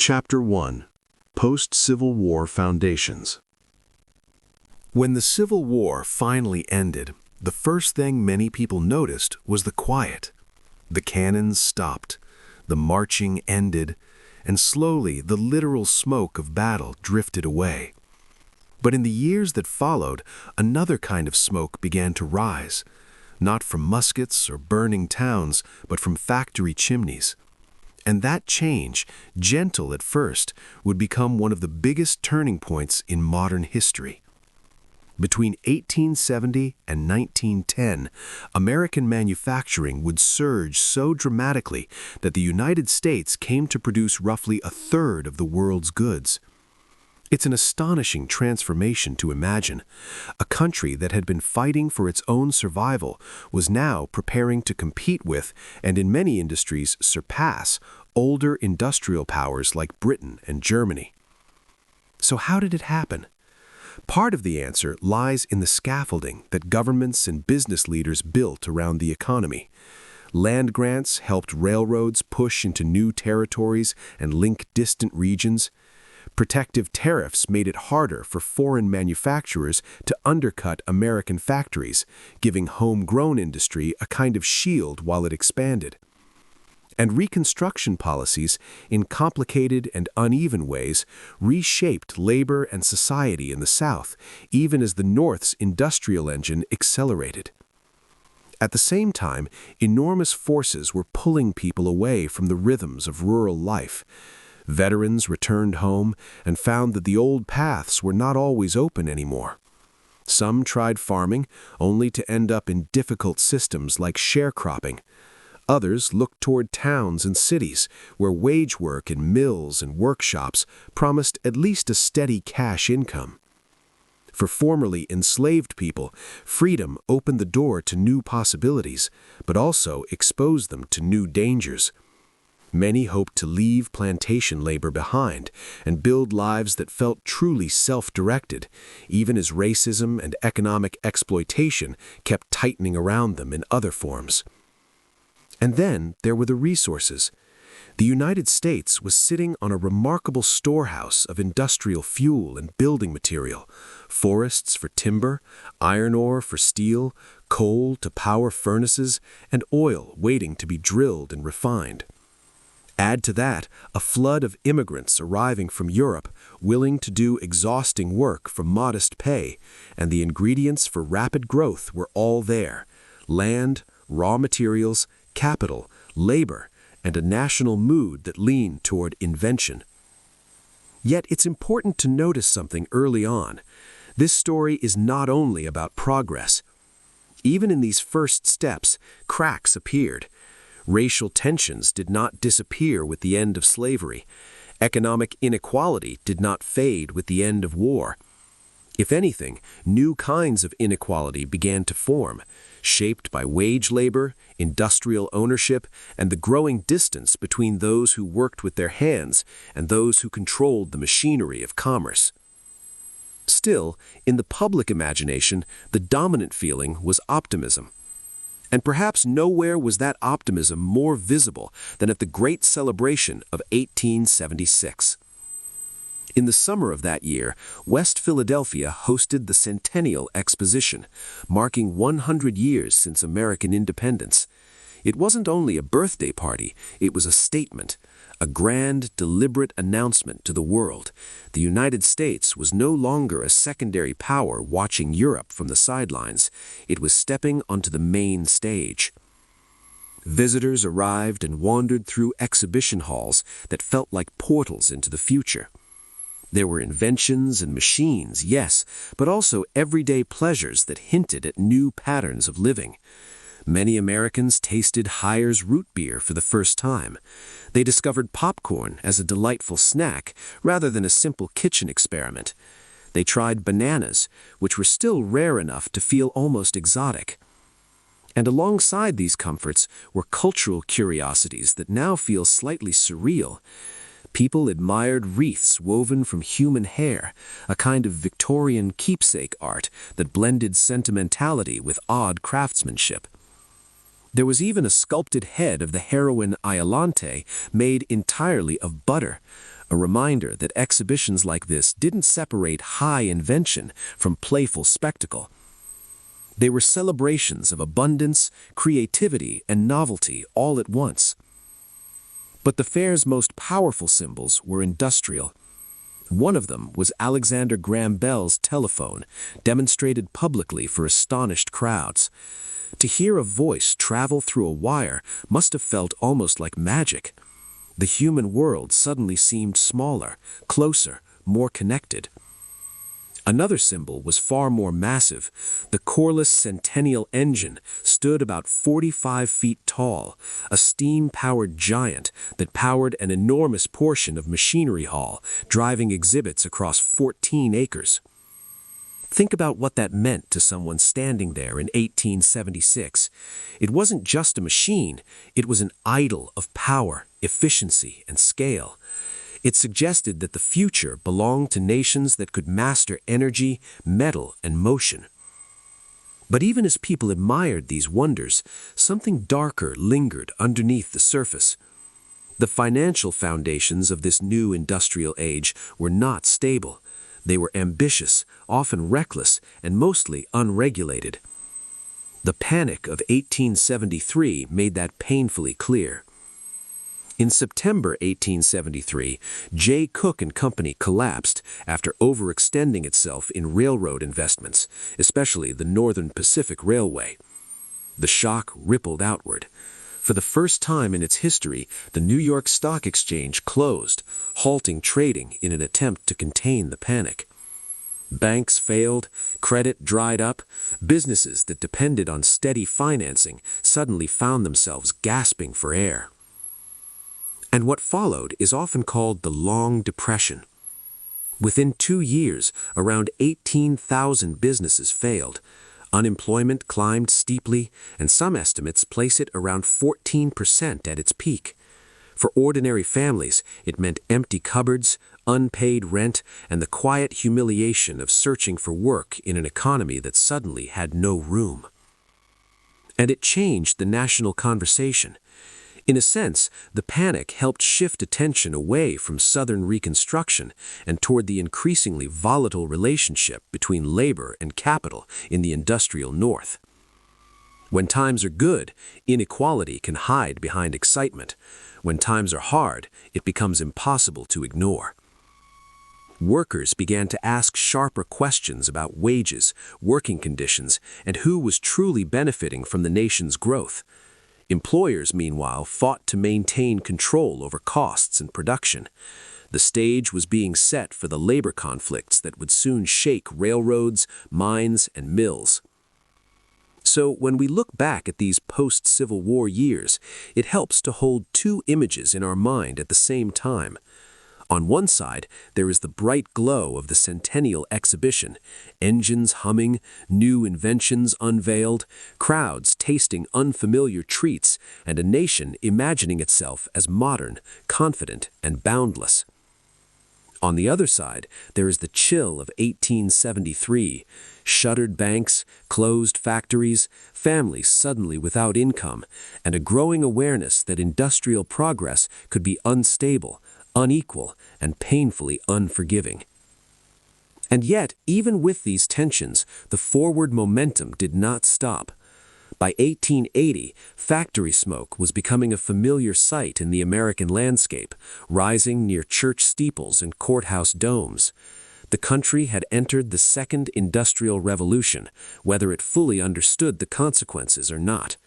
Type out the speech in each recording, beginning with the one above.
Chapter 1. Post-Civil War Foundations. When the Civil War finally ended, the first thing many people noticed was the quiet. The cannons stopped, the marching ended, and slowly the literal smoke of battle drifted away. But in the years that followed, another kind of smoke began to rise, not from muskets or burning towns, but from factory chimneys. And that change, gentle at first, would become one of the biggest turning points in modern history. Between 1870 and 1910, American manufacturing would surge so dramatically that the United States came to produce roughly a third of the world's goods. It's an astonishing transformation to imagine. A country that had been fighting for its own survival was now preparing to compete with, and in many industries surpass, older industrial powers like Britain and Germany. So how did it happen? Part of the answer lies in the scaffolding that governments and business leaders built around the economy. Land grants helped railroads push into new territories and link distant regions. Protective tariffs made it harder for foreign manufacturers to undercut American factories, giving homegrown industry a kind of shield while it expanded. And Reconstruction policies, in complicated and uneven ways, reshaped labor and society in the South, even as the North's industrial engine accelerated. At the same time, enormous forces were pulling people away from the rhythms of rural life. Veterans returned home and found that the old paths were not always open anymore. Some tried farming, only to end up in difficult systems like sharecropping. Others looked toward towns and cities, where wage work in mills and workshops promised at least a steady cash income. For formerly enslaved people, freedom opened the door to new possibilities, but also exposed them to new dangers. Many hoped to leave plantation labor behind and build lives that felt truly self-directed, even as racism and economic exploitation kept tightening around them in other forms. And then there were the resources. The United States was sitting on a remarkable storehouse of industrial fuel and building material, forests for timber, iron ore for steel, coal to power furnaces, and oil waiting to be drilled and refined. Add to that a flood of immigrants arriving from Europe, willing to do exhausting work for modest pay, and the ingredients for rapid growth were all there: land, raw materials, capital, labor, and a national mood that leaned toward invention. Yet it's important to notice something early on. This story is not only about progress. Even in these first steps, cracks appeared. Racial tensions did not disappear with the end of slavery. Economic inequality did not fade with the end of war. If anything, new kinds of inequality began to form, shaped by wage labor, industrial ownership, and the growing distance between those who worked with their hands and those who controlled the machinery of commerce. Still, in the public imagination, the dominant feeling was optimism. And perhaps nowhere was that optimism more visible than at the great celebration of 1876. In the summer of that year, West Philadelphia hosted the Centennial Exposition, marking 100 years since American independence. It wasn't only a birthday party, it was a statement, a grand, deliberate announcement to the world. The United States was no longer a secondary power watching Europe from the sidelines. It was stepping onto the main stage. Visitors arrived and wandered through exhibition halls that felt like portals into the future. There were inventions and machines, yes, but also everyday pleasures that hinted at new patterns of living. Many Americans tasted Heyer's root beer for the first time. They discovered popcorn as a delightful snack rather than a simple kitchen experiment. They tried bananas, which were still rare enough to feel almost exotic. And alongside these comforts were cultural curiosities that now feel slightly surreal. People admired wreaths woven from human hair, a kind of Victorian keepsake art that blended sentimentality with odd craftsmanship. There was even a sculpted head of the heroine Iolante made entirely of butter, a reminder that exhibitions like this didn't separate high invention from playful spectacle. They were celebrations of abundance, creativity, and novelty all at once. But the fair's most powerful symbols were industrial. One of them was Alexander Graham Bell's telephone, demonstrated publicly for astonished crowds. To hear a voice travel through a wire must have felt almost like magic. The human world suddenly seemed smaller, closer, more connected. Another symbol was far more massive. The Corliss Centennial engine stood about 45 feet tall, a steam-powered giant that powered an enormous portion of Missionary Hall, driving exhibits across 14 acres. Think about what that meant to someone standing there in 1876. It wasn't just a machine, it was an idol of power, efficiency, and scale. It suggested that the future belonged to nations that could master energy, metal, and motion. But even as people admired these wonders, something darker lingered underneath the surface. The financial foundations of this new industrial age were not stable. They were ambitious, often reckless, and mostly unregulated. The panic of 1873 made that painfully clear. In September 1873, J. Cook and Company collapsed after overextending itself in railroad investments, especially the Northern Pacific Railway. The shock rippled outward. For the first time in its history, the New York Stock Exchange closed, halting trading in an attempt to contain the panic. Banks failed, credit dried up, businesses that depended on steady financing suddenly found themselves gasping for air. And what followed is often called the Long Depression. Within 2 years, around 18,000 businesses failed. Unemployment climbed steeply, and some estimates place it around 14% at its peak. For ordinary families, it meant empty cupboards, unpaid rent, and the quiet humiliation of searching for work in an economy that suddenly had no room. And it changed the national conversation. In a sense, the panic helped shift attention away from Southern Reconstruction and toward the increasingly volatile relationship between labor and capital in the industrial North. When times are good, inequality can hide behind excitement. When times are hard, it becomes impossible to ignore. Workers began to ask sharper questions about wages, working conditions, and who was truly benefiting from the nation's growth. Employers, meanwhile, fought to maintain control over costs and production. The stage was being set for the labor conflicts that would soon shake railroads, mines, and mills. So when we look back at these post-Civil War years, it helps to hold two images in our mind at the same time. On one side, there is the bright glow of the Centennial Exhibition, engines humming, new inventions unveiled, crowds tasting unfamiliar treats, and a nation imagining itself as modern, confident, and boundless. On the other side, there is the chill of 1873, shuttered banks, closed factories, families suddenly without income, and a growing awareness that industrial progress could be unstable, unequal, and painfully unforgiving. And yet, even with these tensions, the forward momentum did not stop. By 1880, factory smoke was becoming a familiar sight in the American landscape, rising near church steeples and courthouse domes. The country had entered the Second Industrial Revolution, whether it fully understood the consequences or not.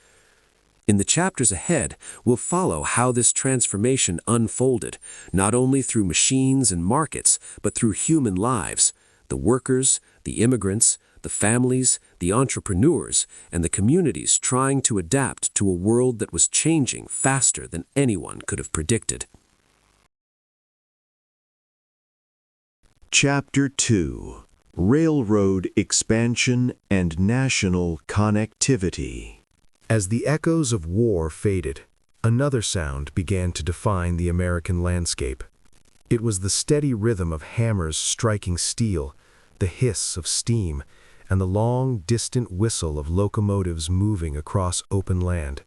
In the chapters ahead, we'll follow how this transformation unfolded, not only through machines and markets, but through human lives, the workers, the immigrants, the families, the entrepreneurs, and the communities trying to adapt to a world that was changing faster than anyone could have predicted. Chapter 2: Railroad Expansion and National Connectivity. As the echoes of war faded, another sound began to define the American landscape. It was the steady rhythm of hammers striking steel, the hiss of steam, and the long, distant whistle of locomotives moving across open land.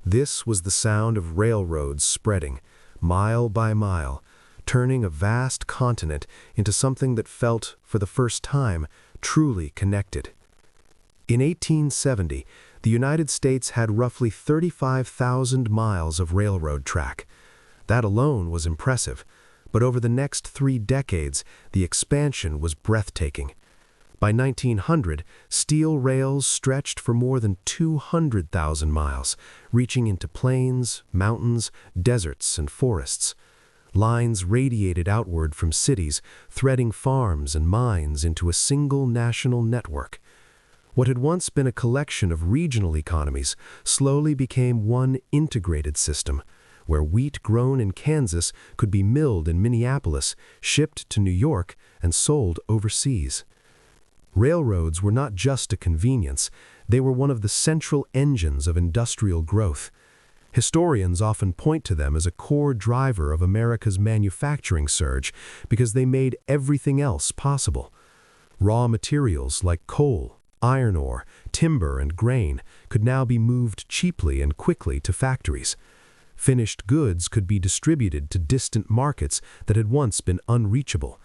This was the sound of railroads spreading, mile by mile, turning a vast continent into something that felt, for the first time, truly connected. In 1870, the United States had roughly 35,000 miles of railroad track. That alone was impressive, but over the next 3 decades, the expansion was breathtaking. By 1900, steel rails stretched for more than 200,000 miles, reaching into plains, mountains, deserts, and forests. Lines radiated outward from cities, threading farms and mines into a single national network. What had once been a collection of regional economies slowly became one integrated system, where wheat grown in Kansas could be milled in Minneapolis, shipped to New York, and sold overseas. Railroads were not just a convenience, they were one of the central engines of industrial growth. Historians often point to them as a core driver of America's manufacturing surge because they made everything else possible. Raw materials like coal, iron ore, timber, and grain could now be moved cheaply and quickly to factories. Finished goods could be distributed to distant markets that had once been unreachable.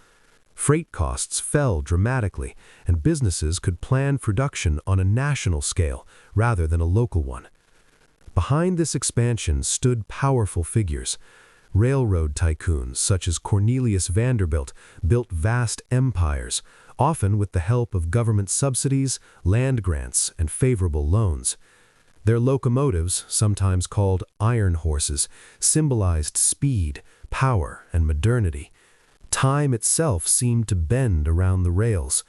Freight costs fell dramatically, and businesses could plan production on a national scale rather than a local one. Behind this expansion stood powerful figures. Railroad tycoons such as Cornelius Vanderbilt built vast empires, often with the help of government subsidies, land grants, and favorable loans. Their locomotives, sometimes called iron horses, symbolized speed, power, and modernity. Time itself seemed to bend around the rails.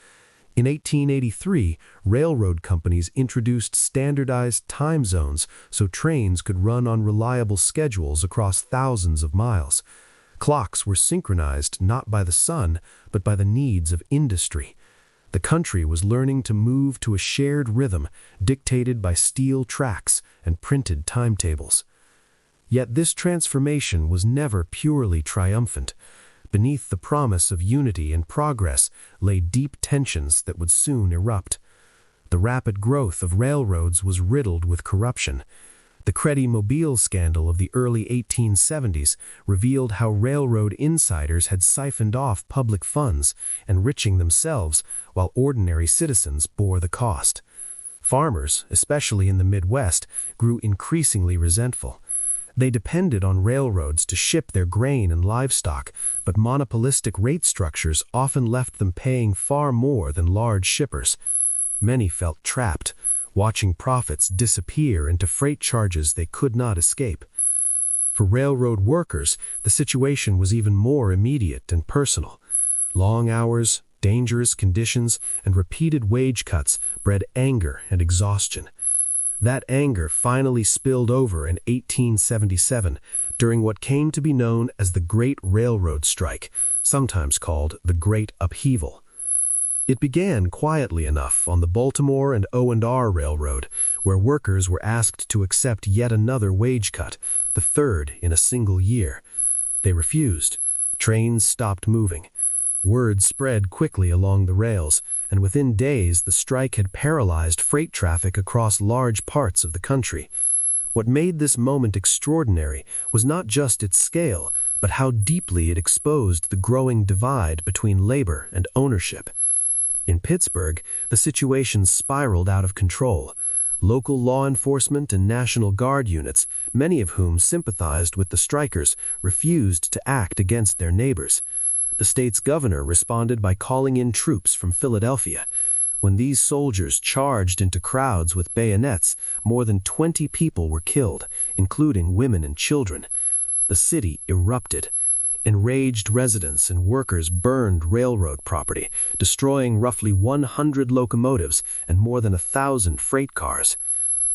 In 1883, railroad companies introduced standardized time zones so trains could run on reliable schedules across thousands of miles. Clocks were synchronized not by the sun, but by the needs of industry. The country was learning to move to a shared rhythm dictated by steel tracks and printed timetables. Yet this transformation was never purely triumphant. Beneath the promise of unity and progress lay deep tensions that would soon erupt. The rapid growth of railroads was riddled with corruption. The Credit Mobile scandal of the early 1870s revealed how railroad insiders had siphoned off public funds, enriching themselves while ordinary citizens bore the cost. Farmers, especially in the Midwest, grew increasingly resentful. They depended on railroads to ship their grain and livestock, but monopolistic rate structures often left them paying far more than large shippers. Many felt trapped, watching profits disappear into freight charges they could not escape. For railroad workers, the situation was even more immediate and personal. Long hours, dangerous conditions, and repeated wage cuts bred anger and exhaustion. That anger finally spilled over in 1877 during what came to be known as the Great Railroad Strike, sometimes called the Great Upheaval. It began quietly enough on the Baltimore and O&R Railroad, where workers were asked to accept yet another wage cut, the third in a single year. They refused. Trains stopped moving. Word spread quickly along the rails, and within days the strike had paralyzed freight traffic across large parts of the country. What made this moment extraordinary was not just its scale, but how deeply it exposed the growing divide between labor and ownership. In Pittsburgh, the situation spiraled out of control. Local law enforcement and National Guard units, many of whom sympathized with the strikers, refused to act against their neighbors. The state's governor responded by calling in troops from Philadelphia. When these soldiers charged into crowds with bayonets, more than 20 people were killed, including women and children. The city erupted. Enraged residents and workers burned railroad property, destroying roughly 100 locomotives and more than 1,000 freight cars.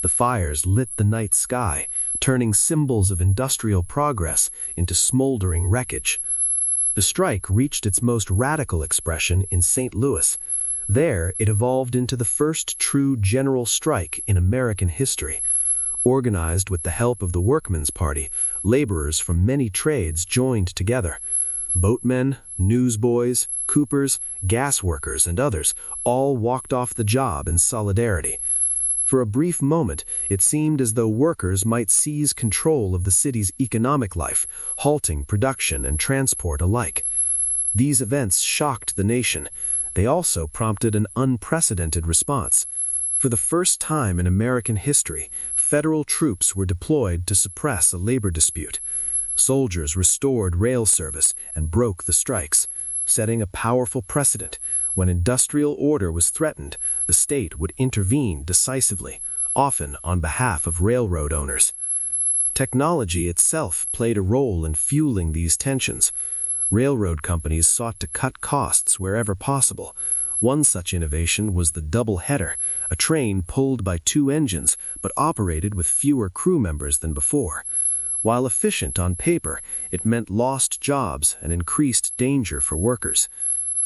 The fires lit the night sky, turning symbols of industrial progress into smoldering wreckage. The strike reached its most radical expression in St. Louis. There, it evolved into the first true general strike in American history. Organized with the help of the Workmen's Party, laborers from many trades joined together. Boatmen, newsboys, coopers, gas workers, and others all walked off the job in solidarity. For a brief moment, it seemed as though workers might seize control of the city's economic life, halting production and transport alike. These events shocked the nation. They also prompted an unprecedented response. For the first time in American history, federal troops were deployed to suppress a labor dispute. Soldiers restored rail service and broke the strikes, setting a powerful precedent. When industrial order was threatened, the state would intervene decisively, often on behalf of railroad owners. Technology itself played a role in fueling these tensions. Railroad companies sought to cut costs wherever possible. One such innovation was the double header, a train pulled by two engines but operated with fewer crew members than before. While efficient on paper, it meant lost jobs and increased danger for workers.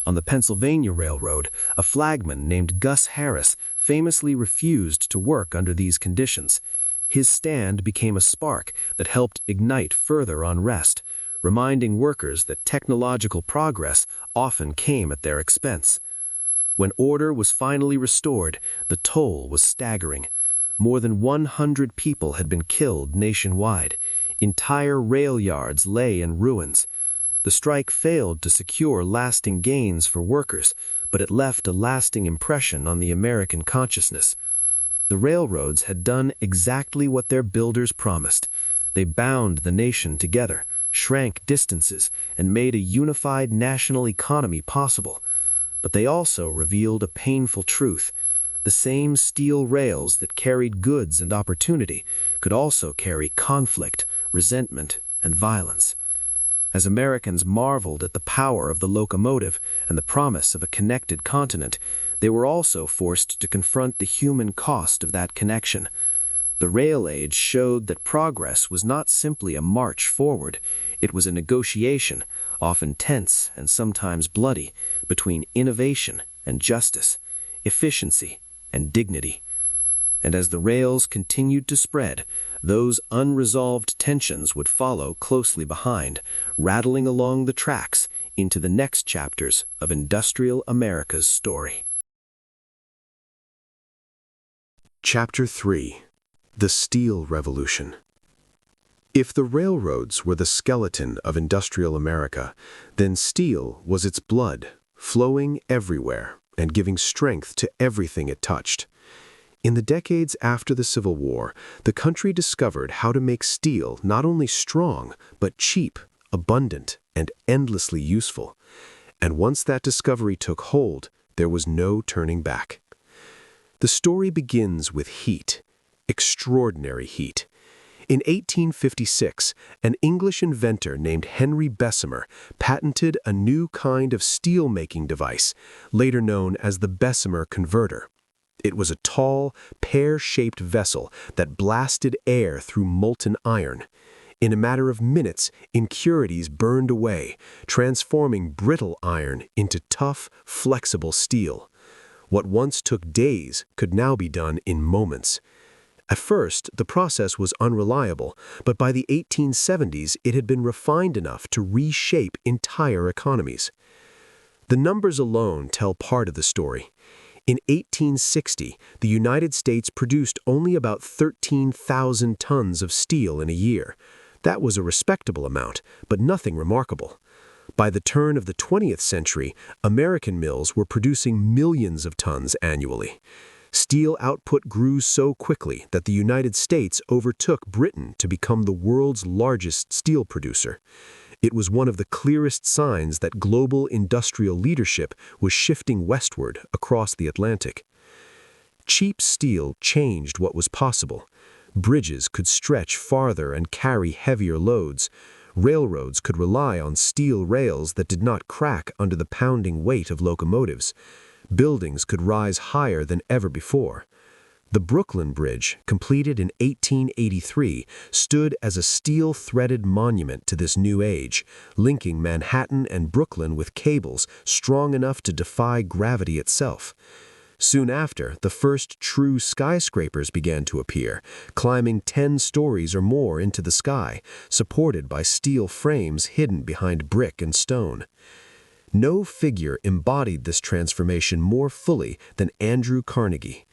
On the Pennsylvania Railroad, a flagman named Gus Harris famously refused to work under these conditions. His stand became a spark that helped ignite further unrest, reminding workers that technological progress often came at their expense. When order was finally restored, the toll was staggering. More than 100 people had been killed nationwide. Entire rail yards lay in ruins. The strike failed to secure lasting gains for workers, but it left a lasting impression on the American consciousness. The railroads had done exactly what their builders promised. They bound the nation together, shrank distances, and made a unified national economy possible. But they also revealed a painful truth. The same steel rails that carried goods and opportunity could also carry conflict, resentment, and violence. As Americans marveled at the power of the locomotive and the promise of a connected continent, they were also forced to confront the human cost of that connection. The rail age showed that progress was not simply a march forward. It was a negotiation, often tense and sometimes bloody, between innovation and justice, efficiency and dignity. And as the rails continued to spread, those unresolved tensions would follow closely behind, rattling along the tracks into the next chapters of industrial America's story. Chapter 3. The Steel Revolution. If the railroads were the skeleton of industrial America, then steel was its blood, flowing everywhere and giving strength to everything it touched. In the decades after the Civil War, the country discovered how to make steel not only strong, but cheap, abundant, and endlessly useful. And once that discovery took hold, there was no turning back. The story begins with heat, extraordinary heat. In 1856, an English inventor named Henry Bessemer patented a new kind of steel-making device, later known as the Bessemer converter. It was a tall, pear-shaped vessel that blasted air through molten iron. In a matter of minutes, impurities burned away, transforming brittle iron into tough, flexible steel. What once took days could now be done in moments. At first, the process was unreliable, but by the 1870s it had been refined enough to reshape entire economies. The numbers alone tell part of the story. In 1860, the United States produced only about 13,000 tons of steel in a year. That was a respectable amount, but nothing remarkable. By the turn of the 20th century, American mills were producing millions of tons annually. Steel output grew so quickly that the United States overtook Britain to become the world's largest steel producer. It was one of the clearest signs that global industrial leadership was shifting westward across the Atlantic. Cheap steel changed what was possible. Bridges could stretch farther and carry heavier loads. Railroads could rely on steel rails that did not crack under the pounding weight of locomotives. Buildings could rise higher than ever before. The Brooklyn Bridge, completed in 1883, stood as a steel-threaded monument to this new age, linking Manhattan and Brooklyn with cables strong enough to defy gravity itself. Soon after, the first true skyscrapers began to appear, climbing 10 stories or more into the sky, supported by steel frames hidden behind brick and stone. No figure embodied this transformation more fully than Andrew Carnegie.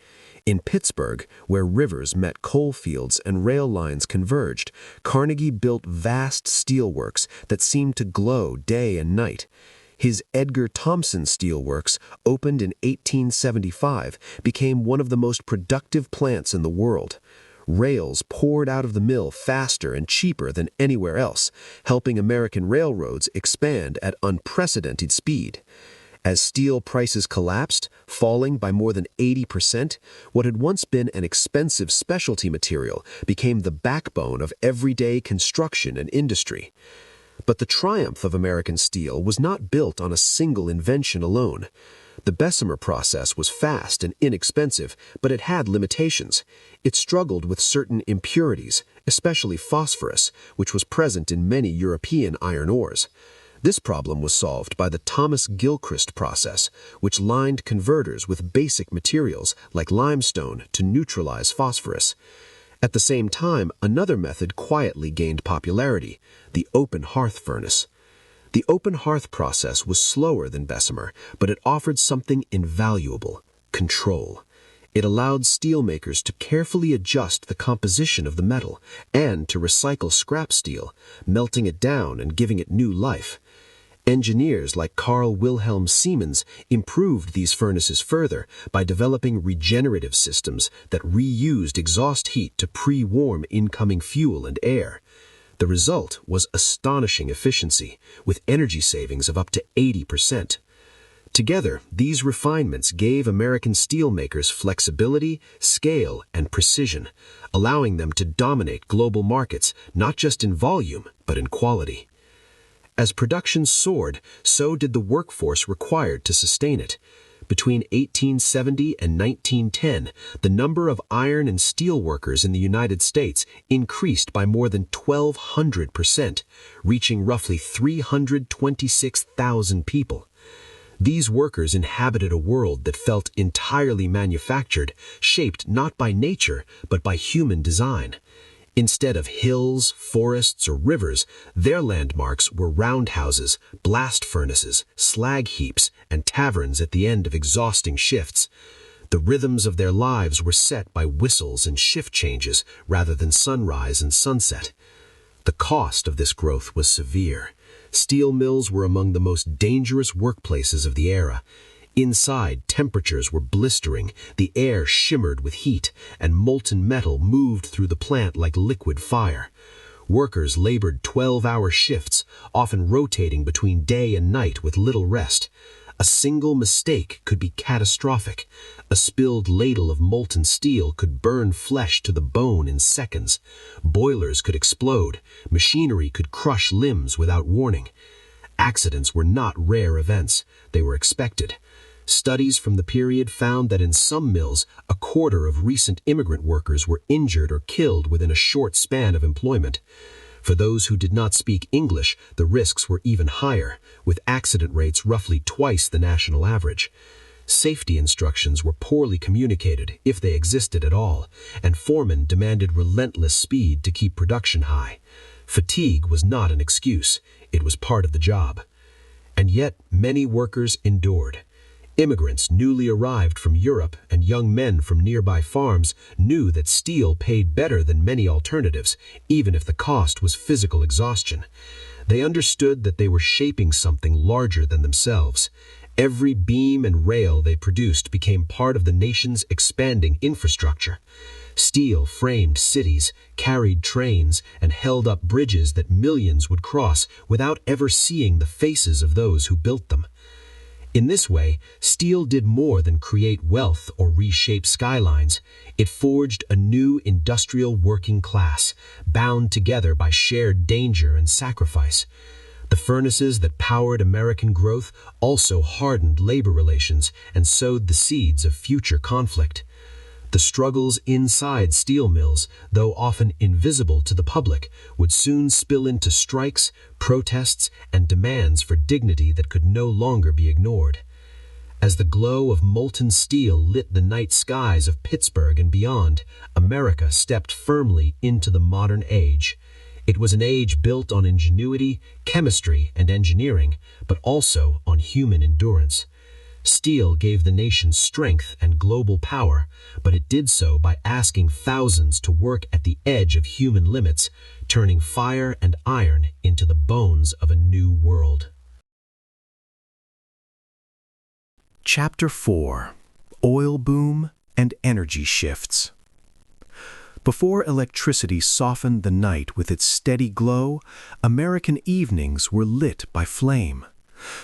In Pittsburgh, where rivers met coal fields and rail lines converged, Carnegie built vast steelworks that seemed to glow day and night. His Edgar Thomson Steelworks, opened in 1875, became one of the most productive plants in the world. Rails poured out of the mill faster and cheaper than anywhere else, helping American railroads expand at unprecedented speed. As steel prices collapsed, falling by more than 80%, what had once been an expensive specialty material became the backbone of everyday construction and industry. But the triumph of American steel was not built on a single invention alone. The Bessemer process was fast and inexpensive, but it had limitations. It struggled with certain impurities, especially phosphorus, which was present in many European iron ores. This problem was solved by the Thomas Gilchrist process, which lined converters with basic materials like limestone to neutralize phosphorus. At the same time, another method quietly gained popularity, the open hearth furnace. The open hearth process was slower than Bessemer, but it offered something invaluable: control. It allowed steelmakers to carefully adjust the composition of the metal and to recycle scrap steel, melting it down and giving it new life. Engineers like Carl Wilhelm Siemens improved these furnaces further by developing regenerative systems that reused exhaust heat to pre-warm incoming fuel and air. The result was astonishing efficiency, with energy savings of up to 80%. Together, these refinements gave American steelmakers flexibility, scale, and precision, allowing them to dominate global markets not just in volume, but in quality. As production soared, so did the workforce required to sustain it. Between 1870 and 1910, the number of iron and steel workers in the United States increased by more than 1,200%, reaching roughly 326,000 people. These workers inhabited a world that felt entirely manufactured, shaped not by nature, but by human design. Instead of hills, forests, or rivers, their landmarks were roundhouses, blast furnaces, slag heaps, and taverns at the end of exhausting shifts. The rhythms of their lives were set by whistles and shift changes rather than sunrise and sunset. The cost of this growth was severe. Steel mills were among the most dangerous workplaces of the era. Inside, temperatures were blistering, the air shimmered with heat, and molten metal moved through the plant like liquid fire. Workers labored 12-hour shifts, often rotating between day and night with little rest. A single mistake could be catastrophic. A spilled ladle of molten steel could burn flesh to the bone in seconds. Boilers could explode. Machinery could crush limbs without warning. Accidents were not rare events. They were expected. Studies from the period found that in some mills, a quarter of recent immigrant workers were injured or killed within a short span of employment. For those who did not speak English, the risks were even higher, with accident rates roughly twice the national average. Safety instructions were poorly communicated, if they existed at all, and foremen demanded relentless speed to keep production high. Fatigue was not an excuse, it was part of the job. And yet, many workers endured. Immigrants newly arrived from Europe and young men from nearby farms knew that steel paid better than many alternatives, even if the cost was physical exhaustion. They understood that they were shaping something larger than themselves. Every beam and rail they produced became part of the nation's expanding infrastructure. Steel framed cities, carried trains, and held up bridges that millions would cross without ever seeing the faces of those who built them. In this way, steel did more than create wealth or reshape skylines. It forged a new industrial working class, bound together by shared danger and sacrifice. The furnaces that powered American growth also hardened labor relations and sowed the seeds of future conflict. The struggles inside steel mills, though often invisible to the public, would soon spill into strikes, protests, and demands for dignity that could no longer be ignored. As the glow of molten steel lit the night skies of Pittsburgh and beyond, America stepped firmly into the modern age. It was an age built on ingenuity, chemistry, and engineering, but also on human endurance. Steel gave the nation strength and global power, but it did so by asking thousands to work at the edge of human limits, turning fire and iron into the bones of a new world. Chapter 4: Oil Boom and Energy Shifts. Before electricity softened the night with its steady glow, American evenings were lit by flame.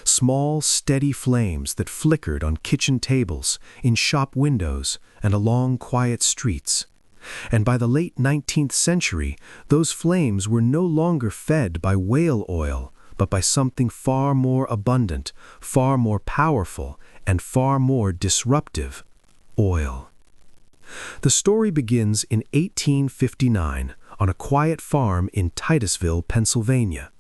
Small, steady flames that flickered on kitchen tables, in shop windows, and along quiet streets. And by the late 19th century, those flames were no longer fed by whale oil, but by something far more abundant, far more powerful, and far more disruptive: oil. The story begins in 1859 on a quiet farm in Titusville, Pennsylvania.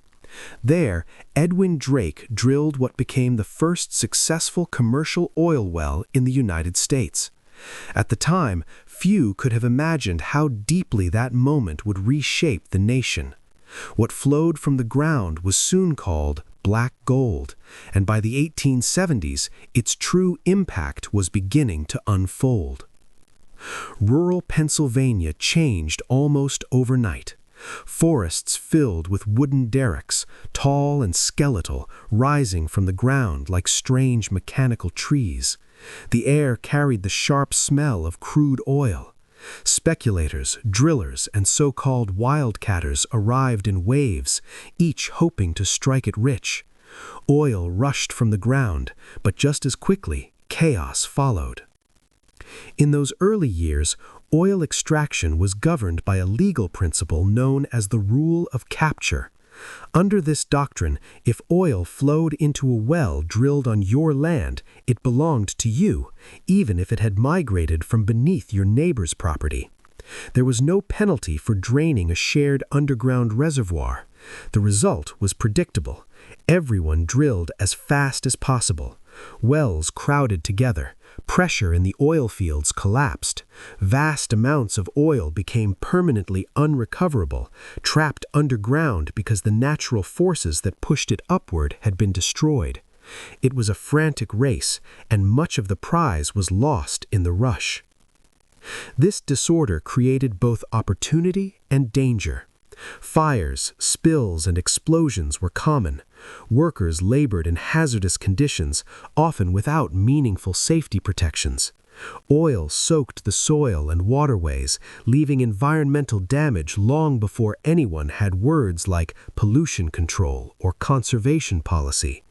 There, Edwin Drake drilled what became the first successful commercial oil well in the United States. At the time, few could have imagined how deeply that moment would reshape the nation. What flowed from the ground was soon called black gold, and by the 1870s, its true impact was beginning to unfold. Rural Pennsylvania changed almost overnight. Forests filled with wooden derricks, tall and skeletal, rising from the ground like strange mechanical trees. The air carried the sharp smell of crude oil. Speculators, drillers, and so-called wildcatters arrived in waves, each hoping to strike it rich. Oil rushed from the ground, but just as quickly, chaos followed. In those early years, oil extraction was governed by a legal principle known as the rule of capture. Under this doctrine, if oil flowed into a well drilled on your land, it belonged to you, even if it had migrated from beneath your neighbor's property. There was no penalty for draining a shared underground reservoir. The result was predictable. Everyone drilled as fast as possible. Wells crowded together. Pressure in the oil fields collapsed. Vast amounts of oil became permanently unrecoverable, trapped underground because the natural forces that pushed it upward had been destroyed. It was a frantic race, and much of the prize was lost in the rush. This disorder created both opportunity and danger. Fires, spills, and explosions were common. Workers labored in hazardous conditions, often without meaningful safety protections. Oil soaked the soil and waterways, leaving environmental damage long before anyone had words like pollution control or conservation policy.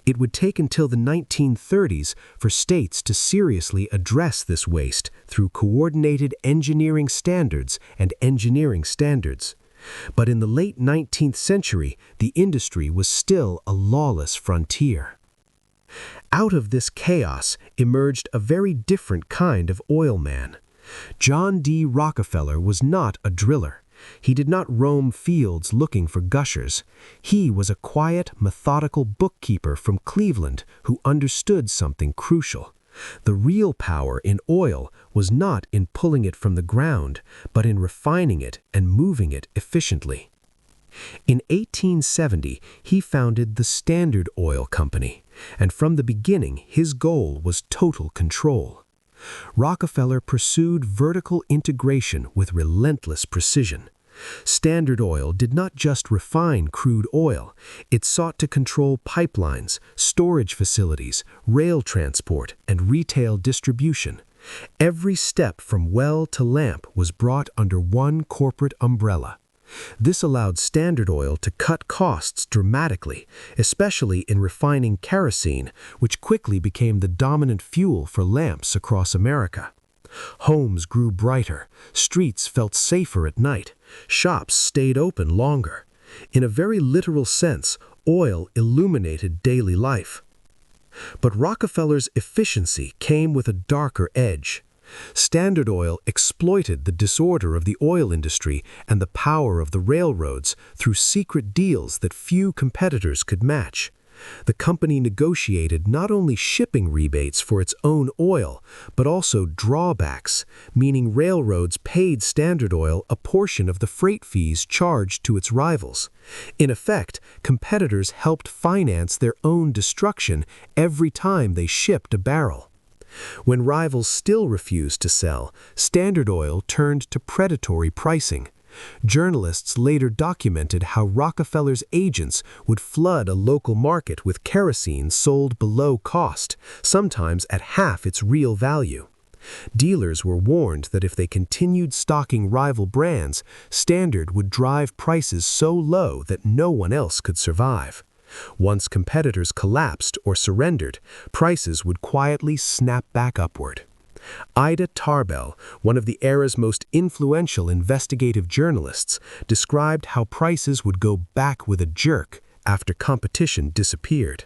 It would take until the 1930s for states to seriously address this waste through coordinated engineering standards and engineering standards. But in the late 19th century, the industry was still a lawless frontier. Out of this chaos emerged a very different kind of oil man. John D. Rockefeller was not a driller. He did not roam fields looking for gushers. He was a quiet, methodical bookkeeper from Cleveland who understood something crucial. The real power in oil was not in pulling it from the ground, but in refining it and moving it efficiently. In 1870, he founded the Standard Oil Company, and from the beginning his goal was total control. Rockefeller pursued vertical integration with relentless precision. Standard Oil did not just refine crude oil, it sought to control pipelines, storage facilities, rail transport, and retail distribution. Every step from well to lamp was brought under one corporate umbrella. This allowed Standard Oil to cut costs dramatically, especially in refining kerosene, which quickly became the dominant fuel for lamps across America. Homes grew brighter, streets felt safer at night, shops stayed open longer. In a very literal sense, oil illuminated daily life. But Rockefeller's efficiency came with a darker edge. Standard Oil exploited the disorder of the oil industry and the power of the railroads through secret deals that few competitors could match. The company negotiated not only shipping rebates for its own oil, but also drawbacks, meaning railroads paid Standard Oil a portion of the freight fees charged to its rivals. In effect, competitors helped finance their own destruction every time they shipped a barrel. When rivals still refused to sell, Standard Oil turned to predatory pricing. Journalists later documented how Rockefeller's agents would flood a local market with kerosene sold below cost, sometimes at half its real value. Dealers were warned that if they continued stocking rival brands, Standard would drive prices so low that no one else could survive. Once competitors collapsed or surrendered, prices would quietly snap back upward. Ida Tarbell, one of the era's most influential investigative journalists, described how prices would go back with a jerk after competition disappeared.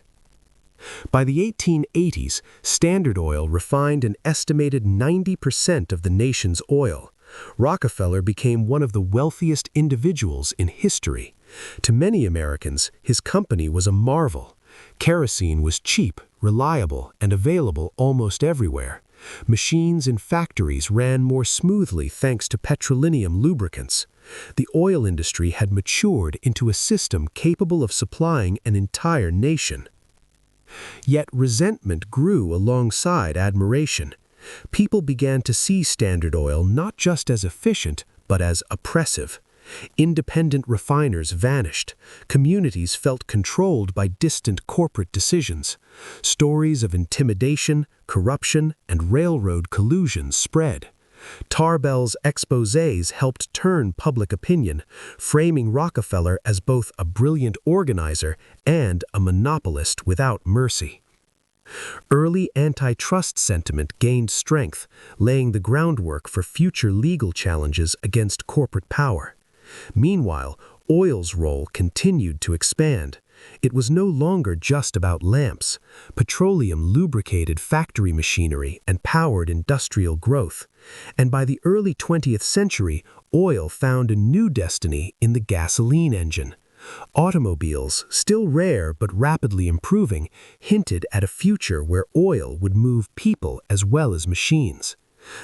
By the 1880s, Standard Oil refined an estimated 90% of the nation's oil. Rockefeller became one of the wealthiest individuals in history. To many Americans, his company was a marvel. Kerosene was cheap, reliable, and available almost everywhere. Machines in factories ran more smoothly thanks to petroleum lubricants. The oil industry had matured into a system capable of supplying an entire nation. Yet resentment grew alongside admiration. People began to see Standard Oil not just as efficient, but as oppressive. Independent refiners vanished. Communities felt controlled by distant corporate decisions. Stories of intimidation, corruption, and railroad collusion spread. Tarbell's exposés helped turn public opinion, framing Rockefeller as both a brilliant organizer and a monopolist without mercy. Early antitrust sentiment gained strength, laying the groundwork for future legal challenges against corporate power. Meanwhile, oil's role continued to expand. It was no longer just about lamps. Petroleum lubricated factory machinery and powered industrial growth. And by the early 20th century, oil found a new destiny in the gasoline engine. Automobiles, still rare but rapidly improving, hinted at a future where oil would move people as well as machines.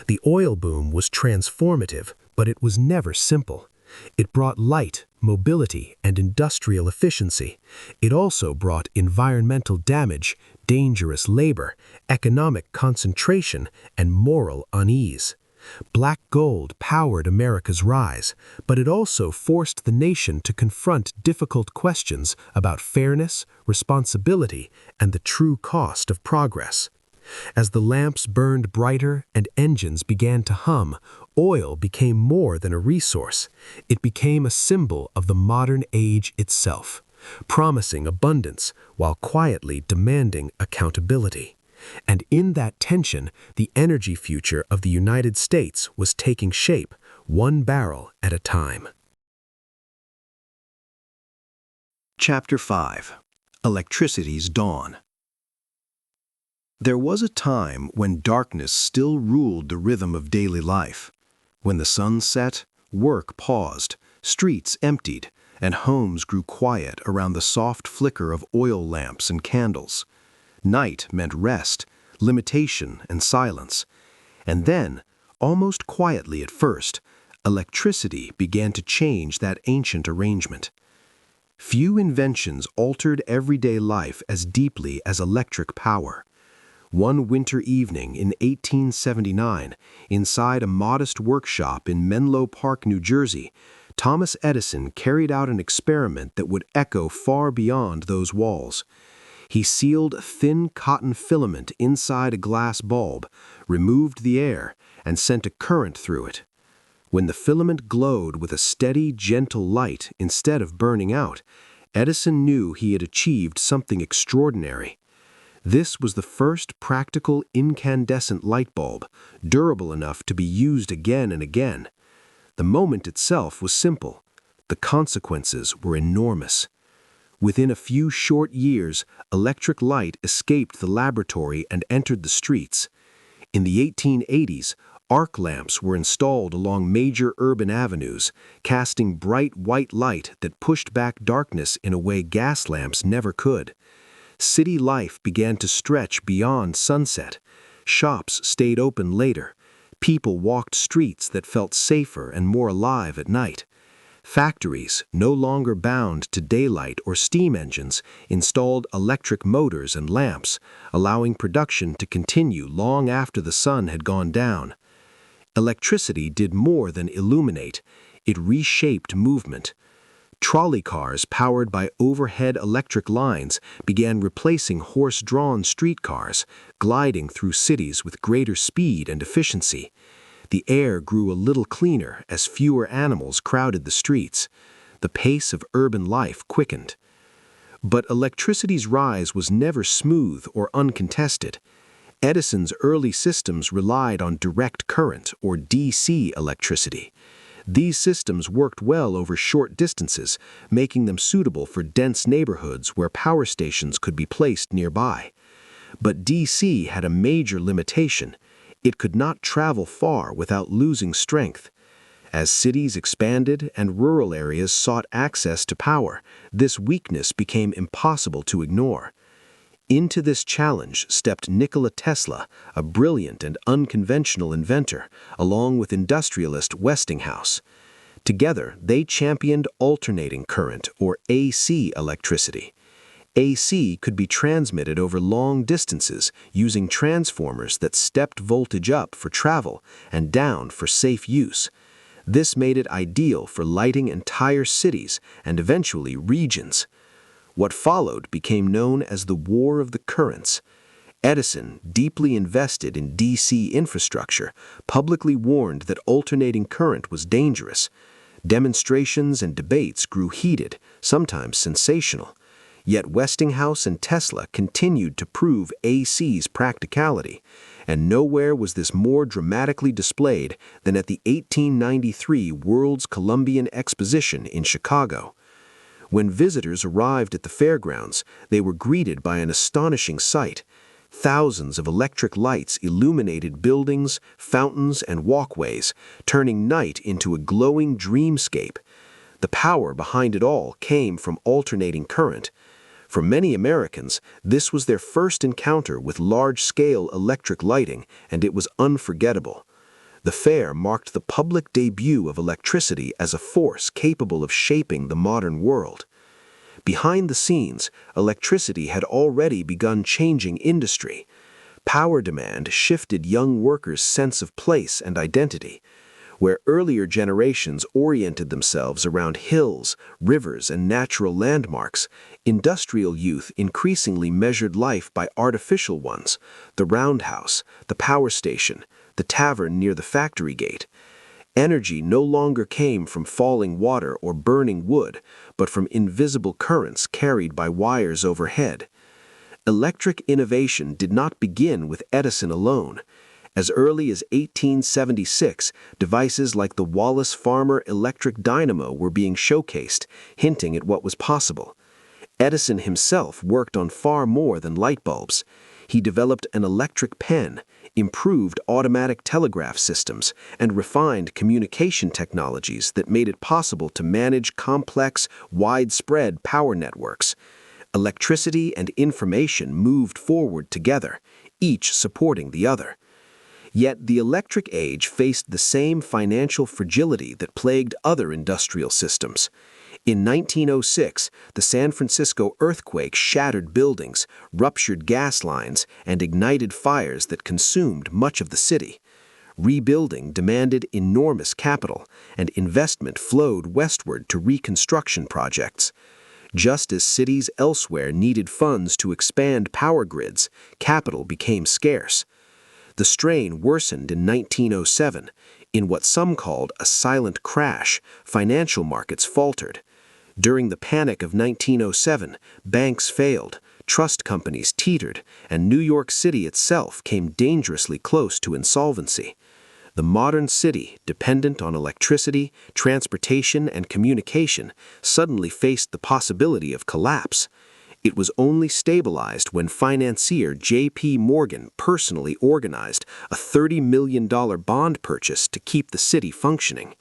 The oil boom was transformative, but it was never simple. It brought light, mobility, and industrial efficiency. It also brought environmental damage, dangerous labor, economic concentration, and moral unease. Black gold powered America's rise, but it also forced the nation to confront difficult questions about fairness, responsibility, and the true cost of progress. As the lamps burned brighter and engines began to hum, oil became more than a resource. It became a symbol of the modern age itself, promising abundance while quietly demanding accountability. And in that tension, the energy future of the United States was taking shape, one barrel at a time. Chapter 5. Electricity's Dawn. There was a time when darkness still ruled the rhythm of daily life. When the sun set, work paused, streets emptied, and homes grew quiet around the soft flicker of oil lamps and candles. Night meant rest, limitation, and silence. And then, almost quietly at first, electricity began to change that ancient arrangement. Few inventions altered everyday life as deeply as electric power. One winter evening in 1879, inside a modest workshop in Menlo Park, New Jersey, Thomas Edison carried out an experiment that would echo far beyond those walls. He sealed thin cotton filament inside a glass bulb, removed the air, and sent a current through it. When the filament glowed with a steady, gentle light instead of burning out, Edison knew he had achieved something extraordinary. This was the first practical incandescent light bulb, durable enough to be used again and again. The moment itself was simple. The consequences were enormous. Within a few short years, electric light escaped the laboratory and entered the streets. In the 1880s, arc lamps were installed along major urban avenues, casting bright white light that pushed back darkness in a way gas lamps never could. City life began to stretch beyond sunset. Shops stayed open later. People walked streets that felt safer and more alive at night. Factories, no longer bound to daylight or steam engines, installed electric motors and lamps, allowing production to continue long after the sun had gone down. Electricity did more than illuminate. It reshaped movement. Trolley cars powered by overhead electric lines began replacing horse-drawn streetcars, gliding through cities with greater speed and efficiency. The air grew a little cleaner as fewer animals crowded the streets. The pace of urban life quickened. But electricity's rise was never smooth or uncontested. Edison's early systems relied on direct current, or DC electricity. These systems worked well over short distances, making them suitable for dense neighborhoods where power stations could be placed nearby. But DC had a major limitation. It could not travel far without losing strength. As cities expanded and rural areas sought access to power, this weakness became impossible to ignore. Into this challenge stepped Nikola Tesla, a brilliant and unconventional inventor, along with industrialist Westinghouse. Together, they championed alternating current, or AC electricity. AC could be transmitted over long distances using transformers that stepped voltage up for travel and down for safe use. This made it ideal for lighting entire cities and eventually regions. What followed became known as the War of the Currents. Edison, deeply invested in DC infrastructure, publicly warned that alternating current was dangerous. Demonstrations and debates grew heated, sometimes sensational. Yet Westinghouse and Tesla continued to prove AC's practicality, and nowhere was this more dramatically displayed than at the 1893 World's Columbian Exposition in Chicago. When visitors arrived at the fairgrounds, they were greeted by an astonishing sight. Thousands of electric lights illuminated buildings, fountains, and walkways, turning night into a glowing dreamscape. The power behind it all came from alternating current. For many Americans, this was their first encounter with large-scale electric lighting, and it was unforgettable. The fair marked the public debut of electricity as a force capable of shaping the modern world. Behind the scenes, electricity had already begun changing industry. Power demand shifted young workers' sense of place and identity. Where earlier generations oriented themselves around hills, rivers, and natural landmarks, industrial youth increasingly measured life by artificial ones: the roundhouse, the power station, the tavern near the factory gate. Energy no longer came from falling water or burning wood, but from invisible currents carried by wires overhead. Electric innovation did not begin with Edison alone. As early as 1876, devices like the Wallace Farmer electric dynamo were being showcased, hinting at what was possible. Edison himself worked on far more than light bulbs. He developed an electric pen, improved automatic telegraph systems, and refined communication technologies that made it possible to manage complex, widespread power networks. Electricity and information moved forward together, each supporting the other. Yet the electric age faced the same financial fragility that plagued other industrial systems. In 1906, the San Francisco earthquake shattered buildings, ruptured gas lines, and ignited fires that consumed much of the city. Rebuilding demanded enormous capital, and investment flowed westward to reconstruction projects. Just as cities elsewhere needed funds to expand power grids, capital became scarce. The strain worsened in 1907. In what some called a silent crash, financial markets faltered. During the Panic of 1907, banks failed, trust companies teetered, and New York City itself came dangerously close to insolvency. The modern city, dependent on electricity, transportation, and communication, suddenly faced the possibility of collapse. It was only stabilized when financier J.P. Morgan personally organized a $30 million bond purchase to keep the city functioning.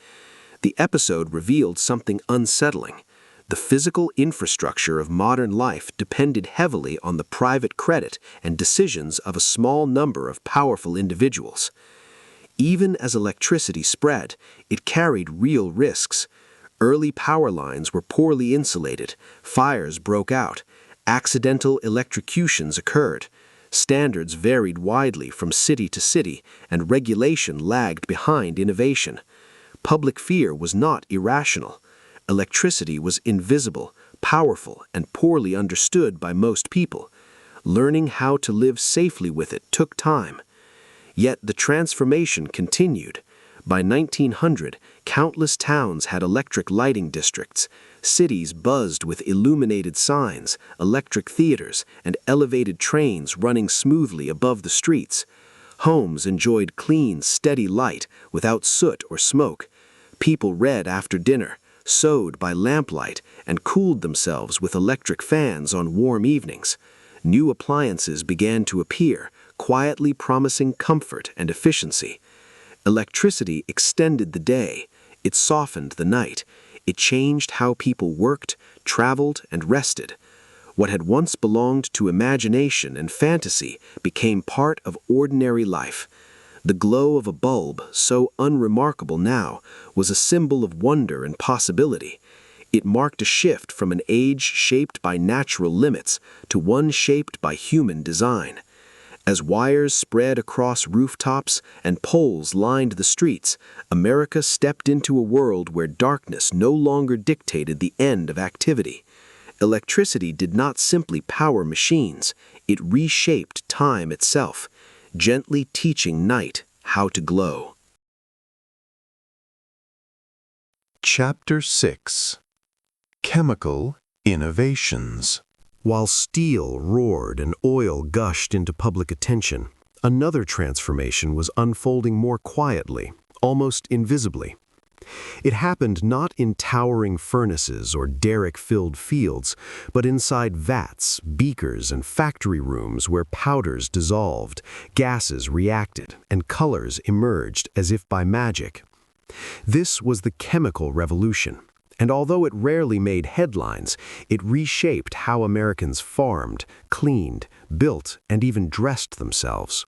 The episode revealed something unsettling. The physical infrastructure of modern life depended heavily on the private credit and decisions of a small number of powerful individuals. Even as electricity spread, it carried real risks. Early power lines were poorly insulated, fires broke out, accidental electrocutions occurred. Standards varied widely from city to city, and regulation lagged behind innovation. Public fear was not irrational. Electricity was invisible, powerful, and poorly understood by most people. Learning how to live safely with it took time. Yet the transformation continued. By 1900, countless towns had electric lighting districts. Cities buzzed with illuminated signs, electric theaters, and elevated trains running smoothly above the streets. Homes enjoyed clean, steady light without soot or smoke. People read after dinner, sewed by lamplight, and cooled themselves with electric fans on warm evenings. New appliances began to appear, quietly promising comfort and efficiency. Electricity extended the day. It softened the night. It changed how people worked, traveled, and rested. What had once belonged to imagination and fantasy became part of ordinary life. The glow of a bulb, so unremarkable now, was a symbol of wonder and possibility. It marked a shift from an age shaped by natural limits to one shaped by human design. As wires spread across rooftops and poles lined the streets, America stepped into a world where darkness no longer dictated the end of activity. Electricity did not simply power machines, it reshaped time itself, gently teaching night how to glow. Chapter 6. Chemical Innovations. While steel roared and oil gushed into public attention, another transformation was unfolding more quietly, almost invisibly. It happened not in towering furnaces or derrick-filled fields, but inside vats, beakers, and factory rooms where powders dissolved, gases reacted, and colors emerged as if by magic. This was the chemical revolution. And although it rarely made headlines, it reshaped how Americans farmed, cleaned, built, and even dressed themselves.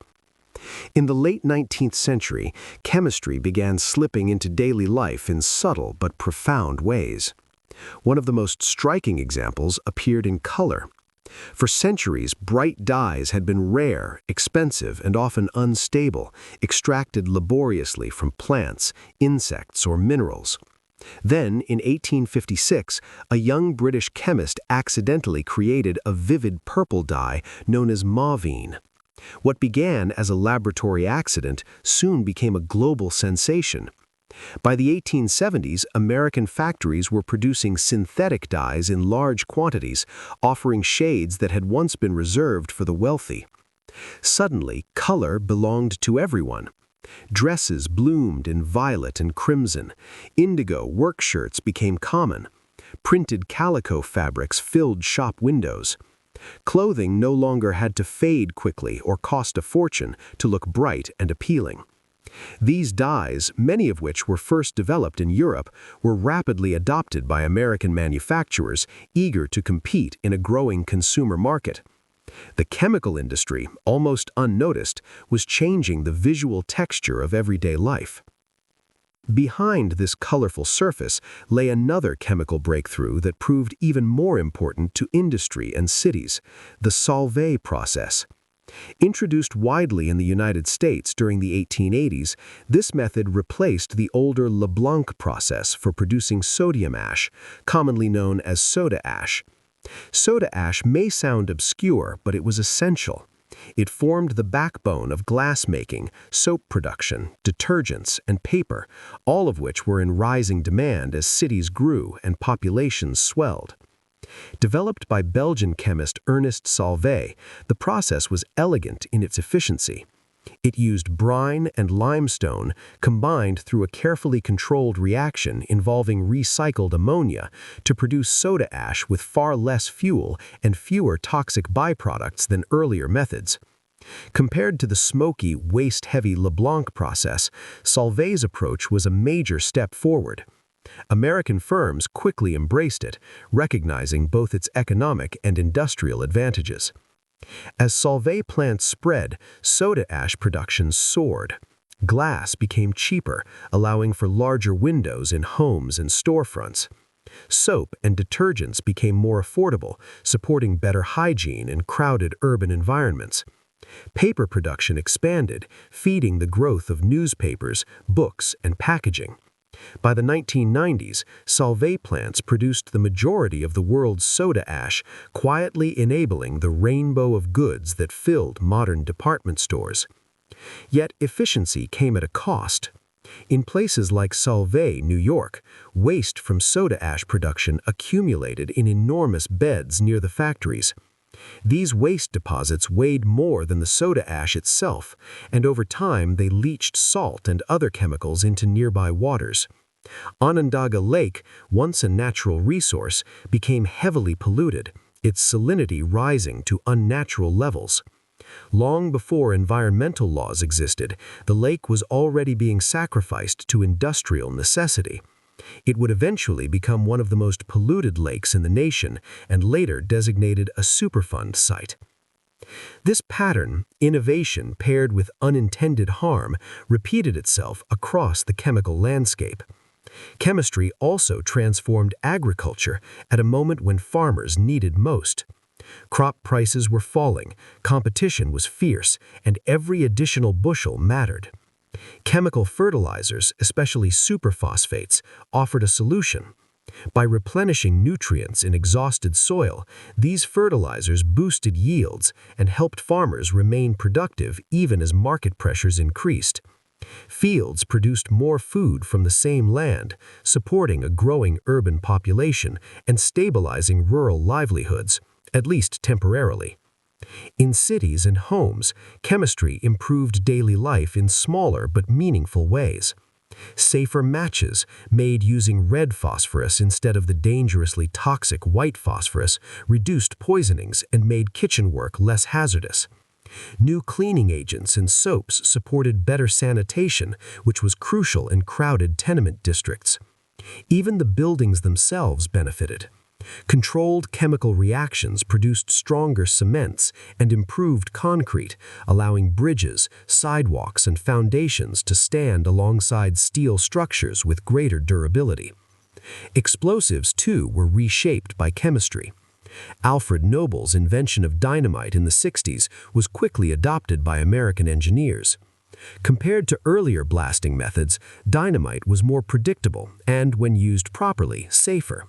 In the late 19th century, chemistry began slipping into daily life in subtle but profound ways. One of the most striking examples appeared in color. For centuries, bright dyes had been rare, expensive, and often unstable, extracted laboriously from plants, insects, or minerals. Then, in 1856, a young British chemist accidentally created a vivid purple dye known as mauvine. What began as a laboratory accident soon became a global sensation. By the 1870s, American factories were producing synthetic dyes in large quantities, offering shades that had once been reserved for the wealthy. Suddenly, color belonged to everyone. Dresses bloomed in violet and crimson. Indigo work shirts became common. Printed calico fabrics filled shop windows. Clothing no longer had to fade quickly or cost a fortune to look bright and appealing. These dyes, many of which were first developed in Europe, were rapidly adopted by American manufacturers eager to compete in a growing consumer market. The chemical industry, almost unnoticed, was changing the visual texture of everyday life. Behind this colorful surface lay another chemical breakthrough that proved even more important to industry and cities: the Solvay process. Introduced widely in the United States during the 1880s, this method replaced the older Leblanc process for producing sodium ash, commonly known as soda ash. Soda ash may sound obscure, but it was essential. It formed the backbone of glass-making, soap production, detergents, and paper, all of which were in rising demand as cities grew and populations swelled. Developed by Belgian chemist Ernest Solvay, the process was elegant in its efficiency. It used brine and limestone combined through a carefully controlled reaction involving recycled ammonia to produce soda ash with far less fuel and fewer toxic byproducts than earlier methods. Compared to the smoky, waste-heavy Leblanc process, Solvay's approach was a major step forward. American firms quickly embraced it, recognizing both its economic and industrial advantages. As Solvay plants spread, soda ash production soared. Glass became cheaper, allowing for larger windows in homes and storefronts. Soap and detergents became more affordable, supporting better hygiene in crowded urban environments. Paper production expanded, feeding the growth of newspapers, books, and packaging. By the 1990s, Solvay plants produced the majority of the world's soda ash, quietly enabling the rainbow of goods that filled modern department stores. Yet efficiency came at a cost. In places like Solvay, New York, waste from soda ash production accumulated in enormous beds near the factories. These waste deposits weighed more than the soda ash itself, and over time they leached salt and other chemicals into nearby waters. Onondaga Lake, once a natural resource, became heavily polluted, its salinity rising to unnatural levels. Long before environmental laws existed, the lake was already being sacrificed to industrial necessity. It would eventually become one of the most polluted lakes in the nation and later designated a Superfund site. This pattern, innovation paired with unintended harm, repeated itself across the chemical landscape. Chemistry also transformed agriculture at a moment when farmers needed most. Crop prices were falling, competition was fierce, and every additional bushel mattered. Chemical fertilizers, especially superphosphates, offered a solution. By replenishing nutrients in exhausted soil, these fertilizers boosted yields and helped farmers remain productive even as market pressures increased. Fields produced more food from the same land, supporting a growing urban population and stabilizing rural livelihoods, at least temporarily. In cities and homes, chemistry improved daily life in smaller but meaningful ways. Safer matches, made using red phosphorus instead of the dangerously toxic white phosphorus, reduced poisonings and made kitchen work less hazardous. New cleaning agents and soaps supported better sanitation, which was crucial in crowded tenement districts. Even the buildings themselves benefited. Controlled chemical reactions produced stronger cements and improved concrete, allowing bridges, sidewalks, and foundations to stand alongside steel structures with greater durability. Explosives, too, were reshaped by chemistry. Alfred Noble's invention of dynamite in the 60s was quickly adopted by American engineers. Compared to earlier blasting methods, dynamite was more predictable and, when used properly, safer.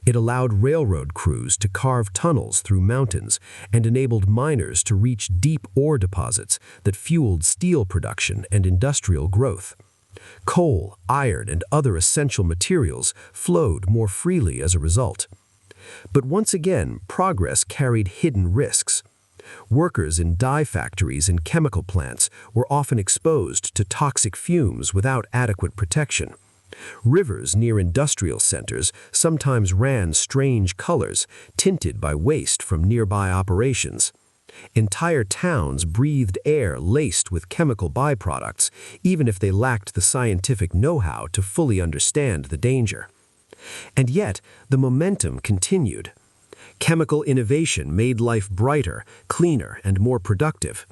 It allowed railroad crews to carve tunnels through mountains and enabled miners to reach deep ore deposits that fueled steel production and industrial growth. Coal, iron, and other essential materials flowed more freely as a result. But once again, progress carried hidden risks. Workers in dye factories and chemical plants were often exposed to toxic fumes without adequate protection. Rivers near industrial centers sometimes ran strange colors, tinted by waste from nearby operations. Entire towns breathed air laced with chemical byproducts, even if they lacked the scientific know-how to fully understand the danger. And yet, the momentum continued. Chemical innovation made life brighter, cleaner, and more productive.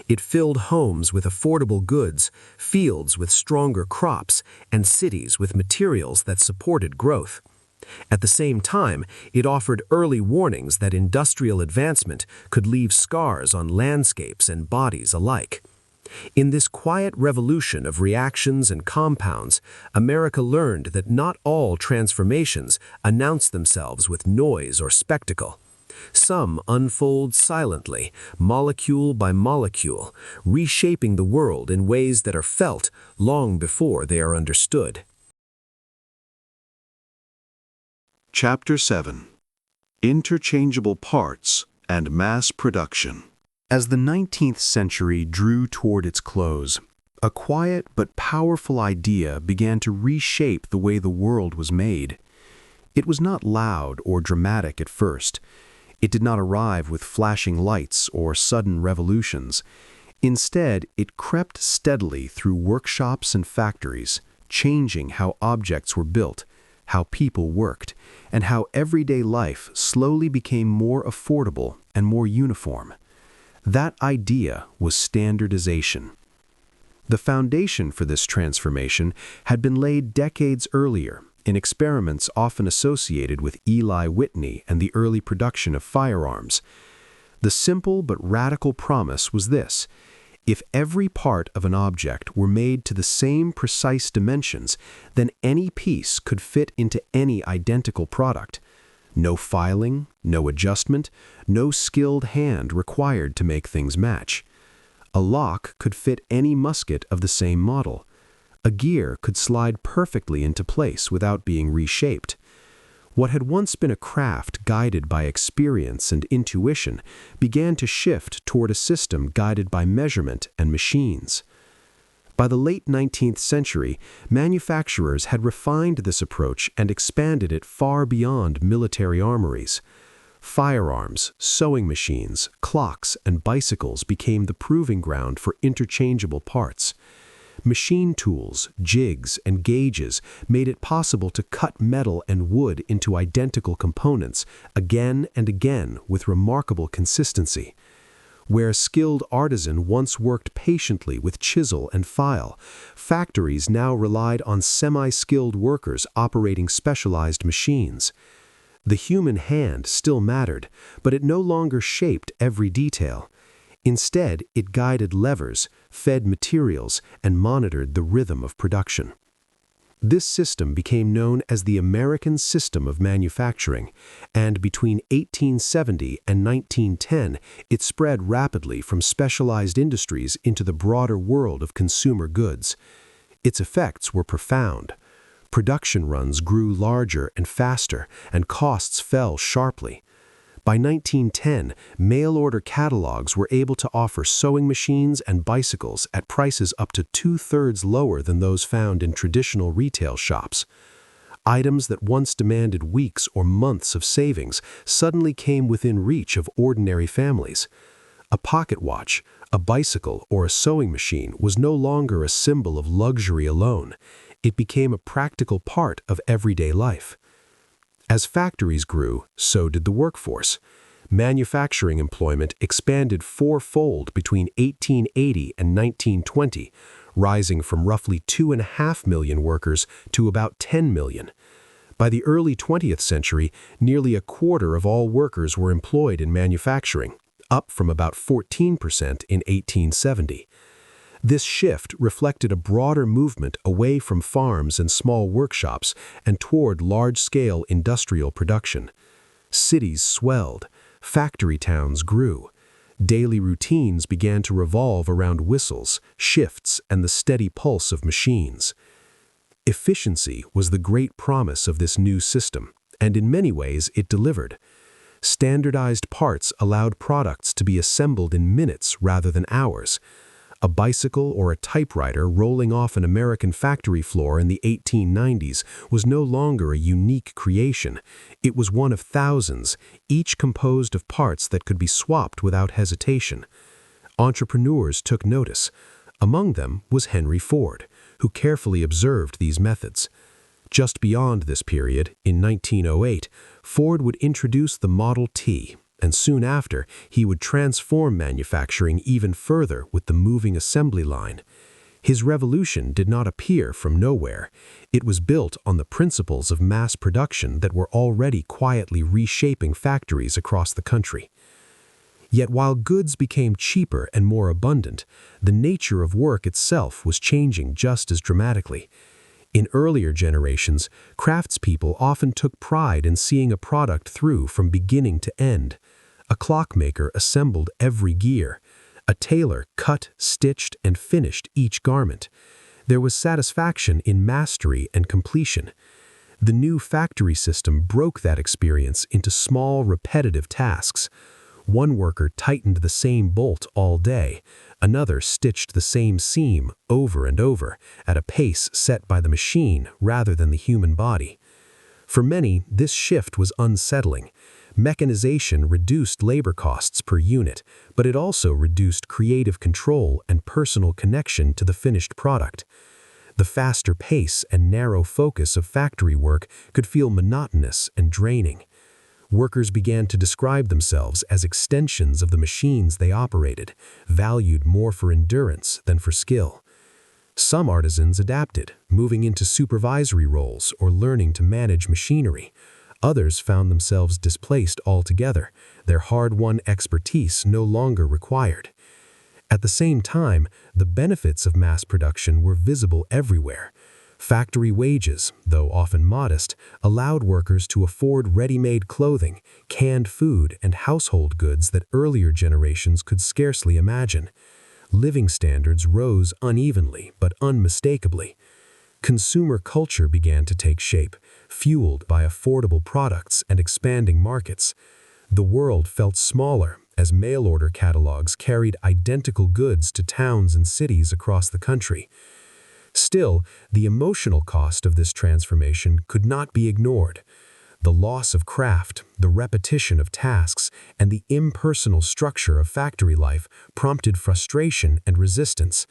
It filled homes with affordable goods, fields with stronger crops, and cities with materials that supported growth. At the same time, it offered early warnings that industrial advancement could leave scars on landscapes and bodies alike. In this quiet revolution of reactions and compounds, America learned that not all transformations announce themselves with noise or spectacle. Some unfold silently, molecule by molecule, reshaping the world in ways that are felt long before they are understood. Chapter 7. Interchangeable Parts and Mass Production. As the 19th century drew toward its close, a quiet but powerful idea began to reshape the way the world was made. It was not loud or dramatic at first. It did not arrive with flashing lights or sudden revolutions. Instead, it crept steadily through workshops and factories, changing how objects were built, how people worked, and how everyday life slowly became more affordable and more uniform. That idea was standardization. The foundation for this transformation had been laid decades earlier in experiments often associated with Eli Whitney and the early production of firearms. The simple but radical promise was this: if every part of an object were made to the same precise dimensions, then any piece could fit into any identical product. No filing, no adjustment, no skilled hand required to make things match. A lock could fit any musket of the same model. A gear could slide perfectly into place without being reshaped. What had once been a craft guided by experience and intuition began to shift toward a system guided by measurement and machines. By the late 19th century, manufacturers had refined this approach and expanded it far beyond military armories. Firearms, sewing machines, clocks, and bicycles became the proving ground for interchangeable parts. Machine tools, jigs, and gauges made it possible to cut metal and wood into identical components again and again with remarkable consistency. Where a skilled artisan once worked patiently with chisel and file, factories now relied on semi-skilled workers operating specialized machines. The human hand still mattered, but it no longer shaped every detail. Instead, it guided levers, fed materials, and monitored the rhythm of production. This system became known as the American system of manufacturing, and between 1870 and 1910, it spread rapidly from specialized industries into the broader world of consumer goods. Its effects were profound. Production runs grew larger and faster, and costs fell sharply. By 1910, mail-order catalogs were able to offer sewing machines and bicycles at prices up to 2/3 lower than those found in traditional retail shops. Items that once demanded weeks or months of savings suddenly came within reach of ordinary families. A pocket watch, a bicycle, or a sewing machine was no longer a symbol of luxury alone. It became a practical part of everyday life. As factories grew, so did the workforce. Manufacturing employment expanded fourfold between 1880 and 1920, rising from roughly 2.5 million workers to about 10 million. By the early 20th century, nearly a quarter of all workers were employed in manufacturing, up from about 14% in 1870. This shift reflected a broader movement away from farms and small workshops and toward large-scale industrial production. Cities swelled, factory towns grew. Daily routines began to revolve around whistles, shifts, and the steady pulse of machines. Efficiency was the great promise of this new system, and in many ways it delivered. Standardized parts allowed products to be assembled in minutes rather than hours. A bicycle or a typewriter rolling off an American factory floor in the 1890s was no longer a unique creation. It was one of thousands, each composed of parts that could be swapped without hesitation. Entrepreneurs took notice. Among them was Henry Ford, who carefully observed these methods. Just beyond this period, in 1908, Ford would introduce the Model T, and soon after, he would transform manufacturing even further with the moving assembly line. His revolution did not appear from nowhere. It was built on the principles of mass production that were already quietly reshaping factories across the country. Yet while goods became cheaper and more abundant, the nature of work itself was changing just as dramatically. In earlier generations, craftspeople often took pride in seeing a product through from beginning to end. A clockmaker assembled every gear. A tailor cut, stitched, and finished each garment. There was satisfaction in mastery and completion. The new factory system broke that experience into small, repetitive tasks. One worker tightened the same bolt all day. Another stitched the same seam over and over at a pace set by the machine rather than the human body. For many, this shift was unsettling. Mechanization reduced labor costs per unit, but it also reduced creative control and personal connection to the finished product. The faster pace and narrow focus of factory work could feel monotonous and draining. Workers began to describe themselves as extensions of the machines they operated, valued more for endurance than for skill. Some artisans adapted, moving into supervisory roles or learning to manage machinery. Others found themselves displaced altogether, their hard-won expertise no longer required. At the same time, the benefits of mass production were visible everywhere. Factory wages, though often modest, allowed workers to afford ready-made clothing, canned food, and household goods that earlier generations could scarcely imagine. Living standards rose unevenly but unmistakably. Consumer culture began to take shape, fueled by affordable products and expanding markets. The world felt smaller as mail-order catalogs carried identical goods to towns and cities across the country. Still, the emotional cost of this transformation could not be ignored. The loss of craft, the repetition of tasks, and the impersonal structure of factory life prompted frustration and resistance.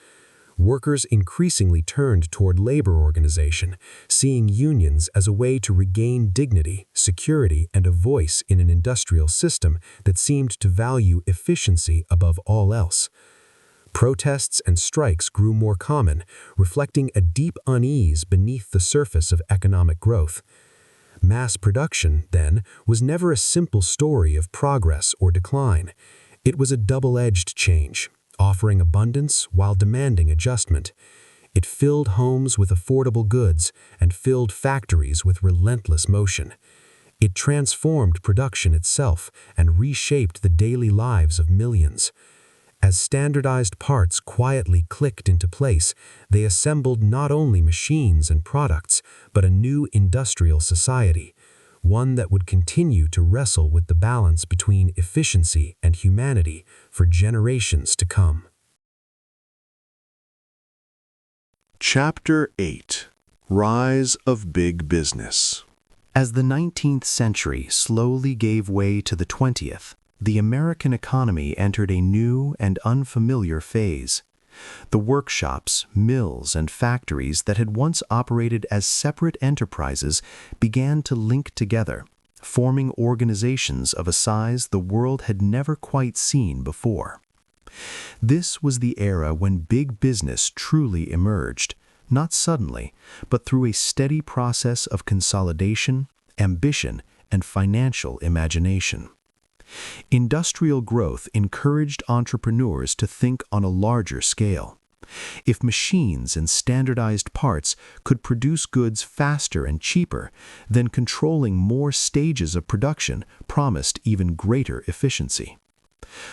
Workers increasingly turned toward labor organization, seeing unions as a way to regain dignity, security, and a voice in an industrial system that seemed to value efficiency above all else. Protests and strikes grew more common, reflecting a deep unease beneath the surface of economic growth. Mass production, then, was never a simple story of progress or decline. It was a double-edged change, offering abundance while demanding adjustment. It filled homes with affordable goods and filled factories with relentless motion. It transformed production itself and reshaped the daily lives of millions. As standardized parts quietly clicked into place, they assembled not only machines and products, but a new industrial society, one that would continue to wrestle with the balance between efficiency and humanity for generations to come. Chapter 8: Rise of Big Business. As the 19th century slowly gave way to the 20th, the American economy entered a new and unfamiliar phase. The workshops, mills, and factories that had once operated as separate enterprises began to link together, forming organizations of a size the world had never quite seen before. This was the era when big business truly emerged, not suddenly, but through a steady process of consolidation, ambition, and financial imagination. Industrial growth encouraged entrepreneurs to think on a larger scale. If machines and standardized parts could produce goods faster and cheaper, then controlling more stages of production promised even greater efficiency.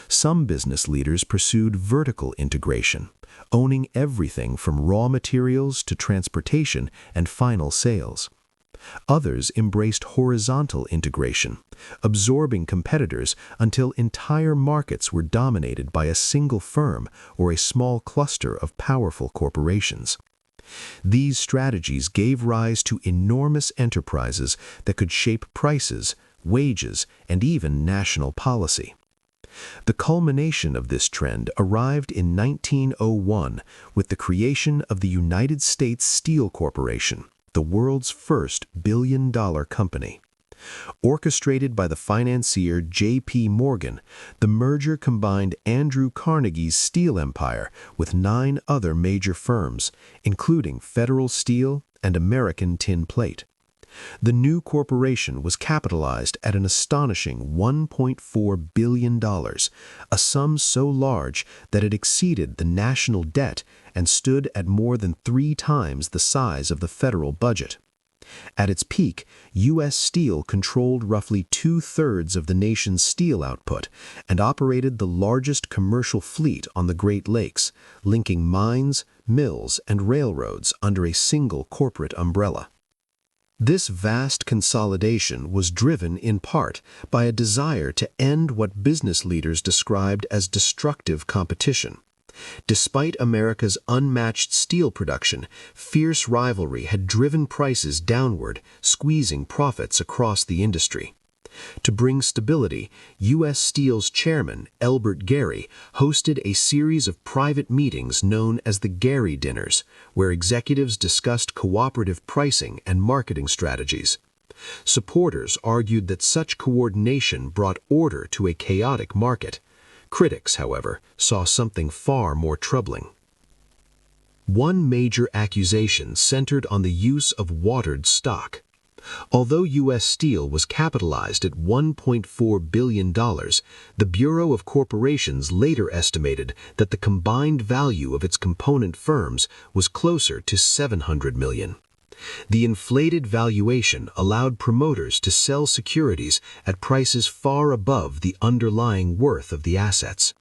Some business leaders pursued vertical integration, owning everything from raw materials to transportation and final sales. Others embraced horizontal integration, absorbing competitors until entire markets were dominated by a single firm or a small cluster of powerful corporations. These strategies gave rise to enormous enterprises that could shape prices, wages, and even national policy. The culmination of this trend arrived in 1901 with the creation of the United States Steel Corporation, the world's first billion-dollar company. Orchestrated by the financier J.P. Morgan, the merger combined Andrew Carnegie's steel empire with 9 other major firms, including Federal Steel and American Tin Plate. The new corporation was capitalized at an astonishing $1.4 billion, a sum so large that it exceeded the national debt and stood at more than 3 times the size of the federal budget. At its peak, U.S. Steel controlled roughly 2/3 of the nation's steel output and operated the largest commercial fleet on the Great Lakes, linking mines, mills, and railroads under a single corporate umbrella. This vast consolidation was driven in part by a desire to end what business leaders described as destructive competition. Despite America's unmatched steel production, fierce rivalry had driven prices downward, squeezing profits across the industry. To bring stability, U.S. Steel's chairman, Elbert Gary, hosted a series of private meetings known as the Gary Dinners, where executives discussed cooperative pricing and marketing strategies. Supporters argued that such coordination brought order to a chaotic market. Critics, however, saw something far more troubling. One major accusation centered on the use of watered stock. Although U.S. Steel was capitalized at $1.4 billion, the Bureau of Corporations later estimated that the combined value of its component firms was closer to $700 million. The inflated valuation allowed promoters to sell securities at prices far above the underlying worth of the assets.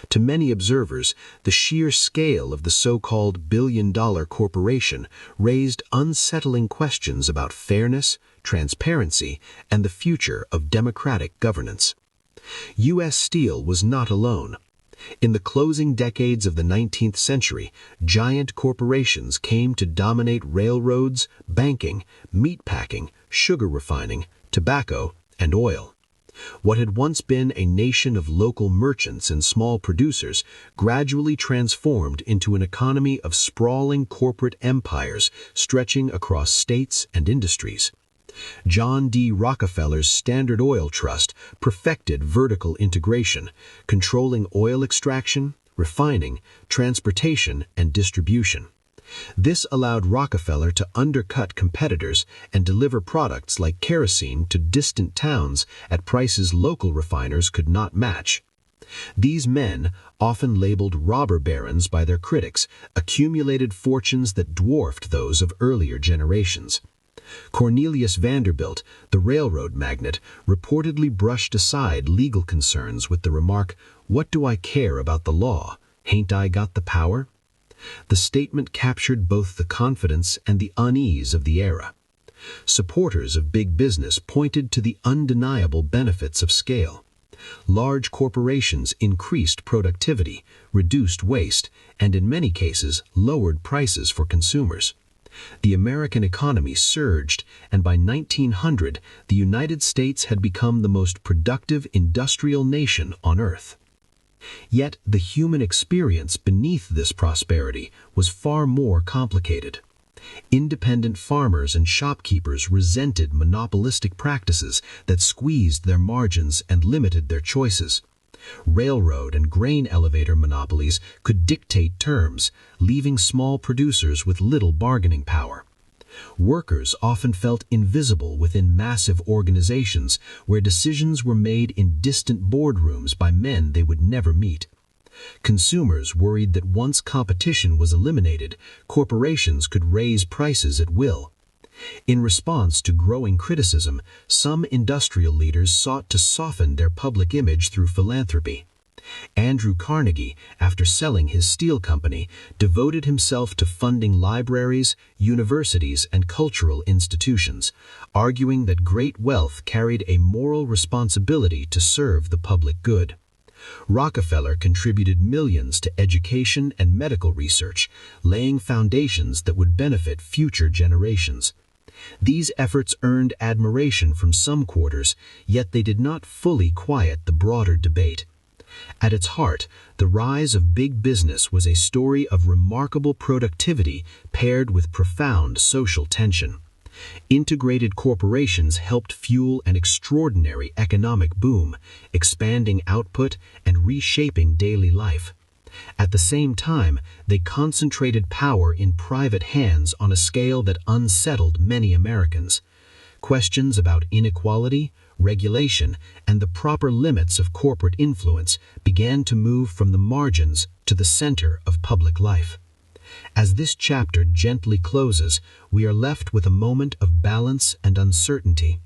To many observers, the sheer scale of the so-called billion-dollar corporation raised unsettling questions about fairness, transparency, and the future of democratic governance. U.S. Steel was not alone. In the closing decades of the 19th century, giant corporations came to dominate railroads, banking, meatpacking, sugar refining, tobacco, and oil. What had once been a nation of local merchants and small producers gradually transformed into an economy of sprawling corporate empires stretching across states and industries. John D. Rockefeller's Standard Oil Trust perfected vertical integration, controlling oil extraction, refining, transportation, and distribution. This allowed Rockefeller to undercut competitors and deliver products like kerosene to distant towns at prices local refiners could not match. These men, often labeled robber barons by their critics, accumulated fortunes that dwarfed those of earlier generations. Cornelius Vanderbilt, the railroad magnate, reportedly brushed aside legal concerns with the remark, "What do I care about the law? Hain't I got the power?" The statement captured both the confidence and the unease of the era. Supporters of big business pointed to the undeniable benefits of scale. Large corporations increased productivity, reduced waste, and in many cases lowered prices for consumers. The American economy surged, and by 1900, the United States had become the most productive industrial nation on Earth. Yet the human experience beneath this prosperity was far more complicated. Independent farmers and shopkeepers resented monopolistic practices that squeezed their margins and limited their choices. Railroad and grain elevator monopolies could dictate terms, leaving small producers with little bargaining power. Workers often felt invisible within massive organizations where decisions were made in distant boardrooms by men they would never meet. Consumers worried that once competition was eliminated, corporations could raise prices at will. In response to growing criticism, some industrial leaders sought to soften their public image through philanthropy. Andrew Carnegie, after selling his steel company, devoted himself to funding libraries, universities, and cultural institutions, arguing that great wealth carried a moral responsibility to serve the public good. Rockefeller contributed millions to education and medical research, laying foundations that would benefit future generations. These efforts earned admiration from some quarters, yet they did not fully quiet the broader debate. At its heart, the rise of big business was a story of remarkable productivity paired with profound social tension. Integrated corporations helped fuel an extraordinary economic boom, expanding output and reshaping daily life. At the same time, they concentrated power in private hands on a scale that unsettled many Americans. Questions about inequality, regulation, and the proper limits of corporate influence began to move from the margins to the center of public life. As this chapter gently closes, we are left with a moment of balance and uncertainty.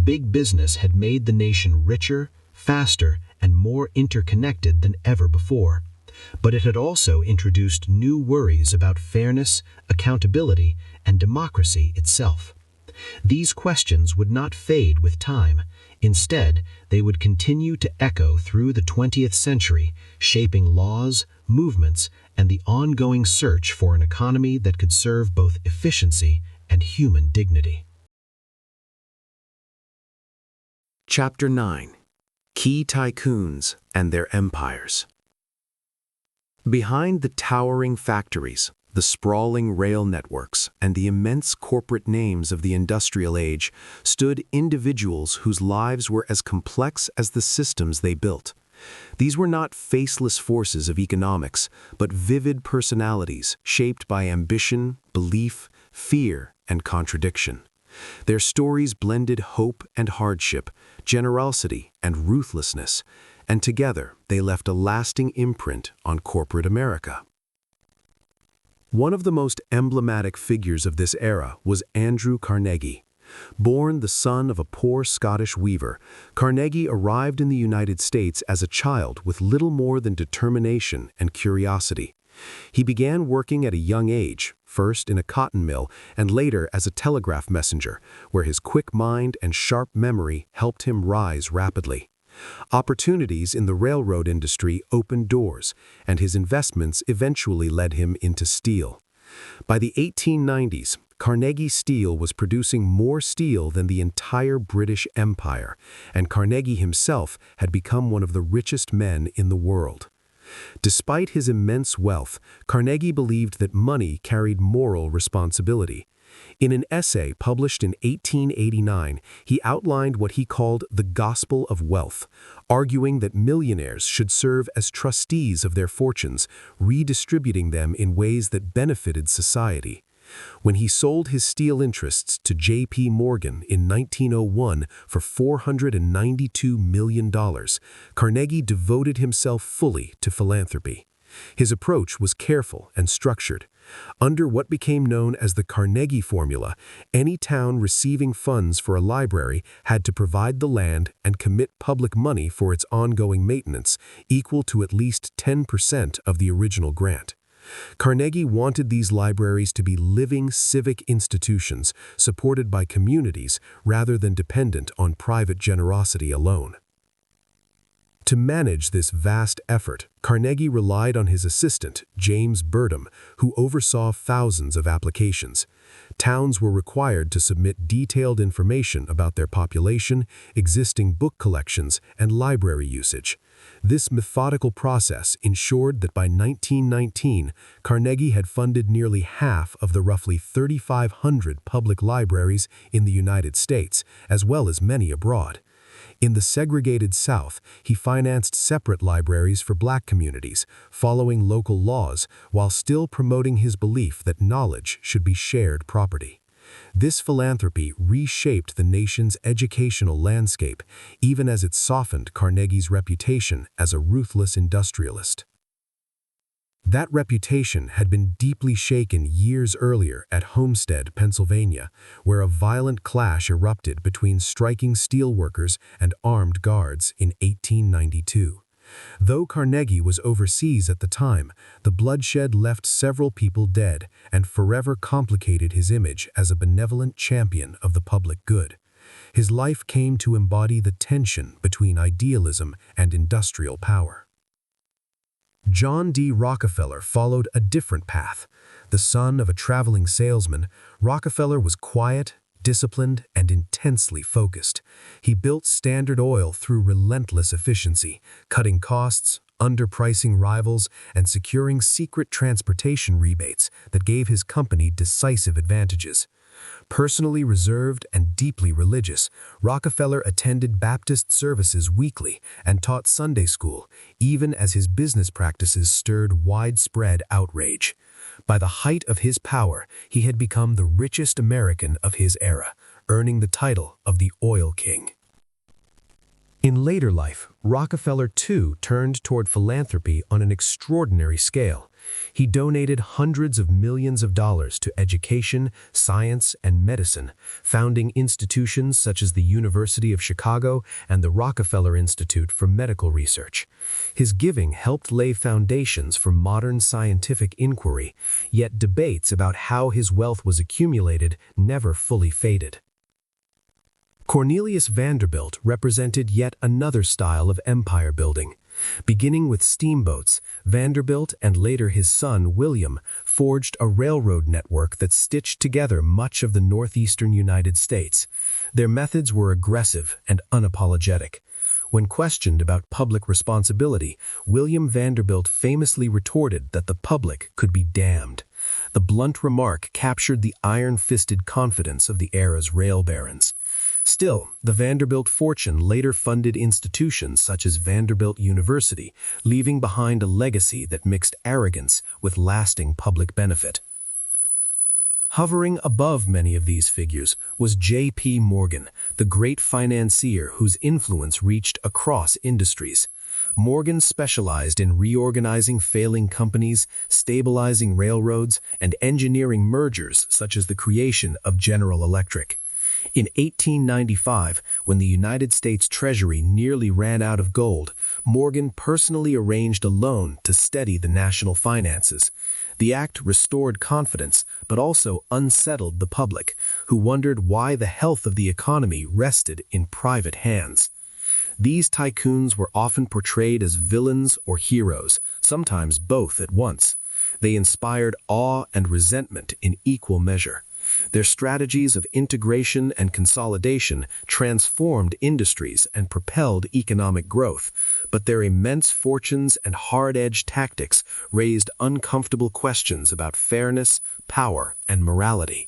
Big business had made the nation richer, faster, and more interconnected than ever before. But it had also introduced new worries about fairness, accountability, and democracy itself. These questions would not fade with time. Instead, they would continue to echo through the 20th century, shaping laws, movements, and the ongoing search for an economy that could serve both efficiency and human dignity. Chapter 9. Key Tycoons and Their Empires. Behind the towering factories, the sprawling rail networks, and the immense corporate names of the industrial age stood individuals whose lives were as complex as the systems they built. These were not faceless forces of economics, but vivid personalities shaped by ambition, belief, fear, and contradiction. Their stories blended hope and hardship, generosity and ruthlessness, and together they left a lasting imprint on corporate America. One of the most emblematic figures of this era was Andrew Carnegie. Born the son of a poor Scottish weaver, Carnegie arrived in the United States as a child with little more than determination and curiosity. He began working at a young age, first in a cotton mill and later as a telegraph messenger, where his quick mind and sharp memory helped him rise rapidly. Opportunities in the railroad industry opened doors, and his investments eventually led him into steel. By the 1890s, Carnegie Steel was producing more steel than the entire British Empire, and Carnegie himself had become one of the richest men in the world. Despite his immense wealth, Carnegie believed that money carried moral responsibility. In an essay published in 1889, he outlined what he called the gospel of wealth, arguing that millionaires should serve as trustees of their fortunes, redistributing them in ways that benefited society. When he sold his steel interests to J.P. Morgan in 1901 for $492 million, Carnegie devoted himself fully to philanthropy. His approach was careful and structured. Under what became known as the Carnegie Formula, any town receiving funds for a library had to provide the land and commit public money for its ongoing maintenance, equal to at least 10% of the original grant. Carnegie wanted these libraries to be living civic institutions supported by communities rather than dependent on private generosity alone. To manage this vast effort, Carnegie relied on his assistant, James Burdham, who oversaw thousands of applications. Towns were required to submit detailed information about their population, existing book collections, and library usage. This methodical process ensured that by 1919, Carnegie had funded nearly half of the roughly 3,500 public libraries in the United States, as well as many abroad. In the segregated South, he financed separate libraries for black communities, following local laws, while still promoting his belief that knowledge should be shared property. This philanthropy reshaped the nation's educational landscape, even as it softened Carnegie's reputation as a ruthless industrialist. That reputation had been deeply shaken years earlier at Homestead, Pennsylvania, where a violent clash erupted between striking steelworkers and armed guards in 1892. Though Carnegie was overseas at the time, the bloodshed left several people dead and forever complicated his image as a benevolent champion of the public good. His life came to embody the tension between idealism and industrial power. John D. Rockefeller followed a different path. The son of a traveling salesman, Rockefeller was quiet, disciplined, and intensely focused. He built Standard Oil through relentless efficiency, cutting costs, underpricing rivals, and securing secret transportation rebates that gave his company decisive advantages. Personally reserved and deeply religious, Rockefeller attended Baptist services weekly and taught Sunday school, even as his business practices stirred widespread outrage. By the height of his power, he had become the richest American of his era, earning the title of the Oil King. In later life, Rockefeller too turned toward philanthropy on an extraordinary scale. He donated hundreds of millions of dollars to education, science, and medicine, founding institutions such as the University of Chicago and the Rockefeller Institute for Medical Research. His giving helped lay foundations for modern scientific inquiry, yet debates about how his wealth was accumulated never fully faded. Cornelius Vanderbilt represented yet another style of empire building. Beginning with steamboats, Vanderbilt and later his son, William, forged a railroad network that stitched together much of the northeastern United States. Their methods were aggressive and unapologetic. When questioned about public responsibility, William Vanderbilt famously retorted that the public could be damned. The blunt remark captured the iron-fisted confidence of the era's rail barons. Still, the Vanderbilt fortune later funded institutions such as Vanderbilt University, leaving behind a legacy that mixed arrogance with lasting public benefit. Hovering above many of these figures was J.P. Morgan, the great financier whose influence reached across industries. Morgan specialized in reorganizing failing companies, stabilizing railroads, and engineering mergers such as the creation of General Electric. In 1895, when the United States Treasury nearly ran out of gold, Morgan personally arranged a loan to steady the national finances. The act restored confidence, but also unsettled the public, who wondered why the health of the economy rested in private hands. These tycoons were often portrayed as villains or heroes, sometimes both at once. They inspired awe and resentment in equal measure. Their strategies of integration and consolidation transformed industries and propelled economic growth, but their immense fortunes and hard-edged tactics raised uncomfortable questions about fairness, power, and morality.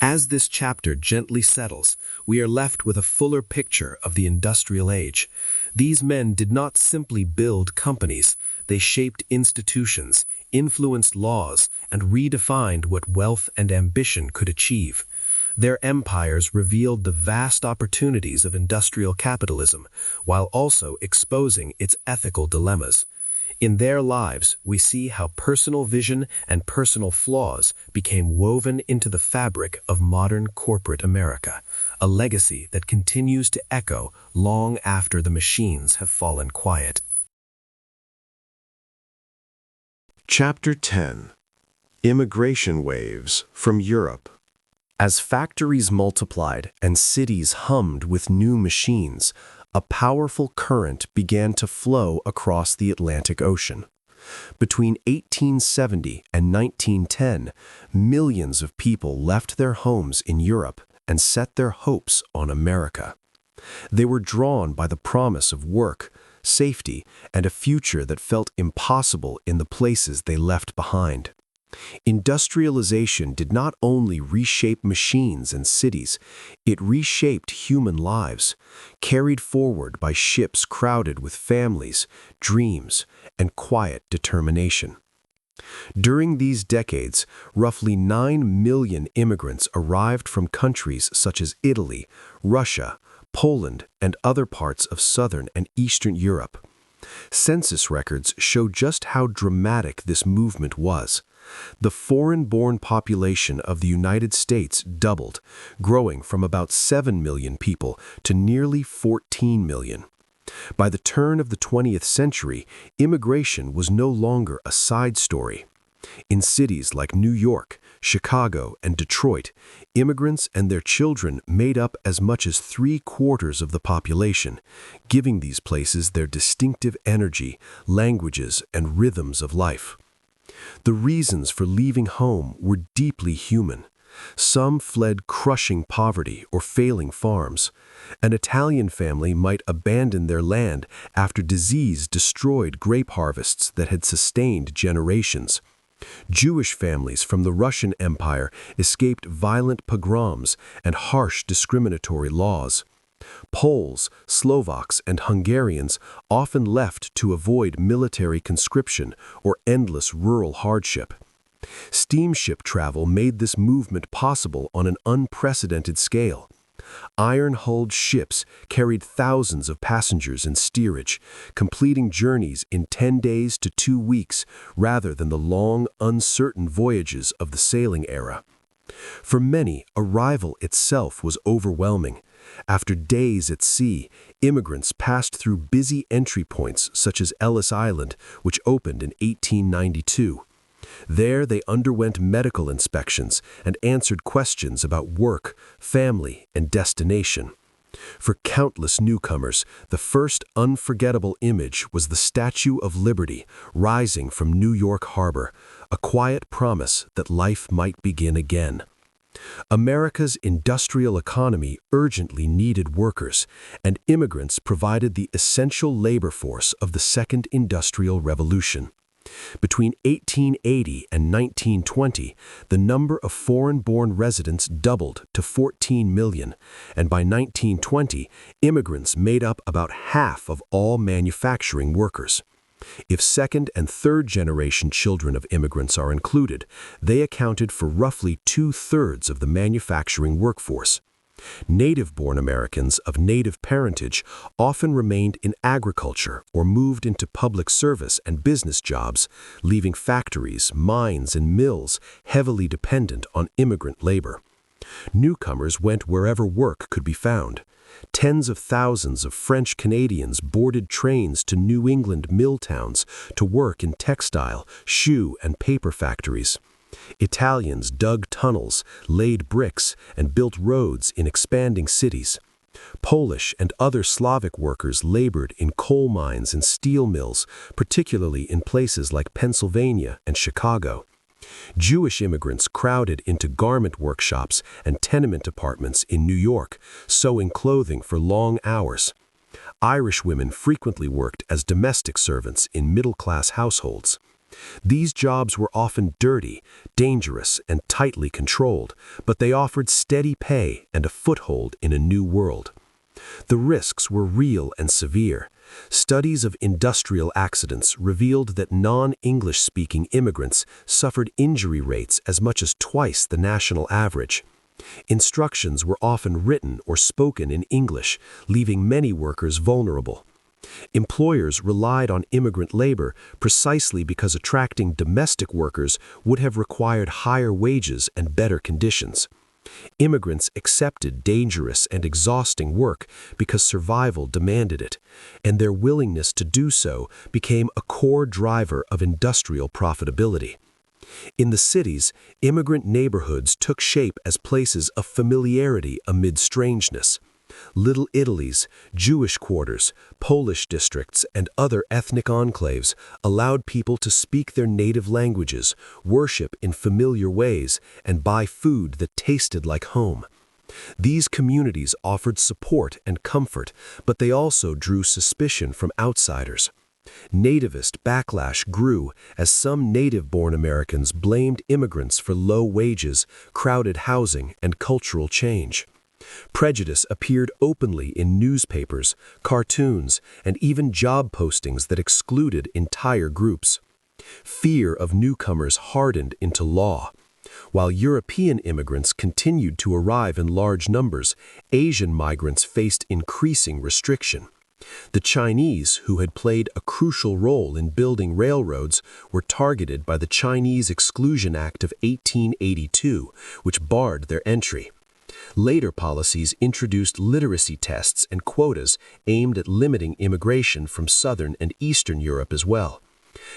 As this chapter gently settles, we are left with a fuller picture of the industrial age. These men did not simply build companies, they shaped institutions, influenced laws, and redefined what wealth and ambition could achieve. Their empires revealed the vast opportunities of industrial capitalism, while also exposing its ethical dilemmas. In their lives, we see how personal vision and personal flaws became woven into the fabric of modern corporate America, a legacy that continues to echo long after the machines have fallen quiet. Chapter 10. Immigration Waves from Europe. As factories multiplied and cities hummed with new machines, a powerful current began to flow across the Atlantic Ocean. Between 1870 and 1910, millions of people left their homes in Europe and set their hopes on America. They were drawn by the promise of work, safety, and a future that felt impossible in the places they left behind. Industrialization did not only reshape machines and cities, it reshaped human lives, carried forward by ships crowded with families, dreams, and quiet determination. During these decades, roughly 9 million immigrants arrived from countries such as Italy, Russia, Poland, and other parts of Southern and Eastern Europe. Census records show just how dramatic this movement was. The foreign-born population of the United States doubled, growing from about 7 million people to nearly 14 million. By the turn of the 20th century, immigration was no longer a side story. In cities like New York, Chicago, and Detroit, immigrants and their children made up as much as 3/4 of the population, giving these places their distinctive energy, languages, and rhythms of life. The reasons for leaving home were deeply human. Some fled crushing poverty or failing farms. An Italian family might abandon their land after disease destroyed grape harvests that had sustained generations. Jewish families from the Russian Empire escaped violent pogroms and harsh discriminatory laws. Poles, Slovaks, and Hungarians often left to avoid military conscription or endless rural hardship. Steamship travel made this movement possible on an unprecedented scale. Iron-hulled ships carried thousands of passengers in steerage, completing journeys in 10 days to 2 weeks rather than the long, uncertain voyages of the sailing era. For many, arrival itself was overwhelming. After days at sea, immigrants passed through busy entry points such as Ellis Island, which opened in 1892. There they underwent medical inspections and answered questions about work, family, and destination. For countless newcomers, the first unforgettable image was the Statue of Liberty rising from New York Harbor, a quiet promise that life might begin again. America's industrial economy urgently needed workers, and immigrants provided the essential labor force of the Second Industrial Revolution. Between 1880 and 1920, the number of foreign-born residents doubled to 14 million, and by 1920, immigrants made up about half of all manufacturing workers. If second- and third-generation children of immigrants are included, they accounted for roughly two-thirds of the manufacturing workforce. Native-born Americans of native parentage often remained in agriculture or moved into public service and business jobs, leaving factories, mines, and mills heavily dependent on immigrant labor. Newcomers went wherever work could be found. Tens of thousands of French Canadians boarded trains to New England mill towns to work in textile, shoe, and paper factories. Italians dug tunnels, laid bricks, and built roads in expanding cities. Polish and other Slavic workers labored in coal mines and steel mills, particularly in places like Pennsylvania and Chicago. Jewish immigrants crowded into garment workshops and tenement apartments in New York, sewing clothing for long hours. Irish women frequently worked as domestic servants in middle-class households. These jobs were often dirty, dangerous, and tightly controlled, but they offered steady pay and a foothold in a new world. The risks were real and severe. Studies of industrial accidents revealed that non-English-speaking immigrants suffered injury rates as much as twice the national average. Instructions were often written or spoken in English, leaving many workers vulnerable. Employers relied on immigrant labor precisely because attracting domestic workers would have required higher wages and better conditions. Immigrants accepted dangerous and exhausting work because survival demanded it, and their willingness to do so became a core driver of industrial profitability. In the cities, immigrant neighborhoods took shape as places of familiarity amid strangeness. Little Italies, Jewish quarters, Polish districts, and other ethnic enclaves allowed people to speak their native languages, worship in familiar ways, and buy food that tasted like home. These communities offered support and comfort, but they also drew suspicion from outsiders. Nativist backlash grew as some native-born Americans blamed immigrants for low wages, crowded housing, and cultural change. Prejudice appeared openly in newspapers, cartoons, and even job postings that excluded entire groups. Fear of newcomers hardened into law. While European immigrants continued to arrive in large numbers, Asian migrants faced increasing restriction. The Chinese, who had played a crucial role in building railroads, were targeted by the Chinese Exclusion Act of 1882, which barred their entry. Later policies introduced literacy tests and quotas aimed at limiting immigration from Southern and Eastern Europe as well.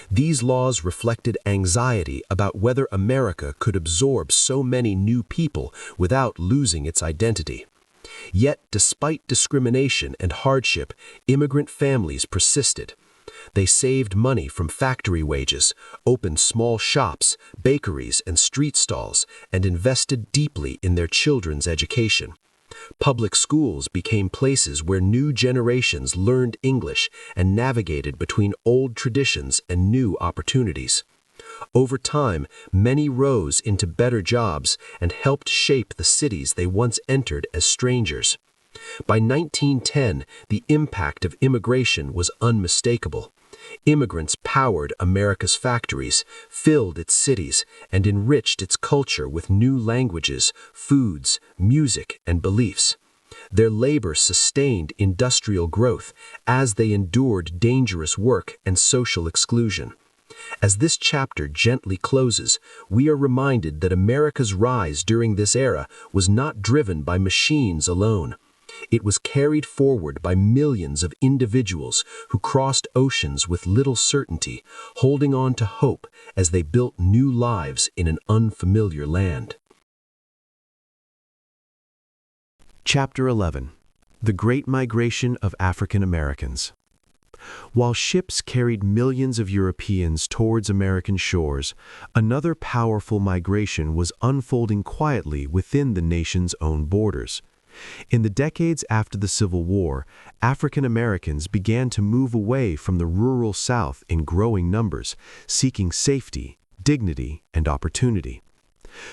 These laws reflected anxiety about whether America could absorb so many new people without losing its identity. Yet, despite discrimination and hardship, immigrant families persisted. They saved money from factory wages, opened small shops, bakeries, and street stalls, and invested deeply in their children's education. Public schools became places where new generations learned English and navigated between old traditions and new opportunities. Over time, many rose into better jobs and helped shape the cities they once entered as strangers. By 1910, the impact of immigration was unmistakable. Immigrants powered America's factories, filled its cities, and enriched its culture with new languages, foods, music, and beliefs. Their labor sustained industrial growth as they endured dangerous work and social exclusion. As this chapter gently closes, we are reminded that America's rise during this era was not driven by machines alone. It was carried forward by millions of individuals who crossed oceans with little certainty, holding on to hope as they built new lives in an unfamiliar land. Chapter 11. The Great Migration of African Americans. While ships carried millions of Europeans towards American shores, another powerful migration was unfolding quietly within the nation's own borders. In the decades after the Civil War, African Americans began to move away from the rural South in growing numbers, seeking safety, dignity, and opportunity.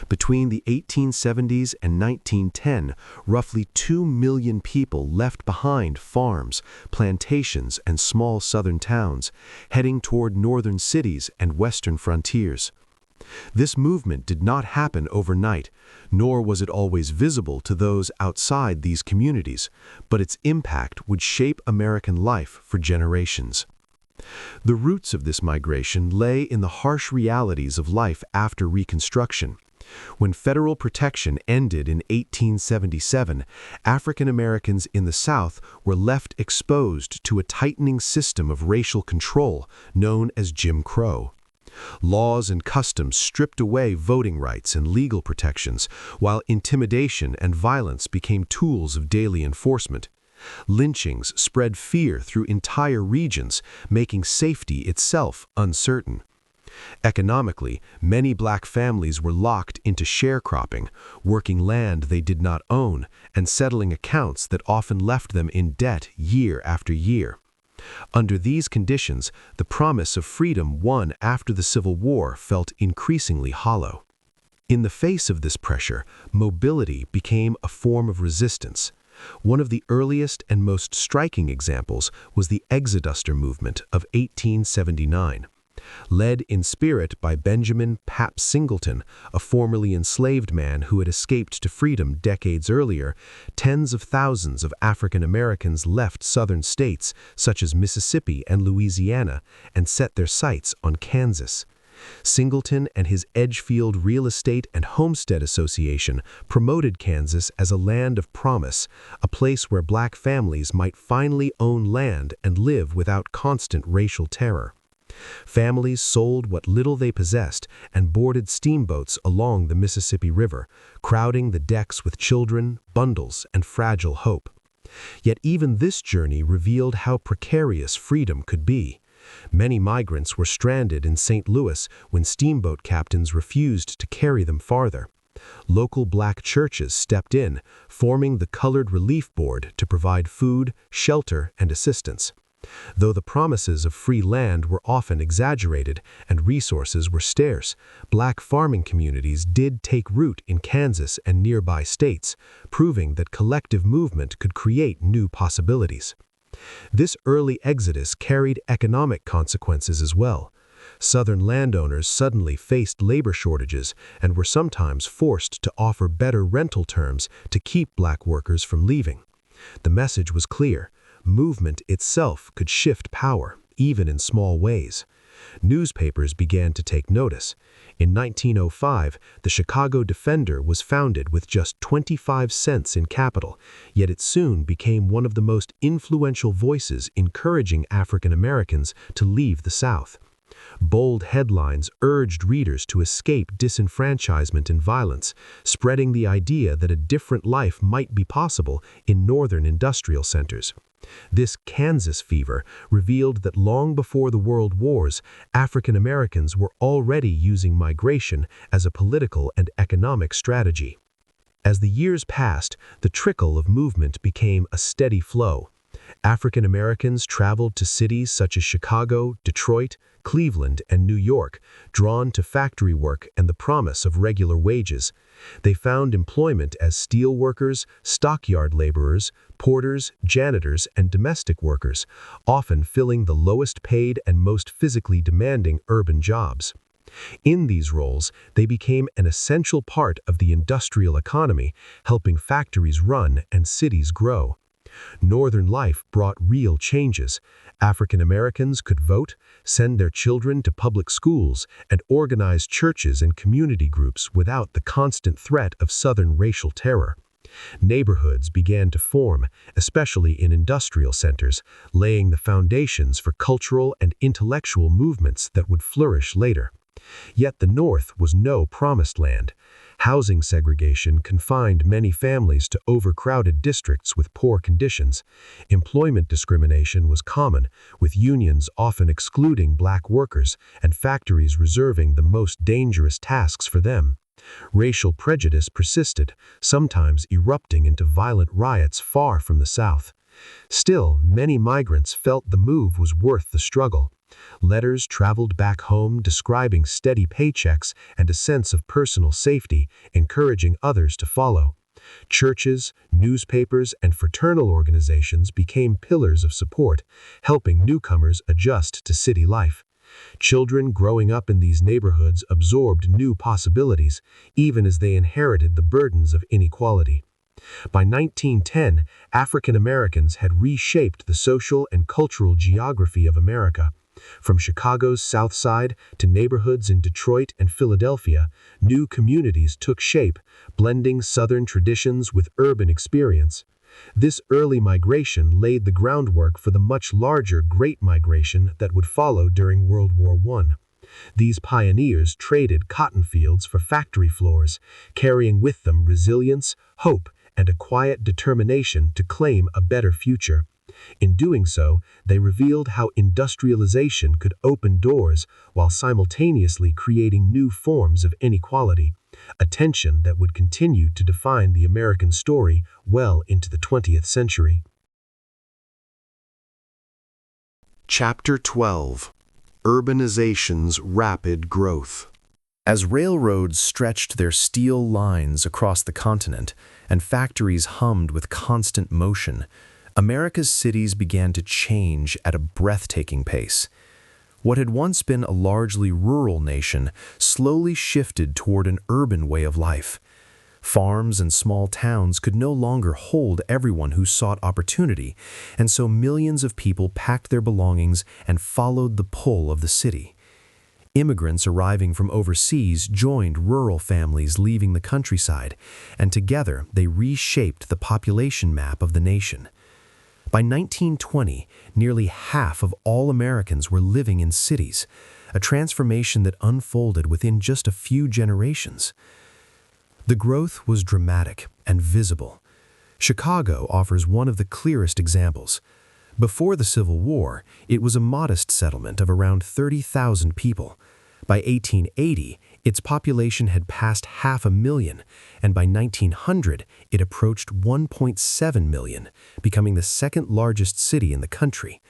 Between the 1870s and 1910, roughly 2 million people left behind farms, plantations, and small southern towns, heading toward northern cities and western frontiers. This movement did not happen overnight, nor was it always visible to those outside these communities, but its impact would shape American life for generations. The roots of this migration lay in the harsh realities of life after Reconstruction. When federal protection ended in 1877, African Americans in the South were left exposed to a tightening system of racial control known as Jim Crow. Laws and customs stripped away voting rights and legal protections, while intimidation and violence became tools of daily enforcement. Lynchings spread fear through entire regions, making safety itself uncertain. Economically, many black families were locked into sharecropping, working land they did not own, and settling accounts that often left them in debt year after year. Under these conditions, the promise of freedom won after the Civil War felt increasingly hollow. In the face of this pressure, mobility became a form of resistance. One of the earliest and most striking examples was the Exoduster movement of 1879. Led in spirit by Benjamin Pap Singleton, a formerly enslaved man who had escaped to freedom decades earlier, tens of thousands of African Americans left southern states such as Mississippi and Louisiana and set their sights on Kansas. Singleton and his Edgefield Real Estate and Homestead Association promoted Kansas as a land of promise, a place where black families might finally own land and live without constant racial terror. Families sold what little they possessed and boarded steamboats along the Mississippi River, crowding the decks with children, bundles, and fragile hope. Yet even this journey revealed how precarious freedom could be. Many migrants were stranded in St. Louis when steamboat captains refused to carry them farther. Local black churches stepped in, forming the Colored Relief Board to provide food, shelter, and assistance. Though the promises of free land were often exaggerated and resources were scarce, black farming communities did take root in Kansas and nearby states, proving that collective movement could create new possibilities. This early exodus carried economic consequences as well. Southern landowners suddenly faced labor shortages and were sometimes forced to offer better rental terms to keep black workers from leaving. The message was clear. Movement itself could shift power, even in small ways. Newspapers began to take notice. In 1905, the Chicago Defender was founded with just 25 cents in capital, yet it soon became one of the most influential voices encouraging African Americans to leave the South. Bold headlines urged readers to escape disenfranchisement and violence, spreading the idea that a different life might be possible in northern industrial centers. This Kansas fever revealed that long before the World Wars, African Americans were already using migration as a political and economic strategy. As the years passed, the trickle of movement became a steady flow. African Americans traveled to cities such as Chicago, Detroit, Cleveland, and New York, drawn to factory work and the promise of regular wages. They found employment as steel workers, stockyard laborers, porters, janitors, and domestic workers, often filling the lowest paid and most physically demanding urban jobs. In these roles, they became an essential part of the industrial economy, helping factories run and cities grow. Northern life brought real changes. African Americans could vote, send their children to public schools, and organize churches and community groups without the constant threat of Southern racial terror. Neighborhoods began to form, especially in industrial centers, laying the foundations for cultural and intellectual movements that would flourish later. Yet the North was no promised land. Housing segregation confined many families to overcrowded districts with poor conditions. Employment discrimination was common, with unions often excluding black workers and factories reserving the most dangerous tasks for them. Racial prejudice persisted, sometimes erupting into violent riots far from the South. Still, many migrants felt the move was worth the struggle. Letters traveled back home describing steady paychecks and a sense of personal safety, encouraging others to follow. Churches, newspapers, and fraternal organizations became pillars of support, helping newcomers adjust to city life. Children growing up in these neighborhoods absorbed new possibilities, even as they inherited the burdens of inequality. By 1910, African Americans had reshaped the social and cultural geography of America. From Chicago's South Side to neighborhoods in Detroit and Philadelphia, new communities took shape, blending Southern traditions with urban experience. This early migration laid the groundwork for the much larger Great Migration that would follow during World War I. These pioneers traded cotton fields for factory floors, carrying with them resilience, hope, and a quiet determination to claim a better future. In doing so, they revealed how industrialization could open doors while simultaneously creating new forms of inequality, a tension that would continue to define the American story well into the 20th century. Chapter 12: Urbanization's Rapid Growth. As railroads stretched their steel lines across the continent and factories hummed with constant motion, America's cities began to change at a breathtaking pace. What had once been a largely rural nation slowly shifted toward an urban way of life. Farms and small towns could no longer hold everyone who sought opportunity, and so millions of people packed their belongings and followed the pull of the city. Immigrants arriving from overseas joined rural families leaving the countryside, and together they reshaped the population map of the nation. By 1920, nearly half of all Americans were living in cities, a transformation that unfolded within just a few generations. The growth was dramatic and visible. Chicago offers one of the clearest examples. Before the Civil War, it was a modest settlement of around 30,000 people. By 1880, its population had passed 500,000, and by 1900, it approached 1.7 million, becoming the second largest city in the country.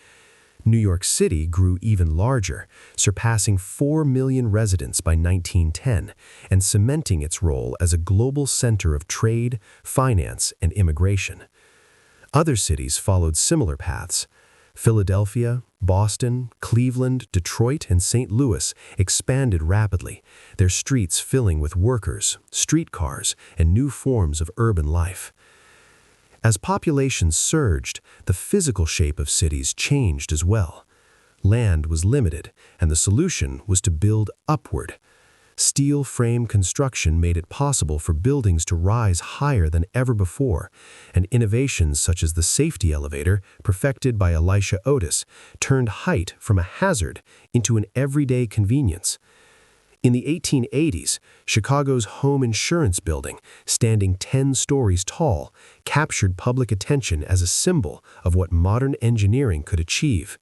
New York City grew even larger, surpassing 4 million residents by 1910, and cementing its role as a global center of trade, finance, and immigration. Other cities followed similar paths. Philadelphia, Boston, Cleveland, Detroit, and St. Louis expanded rapidly, their streets filling with workers, streetcars, and new forms of urban life. As populations surged, the physical shape of cities changed as well. Land was limited, and the solution was to build upward. Steel frame construction made it possible for buildings to rise higher than ever before, and innovations such as the safety elevator, perfected by Elisha Otis, turned height from a hazard into an everyday convenience. In the 1880s, Chicago's home insurance building, standing 10 stories tall, captured public attention as a symbol of what modern engineering could achieve.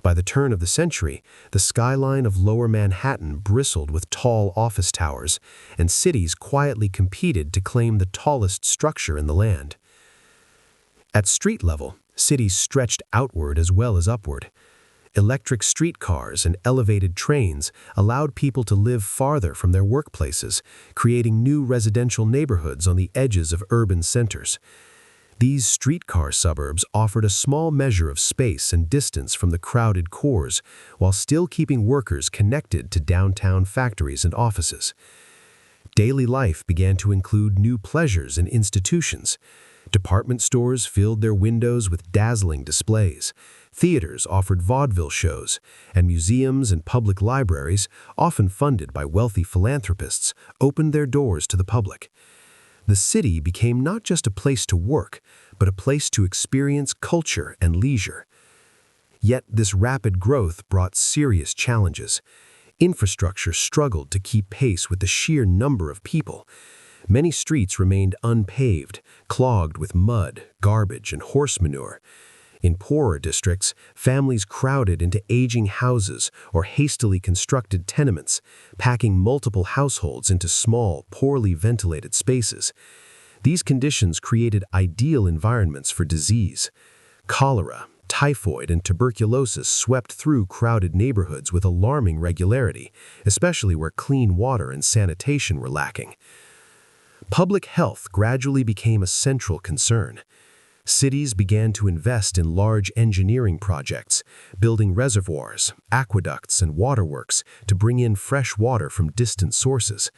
By the turn of the century, the skyline of Lower Manhattan bristled with tall office towers, and cities quietly competed to claim the tallest structure in the land. At street level, cities stretched outward as well as upward. Electric streetcars and elevated trains allowed people to live farther from their workplaces, creating new residential neighborhoods on the edges of urban centers. These streetcar suburbs offered a small measure of space and distance from the crowded cores, while still keeping workers connected to downtown factories and offices. Daily life began to include new pleasures and institutions. Department stores filled their windows with dazzling displays. Theaters offered vaudeville shows, and museums and public libraries, often funded by wealthy philanthropists, opened their doors to the public. The city became not just a place to work, but a place to experience culture and leisure. Yet this rapid growth brought serious challenges. Infrastructure struggled to keep pace with the sheer number of people. Many streets remained unpaved, clogged with mud, garbage, and horse manure. In poorer districts, families crowded into aging houses or hastily constructed tenements, packing multiple households into small, poorly ventilated spaces. These conditions created ideal environments for disease. Cholera, typhoid, and tuberculosis swept through crowded neighborhoods with alarming regularity, especially where clean water and sanitation were lacking. Public health gradually became a central concern. Cities began to invest in large engineering projects, building reservoirs, aqueducts, and waterworks to bring in fresh water from distant sources.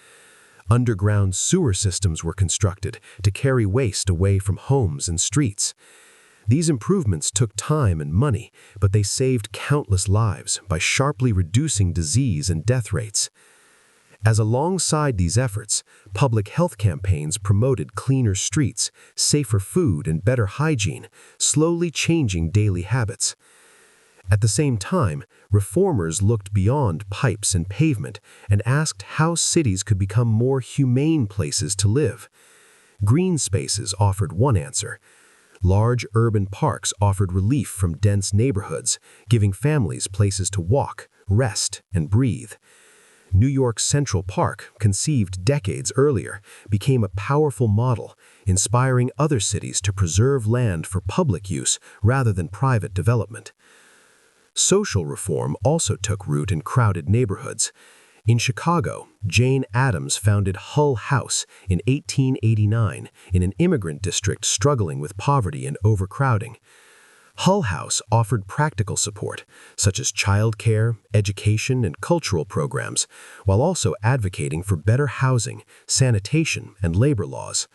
Underground sewer systems were constructed to carry waste away from homes and streets. These improvements took time and money, but they saved countless lives by sharply reducing disease and death rates. As alongside these efforts, public health campaigns promoted cleaner streets, safer food, and better hygiene, slowly changing daily habits. At the same time, reformers looked beyond pipes and pavement and asked how cities could become more humane places to live. Green spaces offered one answer. Large urban parks offered relief from dense neighborhoods, giving families places to walk, rest, and breathe. New York's Central Park, conceived decades earlier, became a powerful model, inspiring other cities to preserve land for public use rather than private development. Social reform also took root in crowded neighborhoods. In Chicago, Jane Addams founded Hull House in 1889 in an immigrant district struggling with poverty and overcrowding. Hull House offered practical support, such as childcare, education, and cultural programs, while also advocating for better housing, sanitation, and labor laws.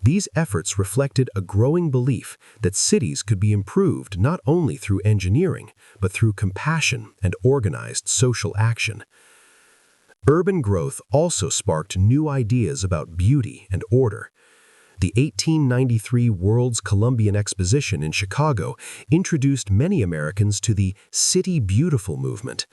These efforts reflected a growing belief that cities could be improved not only through engineering, but through compassion and organized social action. Urban growth also sparked new ideas about beauty and order. The 1893 World's Columbian Exposition in Chicago introduced many Americans to the City Beautiful movement.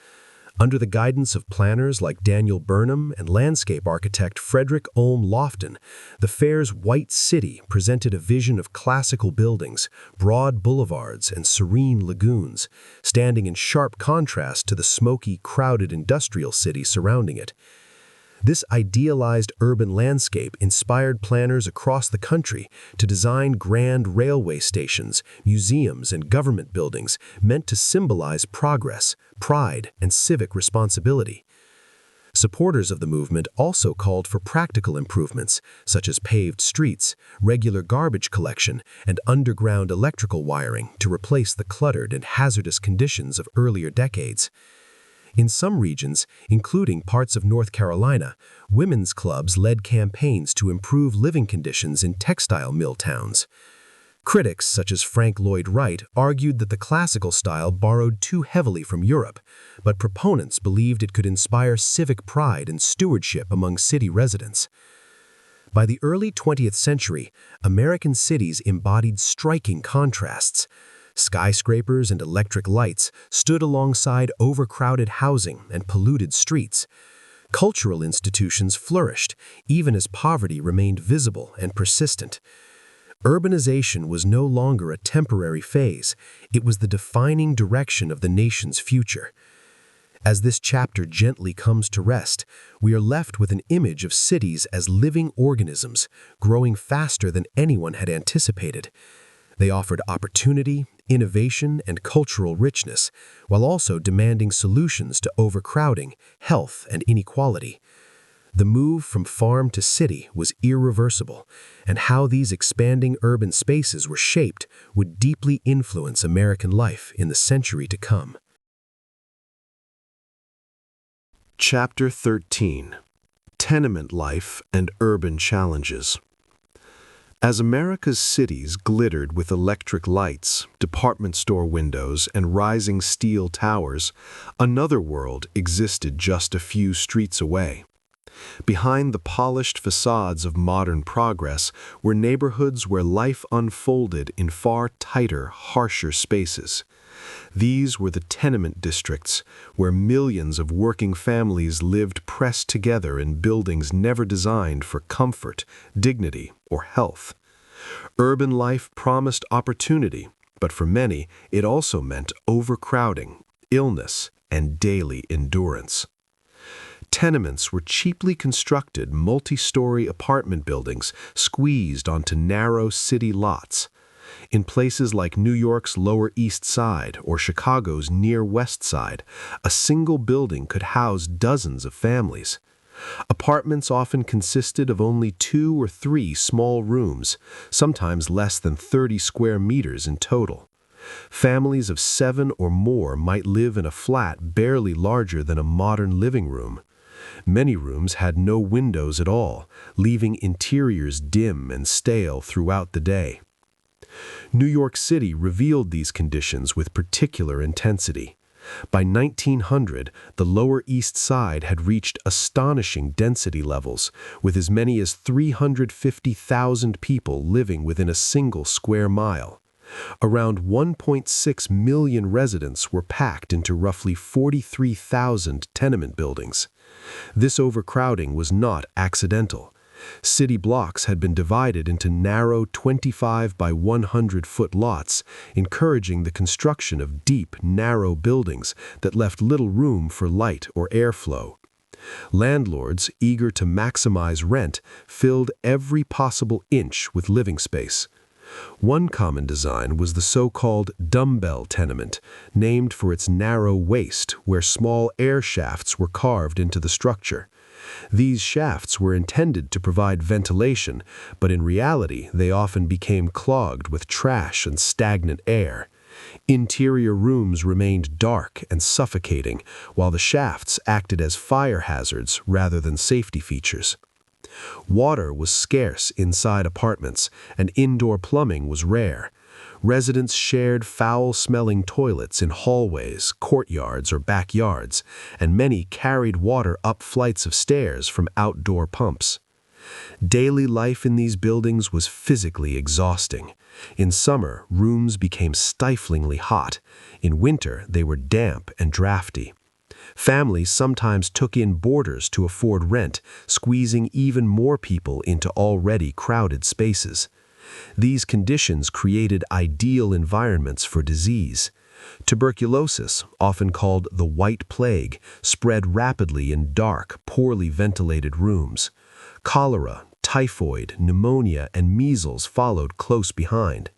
Under the guidance of planners like Daniel Burnham and landscape architect Frederick Olm Lofton, the fair's White City presented a vision of classical buildings, broad boulevards, and serene lagoons, standing in sharp contrast to the smoky, crowded industrial city surrounding it. This idealized urban landscape inspired planners across the country to design grand railway stations, museums, and government buildings meant to symbolize progress, pride, and civic responsibility. Supporters of the movement also called for practical improvements, such as paved streets, regular garbage collection, and underground electrical wiring to replace the cluttered and hazardous conditions of earlier decades. In some regions, including parts of North Carolina, women's clubs led campaigns to improve living conditions in textile mill towns. Critics such as Frank Lloyd Wright argued that the classical style borrowed too heavily from Europe, but proponents believed it could inspire civic pride and stewardship among city residents. By the early 20th century, American cities embodied striking contrasts. Skyscrapers and electric lights stood alongside overcrowded housing and polluted streets. Cultural institutions flourished, even as poverty remained visible and persistent. Urbanization was no longer a temporary phase, it was the defining direction of the nation's future. As this chapter gently comes to rest, we are left with an image of cities as living organisms, growing faster than anyone had anticipated. They offered opportunity, innovation, and cultural richness, while also demanding solutions to overcrowding, health, and inequality. The move from farm to city was irreversible, and how these expanding urban spaces were shaped would deeply influence American life in the century to come. Chapter 13: Tenement Life and Urban Challenges. As America's cities glittered with electric lights, department store windows, and rising steel towers, another world existed just a few streets away. Behind the polished facades of modern progress were neighborhoods where life unfolded in far tighter, harsher spaces. These were the tenement districts, where millions of working families lived pressed together in buildings never designed for comfort, dignity, or health. Urban life promised opportunity, but for many, it also meant overcrowding, illness, and daily endurance. Tenements were cheaply constructed multi-story apartment buildings squeezed onto narrow city lots. In places like New York's Lower East Side or Chicago's Near West Side, a single building could house dozens of families. Apartments often consisted of only 2 or 3 small rooms, sometimes less than 30 square meters in total. Families of 7 or more might live in a flat barely larger than a modern living room. Many rooms had no windows at all, leaving interiors dim and stale throughout the day. New York City revealed these conditions with particular intensity. By 1900, the Lower East Side had reached astonishing density levels, with as many as 350,000 people living within a single square mile. Around 1.6 million residents were packed into roughly 43,000 tenement buildings. This overcrowding was not accidental. City blocks had been divided into narrow 25 by 100-foot lots, encouraging the construction of deep, narrow buildings that left little room for light or airflow. Landlords, eager to maximize rent, filled every possible inch with living space. One common design was the so-called dumbbell tenement, named for its narrow waist, where small air shafts were carved into the structure. These shafts were intended to provide ventilation, but in reality they often became clogged with trash and stagnant air. Interior rooms remained dark and suffocating, while the shafts acted as fire hazards rather than safety features. Water was scarce inside apartments, and indoor plumbing was rare. Residents shared foul-smelling toilets in hallways, courtyards, or backyards, and many carried water up flights of stairs from outdoor pumps. Daily life in these buildings was physically exhausting. In summer, rooms became stiflingly hot. In winter, they were damp and drafty. Families sometimes took in boarders to afford rent, squeezing even more people into already crowded spaces. These conditions created ideal environments for disease. Tuberculosis, often called the White Plague, spread rapidly in dark, poorly ventilated rooms. Cholera, typhoid, pneumonia, and measles followed close behind.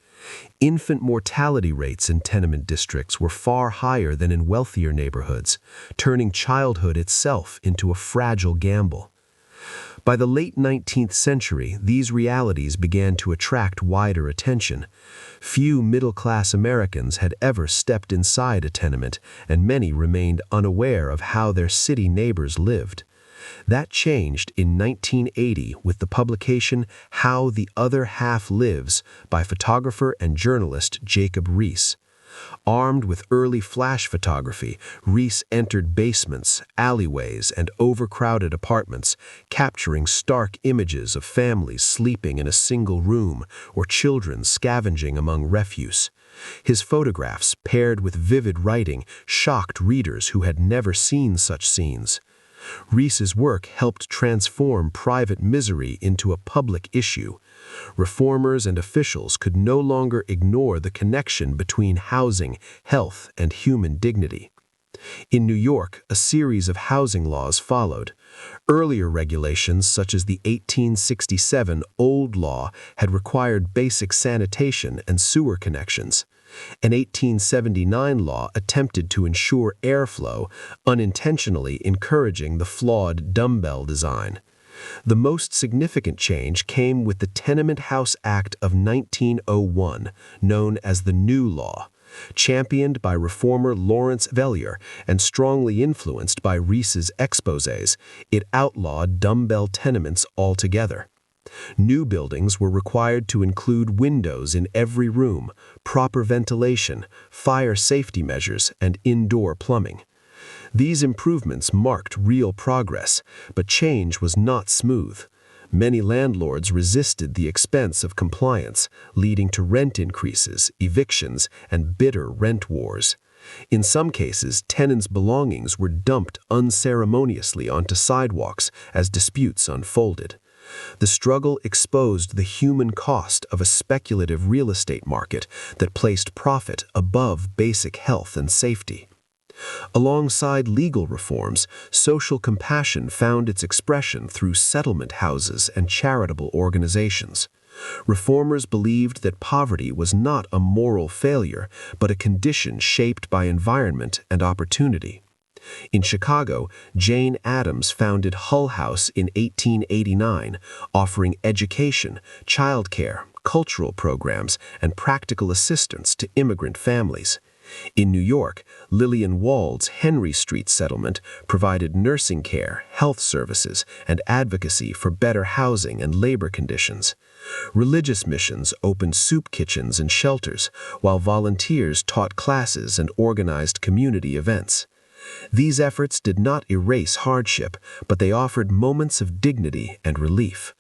Infant mortality rates in tenement districts were far higher than in wealthier neighborhoods, turning childhood itself into a fragile gamble. By the late 19th century, these realities began to attract wider attention. Few middle-class Americans had ever stepped inside a tenement, and many remained unaware of how their city neighbors lived. That changed in 1980 with the publication How the Other Half Lives by photographer and journalist Jacob Riis. Armed with early flash photography, Riis entered basements, alleyways, and overcrowded apartments, capturing stark images of families sleeping in a single room or children scavenging among refuse. His photographs, paired with vivid writing, shocked readers who had never seen such scenes. Riis's work helped transform private misery into a public issue. Reformers and officials could no longer ignore the connection between housing, health, and human dignity. In New York, a series of housing laws followed. Earlier regulations, such as the 1867 Old Law, had required basic sanitation and sewer connections. An 1879 law attempted to ensure airflow, unintentionally encouraging the flawed dumbbell design. The most significant change came with the Tenement House Act of 1901, known as the New Law. Championed by reformer Lawrence Vellier and strongly influenced by Riis's exposés, it outlawed dumbbell tenements altogether. New buildings were required to include windows in every room, proper ventilation, fire safety measures, and indoor plumbing. These improvements marked real progress, but change was not smooth. Many landlords resisted the expense of compliance, leading to rent increases, evictions, and bitter rent wars. In some cases, tenants' belongings were dumped unceremoniously onto sidewalks as disputes unfolded. The struggle exposed the human cost of a speculative real estate market that placed profit above basic health and safety. Alongside legal reforms, social compassion found its expression through settlement houses and charitable organizations. Reformers believed that poverty was not a moral failure, but a condition shaped by environment and opportunity. In Chicago, Jane Addams founded Hull House in 1889, offering education, childcare, cultural programs, and practical assistance to immigrant families. In New York, Lillian Wald's Henry Street settlement provided nursing care, health services, and advocacy for better housing and labor conditions. Religious missions opened soup kitchens and shelters, while volunteers taught classes and organized community events. These efforts did not erase hardship, but they offered moments of dignity and relief.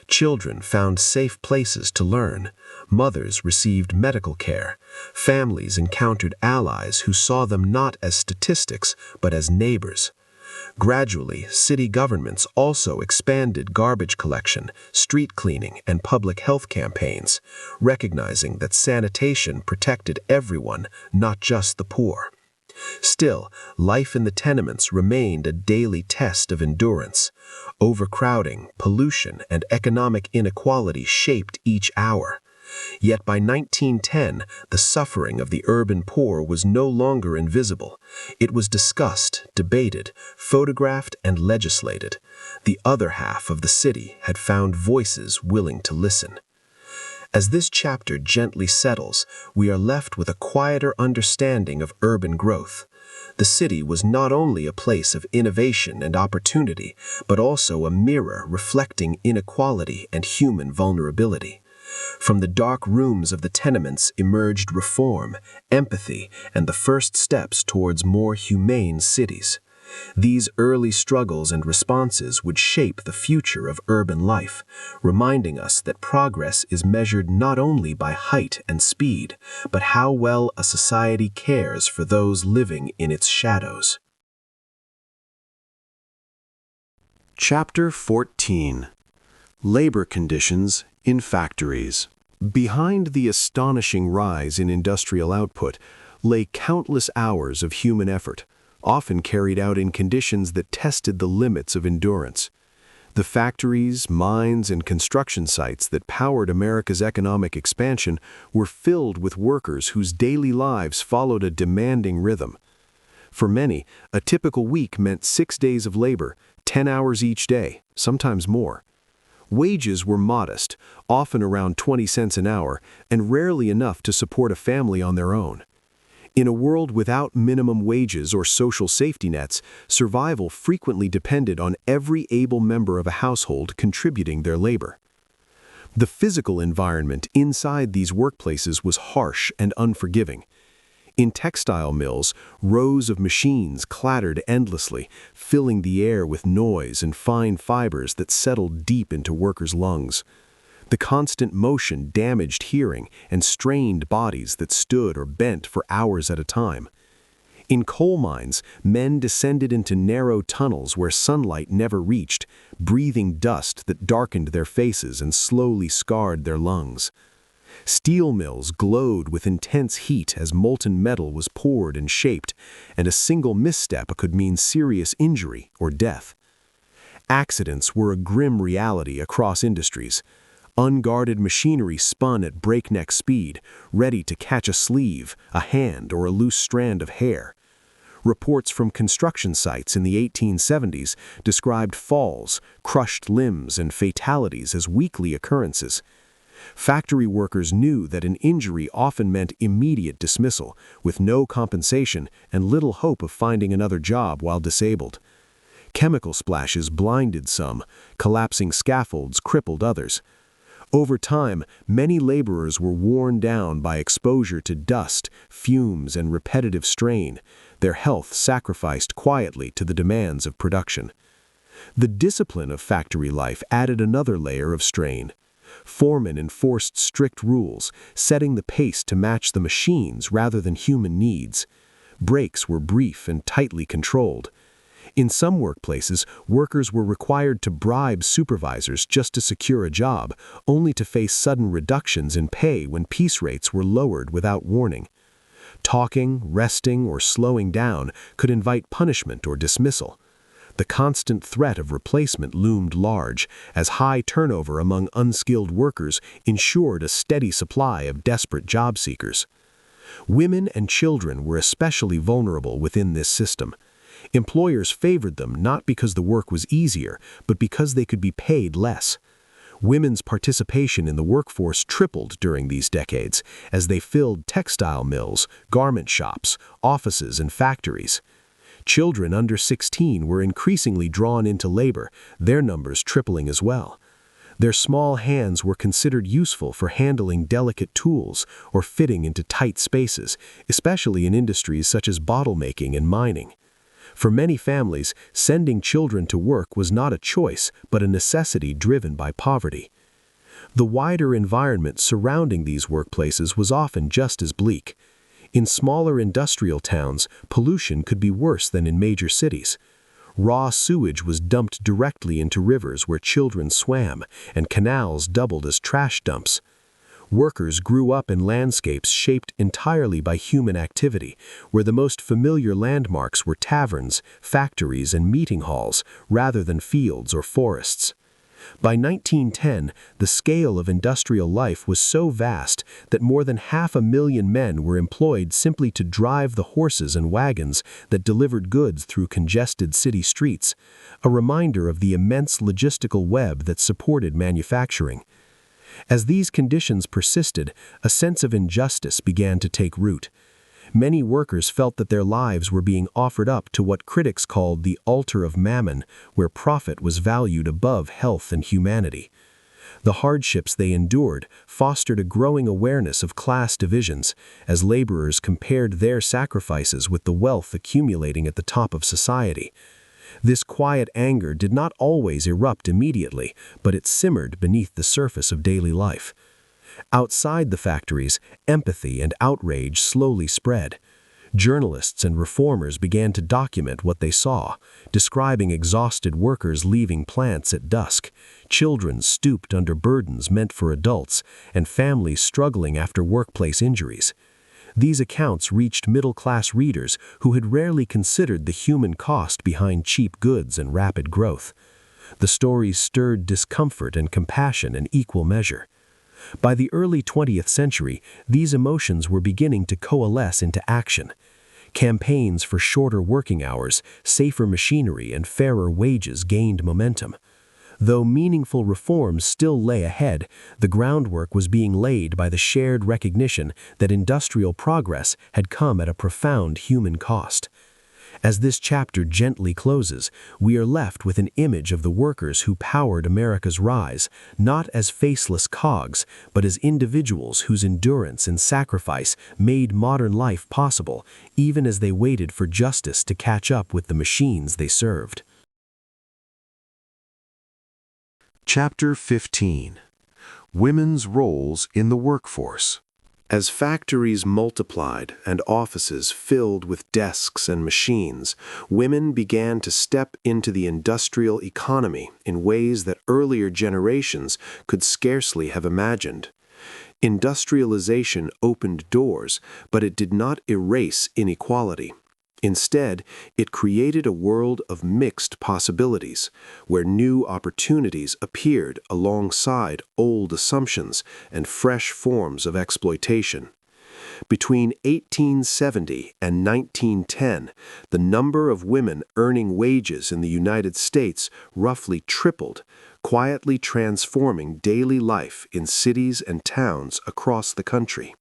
Children found safe places to learn. Mothers received medical care. Families encountered allies who saw them not as statistics, but as neighbors. Gradually, city governments also expanded garbage collection, street cleaning, and public health campaigns, recognizing that sanitation protected everyone, not just the poor. Still, life in the tenements remained a daily test of endurance. Overcrowding, pollution, and economic inequality shaped each hour. Yet by 1910, the suffering of the urban poor was no longer invisible. It was discussed, debated, photographed, and legislated. The other half of the city had found voices willing to listen. As this chapter gently settles, we are left with a quieter understanding of urban growth. The city was not only a place of innovation and opportunity, but also a mirror reflecting inequality and human vulnerability. From the dark rooms of the tenements emerged reform, empathy, and the first steps towards more humane cities. These early struggles and responses would shape the future of urban life, reminding us that progress is measured not only by height and speed, but how well a society cares for those living in its shadows. Chapter 14. Labor Conditions in Factories. Behind the astonishing rise in industrial output lay countless hours of human effort, often carried out in conditions that tested the limits of endurance. The factories, mines, and construction sites that powered America's economic expansion were filled with workers whose daily lives followed a demanding rhythm. For many, a typical week meant 6 days of labor, 10 hours each day, sometimes more. Wages were modest, often around 20 cents an hour, and rarely enough to support a family on their own. In a world without minimum wages or social safety nets, survival frequently depended on every able member of a household contributing their labor. The physical environment inside these workplaces was harsh and unforgiving. In textile mills, rows of machines clattered endlessly, filling the air with noise and fine fibers that settled deep into workers' lungs. The constant motion damaged hearing and strained bodies that stood or bent for hours at a time. In coal mines, men descended into narrow tunnels where sunlight never reached, breathing dust that darkened their faces and slowly scarred their lungs. Steel mills glowed with intense heat as molten metal was poured and shaped, and a single misstep could mean serious injury or death. Accidents were a grim reality across industries. Unguarded machinery spun at breakneck speed, ready to catch a sleeve, a hand, or a loose strand of hair. Reports from construction sites in the 1870s described falls, crushed limbs, and fatalities as weekly occurrences. Factory workers knew that an injury often meant immediate dismissal, with no compensation and little hope of finding another job while disabled. Chemical splashes blinded some, collapsing scaffolds crippled others. Over time, many laborers were worn down by exposure to dust, fumes, and repetitive strain, their health sacrificed quietly to the demands of production. The discipline of factory life added another layer of strain. Foremen enforced strict rules, setting the pace to match the machines rather than human needs. Breaks were brief and tightly controlled. In some workplaces, workers were required to bribe supervisors just to secure a job, only to face sudden reductions in pay when piece rates were lowered without warning. Talking, resting, or slowing down could invite punishment or dismissal. The constant threat of replacement loomed large, as high turnover among unskilled workers ensured a steady supply of desperate job seekers. Women and children were especially vulnerable within this system. Employers favored them not because the work was easier, but because they could be paid less. Women's participation in the workforce tripled during these decades, as they filled textile mills, garment shops, offices, and factories. Children under 16 were increasingly drawn into labor, their numbers tripling as well. Their small hands were considered useful for handling delicate tools or fitting into tight spaces, especially in industries such as bottle making and mining. For many families, sending children to work was not a choice, but a necessity driven by poverty. The wider environment surrounding these workplaces was often just as bleak. In smaller industrial towns, pollution could be worse than in major cities. Raw sewage was dumped directly into rivers where children swam, and canals doubled as trash dumps. Workers grew up in landscapes shaped entirely by human activity, where the most familiar landmarks were taverns, factories, and meeting halls, rather than fields or forests. By 1910, the scale of industrial life was so vast that more than 500,000 men were employed simply to drive the horses and wagons that delivered goods through congested city streets, a reminder of the immense logistical web that supported manufacturing. As these conditions persisted, a sense of injustice began to take root. Many workers felt that their lives were being offered up to what critics called the altar of mammon, where profit was valued above health and humanity. The hardships they endured fostered a growing awareness of class divisions, as laborers compared their sacrifices with the wealth accumulating at the top of society. This quiet anger did not always erupt immediately, but it simmered beneath the surface of daily life. Outside the factories, empathy and outrage slowly spread. Journalists and reformers began to document what they saw, describing exhausted workers leaving plants at dusk, children stooped under burdens meant for adults, and families struggling after workplace injuries. These accounts reached middle-class readers who had rarely considered the human cost behind cheap goods and rapid growth. The stories stirred discomfort and compassion in equal measure. By the early 20th century, these emotions were beginning to coalesce into action. Campaigns for shorter working hours, safer machinery, and fairer wages gained momentum. Though meaningful reforms still lay ahead, the groundwork was being laid by the shared recognition that industrial progress had come at a profound human cost. As this chapter gently closes, we are left with an image of the workers who powered America's rise, not as faceless cogs, but as individuals whose endurance and sacrifice made modern life possible, even as they waited for justice to catch up with the machines they served. Chapter 15. Women's Roles in the Workforce. As factories multiplied and offices filled with desks and machines, women began to step into the industrial economy in ways that earlier generations could scarcely have imagined. Industrialization opened doors, but it did not erase inequality. Instead, it created a world of mixed possibilities, where new opportunities appeared alongside old assumptions and fresh forms of exploitation. Between 1870 and 1910, the number of women earning wages in the United States roughly tripled, quietly transforming daily life in cities and towns across the country.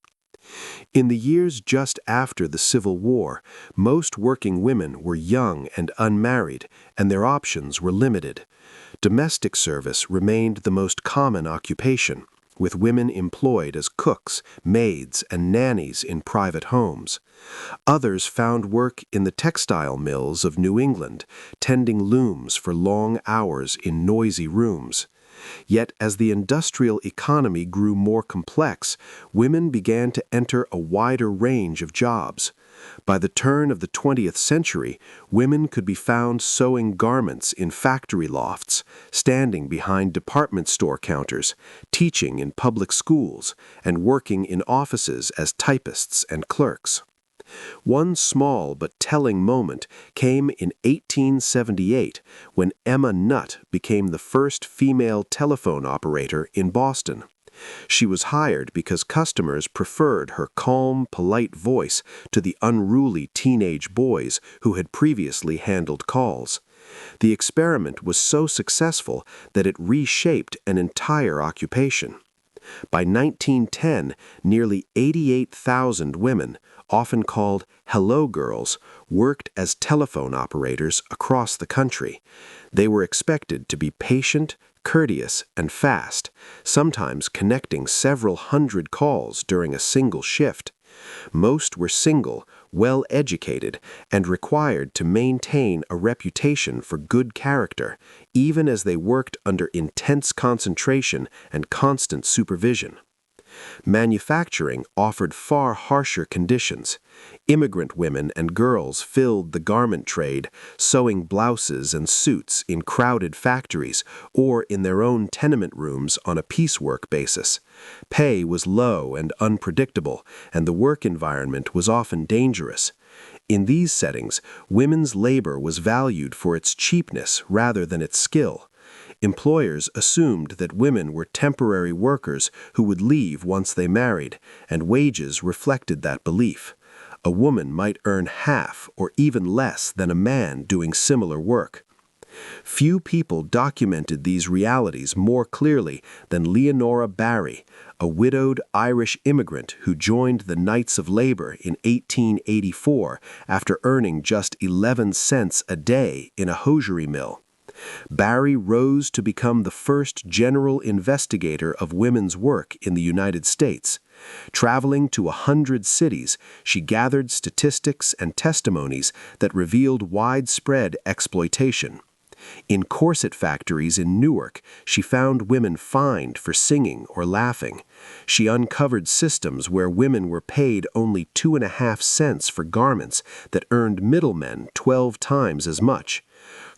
In the years just after the Civil War, most working women were young and unmarried, and their options were limited. Domestic service remained the most common occupation, with women employed as cooks, maids, and nannies in private homes. Others found work in the textile mills of New England, tending looms for long hours in noisy rooms. Yet as the industrial economy grew more complex, women began to enter a wider range of jobs. By the turn of the 20th century, women could be found sewing garments in factory lofts, standing behind department store counters, teaching in public schools, and working in offices as typists and clerks. One small but telling moment came in 1878 when Emma Nutt became the first female telephone operator in Boston. She was hired because customers preferred her calm, polite voice to the unruly teenage boys who had previously handled calls. The experiment was so successful that it reshaped an entire occupation. By 1910, nearly 88,000 women, often called hello girls, worked as telephone operators across the country. They were expected to be patient, courteous, and fast, sometimes connecting several hundred calls during a single shift. Most were single, well-educated, and required to maintain a reputation for good character, even as they worked under intense concentration and constant supervision. Manufacturing offered far harsher conditions. Immigrant women and girls filled the garment trade, sewing blouses and suits in crowded factories or in their own tenement rooms on a piecework basis. Pay was low and unpredictable, and the work environment was often dangerous. In these settings, women's labor was valued for its cheapness rather than its skill. Employers assumed that women were temporary workers who would leave once they married, and wages reflected that belief. A woman might earn half or even less than a man doing similar work. Few people documented these realities more clearly than Leonora Barry, a widowed Irish immigrant who joined the Knights of Labor in 1884 after earning just 11 cents a day in a hosiery mill. Barry rose to become the first general investigator of women's work in the United States. Traveling to 100 cities, she gathered statistics and testimonies that revealed widespread exploitation. In corset factories in Newark, she found women fined for singing or laughing. She uncovered systems where women were paid only 2.5 cents for garments that earned middlemen 12 times as much.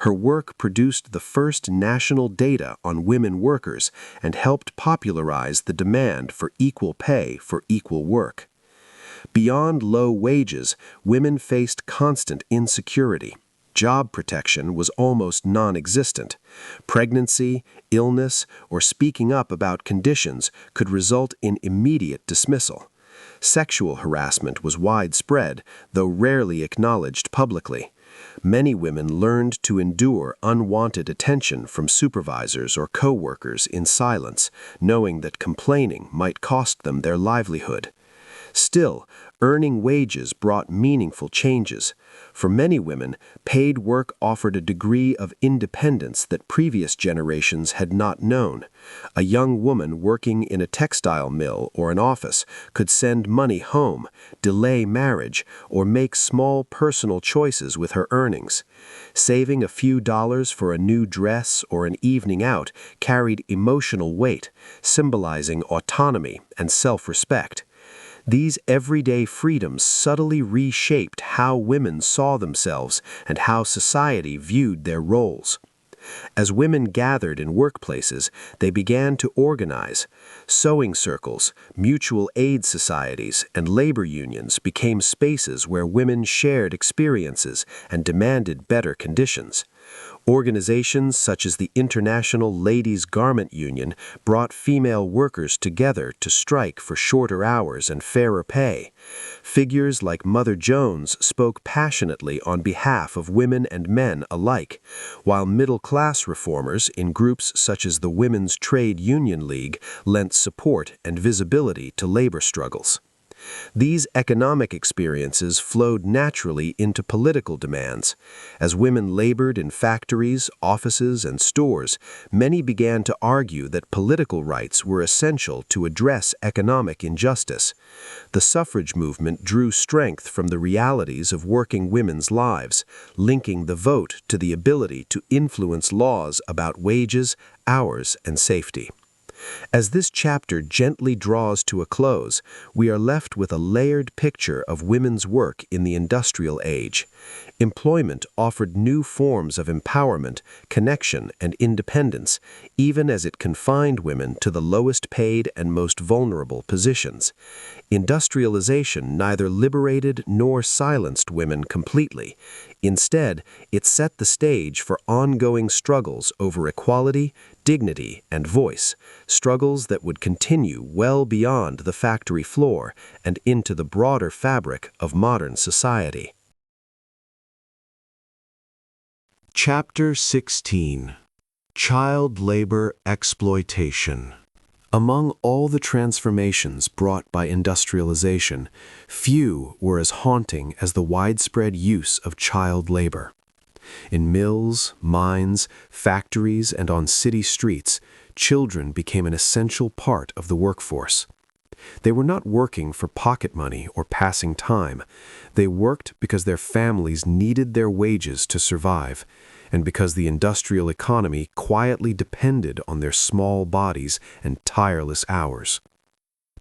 Her work produced the first national data on women workers and helped popularize the demand for equal pay for equal work. Beyond low wages, women faced constant insecurity. Job protection was almost non-existent. Pregnancy, illness, or speaking up about conditions could result in immediate dismissal. Sexual harassment was widespread, though rarely acknowledged publicly. Many women learned to endure unwanted attention from supervisors or co-workers in silence, knowing that complaining might cost them their livelihood. Still, earning wages brought meaningful changes. For many women, paid work offered a degree of independence that previous generations had not known. A young woman working in a textile mill or an office could send money home, delay marriage, or make small personal choices with her earnings. Saving a few dollars for a new dress or an evening out carried emotional weight, symbolizing autonomy and self-respect. These everyday freedoms subtly reshaped how women saw themselves and how society viewed their roles. As women gathered in workplaces, they began to organize. Sewing circles, mutual aid societies, and labor unions became spaces where women shared experiences and demanded better conditions. Organizations such as the International Ladies' Garment Union brought female workers together to strike for shorter hours and fairer pay. Figures like Mother Jones spoke passionately on behalf of women and men alike, while middle-class reformers in groups such as the Women's Trade Union League lent support and visibility to labor struggles. These economic experiences flowed naturally into political demands. As women labored in factories, offices, and stores, many began to argue that political rights were essential to address economic injustice. The suffrage movement drew strength from the realities of working women's lives, linking the vote to the ability to influence laws about wages, hours, and safety. As this chapter gently draws to a close, we are left with a layered picture of women's work in the industrial age. Employment offered new forms of empowerment, connection, and independence, even as it confined women to the lowest paid and most vulnerable positions. Industrialization neither liberated nor silenced women completely. Instead, it set the stage for ongoing struggles over equality, dignity, and voice, struggles that would continue well beyond the factory floor and into the broader fabric of modern society. Chapter 16. Child Labor Exploitation. Among all the transformations brought by industrialization, few were as haunting as the widespread use of child labor. In mills, mines, factories, and on city streets, children became an essential part of the workforce. They were not working for pocket money or passing time. They worked because their families needed their wages to survive, and because the industrial economy quietly depended on their small bodies and tireless hours.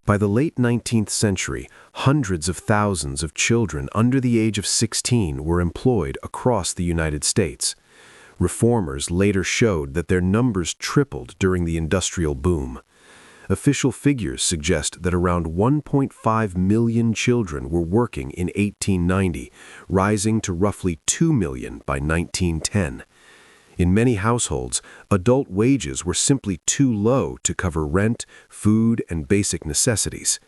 By the late 19th century, hundreds of thousands of children under the age of 16 were employed across the United States. Reformers later showed that their numbers tripled during the industrial boom. Official figures suggest that around 1.5 million children were working in 1890, rising to roughly 2 million by 1910. In many households, adult wages were simply too low to cover rent, food, and basic necessities.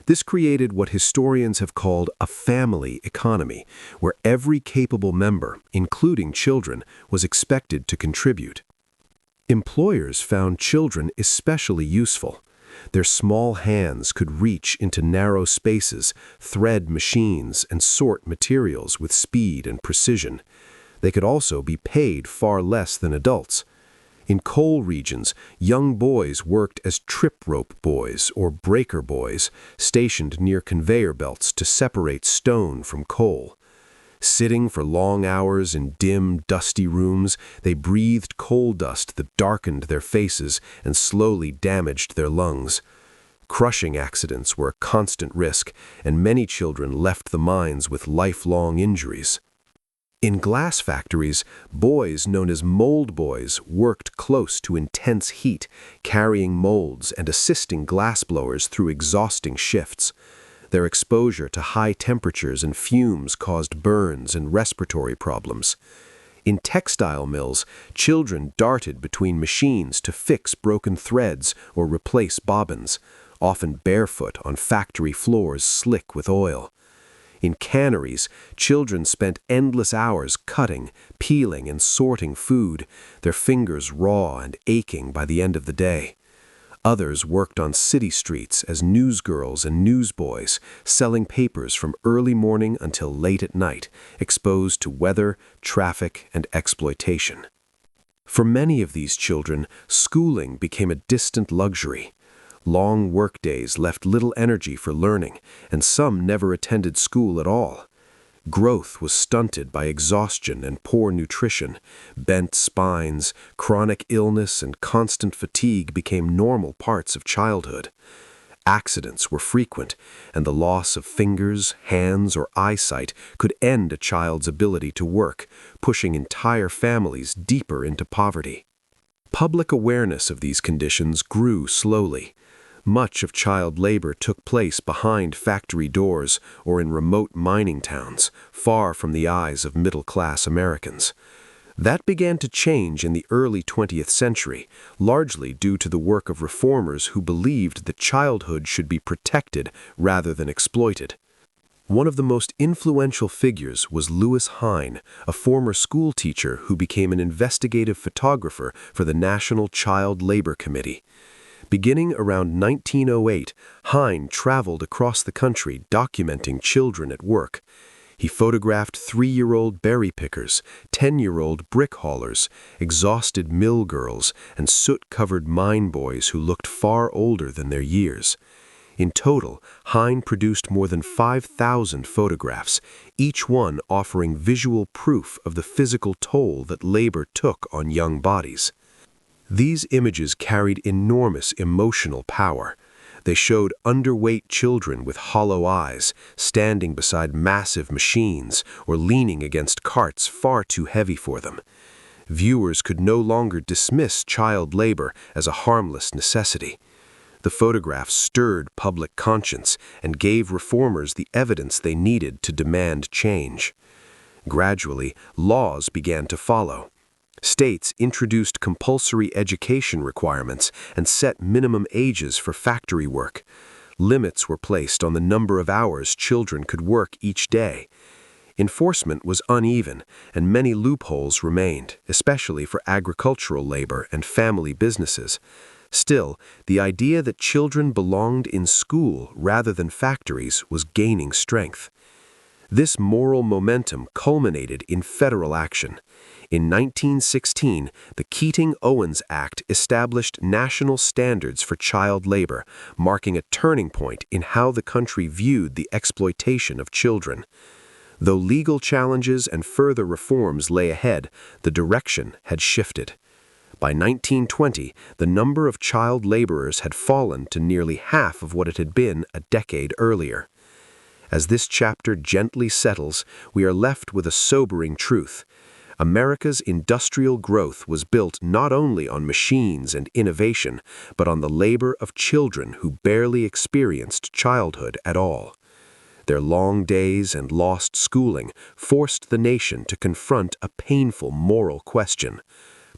This created what historians have called a family economy, where every capable member, including children, was expected to contribute. Employers found children especially useful. Their small hands could reach into narrow spaces, thread machines, and sort materials with speed and precision. They could also be paid far less than adults. In coal regions, young boys worked as trip rope boys or breaker boys, stationed near conveyor belts to separate stone from coal. Sitting for long hours in dim, dusty rooms, they breathed coal dust that darkened their faces and slowly damaged their lungs. Crushing accidents were a constant risk, and many children left the mines with lifelong injuries. In glass factories, boys known as mold boys worked close to intense heat, carrying molds and assisting glassblowers through exhausting shifts. Their exposure to high temperatures and fumes caused burns and respiratory problems. In textile mills, children darted between machines to fix broken threads or replace bobbins, often barefoot on factory floors slick with oil. In canneries, children spent endless hours cutting, peeling, and sorting food, their fingers raw and aching by the end of the day. Others worked on city streets as newsgirls and newsboys, selling papers from early morning until late at night, exposed to weather, traffic, and exploitation. For many of these children, schooling became a distant luxury. Long workdays left little energy for learning, and some never attended school at all. Growth was stunted by exhaustion and poor nutrition. Bent spines, chronic illness, and constant fatigue became normal parts of childhood. Accidents were frequent, and the loss of fingers, hands, or eyesight could end a child's ability to work, pushing entire families deeper into poverty. Public awareness of these conditions grew slowly. Much of child labor took place behind factory doors or in remote mining towns, far from the eyes of middle-class Americans. That began to change in the early 20th century, largely due to the work of reformers who believed that childhood should be protected rather than exploited. One of the most influential figures was Louis Hine, a former school teacher who became an investigative photographer for the National Child Labor Committee. Beginning around 1908, Hine traveled across the country documenting children at work. He photographed 3-year-old berry pickers, 10-year-old brick haulers, exhausted mill girls, and soot-covered mine boys who looked far older than their years. In total, Hine produced more than 5,000 photographs, each one offering visual proof of the physical toll that labor took on young bodies. These images carried enormous emotional power. They showed underweight children with hollow eyes, standing beside massive machines or leaning against carts far too heavy for them. Viewers could no longer dismiss child labor as a harmless necessity. The photographs stirred public conscience and gave reformers the evidence they needed to demand change. Gradually, laws began to follow. States introduced compulsory education requirements and set minimum ages for factory work. Limits were placed on the number of hours children could work each day. Enforcement was uneven, and many loopholes remained, especially for agricultural labor and family businesses. Still, the idea that children belonged in school rather than factories was gaining strength. This moral momentum culminated in federal action. In 1916, the Keating-Owens Act established national standards for child labor, marking a turning point in how the country viewed the exploitation of children. Though legal challenges and further reforms lay ahead, the direction had shifted. By 1920, the number of child laborers had fallen to nearly half of what it had been a decade earlier. As this chapter gently settles, we are left with a sobering truth. America's industrial growth was built not only on machines and innovation, but on the labor of children who barely experienced childhood at all. Their long days and lost schooling forced the nation to confront a painful moral question.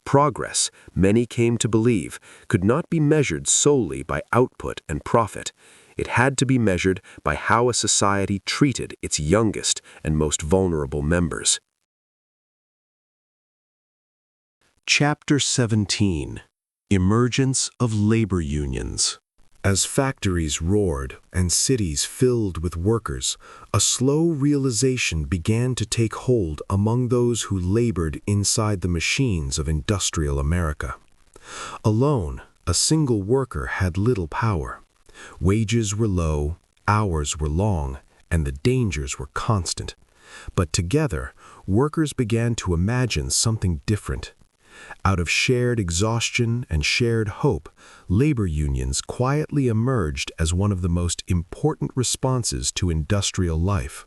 Progress, many came to believe, could not be measured solely by output and profit. It had to be measured by how a society treated its youngest and most vulnerable members. Chapter 17: Emergence of Labor Unions. As factories roared and cities filled with workers, a slow realization began to take hold among those who labored inside the machines of industrial America. Alone, a single worker had little power. Wages were low, hours were long, and the dangers were constant. But together, workers began to imagine something different. Out of shared exhaustion and shared hope, labor unions quietly emerged as one of the most important responses to industrial life.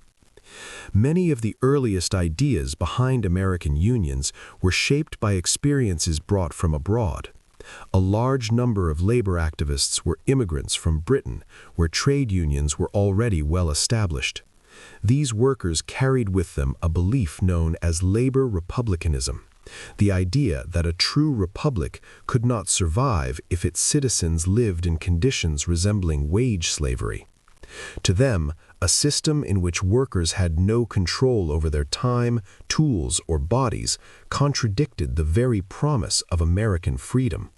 Many of the earliest ideas behind American unions were shaped by experiences brought from abroad. A large number of labor activists were immigrants from Britain, where trade unions were already well established. These workers carried with them a belief known as labor republicanism, the idea that a true republic could not survive if its citizens lived in conditions resembling wage slavery. To them, a system in which workers had no control over their time, tools, or bodies contradicted the very promise of American freedom.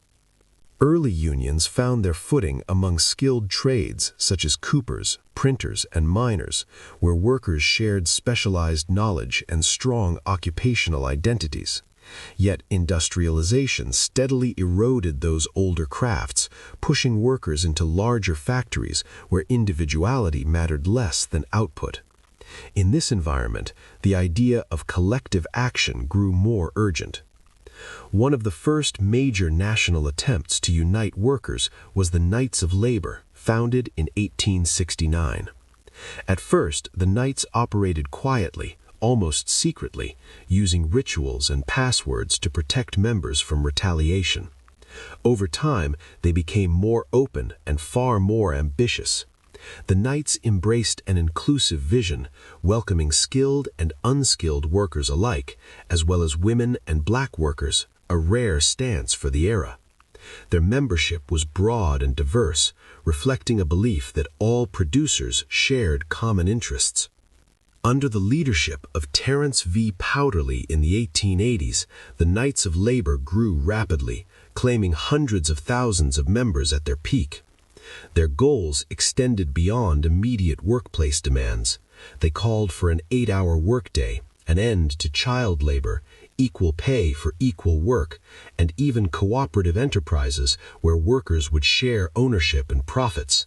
Early unions found their footing among skilled trades such as coopers, printers, and miners, where workers shared specialized knowledge and strong occupational identities. Yet industrialization steadily eroded those older crafts, pushing workers into larger factories where individuality mattered less than output. In this environment, the idea of collective action grew more urgent. One of the first major national attempts to unite workers was the Knights of Labor, founded in 1869. At first, the Knights operated quietly, almost secretly, using rituals and passwords to protect members from retaliation. Over time, they became more open and far more ambitious. The Knights embraced an inclusive vision, welcoming skilled and unskilled workers alike, as well as women and black workers, a rare stance for the era. Their membership was broad and diverse, reflecting a belief that all producers shared common interests. Under the leadership of Terence V. Powderly in the 1880s, the Knights of Labor grew rapidly, claiming hundreds of thousands of members at their peak. Their goals extended beyond immediate workplace demands. They called for an 8-hour workday, an end to child labor, equal pay for equal work, and even cooperative enterprises where workers would share ownership and profits.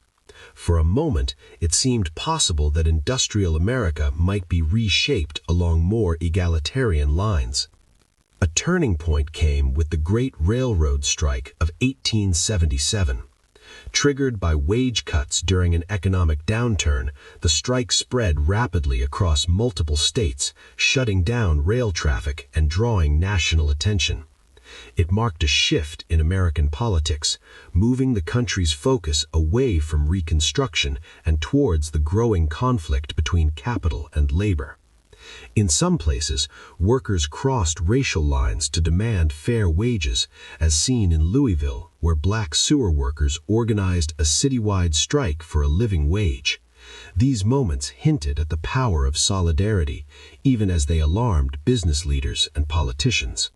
For a moment, it seemed possible that industrial America might be reshaped along more egalitarian lines. A turning point came with the Great Railroad Strike of 1877. Triggered by wage cuts during an economic downturn, the strike spread rapidly across multiple states, shutting down rail traffic and drawing national attention. It marked a shift in American politics, moving the country's focus away from Reconstruction and towards the growing conflict between capital and labor. In some places, workers crossed racial lines to demand fair wages, as seen in Louisville, where black sewer workers organized a citywide strike for a living wage. These moments hinted at the power of solidarity, even as they alarmed business leaders and politicians.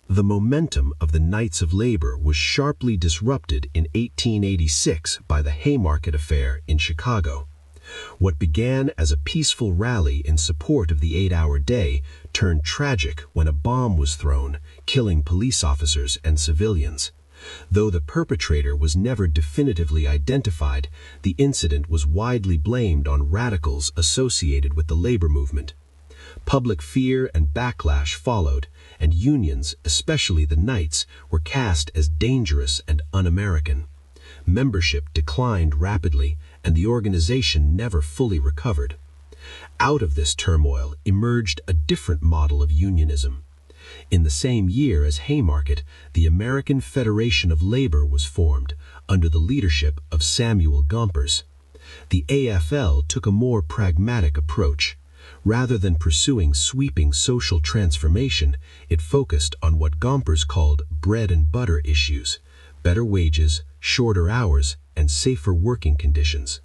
The momentum of the Knights of Labor was sharply disrupted in 1886 by the Haymarket Affair in Chicago. What began as a peaceful rally in support of the 8-hour day turned tragic when a bomb was thrown, killing police officers and civilians. Though the perpetrator was never definitively identified, the incident was widely blamed on radicals associated with the labor movement. Public fear and backlash followed, and unions, especially the Knights, were cast as dangerous and un-American. Membership declined rapidly, and the organization never fully recovered. Out of this turmoil emerged a different model of unionism. In the same year as Haymarket, the American Federation of Labor was formed, under the leadership of Samuel Gompers. The AFL took a more pragmatic approach. Rather than pursuing sweeping social transformation, it focused on what Gompers called bread and butter issues: better wages, shorter hours, and safer working conditions.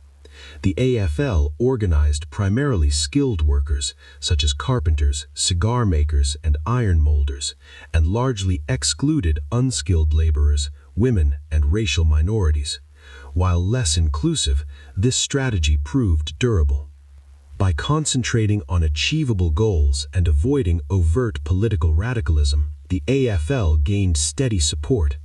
The AFL organized primarily skilled workers, such as carpenters, cigar makers, and iron molders, and largely excluded unskilled laborers, women, and racial minorities. While less inclusive, this strategy proved durable. By concentrating on achievable goals and avoiding overt political radicalism, the AFL gained steady support.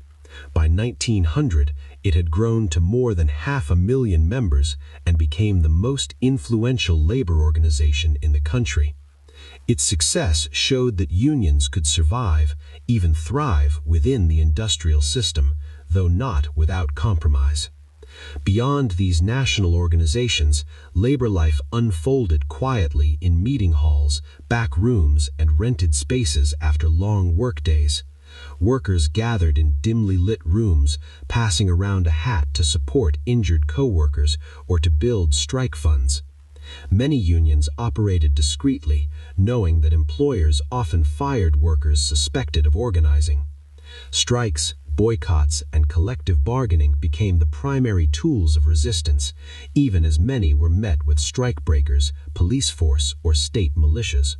By 1900, it had grown to more than 500,000 members and became the most influential labor organization in the country. Its success showed that unions could survive, even thrive, within the industrial system, though not without compromise. Beyond these national organizations, labor life unfolded quietly in meeting halls, back rooms, and rented spaces after long workdays. Workers gathered in dimly lit rooms, passing around a hat to support injured co-workers or to build strike funds. Many unions operated discreetly, knowing that employers often fired workers suspected of organizing. Strikes, boycotts, and collective bargaining became the primary tools of resistance, even as many were met with strikebreakers, police force, or state militias.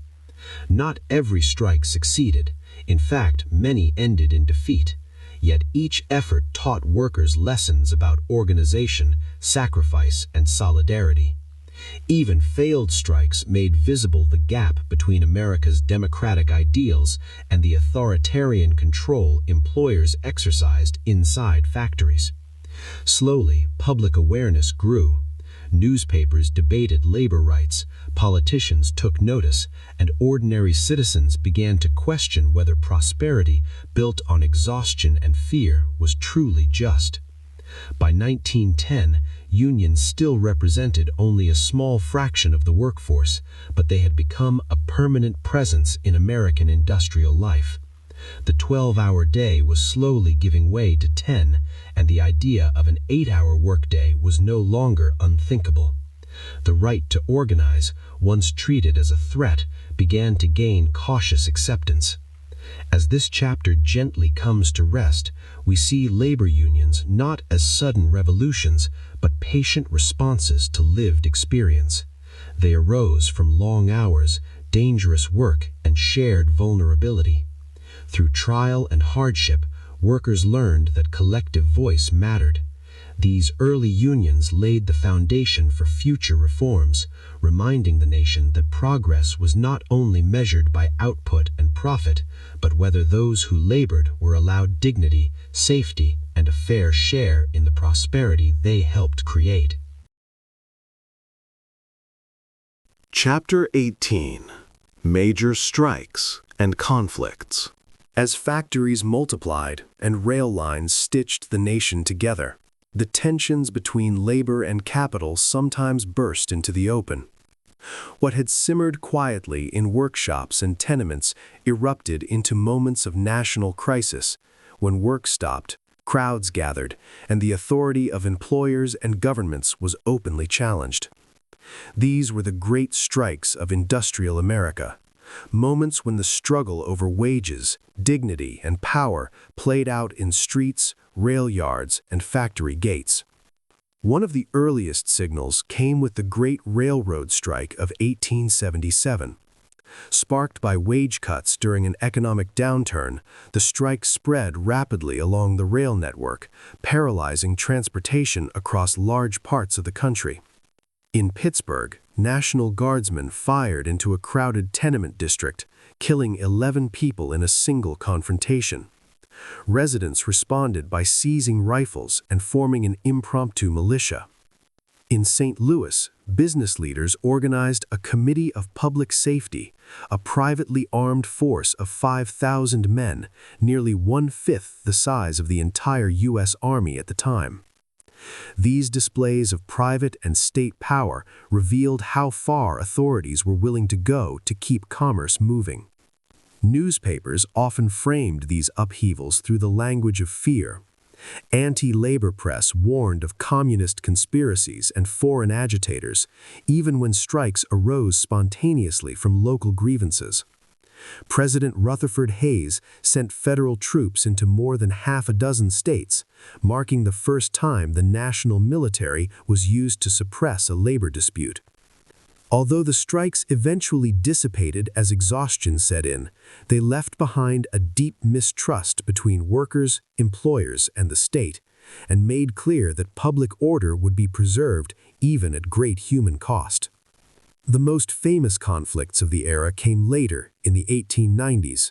Not every strike succeeded. In fact, many ended in defeat. Yet each effort taught workers lessons about organization, sacrifice, and solidarity. Even failed strikes made visible the gap between America's democratic ideals and the authoritarian control employers exercised inside factories. Slowly, public awareness grew. Newspapers debated labor rights, politicians took notice, and ordinary citizens began to question whether prosperity built on exhaustion and fear was truly just. By 1910, unions still represented only a small fraction of the workforce, but they had become a permanent presence in American industrial life. The 12-hour day was slowly giving way to 10, and the idea of an 8-hour workday was no longer unthinkable. The right to organize, once treated as a threat, began to gain cautious acceptance. As this chapter gently comes to rest, we see labor unions not as sudden revolutions, but patient responses to lived experience. They arose from long hours, dangerous work, and shared vulnerability. Through trial and hardship, workers learned that collective voice mattered. These early unions laid the foundation for future reforms, reminding the nation that progress was not only measured by output and profit, but whether those who labored were allowed dignity, safety, and a fair share in the prosperity they helped create. Chapter 18: Major Strikes and Conflicts. As factories multiplied and rail lines stitched the nation together, the tensions between labor and capital sometimes burst into the open. What had simmered quietly in workshops and tenements erupted into moments of national crisis, when work stopped, crowds gathered, and the authority of employers and governments was openly challenged. These were the great strikes of industrial America, moments when the struggle over wages, dignity, and power played out in streets, rail yards, and factory gates. One of the earliest signals came with the Great Railroad Strike of 1877. Sparked by wage cuts during an economic downturn, the strike spread rapidly along the rail network, paralyzing transportation across large parts of the country. In Pittsburgh, National Guardsmen fired into a crowded tenement district, killing 11 people in a single confrontation. Residents responded by seizing rifles and forming an impromptu militia. In St. Louis, business leaders organized a Committee of Public Safety, a privately armed force of 5,000 men, nearly one-fifth the size of the entire U.S. Army at the time. These displays of private and state power revealed how far authorities were willing to go to keep commerce moving. Newspapers often framed these upheavals through the language of fear. Anti-labor press warned of communist conspiracies and foreign agitators, even when strikes arose spontaneously from local grievances. President Rutherford Hayes sent federal troops into more than half a dozen states, marking the first time the national military was used to suppress a labor dispute. Although the strikes eventually dissipated as exhaustion set in, they left behind a deep mistrust between workers, employers, and the state, and made clear that public order would be preserved even at great human cost. The most famous conflicts of the era came later, in the 1890s.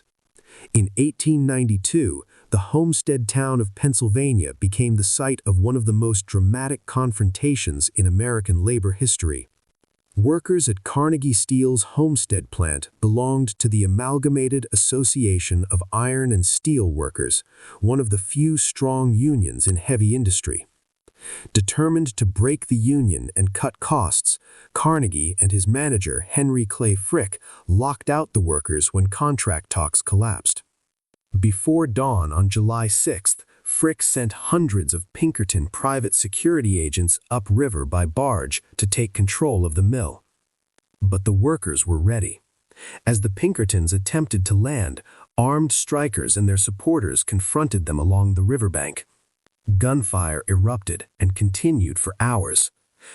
In 1892, the homestead town of Pennsylvania became the site of one of the most dramatic confrontations in American labor history. Workers at Carnegie Steel's Homestead plant belonged to the Amalgamated Association of Iron and Steel Workers, one of the few strong unions in heavy industry. Determined to break the union and cut costs, Carnegie and his manager, Henry Clay Frick, locked out the workers when contract talks collapsed. Before dawn on July 6th, Frick sent hundreds of Pinkerton private security agents upriver by barge to take control of the mill. But the workers were ready. As the Pinkertons attempted to land, armed strikers and their supporters confronted them along the riverbank. Gunfire erupted and continued for hours.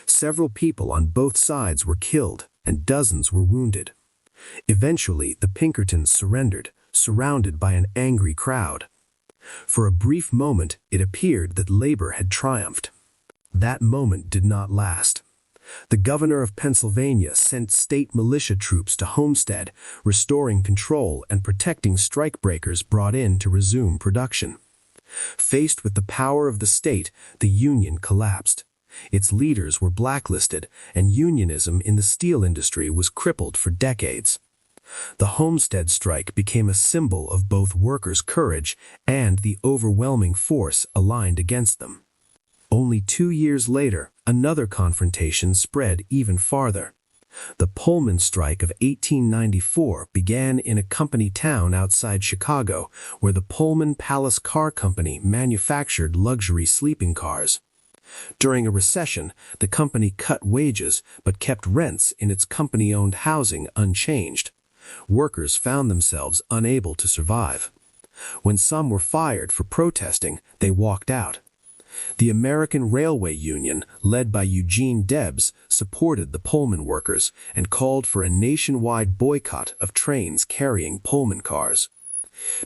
Several people on both sides were killed and dozens were wounded. Eventually, the Pinkertons surrendered, surrounded by an angry crowd. For a brief moment, it appeared that labor had triumphed. That moment did not last. The governor of Pennsylvania sent state militia troops to Homestead, restoring control and protecting strikebreakers brought in to resume production. Faced with the power of the state, the Union collapsed. Its leaders were blacklisted, and unionism in the steel industry was crippled for decades. The Homestead strike became a symbol of both workers' courage and the overwhelming force aligned against them. Only 2 years later, another confrontation spread even farther. The Pullman strike of 1894 began in a company town outside Chicago, where the Pullman Palace Car Company manufactured luxury sleeping cars. During a recession, the company cut wages but kept rents in its company-owned housing unchanged. Workers found themselves unable to survive. When some were fired for protesting, they walked out. The American Railway Union, led by Eugene Debs, supported the Pullman workers and called for a nationwide boycott of trains carrying Pullman cars.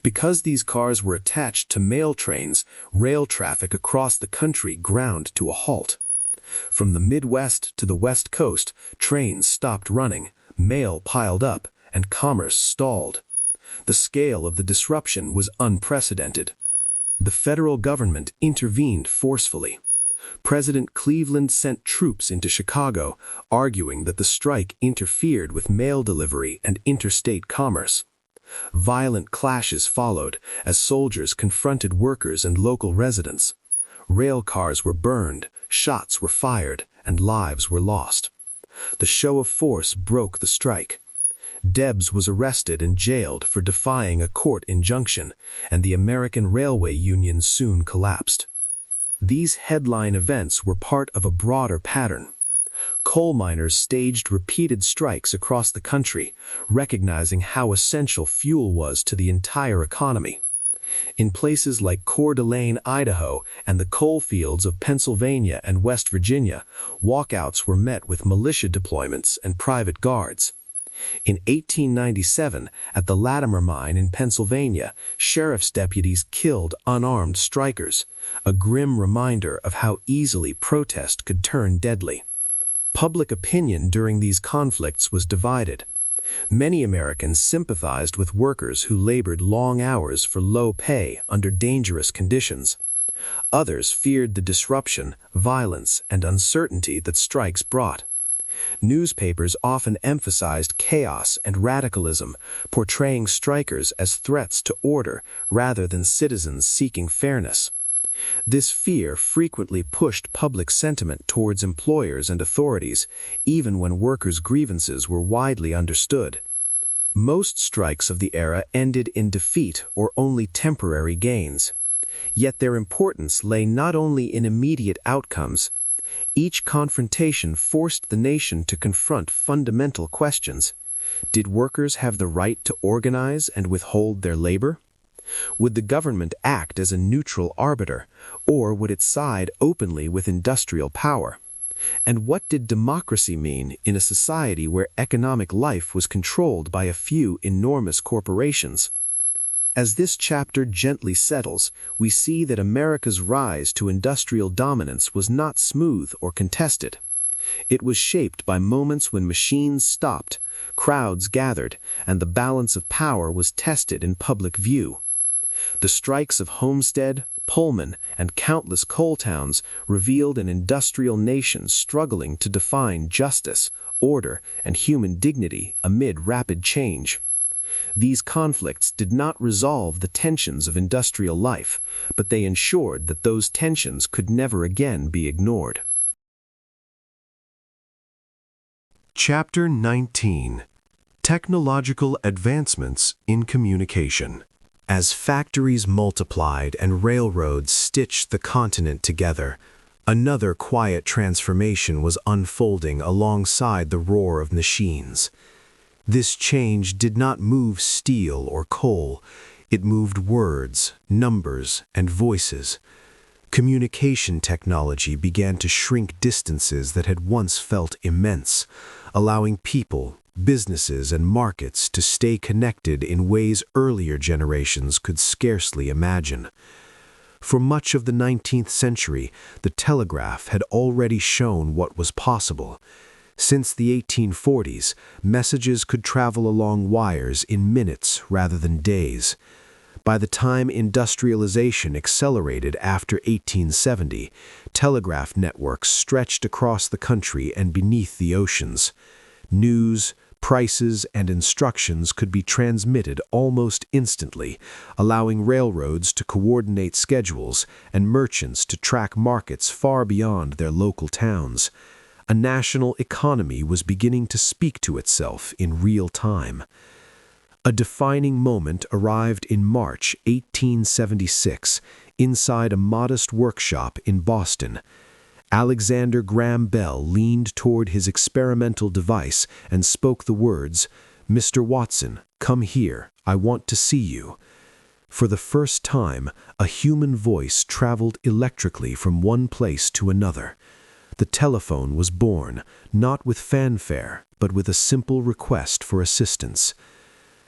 Because these cars were attached to mail trains, rail traffic across the country ground to a halt. From the Midwest to the West Coast, trains stopped running, mail piled up, and commerce stalled. The scale of the disruption was unprecedented. The federal government intervened forcefully. President Cleveland sent troops into Chicago, arguing that the strike interfered with mail delivery and interstate commerce. Violent clashes followed as soldiers confronted workers and local residents. Rail cars were burned, shots were fired, and lives were lost. The show of force broke the strike. Debs was arrested and jailed for defying a court injunction, and the American Railway Union soon collapsed. These headline events were part of a broader pattern. Coal miners staged repeated strikes across the country, recognizing how essential fuel was to the entire economy. In places like Coeur d'Alene, Idaho, and the coal fields of Pennsylvania and West Virginia, walkouts were met with militia deployments and private guards. In 1897, at the Latimer mine in Pennsylvania, sheriff's deputies killed unarmed strikers, a grim reminder of how easily protest could turn deadly. Public opinion during these conflicts was divided. Many Americans sympathized with workers who labored long hours for low pay under dangerous conditions. Others feared the disruption, violence, and uncertainty that strikes brought. Newspapers often emphasized chaos and radicalism, portraying strikers as threats to order rather than citizens seeking fairness. This fear frequently pushed public sentiment towards employers and authorities, even when workers' grievances were widely understood. Most strikes of the era ended in defeat or only temporary gains. Yet their importance lay not only in immediate outcomes. Each confrontation forced the nation to confront fundamental questions. Did workers have the right to organize and withhold their labor? Would the government act as a neutral arbiter, or would it side openly with industrial power? And what did democracy mean in a society where economic life was controlled by a few enormous corporations? As this chapter gently settles, we see that America's rise to industrial dominance was not smooth or contested. It was shaped by moments when machines stopped, crowds gathered, and the balance of power was tested in public view. The strikes of Homestead, Pullman, and countless coal towns revealed an industrial nation struggling to define justice, order, and human dignity amid rapid change. These conflicts did not resolve the tensions of industrial life, but they ensured that those tensions could never again be ignored. Chapter 19: Technological Advancements in Communication. As factories multiplied and railroads stitched the continent together, another quiet transformation was unfolding alongside the roar of machines. This change did not move steel or coal, it moved words, numbers, and voices. Communication technology began to shrink distances that had once felt immense, allowing people, businesses, and markets to stay connected in ways earlier generations could scarcely imagine. For much of the 19th century, the telegraph had already shown what was possible. Since the 1840s, messages could travel along wires in minutes rather than days. By the time industrialization accelerated after 1870, telegraph networks stretched across the country and beneath the oceans. News, prices, and instructions could be transmitted almost instantly, allowing railroads to coordinate schedules and merchants to track markets far beyond their local towns. A national economy was beginning to speak to itself in real time. A defining moment arrived in March 1876 inside a modest workshop in Boston. Alexander Graham Bell leaned toward his experimental device and spoke the words, "Mr. Watson, come here, I want to see you." For the first time, a human voice traveled electrically from one place to another. The telephone was born, not with fanfare, but with a simple request for assistance.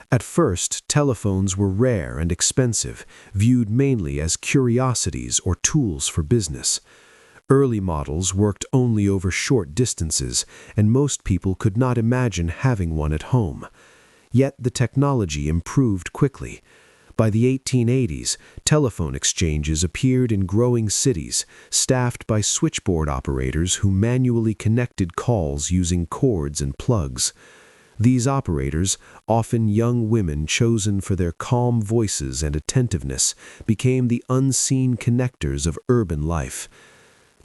At first, telephones were rare and expensive, viewed mainly as curiosities or tools for business. Early models worked only over short distances, and most people could not imagine having one at home. Yet the technology improved quickly. By the 1880s, telephone exchanges appeared in growing cities, staffed by switchboard operators who manually connected calls using cords and plugs. These operators, often young women chosen for their calm voices and attentiveness, became the unseen connectors of urban life.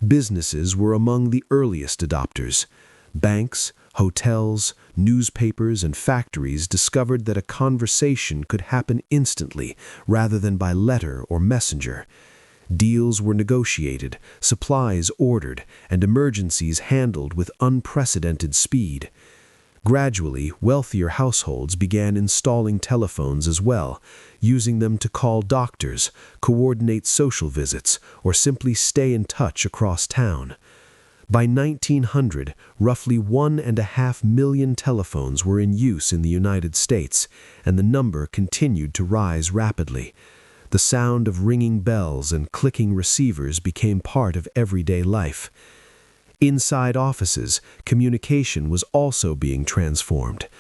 Businesses were among the earliest adopters. Banks, hotels, newspapers, and factories discovered that a conversation could happen instantly rather than by letter or messenger. Deals were negotiated, supplies ordered, and emergencies handled with unprecedented speed. Gradually, wealthier households began installing telephones as well, using them to call doctors, coordinate social visits, or simply stay in touch across town. By 1900, roughly 1.5 million telephones were in use in the United States, and the number continued to rise rapidly. The sound of ringing bells and clicking receivers became part of everyday life. Inside offices, communication was also being transformed.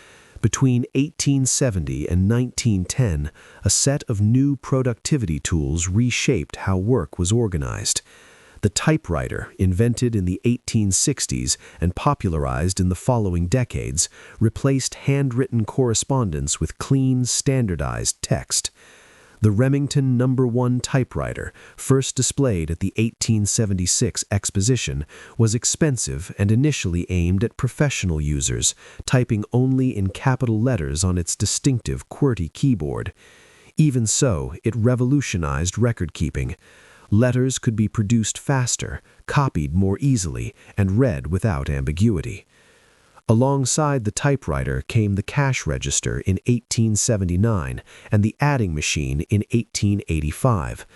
Between 1870 and 1910, a set of new productivity tools reshaped how work was organized. The typewriter, invented in the 1860s and popularized in the following decades, replaced handwritten correspondence with clean, standardized text. The Remington No. 1 typewriter, first displayed at the 1876 Exposition, was expensive and initially aimed at professional users, typing only in capital letters on its distinctive QWERTY keyboard. Even so, it revolutionized record-keeping. Letters could be produced faster, copied more easily, and read without ambiguity. Alongside the typewriter came the cash register in 1879 and the adding machine in 1885.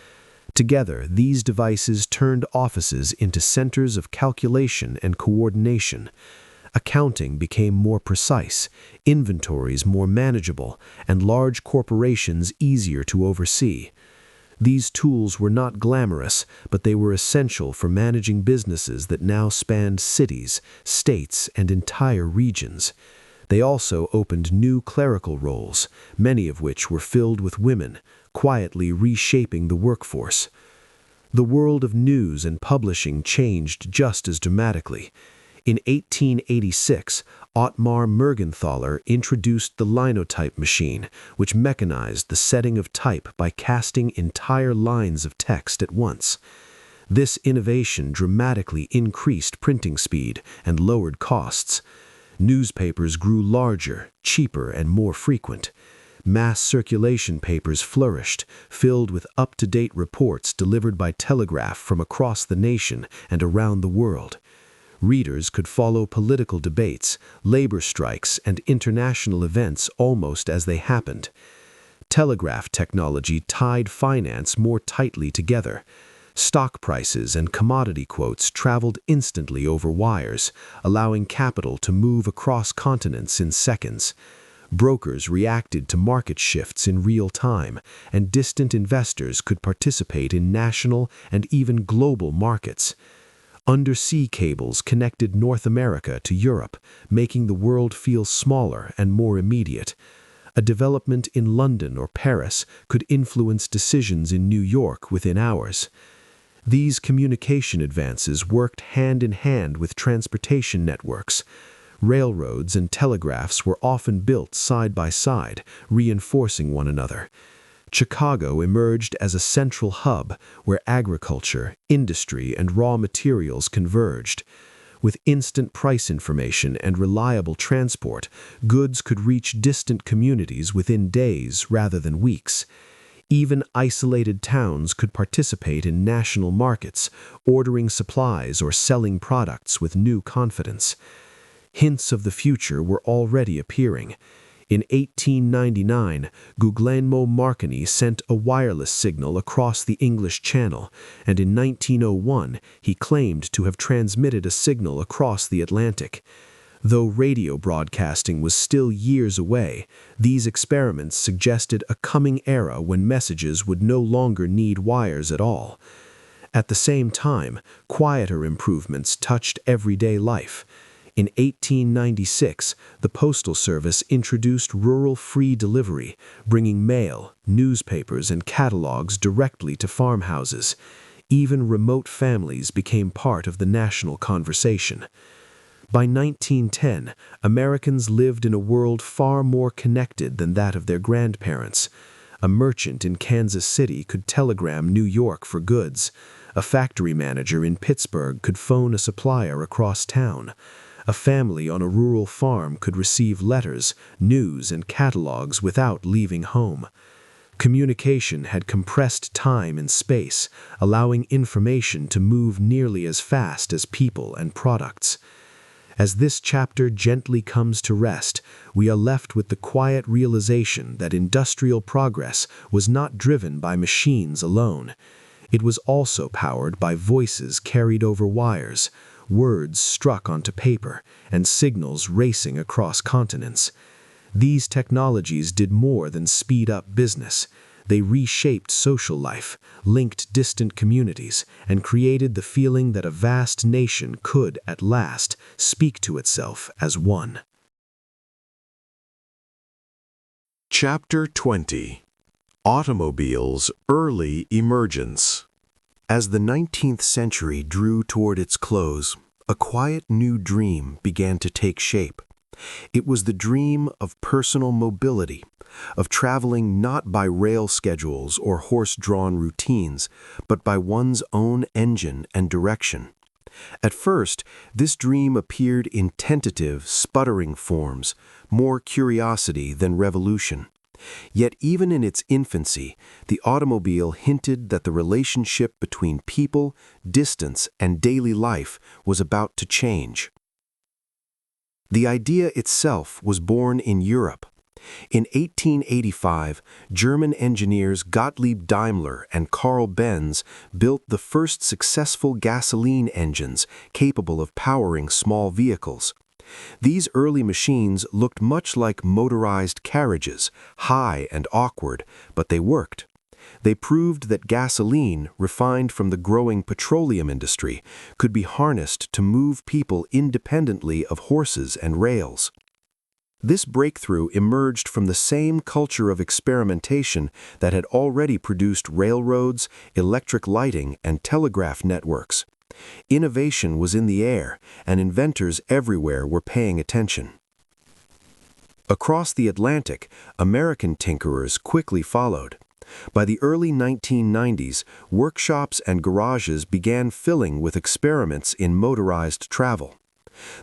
Together, these devices turned offices into centers of calculation and coordination. Accounting became more precise, inventories more manageable, and large corporations easier to oversee. These tools were not glamorous, but they were essential for managing businesses that now spanned cities, states, and entire regions. They also opened new clerical roles, many of which were filled with women, quietly reshaping the workforce. The world of news and publishing changed just as dramatically. In 1886, Ottmar Mergenthaler introduced the linotype machine, which mechanized the setting of type by casting entire lines of text at once. This innovation dramatically increased printing speed and lowered costs. Newspapers grew larger, cheaper, and more frequent. Mass circulation papers flourished, filled with up-to-date reports delivered by telegraph from across the nation and around the world. Readers could follow political debates, labor strikes, and international events almost as they happened. Telegraph technology tied finance more tightly together. Stock prices and commodity quotes traveled instantly over wires, allowing capital to move across continents in seconds. Brokers reacted to market shifts in real time, and distant investors could participate in national and even global markets. Undersea cables connected North America to Europe, making the world feel smaller and more immediate. A development in London or Paris could influence decisions in New York within hours. These communication advances worked hand in hand with transportation networks. Railroads and telegraphs were often built side by side, reinforcing one another. Chicago emerged as a central hub where agriculture, industry, and raw materials converged. With instant price information and reliable transport, goods could reach distant communities within days rather than weeks. Even isolated towns could participate in national markets, ordering supplies or selling products with new confidence. Hints of the future were already appearing. In 1899, Guglielmo Marconi sent a wireless signal across the English Channel, and in 1901 he claimed to have transmitted a signal across the Atlantic. Though radio broadcasting was still years away, these experiments suggested a coming era when messages would no longer need wires at all. At the same time, quieter improvements touched everyday life. In 1896, the Postal Service introduced rural free delivery, bringing mail, newspapers, and catalogs directly to farmhouses. Even remote families became part of the national conversation. By 1910, Americans lived in a world far more connected than that of their grandparents. A merchant in Kansas City could telegram New York for goods. A factory manager in Pittsburgh could phone a supplier across town. A family on a rural farm could receive letters, news, and catalogs without leaving home. Communication had compressed time and space, allowing information to move nearly as fast as people and products. As this chapter gently comes to rest, we are left with the quiet realization that industrial progress was not driven by machines alone. It was also powered by voices carried over wires, words struck onto paper, and signals racing across continents. These technologies did more than speed up business. They reshaped social life, linked distant communities, and created the feeling that a vast nation could, at last, speak to itself as one. Chapter 20. Automobiles' Early Emergence. As the 19th century drew toward its close, a quiet new dream began to take shape. It was the dream of personal mobility, of traveling not by rail schedules or horse-drawn routines, but by one's own engine and direction. At first, this dream appeared in tentative, sputtering forms, more curiosity than revolution. Yet even in its infancy, the automobile hinted that the relationship between people, distance, and daily life was about to change. The idea itself was born in Europe. In 1885, German engineers Gottlieb Daimler and Carl Benz built the first successful gasoline engines capable of powering small vehicles. These early machines looked much like motorized carriages, high and awkward, but they worked. They proved that gasoline, refined from the growing petroleum industry, could be harnessed to move people independently of horses and rails. This breakthrough emerged from the same culture of experimentation that had already produced railroads, electric lighting, and telegraph networks. Innovation was in the air, and inventors everywhere were paying attention. Across the Atlantic, American tinkerers quickly followed. By the early 1990s, workshops and garages began filling with experiments in motorized travel.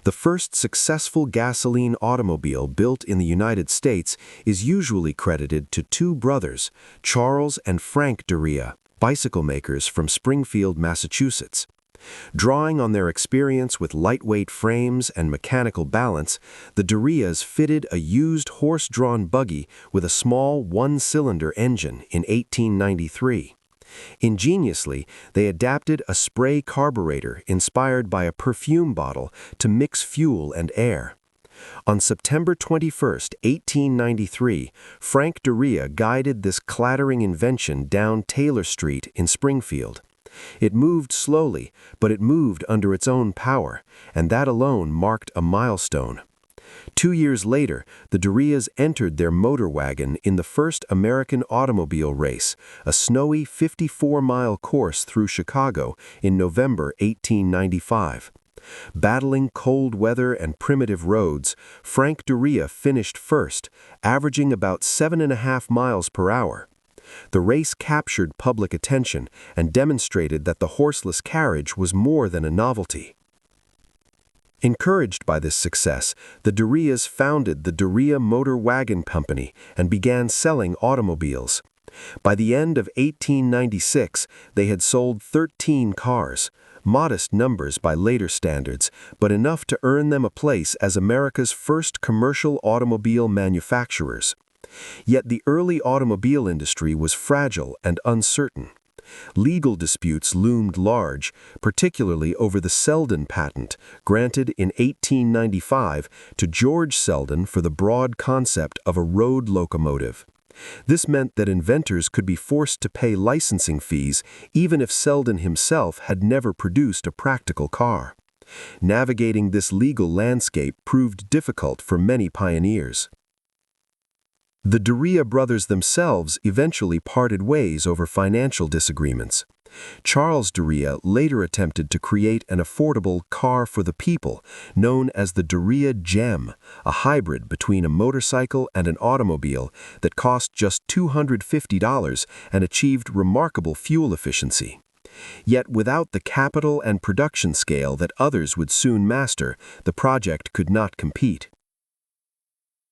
The first successful gasoline automobile built in the United States is usually credited to two brothers, Charles and Frank Darria, bicycle makers from Springfield, Massachusetts. Drawing on their experience with lightweight frames and mechanical balance, the Darrias fitted a used horse-drawn buggy with a small one-cylinder engine in 1893. Ingeniously, they adapted a spray carburetor inspired by a perfume bottle to mix fuel and air. On September 21, 1893, Frank Darria guided this clattering invention down Taylor Street in Springfield. It moved slowly, but it moved under its own power, and that alone marked a milestone. 2 years later, the Darrias entered their motor wagon in the first American automobile race, a snowy 54-mile course through Chicago in November 1895. Battling cold weather and primitive roads, Frank Darria finished first, averaging about 7.5 miles per hour. The race captured public attention and demonstrated that the horseless carriage was more than a novelty. Encouraged by this success, the Darrias founded the Darria Motor Wagon Company and began selling automobiles. By the end of 1896, they had sold 13 cars, modest numbers by later standards, but enough to earn them a place as America's first commercial automobile manufacturers. Yet the early automobile industry was fragile and uncertain. Legal disputes loomed large, particularly over the Selden patent, granted in 1895 to George Selden for the broad concept of a road locomotive. This meant that inventors could be forced to pay licensing fees even if Selden himself had never produced a practical car. Navigating this legal landscape proved difficult for many pioneers. The Darwin brothers themselves eventually parted ways over financial disagreements. Charles Darwin later attempted to create an affordable car for the people, known as the Darwin Gem, a hybrid between a motorcycle and an automobile that cost just $250 and achieved remarkable fuel efficiency. Yet without the capital and production scale that others would soon master, the project could not compete.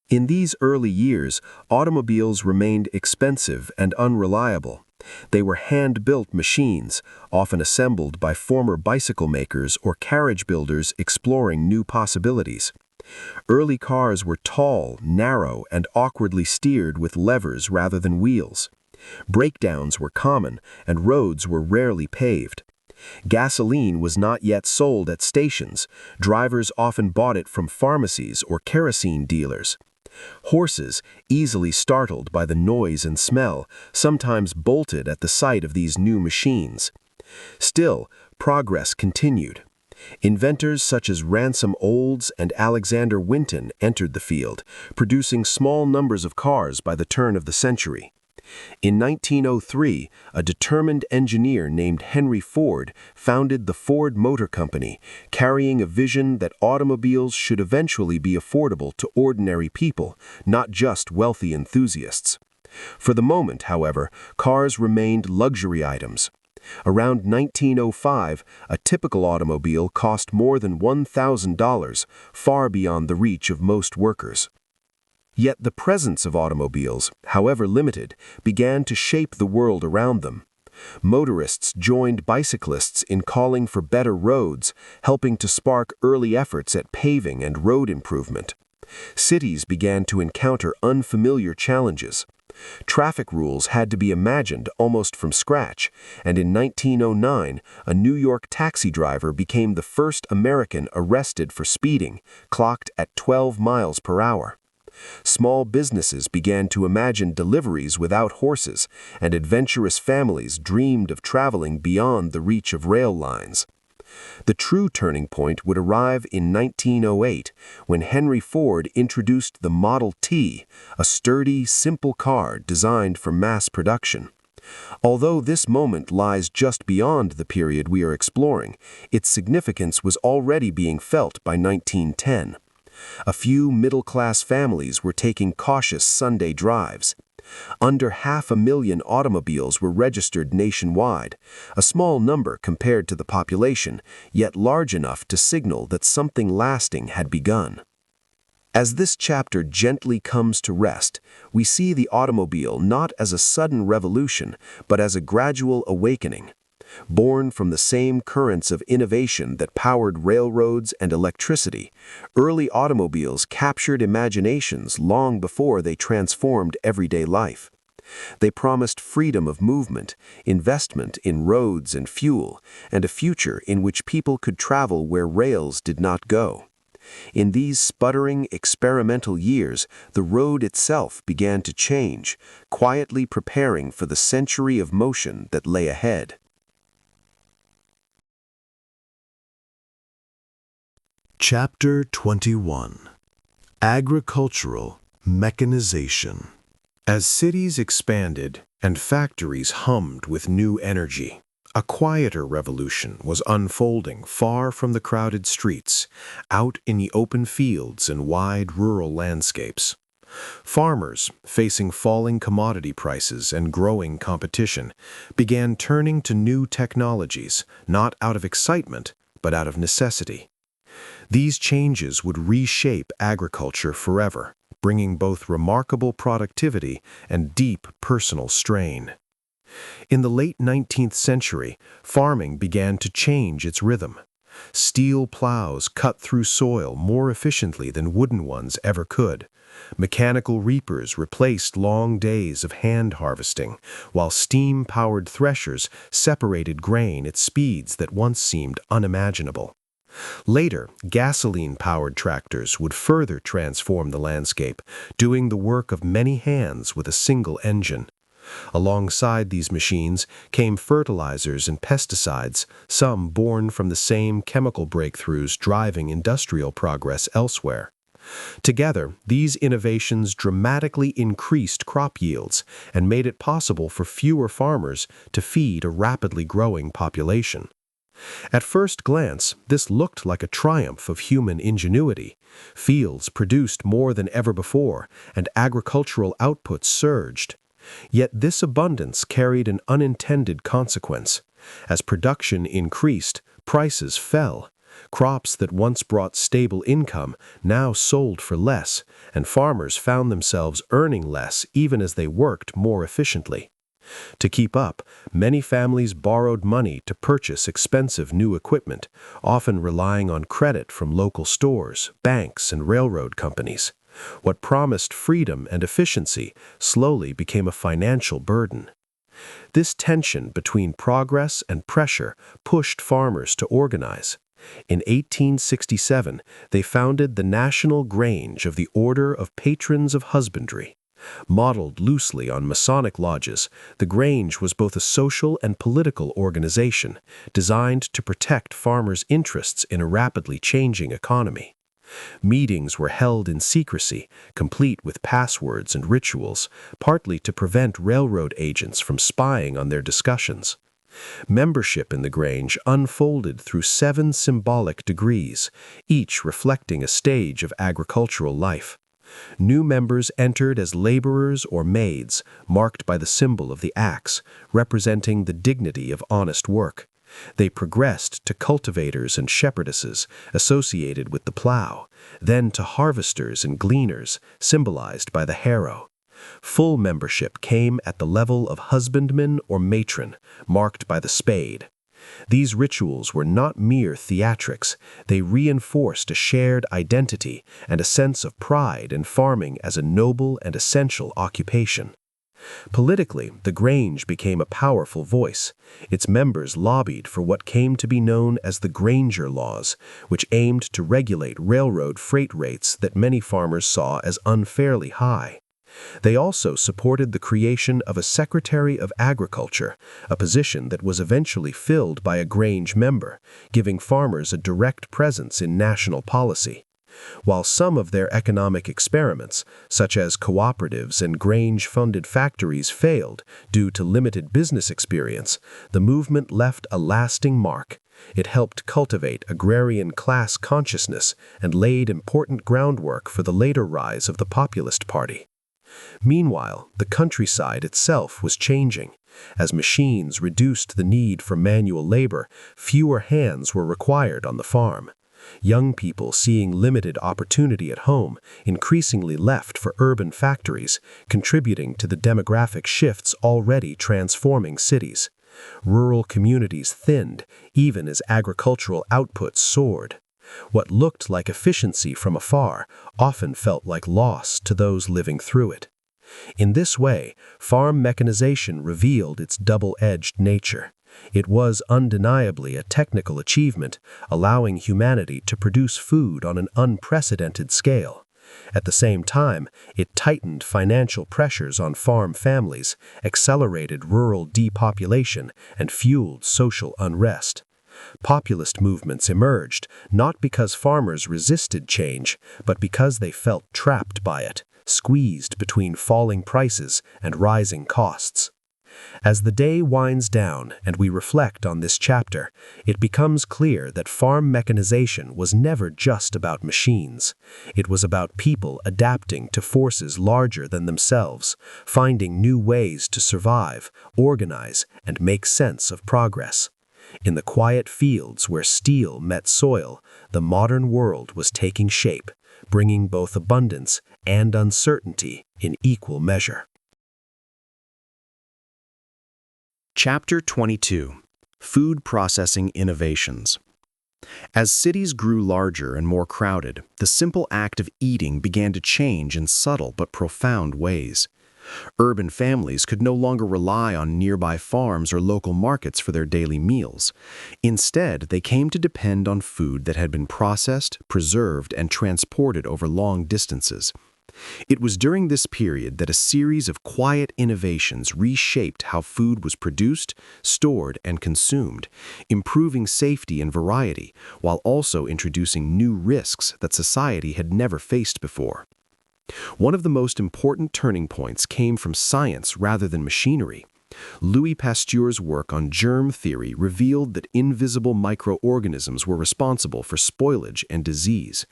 In these early years, automobiles remained expensive and unreliable. They were hand-built machines, often assembled by former bicycle makers or carriage builders exploring new possibilities. Early cars were tall, narrow, and awkwardly steered with levers rather than wheels. Breakdowns were common, and roads were rarely paved. Gasoline was not yet sold at stations. Drivers often bought it from pharmacies or kerosene dealers. Horses, easily startled by the noise and smell, sometimes bolted at the sight of these new machines. Still, progress continued. Inventors such as Ransom Olds and Alexander Winton entered the field, producing small numbers of cars by the turn of the century. In 1903, a determined engineer named Henry Ford founded the Ford Motor Company, carrying a vision that automobiles should eventually be affordable to ordinary people, not just wealthy enthusiasts. For the moment, however, cars remained luxury items. Around 1905, a typical automobile cost more than $1,000, far beyond the reach of most workers. Yet the presence of automobiles, however limited, began to shape the world around them. Motorists joined bicyclists in calling for better roads, helping to spark early efforts at paving and road improvement. Cities began to encounter unfamiliar challenges. Traffic rules had to be imagined almost from scratch, and in 1909, a New York taxi driver became the first American arrested for speeding, clocked at 12 miles per hour. Small businesses began to imagine deliveries without horses, and adventurous families dreamed of traveling beyond the reach of rail lines. The true turning point would arrive in 1908, when Henry Ford introduced the Model T, a sturdy, simple car designed for mass production. Although this moment lies just beyond the period we are exploring, its significance was already being felt by 1910. A few middle-class families were taking cautious Sunday drives. Under 500,000 automobiles were registered nationwide, a small number compared to the population, yet large enough to signal that something lasting had begun. As this chapter gently comes to rest, we see the automobile not as a sudden revolution, but as a gradual awakening. Born from the same currents of innovation that powered railroads and electricity, early automobiles captured imaginations long before they transformed everyday life. They promised freedom of movement, investment in roads and fuel, and a future in which people could travel where rails did not go. In these sputtering, experimental years, the road itself began to change, quietly preparing for the century of motion that lay ahead. Chapter 21. Agricultural Mechanization. As cities expanded and factories hummed with new energy, a quieter revolution was unfolding far from the crowded streets, out in the open fields and wide rural landscapes. Farmers, facing falling commodity prices and growing competition, began turning to new technologies, not out of excitement, but out of necessity. These changes would reshape agriculture forever, bringing both remarkable productivity and deep personal strain. In the late 19th century, farming began to change its rhythm. Steel plows cut through soil more efficiently than wooden ones ever could. Mechanical reapers replaced long days of hand harvesting, while steam-powered threshers separated grain at speeds that once seemed unimaginable. Later, gasoline-powered tractors would further transform the landscape, doing the work of many hands with a single engine. Alongside these machines came fertilizers and pesticides, some born from the same chemical breakthroughs driving industrial progress elsewhere. Together, these innovations dramatically increased crop yields and made it possible for fewer farmers to feed a rapidly growing population. At first glance, this looked like a triumph of human ingenuity. Fields produced more than ever before, and agricultural output surged. Yet this abundance carried an unintended consequence. As production increased, prices fell. Crops that once brought stable income now sold for less, and farmers found themselves earning less even as they worked more efficiently. To keep up, many families borrowed money to purchase expensive new equipment, often relying on credit from local stores, banks, and railroad companies. What promised freedom and efficiency slowly became a financial burden. This tension between progress and pressure pushed farmers to organize. In 1867, they founded the National Grange of the Order of Patrons of Husbandry. Modeled loosely on Masonic lodges, the Grange was both a social and political organization, designed to protect farmers' interests in a rapidly changing economy. Meetings were held in secrecy, complete with passwords and rituals, partly to prevent railroad agents from spying on their discussions. Membership in the Grange unfolded through 7 symbolic degrees, each reflecting a stage of agricultural life. New members entered as laborers or maids, marked by the symbol of the axe, representing the dignity of honest work. They progressed to cultivators and shepherdesses, associated with the plow, then to harvesters and gleaners, symbolized by the harrow. Full membership came at the level of husbandman or matron, marked by the spade. These rituals were not mere theatrics, they reinforced a shared identity and a sense of pride in farming as a noble and essential occupation. Politically, the Grange became a powerful voice. Its members lobbied for what came to be known as the Granger Laws, which aimed to regulate railroad freight rates that many farmers saw as unfairly high. They also supported the creation of a Secretary of Agriculture, a position that was eventually filled by a Grange member, giving farmers a direct presence in national policy. While some of their economic experiments, such as cooperatives and Grange-funded factories, failed due to limited business experience, the movement left a lasting mark. It helped cultivate agrarian class consciousness and laid important groundwork for the later rise of the Populist Party. Meanwhile, the countryside itself was changing. As machines reduced the need for manual labor, fewer hands were required on the farm. Young people seeing limited opportunity at home increasingly left for urban factories, contributing to the demographic shifts already transforming cities. Rural communities thinned, even as agricultural output soared. What looked like efficiency from afar often felt like loss to those living through it. In this way, farm mechanization revealed its double-edged nature. It was undeniably a technical achievement, allowing humanity to produce food on an unprecedented scale. At the same time, it tightened financial pressures on farm families, accelerated rural depopulation, and fueled social unrest. Populist movements emerged, not because farmers resisted change, but because they felt trapped by it, squeezed between falling prices and rising costs. As the day winds down and we reflect on this chapter, it becomes clear that farm mechanization was never just about machines. It was about people adapting to forces larger than themselves, finding new ways to survive, organize, and make sense of progress. In the quiet fields where steel met soil, the modern world was taking shape, bringing both abundance and uncertainty in equal measure. Chapter 22: Food Processing Innovations. As cities grew larger and more crowded, the simple act of eating began to change in subtle but profound ways. Urban families could no longer rely on nearby farms or local markets for their daily meals. Instead, they came to depend on food that had been processed, preserved, and transported over long distances. It was during this period that a series of quiet innovations reshaped how food was produced, stored, and consumed, improving safety and variety, while also introducing new risks that society had never faced before. One of the most important turning points came from science rather than machinery. Louis Pasteur's work on germ theory revealed that invisible microorganisms were responsible for spoilage and disease.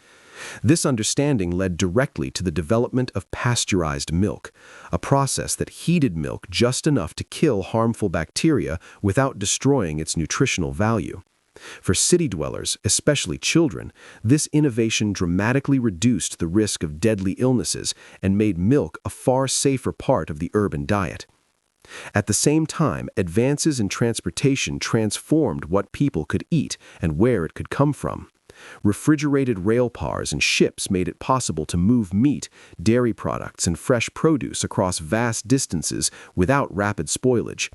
This understanding led directly to the development of pasteurized milk, a process that heated milk just enough to kill harmful bacteria without destroying its nutritional value. For city dwellers, especially children, this innovation dramatically reduced the risk of deadly illnesses and made milk a far safer part of the urban diet. At the same time, advances in transportation transformed what people could eat and where it could come from. Refrigerated rail cars and ships made it possible to move meat, dairy products, and fresh produce across vast distances without rapid spoilage.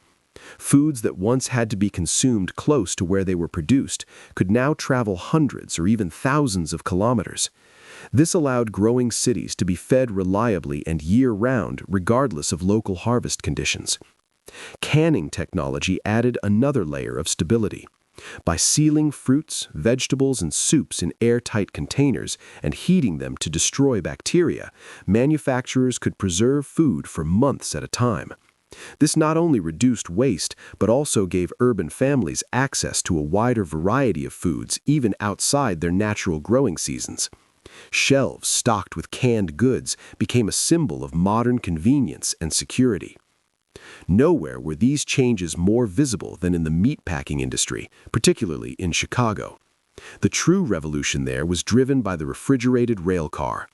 Foods that once had to be consumed close to where they were produced could now travel hundreds or even thousands of kilometers. This allowed growing cities to be fed reliably and year-round, regardless of local harvest conditions. Canning technology added another layer of stability. By sealing fruits, vegetables, and soups in airtight containers and heating them to destroy bacteria, manufacturers could preserve food for months at a time. This not only reduced waste, but also gave urban families access to a wider variety of foods even outside their natural growing seasons. Shelves stocked with canned goods became a symbol of modern convenience and security. Nowhere were these changes more visible than in the meatpacking industry, particularly in Chicago. The true revolution there was driven by the refrigerated rail car.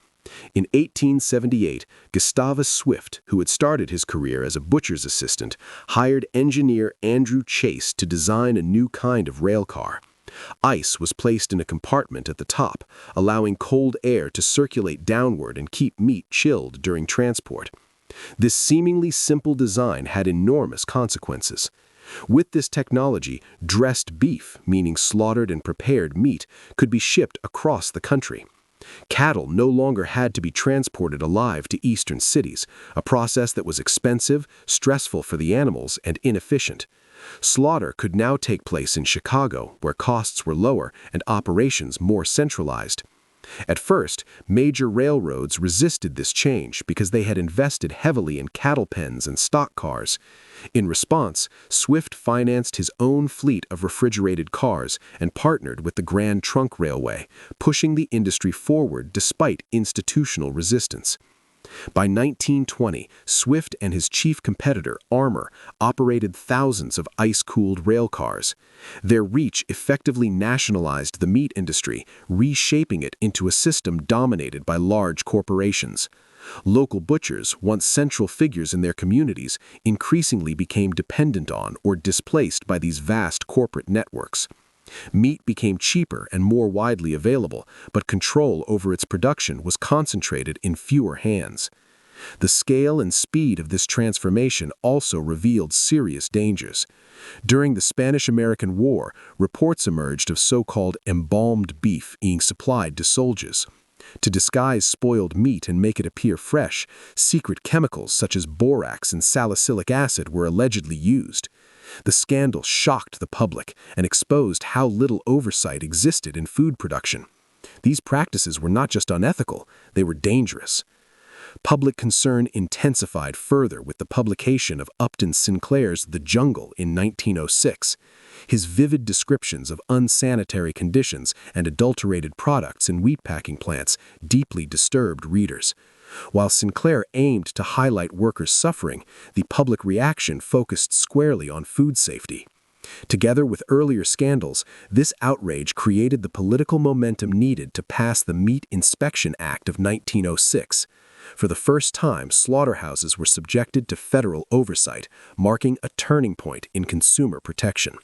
In 1878, Gustavus Swift, who had started his career as a butcher's assistant, hired engineer Andrew Chase to design a new kind of rail car. Ice was placed in a compartment at the top, allowing cold air to circulate downward and keep meat chilled during transport. This seemingly simple design had enormous consequences. With this technology, dressed beef, meaning slaughtered and prepared meat, could be shipped across the country. Cattle no longer had to be transported alive to eastern cities, a process that was expensive, stressful for the animals, and inefficient. Slaughter could now take place in Chicago, where costs were lower and operations more centralized. At first, major railroads resisted this change because they had invested heavily in cattle pens and stock cars. In response, Swift financed his own fleet of refrigerated cars and partnered with the Grand Trunk Railway, pushing the industry forward despite institutional resistance. By 1920, Swift and his chief competitor, Armour, operated thousands of ice-cooled rail cars. Their reach effectively nationalized the meat industry, reshaping it into a system dominated by large corporations. Local butchers, once central figures in their communities, increasingly became dependent on or displaced by these vast corporate networks. Meat became cheaper and more widely available, but control over its production was concentrated in fewer hands. The scale and speed of this transformation also revealed serious dangers. During the Spanish-American War, reports emerged of so-called embalmed beef being supplied to soldiers. To disguise spoiled meat and make it appear fresh, secret chemicals such as borax and salicylic acid were allegedly used. The scandal shocked the public and exposed how little oversight existed in food production. These practices were not just unethical, they were dangerous. Public concern intensified further with the publication of Upton Sinclair's The Jungle in 1906. His vivid descriptions of unsanitary conditions and adulterated products in wheat-packing plants deeply disturbed readers. While Sinclair aimed to highlight workers' suffering, the public reaction focused squarely on food safety. Together with earlier scandals, this outrage created the political momentum needed to pass the Meat Inspection Act of 1906. For the first time, slaughterhouses were subjected to federal oversight, marking a turning point in consumer protection.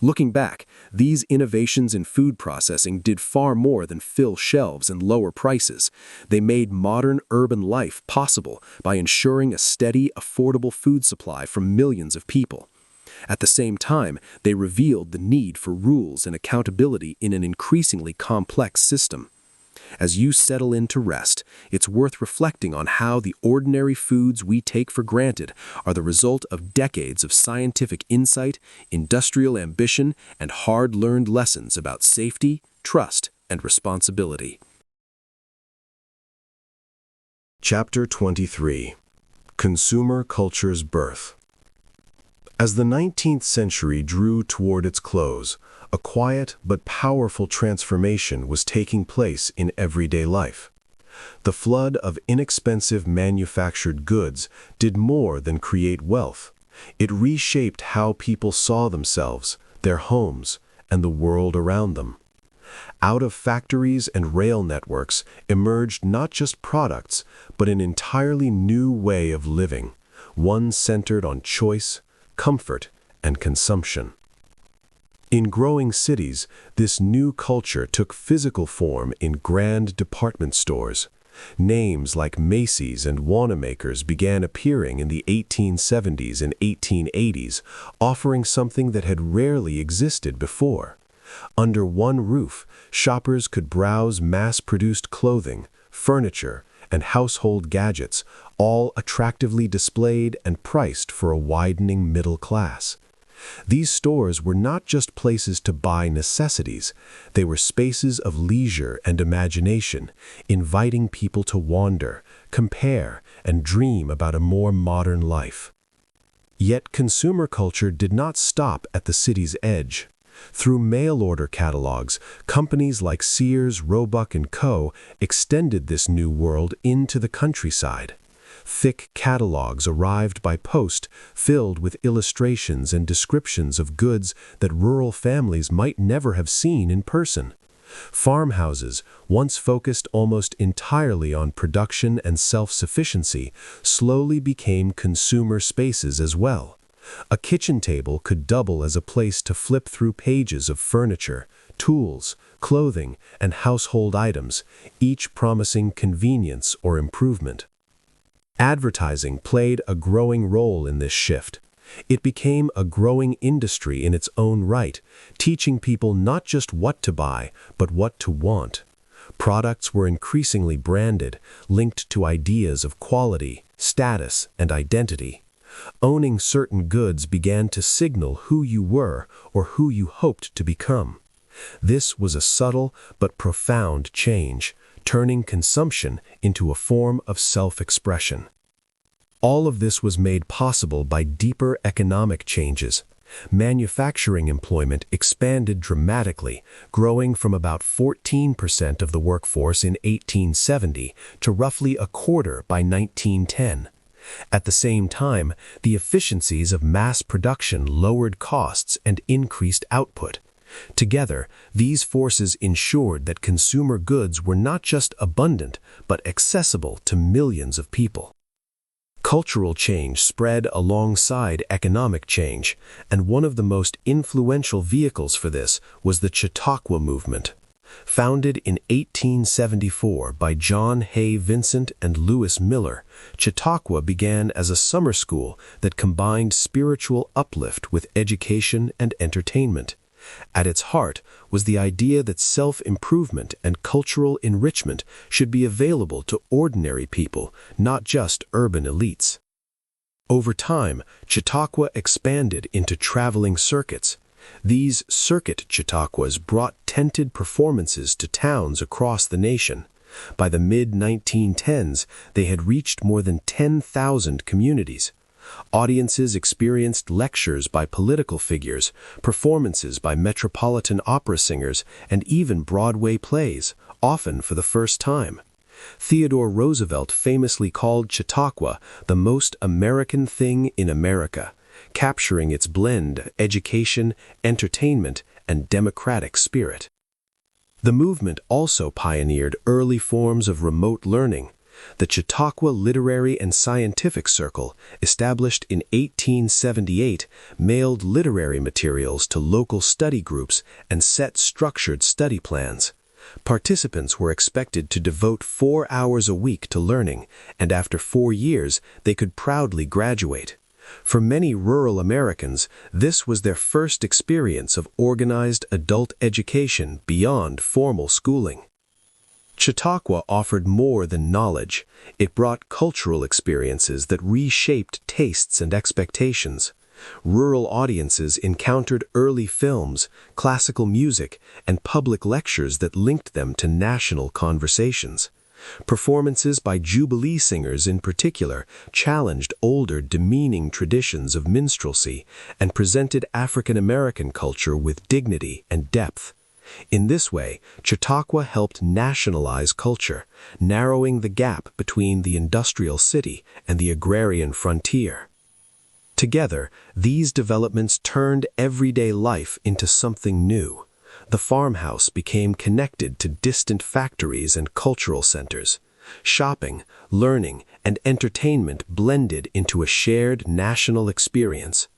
Looking back, these innovations in food processing did far more than fill shelves and lower prices. They made modern urban life possible by ensuring a steady, affordable food supply for millions of people. At the same time, they revealed the need for rules and accountability in an increasingly complex system. As you settle in to rest, it's worth reflecting on how the ordinary foods we take for granted are the result of decades of scientific insight, industrial ambition, and hard-learned lessons about safety, trust, and responsibility. Chapter 23. Consumer Culture's Birth. As the 19th century drew toward its close, a quiet but powerful transformation was taking place in everyday life. The flood of inexpensive manufactured goods did more than create wealth. It reshaped how people saw themselves, their homes, and the world around them. Out of factories and rail networks emerged not just products, but an entirely new way of living, one centered on choice, comfort, and consumption. In growing cities, this new culture took physical form in grand department stores. Names like Macy's and Wanamaker's began appearing in the 1870s and 1880s, offering something that had rarely existed before. Under one roof, shoppers could browse mass-produced clothing, furniture, and household gadgets, all attractively displayed and priced for a widening middle class. These stores were not just places to buy necessities, they were spaces of leisure and imagination, inviting people to wander, compare, and dream about a more modern life. Yet consumer culture did not stop at the city's edge. Through mail-order catalogs, companies like Sears, Roebuck & Co. extended this new world into the countryside. Thick catalogs arrived by post, filled with illustrations and descriptions of goods that rural families might never have seen in person. Farmhouses, once focused almost entirely on production and self-sufficiency, slowly became consumer spaces as well. A kitchen table could double as a place to flip through pages of furniture, tools, clothing, and household items, each promising convenience or improvement. Advertising played a growing role in this shift. It became a growing industry in its own right, teaching people not just what to buy, but what to want. Products were increasingly branded, linked to ideas of quality, status, and identity. Owning certain goods began to signal who you were or who you hoped to become. This was a subtle but profound change, turning consumption into a form of self-expression. All of this was made possible by deeper economic changes. Manufacturing employment expanded dramatically, growing from about 14% of the workforce in 1870 to roughly a quarter by 1910. At the same time, the efficiencies of mass production lowered costs and increased output. Together, these forces ensured that consumer goods were not just abundant, but accessible to millions of people. Cultural change spread alongside economic change, and one of the most influential vehicles for this was the Chautauqua movement. Founded in 1874 by John Hay Vincent and Lewis Miller, Chautauqua began as a summer school that combined spiritual uplift with education and entertainment. At its heart was the idea that self-improvement and cultural enrichment should be available to ordinary people, not just urban elites. Over time, Chautauqua expanded into traveling circuits. These circuit Chautauquas brought tented performances to towns across the nation. By the mid-1910s, they had reached more than 10,000 communities. Audiences experienced lectures by political figures, performances by metropolitan opera singers, and even Broadway plays, often for the first time. Theodore Roosevelt famously called Chautauqua the most American thing in America, capturing its blend of education, entertainment, and democratic spirit. The movement also pioneered early forms of remote learning. The Chautauqua Literary and Scientific Circle, established in 1878, mailed literary materials to local study groups and set structured study plans. Participants were expected to devote 4 hours a week to learning, and after 4 years, they could proudly graduate. For many rural Americans, this was their first experience of organized adult education beyond formal schooling. Chautauqua offered more than knowledge. It brought cultural experiences that reshaped tastes and expectations. Rural audiences encountered early films, classical music, and public lectures that linked them to national conversations. Performances by Jubilee singers in particular challenged older, demeaning traditions of minstrelsy and presented African American culture with dignity and depth. In this way, Chautauqua helped nationalize culture, narrowing the gap between the industrial city and the agrarian frontier. Together, these developments turned everyday life into something new. The farmhouse became connected to distant factories and cultural centers. Shopping, learning, and entertainment blended into a shared national experience.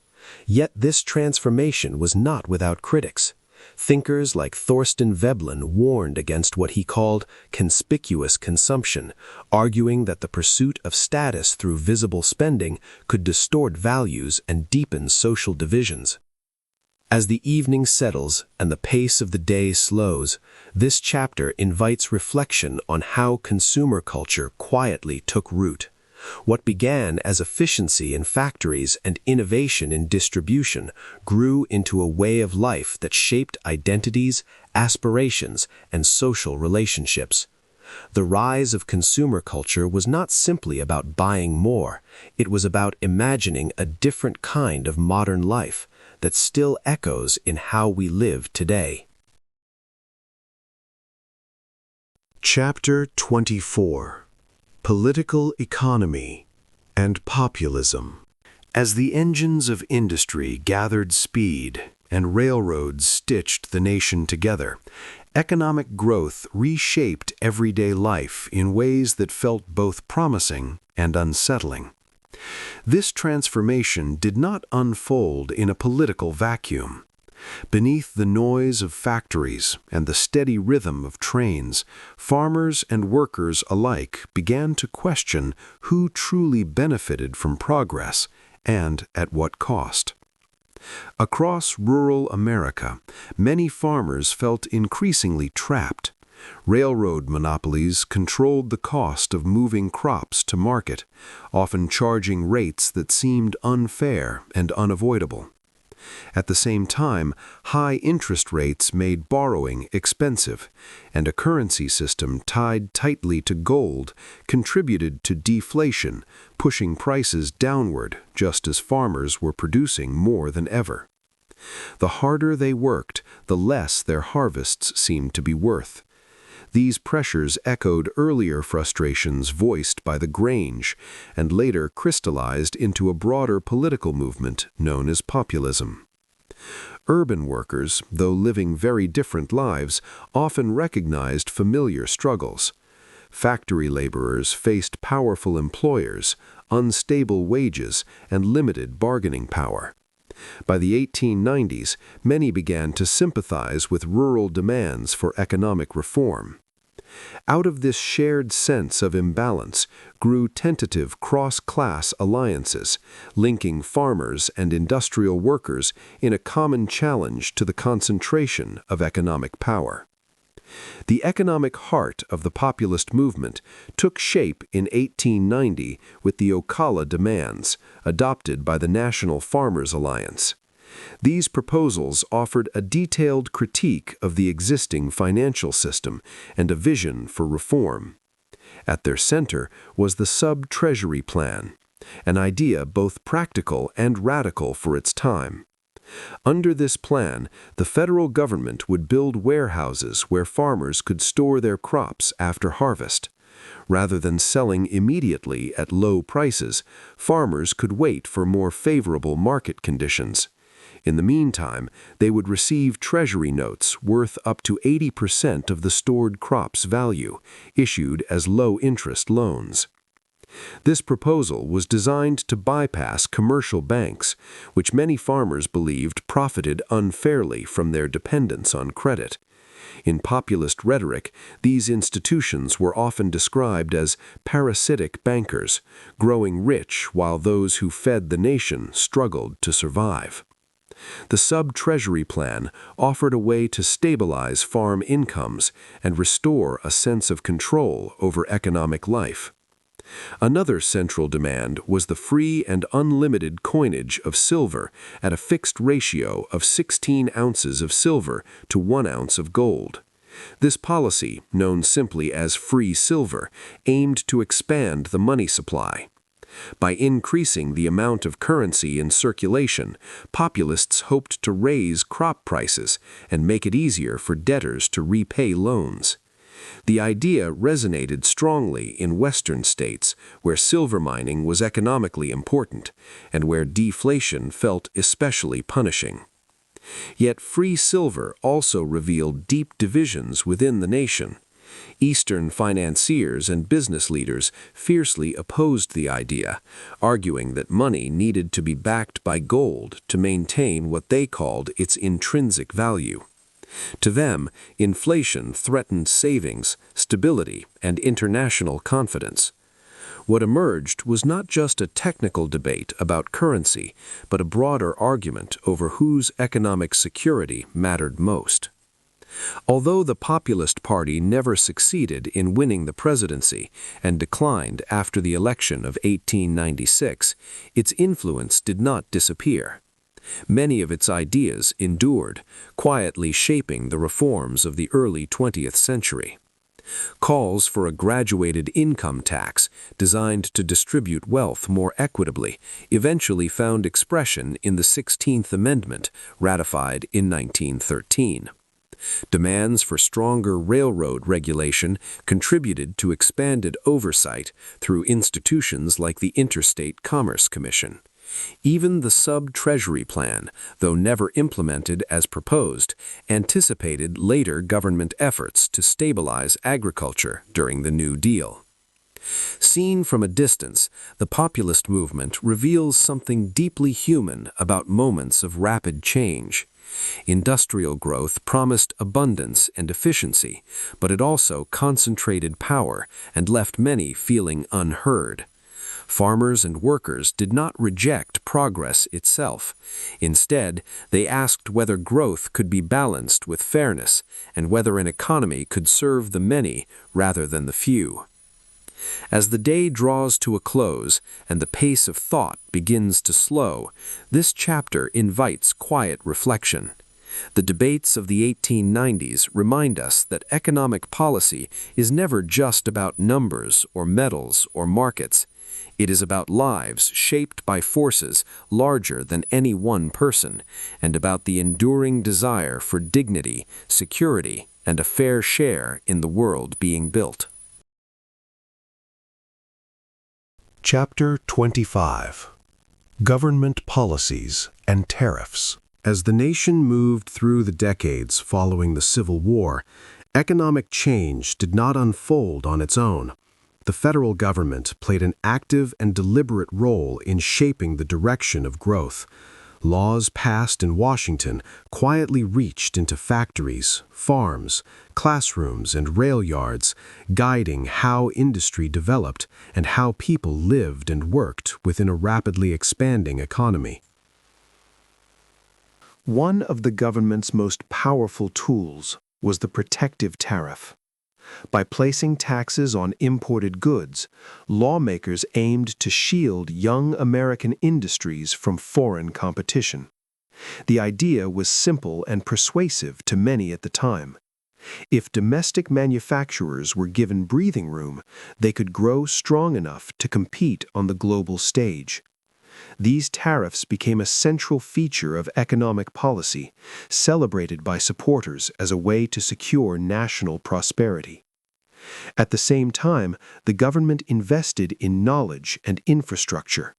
Yet this transformation was not without critics. Thinkers like Thorstein Veblen warned against what he called conspicuous consumption, arguing that the pursuit of status through visible spending could distort values and deepen social divisions. As the evening settles and the pace of the day slows, this chapter invites reflection on how consumer culture quietly took root. What began as efficiency in factories and innovation in distribution grew into a way of life that shaped identities, aspirations, and social relationships. The rise of consumer culture was not simply about buying more, it was about imagining a different kind of modern life that still echoes in how we live today. Chapter 24: Political Economy and Populism. As the engines of industry gathered speed and railroads stitched the nation together, economic growth reshaped everyday life in ways that felt both promising and unsettling. This transformation did not unfold in a political vacuum. Beneath the noise of factories and the steady rhythm of trains, farmers and workers alike began to question who truly benefited from progress and at what cost. Across rural America, many farmers felt increasingly trapped. Railroad monopolies controlled the cost of moving crops to market, often charging rates that seemed unfair and unavoidable. At the same time, high interest rates made borrowing expensive, and a currency system tied tightly to gold contributed to deflation, pushing prices downward just as farmers were producing more than ever. The harder they worked, the less their harvests seemed to be worth. These pressures echoed earlier frustrations voiced by the Grange and later crystallized into a broader political movement known as populism. Urban workers, though living very different lives, often recognized familiar struggles. Factory laborers faced powerful employers, unstable wages, and limited bargaining power. By the 1890s, many began to sympathize with rural demands for economic reform. Out of this shared sense of imbalance grew tentative cross-class alliances, linking farmers and industrial workers in a common challenge to the concentration of economic power. The economic heart of the populist movement took shape in 1890 with the Ocala demands, adopted by the National Farmers Alliance. These proposals offered a detailed critique of the existing financial system and a vision for reform. At their center was the sub-treasury plan, an idea both practical and radical for its time. Under this plan, the federal government would build warehouses where farmers could store their crops after harvest. Rather than selling immediately at low prices, farmers could wait for more favorable market conditions. In the meantime, they would receive treasury notes worth up to 80% of the stored crop's value, issued as low-interest loans. This proposal was designed to bypass commercial banks, which many farmers believed profited unfairly from their dependence on credit. In populist rhetoric, these institutions were often described as parasitic bankers, growing rich while those who fed the nation struggled to survive. The sub-treasury plan offered a way to stabilize farm incomes and restore a sense of control over economic life. Another central demand was the free and unlimited coinage of silver at a fixed ratio of 16 ounces of silver to 1 ounce of gold. This policy, known simply as free silver, aimed to expand the money supply. By increasing the amount of currency in circulation, populists hoped to raise crop prices and make it easier for debtors to repay loans. The idea resonated strongly in Western states where silver mining was economically important and where deflation felt especially punishing. Yet free silver also revealed deep divisions within the nation. Eastern financiers and business leaders fiercely opposed the idea, arguing that money needed to be backed by gold to maintain what they called its intrinsic value. To them, inflation threatened savings, stability, and international confidence. What emerged was not just a technical debate about currency, but a broader argument over whose economic security mattered most. Although the Populist Party never succeeded in winning the presidency and declined after the election of 1896, its influence did not disappear. Many of its ideas endured, quietly shaping the reforms of the early 20th century. Calls for a graduated income tax designed to distribute wealth more equitably eventually found expression in the 16th Amendment, ratified in 1913. Demands for stronger railroad regulation contributed to expanded oversight through institutions like the Interstate Commerce Commission. Even the sub-treasury plan, though never implemented as proposed, anticipated later government efforts to stabilize agriculture during the New Deal. Seen from a distance, the populist movement reveals something deeply human about moments of rapid change. Industrial growth promised abundance and efficiency, but it also concentrated power and left many feeling unheard. Farmers and workers did not reject progress itself. Instead, they asked whether growth could be balanced with fairness and whether an economy could serve the many rather than the few. As the day draws to a close and the pace of thought begins to slow, this chapter invites quiet reflection. The debates of the 1890s remind us that economic policy is never just about numbers or metals or markets. It is about lives shaped by forces larger than any one person, and about the enduring desire for dignity, security, and a fair share in the world being built. Chapter 25. Government Policies and Tariffs. As the nation moved through the decades following the Civil War, economic change did not unfold on its own. The federal government played an active and deliberate role in shaping the direction of growth. Laws passed in Washington quietly reached into factories, farms, classrooms, and rail yards, guiding how industry developed and how people lived and worked within a rapidly expanding economy. One of the government's most powerful tools was the protective tariff. By placing taxes on imported goods, lawmakers aimed to shield young American industries from foreign competition. The idea was simple and persuasive to many at the time. If domestic manufacturers were given breathing room, they could grow strong enough to compete on the global stage. These tariffs became a central feature of economic policy, celebrated by supporters as a way to secure national prosperity. At the same time, the government invested in knowledge and infrastructure.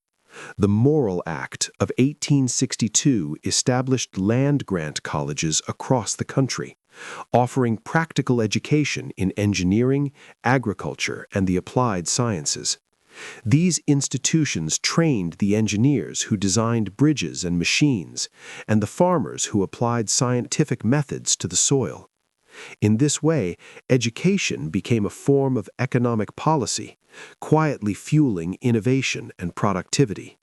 The Morrill Act of 1862 established land-grant colleges across the country, offering practical education in engineering, agriculture, and the applied sciences. These institutions trained the engineers who designed bridges and machines, and the farmers who applied scientific methods to the soil. In this way, education became a form of economic policy, quietly fueling innovation and productivity.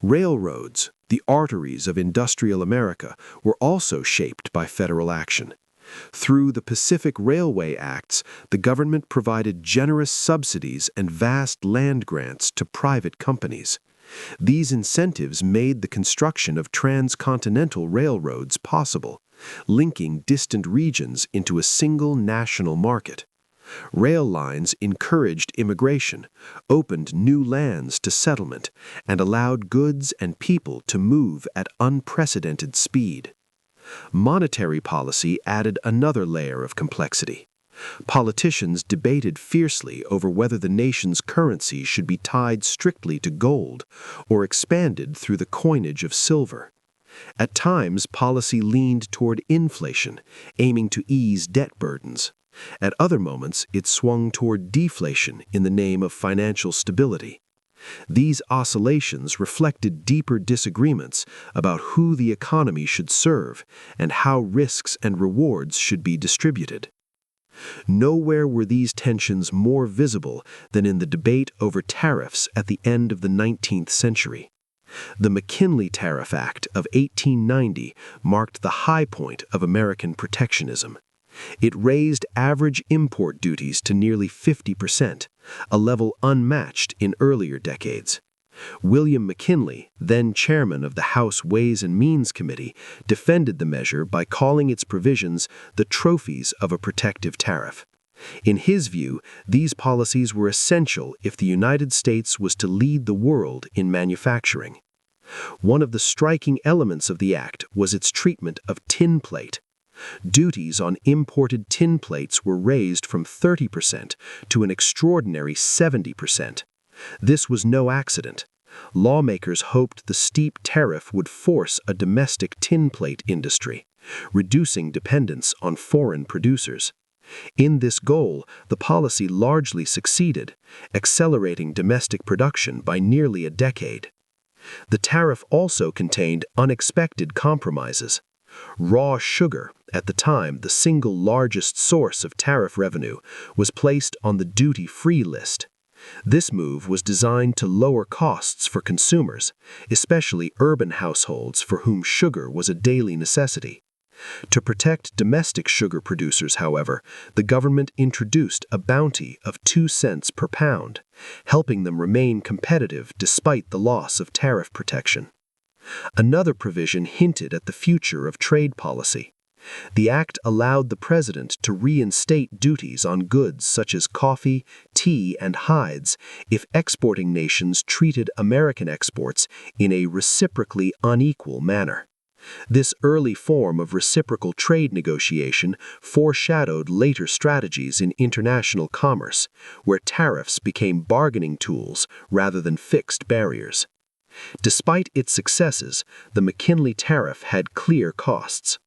Railroads, the arteries of industrial America, were also shaped by federal action. Through the Pacific Railway Acts, the government provided generous subsidies and vast land grants to private companies. These incentives made the construction of transcontinental railroads possible, linking distant regions into a single national market. Rail lines encouraged immigration, opened new lands to settlement, and allowed goods and people to move at unprecedented speed. Monetary policy added another layer of complexity. Politicians debated fiercely over whether the nation's currency should be tied strictly to gold or expanded through the coinage of silver. At times, policy leaned toward inflation, aiming to ease debt burdens. At other moments, it swung toward deflation in the name of financial stability. These oscillations reflected deeper disagreements about who the economy should serve and how risks and rewards should be distributed. Nowhere were these tensions more visible than in the debate over tariffs at the end of the 19th century. The McKinley Tariff Act of 1890 marked the high point of American protectionism. It raised average import duties to nearly 50%, a level unmatched in earlier decades. William McKinley, then chairman of the House Ways and Means Committee, defended the measure by calling its provisions the trophies of a protective tariff. In his view, these policies were essential if the United States was to lead the world in manufacturing. One of the striking elements of the act was its treatment of tin plate. Duties on imported tin plates were raised from 30% to an extraordinary 70%. This was no accident. Lawmakers hoped the steep tariff would force a domestic tin plate industry, reducing dependence on foreign producers. In this goal, the policy largely succeeded, accelerating domestic production by nearly a decade. The tariff also contained unexpected compromises. Raw sugar, at the time the single largest source of tariff revenue, was placed on the duty-free list. This move was designed to lower costs for consumers, especially urban households for whom sugar was a daily necessity. To protect domestic sugar producers, however, the government introduced a bounty of 2 cents per pound, helping them remain competitive despite the loss of tariff protection. Another provision hinted at the future of trade policy. The act allowed the president to reinstate duties on goods such as coffee, tea, and hides if exporting nations treated American exports in a reciprocally unequal manner. This early form of reciprocal trade negotiation foreshadowed later strategies in international commerce, where tariffs became bargaining tools rather than fixed barriers. Despite its successes, the McKinley tariff had clear costs.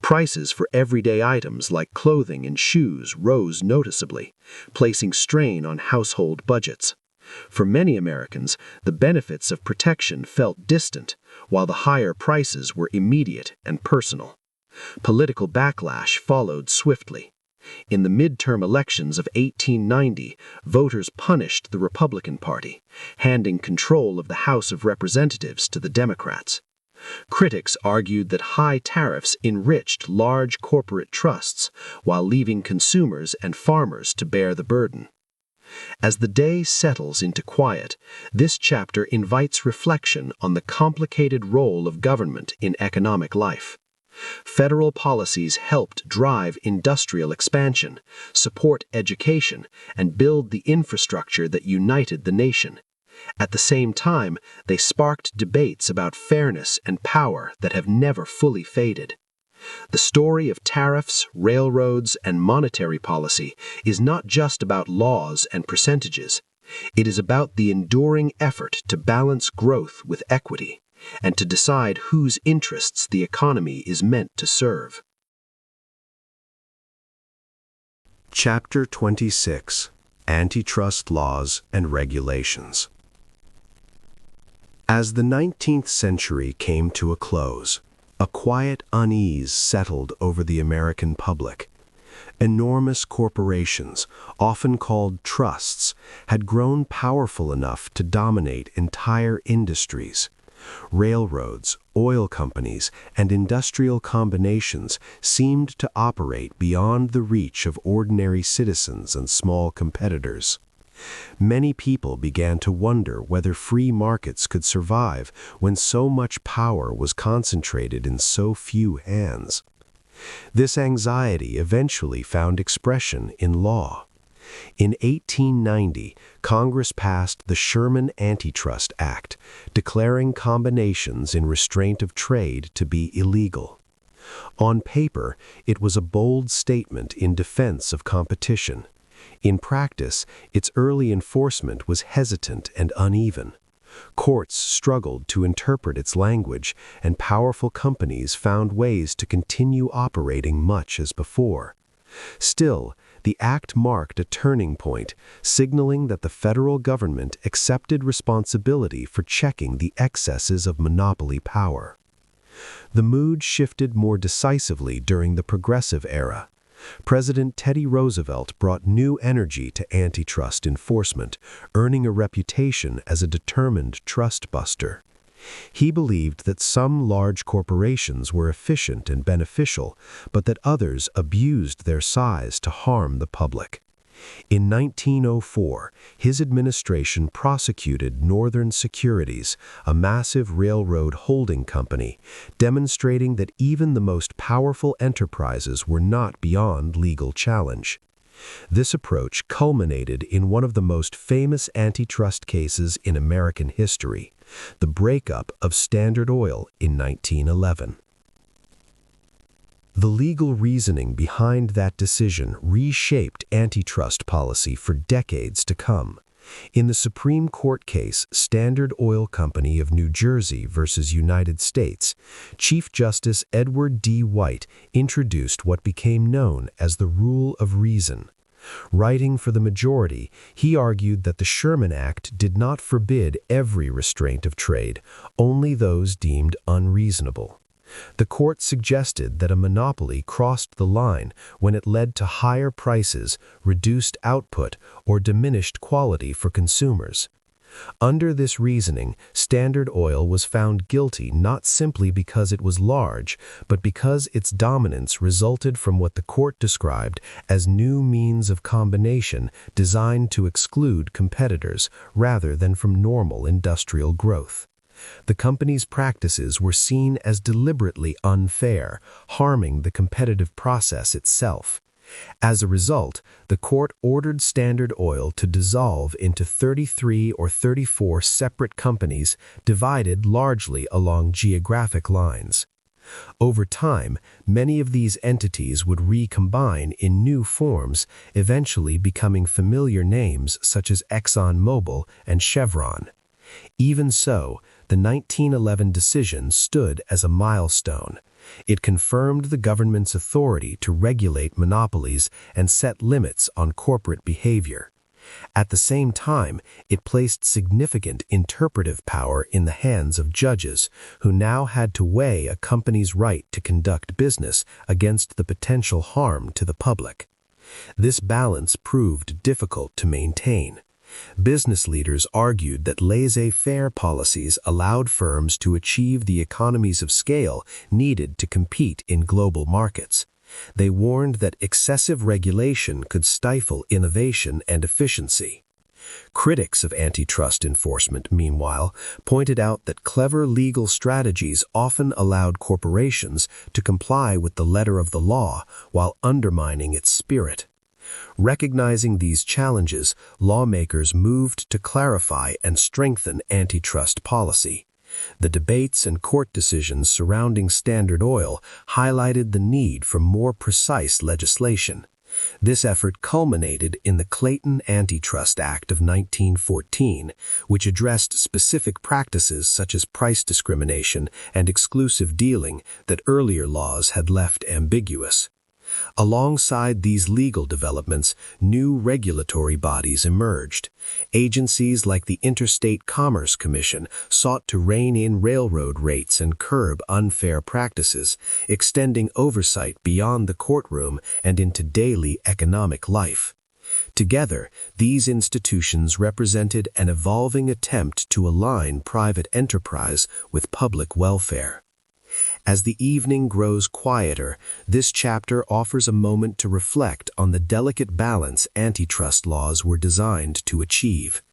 Prices for everyday items like clothing and shoes rose noticeably, placing strain on household budgets. For many Americans, the benefits of protection felt distant, while the higher prices were immediate and personal. Political backlash followed swiftly. In the midterm elections of 1890, voters punished the Republican Party, handing control of the House of Representatives to the Democrats. Critics argued that high tariffs enriched large corporate trusts while leaving consumers and farmers to bear the burden. As the day settles into quiet, this chapter invites reflection on the complicated role of government in economic life. Federal policies helped drive industrial expansion, support education, and build the infrastructure that united the nation. At the same time, they sparked debates about fairness and power that have never fully faded. The story of tariffs, railroads, and monetary policy is not just about laws and percentages. It is about the enduring effort to balance growth with equity and to decide whose interests the economy is meant to serve. Chapter 26: Antitrust Laws and Regulations. As the 19th century came to a close, a quiet unease settled over the American public. Enormous corporations, often called trusts, had grown powerful enough to dominate entire industries. Railroads, oil companies, and industrial combinations seemed to operate beyond the reach of ordinary citizens and small competitors. Many people began to wonder whether free markets could survive when so much power was concentrated in so few hands. This anxiety eventually found expression in law. In 1890, Congress passed the Sherman Antitrust Act, declaring combinations in restraint of trade to be illegal. On paper, it was a bold statement in defense of competition. In practice, its early enforcement was hesitant and uneven. Courts struggled to interpret its language, and powerful companies found ways to continue operating much as before. Still, the act marked a turning point, signaling that the federal government accepted responsibility for checking the excesses of monopoly power. The mood shifted more decisively during the Progressive era. President Teddy Roosevelt brought new energy to antitrust enforcement, earning a reputation as a determined trust buster. He believed that some large corporations were efficient and beneficial, but that others abused their size to harm the public. In 1904, his administration prosecuted Northern Securities, a massive railroad holding company, demonstrating that even the most powerful enterprises were not beyond legal challenge. This approach culminated in one of the most famous antitrust cases in American history, the breakup of Standard Oil in 1911. The legal reasoning behind that decision reshaped antitrust policy for decades to come. In the Supreme Court case Standard Oil Company of New Jersey versus United States, Chief Justice Edward D. White introduced what became known as the rule of reason. Writing for the majority, he argued that the Sherman Act did not forbid every restraint of trade, only those deemed unreasonable. The court suggested that a monopoly crossed the line when it led to higher prices, reduced output, or diminished quality for consumers. Under this reasoning, Standard Oil was found guilty not simply because it was large, but because its dominance resulted from what the court described as new means of combination designed to exclude competitors rather than from normal industrial growth. The company's practices were seen as deliberately unfair, harming the competitive process itself. As a result, the court ordered Standard Oil to dissolve into 33 or 34 separate companies divided largely along geographic lines. Over time, many of these entities would recombine in new forms, eventually becoming familiar names such as ExxonMobil and Chevron. Even so, the 1911 decision stood as a milestone. It confirmed the government's authority to regulate monopolies and set limits on corporate behavior. At the same time, it placed significant interpretive power in the hands of judges, who now had to weigh a company's right to conduct business against the potential harm to the public. This balance proved difficult to maintain. Business leaders argued that laissez-faire policies allowed firms to achieve the economies of scale needed to compete in global markets. They warned that excessive regulation could stifle innovation and efficiency. Critics of antitrust enforcement, meanwhile, pointed out that clever legal strategies often allowed corporations to comply with the letter of the law while undermining its spirit. Recognizing these challenges, lawmakers moved to clarify and strengthen antitrust policy. The debates and court decisions surrounding Standard Oil highlighted the need for more precise legislation. This effort culminated in the Clayton Antitrust Act of 1914, which addressed specific practices such as price discrimination and exclusive dealing that earlier laws had left ambiguous. Alongside these legal developments, new regulatory bodies emerged. Agencies like the Interstate Commerce Commission sought to rein in railroad rates and curb unfair practices, extending oversight beyond the courtroom and into daily economic life. Together, these institutions represented an evolving attempt to align private enterprise with public welfare. As the evening grows quieter, this chapter offers a moment to reflect on the delicate balance antitrust laws were designed to achieve.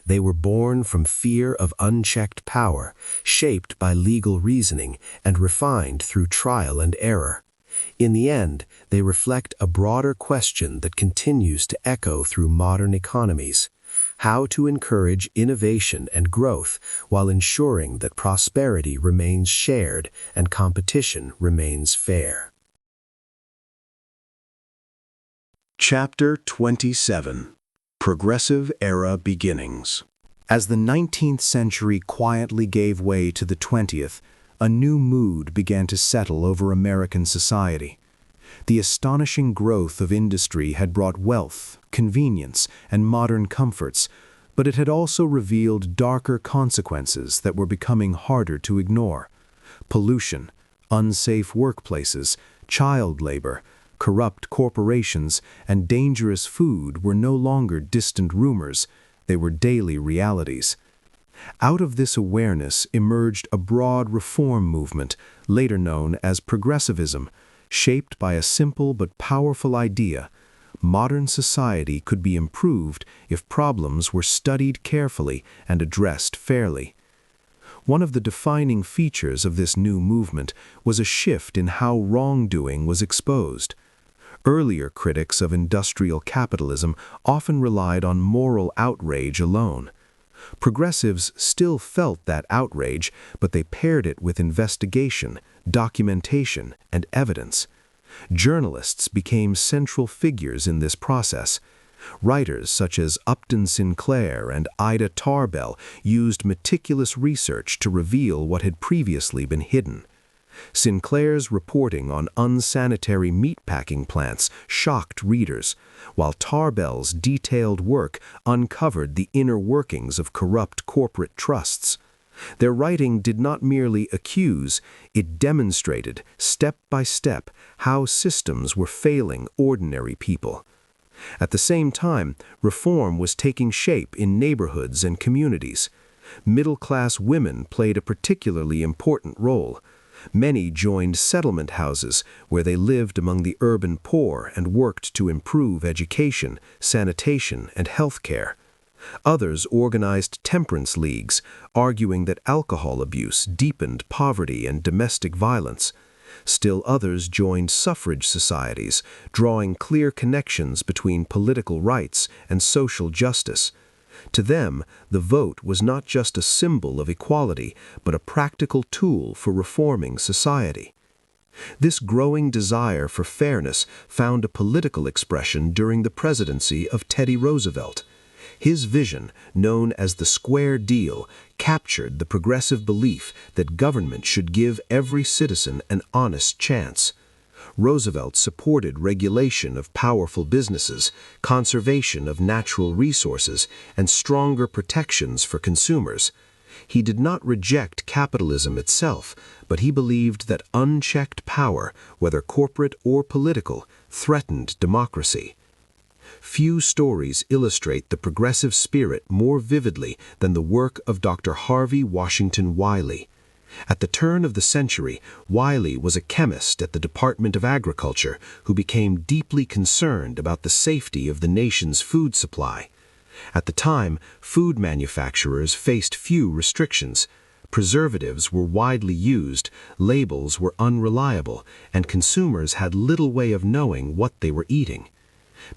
They were born from fear of unchecked power, shaped by legal reasoning, and refined through trial and error. In the end, they reflect a broader question that continues to echo through modern economies: how to encourage innovation and growth while ensuring that prosperity remains shared and competition remains fair. Chapter 27: Progressive Era Beginnings. As the 19th century quietly gave way to the 20th, a new mood began to settle over American society. The astonishing growth of industry had brought wealth, convenience, and modern comforts, but it had also revealed darker consequences that were becoming harder to ignore. Pollution, unsafe workplaces, child labor, corrupt corporations, and dangerous food were no longer distant rumors, they were daily realities. Out of this awareness emerged a broad reform movement, later known as progressivism, shaped by a simple but powerful idea: modern society could be improved if problems were studied carefully and addressed fairly. One of the defining features of this new movement was a shift in how wrongdoing was exposed. Earlier critics of industrial capitalism often relied on moral outrage alone. Progressives still felt that outrage, but they paired it with investigation, documentation, and evidence. Journalists became central figures in this process. Writers such as Upton Sinclair and Ida Tarbell used meticulous research to reveal what had previously been hidden. Sinclair's reporting on unsanitary meatpacking plants shocked readers, while Tarbell's detailed work uncovered the inner workings of corrupt corporate trusts. Their writing did not merely accuse, it demonstrated, step by step, how systems were failing ordinary people. At the same time, reform was taking shape in neighborhoods and communities. Middle-class women played a particularly important role. Many joined settlement houses, where they lived among the urban poor and worked to improve education, sanitation, and health care. Others organized temperance leagues, arguing that alcohol abuse deepened poverty and domestic violence. Still others joined suffrage societies, drawing clear connections between political rights and social justice. To them, the vote was not just a symbol of equality, but a practical tool for reforming society. This growing desire for fairness found a political expression during the presidency of Teddy Roosevelt. His vision, known as the Square Deal, captured the progressive belief that government should give every citizen an honest chance. Roosevelt supported regulation of powerful businesses, conservation of natural resources, and stronger protections for consumers. He did not reject capitalism itself, but he believed that unchecked power, whether corporate or political, threatened democracy. Few stories illustrate the progressive spirit more vividly than the work of Dr. Harvey Washington Wiley. At the turn of the century, Wiley was a chemist at the Department of Agriculture who became deeply concerned about the safety of the nation's food supply. At the time, food manufacturers faced few restrictions. Preservatives were widely used, labels were unreliable, and consumers had little way of knowing what they were eating.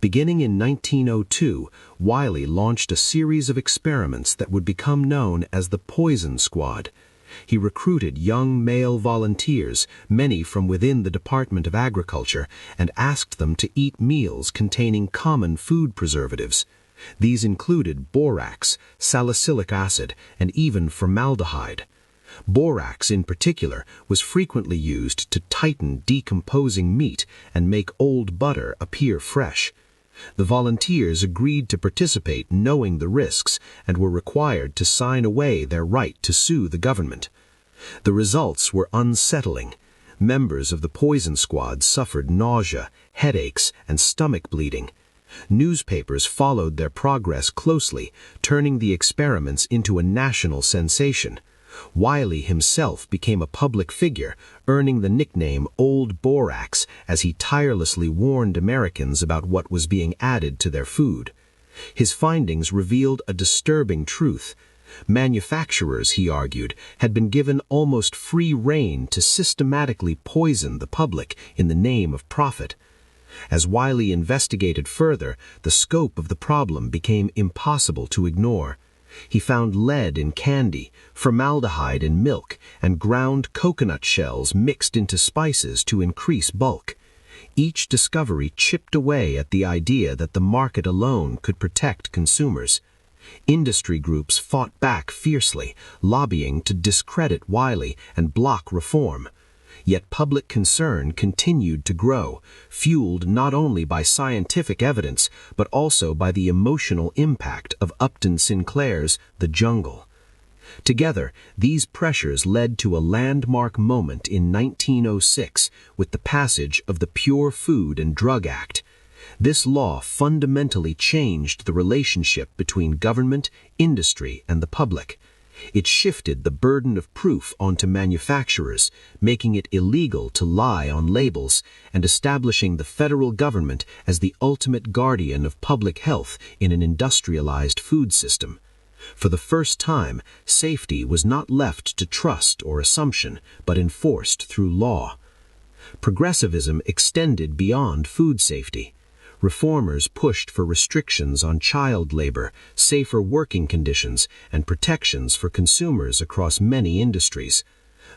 Beginning in 1902, Wiley launched a series of experiments that would become known as the Poison Squad. He recruited young male volunteers, many from within the Department of Agriculture, and asked them to eat meals containing common food preservatives. These included borax, salicylic acid, and even formaldehyde. Borax, in particular, was frequently used to tighten decomposing meat and make old butter appear fresh. The volunteers agreed to participate knowing the risks and were required to sign away their right to sue the government. The results were unsettling. Members of the poison squad suffered nausea, headaches, and stomach bleeding. Newspapers followed their progress closely, turning the experiments into a national sensation. Wiley himself became a public figure, earning the nickname Old Borax as he tirelessly warned Americans about what was being added to their food. His findings revealed a disturbing truth. Manufacturers, he argued, had been given almost free rein to systematically poison the public in the name of profit. As Wiley investigated further, the scope of the problem became impossible to ignore. He found lead in candy, formaldehyde in milk, and ground coconut shells mixed into spices to increase bulk. Each discovery chipped away at the idea that the market alone could protect consumers. Industry groups fought back fiercely, lobbying to discredit Wiley and block reform. Yet public concern continued to grow, fueled not only by scientific evidence, but also by the emotional impact of Upton Sinclair's The Jungle. Together, these pressures led to a landmark moment in 1906 with the passage of the Pure Food and Drug Act. This law fundamentally changed the relationship between government, industry, and the public. It shifted the burden of proof onto manufacturers, making it illegal to lie on labels and establishing the federal government as the ultimate guardian of public health in an industrialized food system. For the first time, safety was not left to trust or assumption, but enforced through law. Progressivism extended beyond food safety. Reformers pushed for restrictions on child labor, safer working conditions, and protections for consumers across many industries.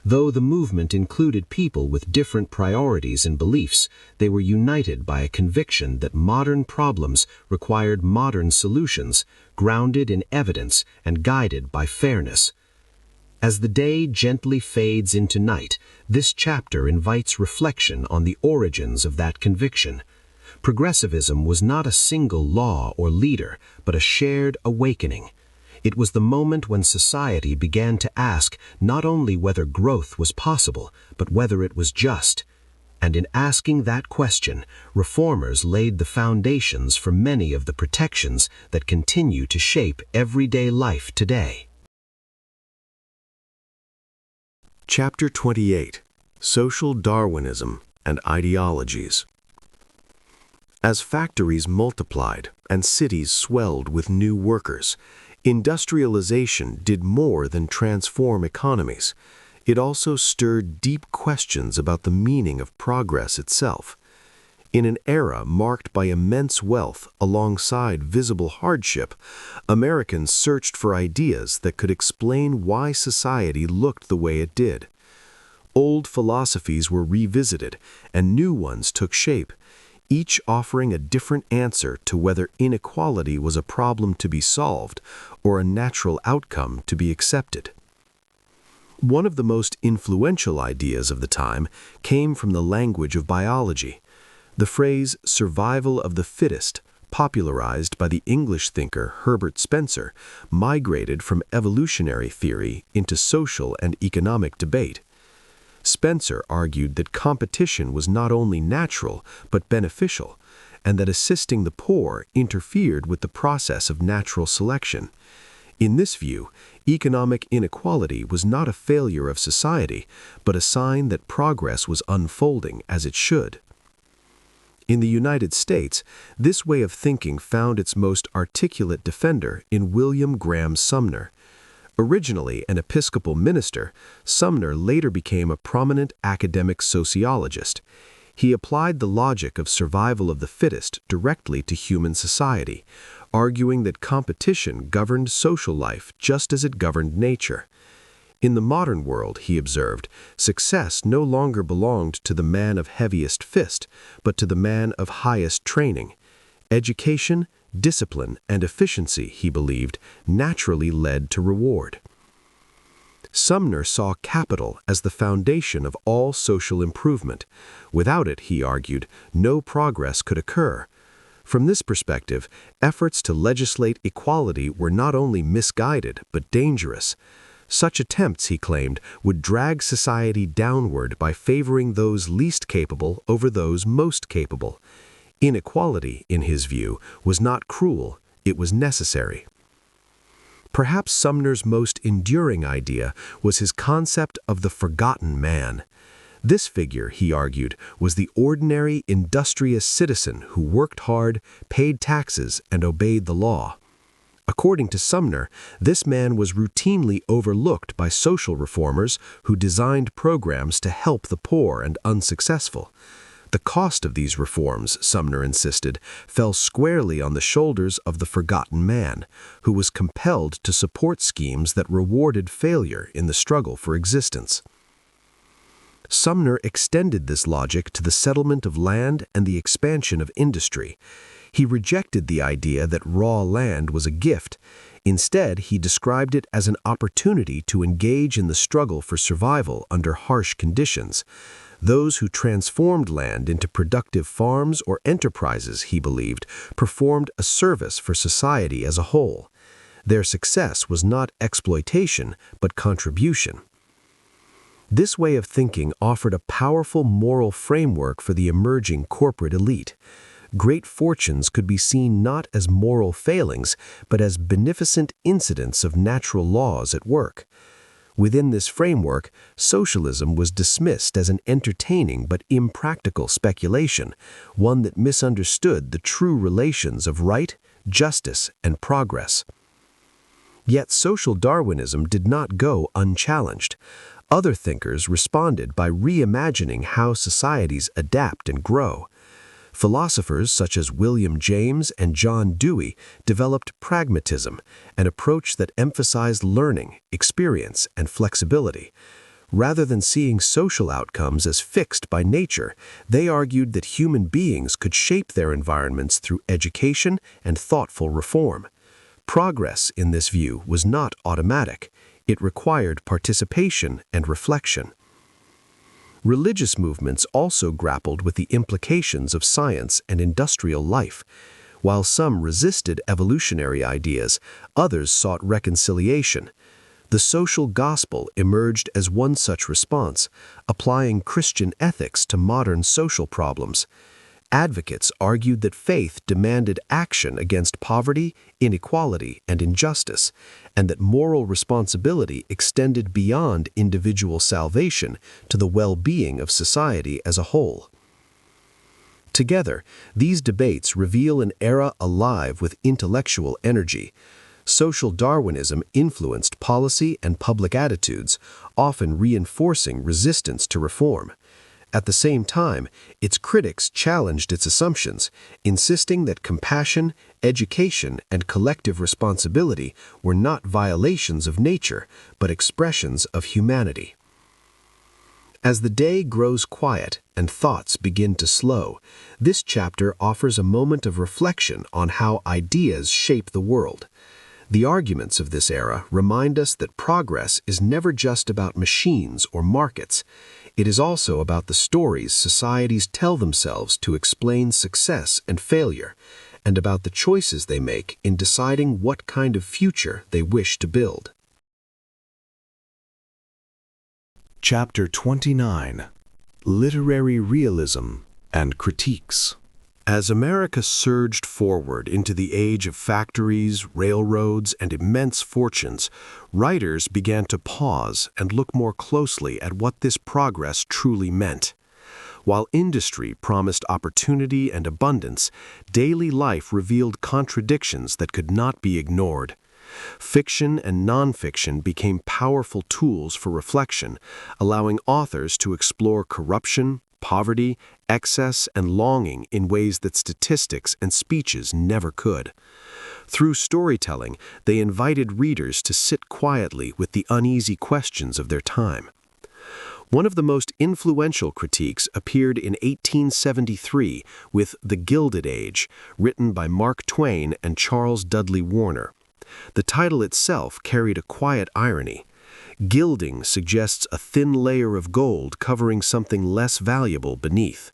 Though the movement included people with different priorities and beliefs, they were united by a conviction that modern problems required modern solutions, grounded in evidence and guided by fairness. As the day gently fades into night, this chapter invites reflection on the origins of that conviction. Progressivism was not a single law or leader, but a shared awakening. It was the moment when society began to ask not only whether growth was possible, but whether it was just. And in asking that question, reformers laid the foundations for many of the protections that continue to shape everyday life today. Chapter 28: Social Darwinism and Ideologies. As factories multiplied and cities swelled with new workers, industrialization did more than transform economies. It also stirred deep questions about the meaning of progress itself. In an era marked by immense wealth alongside visible hardship, Americans searched for ideas that could explain why society looked the way it did. Old philosophies were revisited, and new ones took shape, each offering a different answer to whether inequality was a problem to be solved or a natural outcome to be accepted. One of the most influential ideas of the time came from the language of biology. The phrase survival of the fittest, popularized by the English thinker Herbert Spencer, migrated from evolutionary theory into social and economic debate. Spencer argued that competition was not only natural but beneficial, and that assisting the poor interfered with the process of natural selection. In this view, economic inequality was not a failure of society, but a sign that progress was unfolding as it should. In the United States, this way of thinking found its most articulate defender in William Graham Sumner. Originally an Episcopal minister, Sumner later became a prominent academic sociologist. He applied the logic of survival of the fittest directly to human society, arguing that competition governed social life just as it governed nature. In the modern world, he observed, success no longer belonged to the man of heaviest fist, but to the man of highest training. Education, discipline, and efficiency, he believed, naturally led to reward. Sumner saw capital as the foundation of all social improvement. Without it, he argued, no progress could occur. From this perspective, efforts to legislate equality were not only misguided, but dangerous. Such attempts, he claimed, would drag society downward by favoring those least capable over those most capable. Inequality, in his view, was not cruel, it was necessary. Perhaps Sumner's most enduring idea was his concept of the forgotten man. This figure, he argued, was the ordinary, industrious citizen who worked hard, paid taxes, and obeyed the law. According to Sumner, this man was routinely overlooked by social reformers who designed programs to help the poor and unsuccessful. The cost of these reforms, Sumner insisted, fell squarely on the shoulders of the forgotten man, who was compelled to support schemes that rewarded failure in the struggle for existence. Sumner extended this logic to the settlement of land and the expansion of industry. He rejected the idea that raw land was a gift. Instead, he described it as an opportunity to engage in the struggle for survival under harsh conditions. Those who transformed land into productive farms or enterprises, he believed, performed a service for society as a whole. Their success was not exploitation, but contribution. This way of thinking offered a powerful moral framework for the emerging corporate elite. Great fortunes could be seen not as moral failings, but as beneficent incidents of natural laws at work. Within this framework, socialism was dismissed as an entertaining but impractical speculation, one that misunderstood the true relations of right, justice, and progress. Yet social Darwinism did not go unchallenged. Other thinkers responded by reimagining how societies adapt and grow. Philosophers such as William James and John Dewey developed pragmatism, an approach that emphasized learning, experience, and flexibility. Rather than seeing social outcomes as fixed by nature, they argued that human beings could shape their environments through education and thoughtful reform. Progress, in this view, was not automatic. It required participation and reflection. Religious movements also grappled with the implications of science and industrial life. While some resisted evolutionary ideas, others sought reconciliation. The social gospel emerged as one such response, applying Christian ethics to modern social problems. Advocates argued that faith demanded action against poverty, inequality, and injustice, and that moral responsibility extended beyond individual salvation to the well-being of society as a whole. Together, these debates reveal an era alive with intellectual energy. Social Darwinism influenced policy and public attitudes, often reinforcing resistance to reform. At the same time, its critics challenged its assumptions, insisting that compassion, education, and collective responsibility were not violations of nature, but expressions of humanity. As the day grows quiet and thoughts begin to slow, this chapter offers a moment of reflection on how ideas shape the world. The arguments of this era remind us that progress is never just about machines or markets. It is also about the stories societies tell themselves to explain success and failure, and about the choices they make in deciding what kind of future they wish to build. Chapter 29: Literary Realism and Critiques. As America surged forward into the age of factories, railroads, and immense fortunes, writers began to pause and look more closely at what this progress truly meant. While industry promised opportunity and abundance, daily life revealed contradictions that could not be ignored. Fiction and nonfiction became powerful tools for reflection, allowing authors to explore corruption, poverty, excess, and longing in ways that statistics and speeches never could. Through storytelling, they invited readers to sit quietly with the uneasy questions of their time. One of the most influential critiques appeared in 1873 with The Gilded Age, written by Mark Twain and Charles Dudley Warner. The title itself carried a quiet irony. Gilding suggests a thin layer of gold covering something less valuable beneath.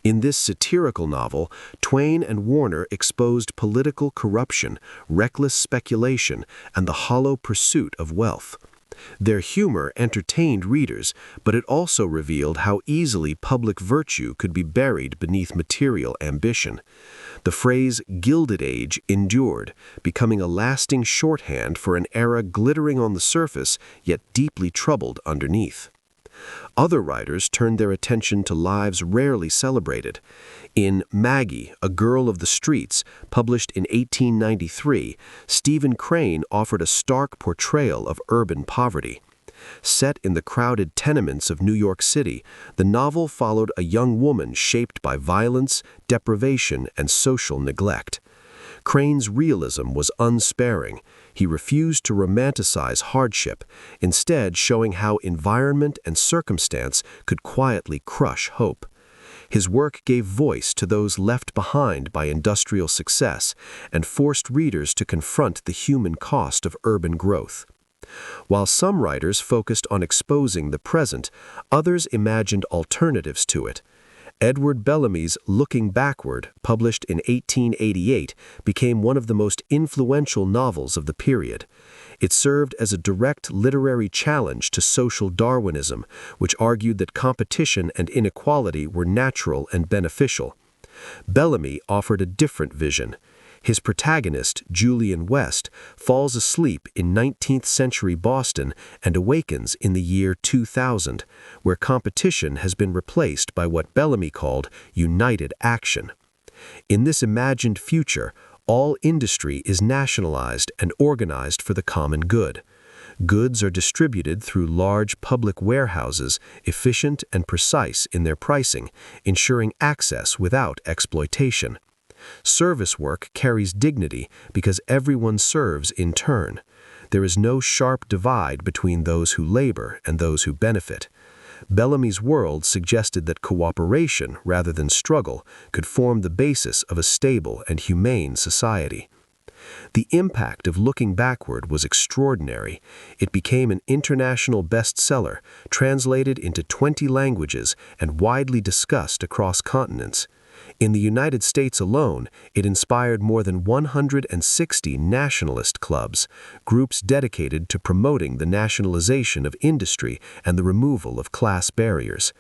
In this satirical novel, Twain and Warner exposed political corruption, reckless speculation, and the hollow pursuit of wealth. Their humor entertained readers, but it also revealed how easily public virtue could be buried beneath material ambition. The phrase "Gilded Age" endured, becoming a lasting shorthand for an era glittering on the surface, yet deeply troubled underneath. Other writers turned their attention to lives rarely celebrated. In Maggie, A Girl of the Streets, published in 1893, Stephen Crane offered a stark portrayal of urban poverty. Set in the crowded tenements of New York City, the novel followed a young woman shaped by violence, deprivation, and social neglect. Crane's realism was unsparing. He refused to romanticize hardship, instead showing how environment and circumstance could quietly crush hope. His work gave voice to those left behind by industrial success and forced readers to confront the human cost of urban growth. While some writers focused on exposing the present, others imagined alternatives to it. Edward Bellamy's Looking Backward, published in 1888, became one of the most influential novels of the period. It served as a direct literary challenge to social Darwinism, which argued that competition and inequality were natural and beneficial. Bellamy offered a different vision. His protagonist, Julian West, falls asleep in 19th-century Boston and awakens in the year 2000, where competition has been replaced by what Bellamy called united action. In this imagined future, all industry is nationalized and organized for the common good. Goods are distributed through large public warehouses, efficient and precise in their pricing, ensuring access without exploitation. Service work carries dignity because everyone serves in turn. There is no sharp divide between those who labor and those who benefit. Bellamy's world suggested that cooperation, rather than struggle, could form the basis of a stable and humane society. The impact of Looking Backward was extraordinary. It became an international bestseller, translated into 20 languages and widely discussed across continents. In the United States alone, it inspired more than 160 nationalist clubs, groups dedicated to promoting the nationalization of industry and the removal of class barriers.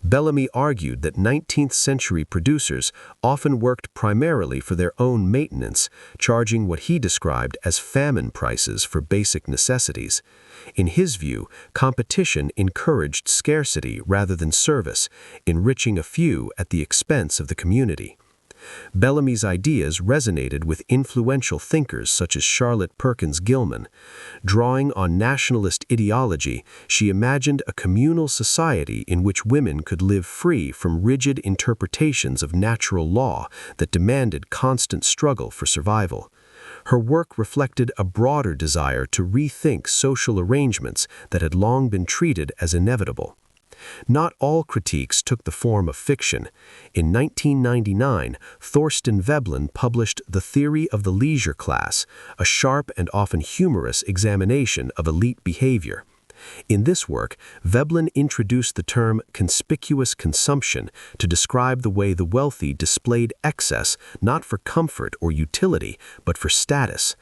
Bellamy argued that 19th-century producers often worked primarily for their own maintenance, charging what he described as famine prices for basic necessities. In his view, competition encouraged scarcity rather than service, enriching a few at the expense of the community. Bellamy's ideas resonated with influential thinkers such as Charlotte Perkins Gilman. Drawing on nationalist ideology, she imagined a communal society in which women could live free from rigid interpretations of natural law that demanded constant struggle for survival. Her work reflected a broader desire to rethink social arrangements that had long been treated as inevitable. Not all critiques took the form of fiction. In 1999, Thorsten Veblen published The Theory of the Leisure Class, a sharp and often humorous examination of elite behavior. In this work, Veblen introduced the term conspicuous consumption to describe the way the wealthy displayed excess not for comfort or utility, but for status.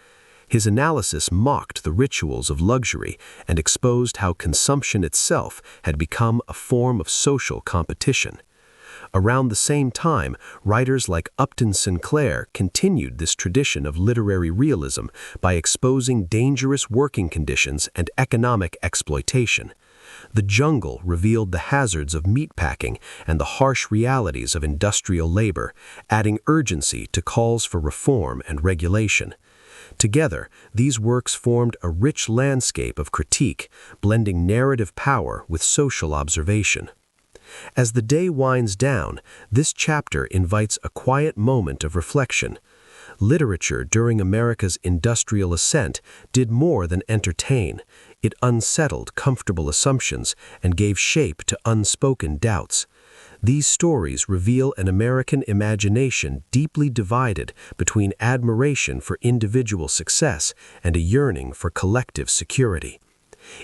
His analysis mocked the rituals of luxury and exposed how consumption itself had become a form of social competition. Around the same time, writers like Upton Sinclair continued this tradition of literary realism by exposing dangerous working conditions and economic exploitation. The Jungle revealed the hazards of meatpacking and the harsh realities of industrial labor, adding urgency to calls for reform and regulation. Together, these works formed a rich landscape of critique, blending narrative power with social observation. As the day winds down, this chapter invites a quiet moment of reflection. Literature during America's industrial ascent did more than entertain. It unsettled comfortable assumptions and gave shape to unspoken doubts. These stories reveal an American imagination deeply divided between admiration for individual success and a yearning for collective security.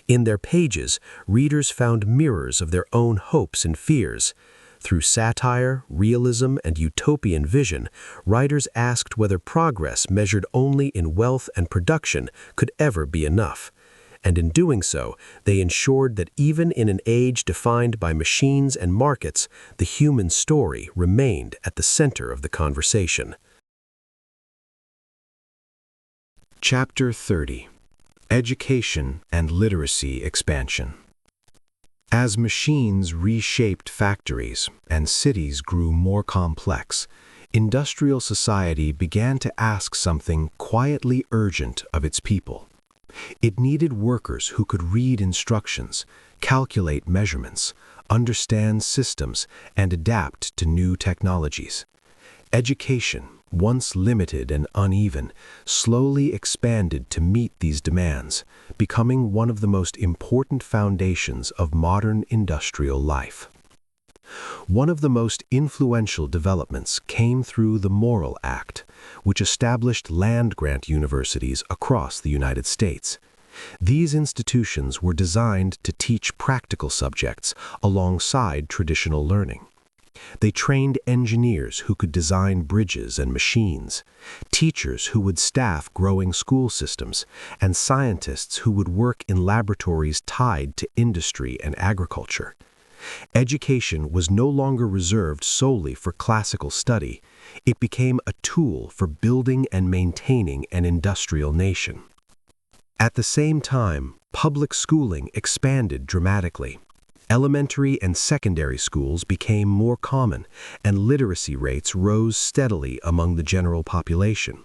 In their pages, readers found mirrors of their own hopes and fears. Through satire, realism, and utopian vision, writers asked whether progress measured only in wealth and production could ever be enough. And in doing so, they ensured that even in an age defined by machines and markets, the human story remained at the center of the conversation. Chapter 30. Education and Literacy Expansion. As machines reshaped factories and cities grew more complex, industrial society began to ask something quietly urgent of its people. It needed workers who could read instructions, calculate measurements, understand systems, and adapt to new technologies. Education, once limited and uneven, slowly expanded to meet these demands, becoming one of the most important foundations of modern industrial life. One of the most influential developments came through the Morrill Act, which established land-grant universities across the United States. These institutions were designed to teach practical subjects alongside traditional learning. They trained engineers who could design bridges and machines, teachers who would staff growing school systems, and scientists who would work in laboratories tied to industry and agriculture. Education was no longer reserved solely for classical study. It became a tool for building and maintaining an industrial nation. At the same time, public schooling expanded dramatically. Elementary and secondary schools became more common, and literacy rates rose steadily among the general population.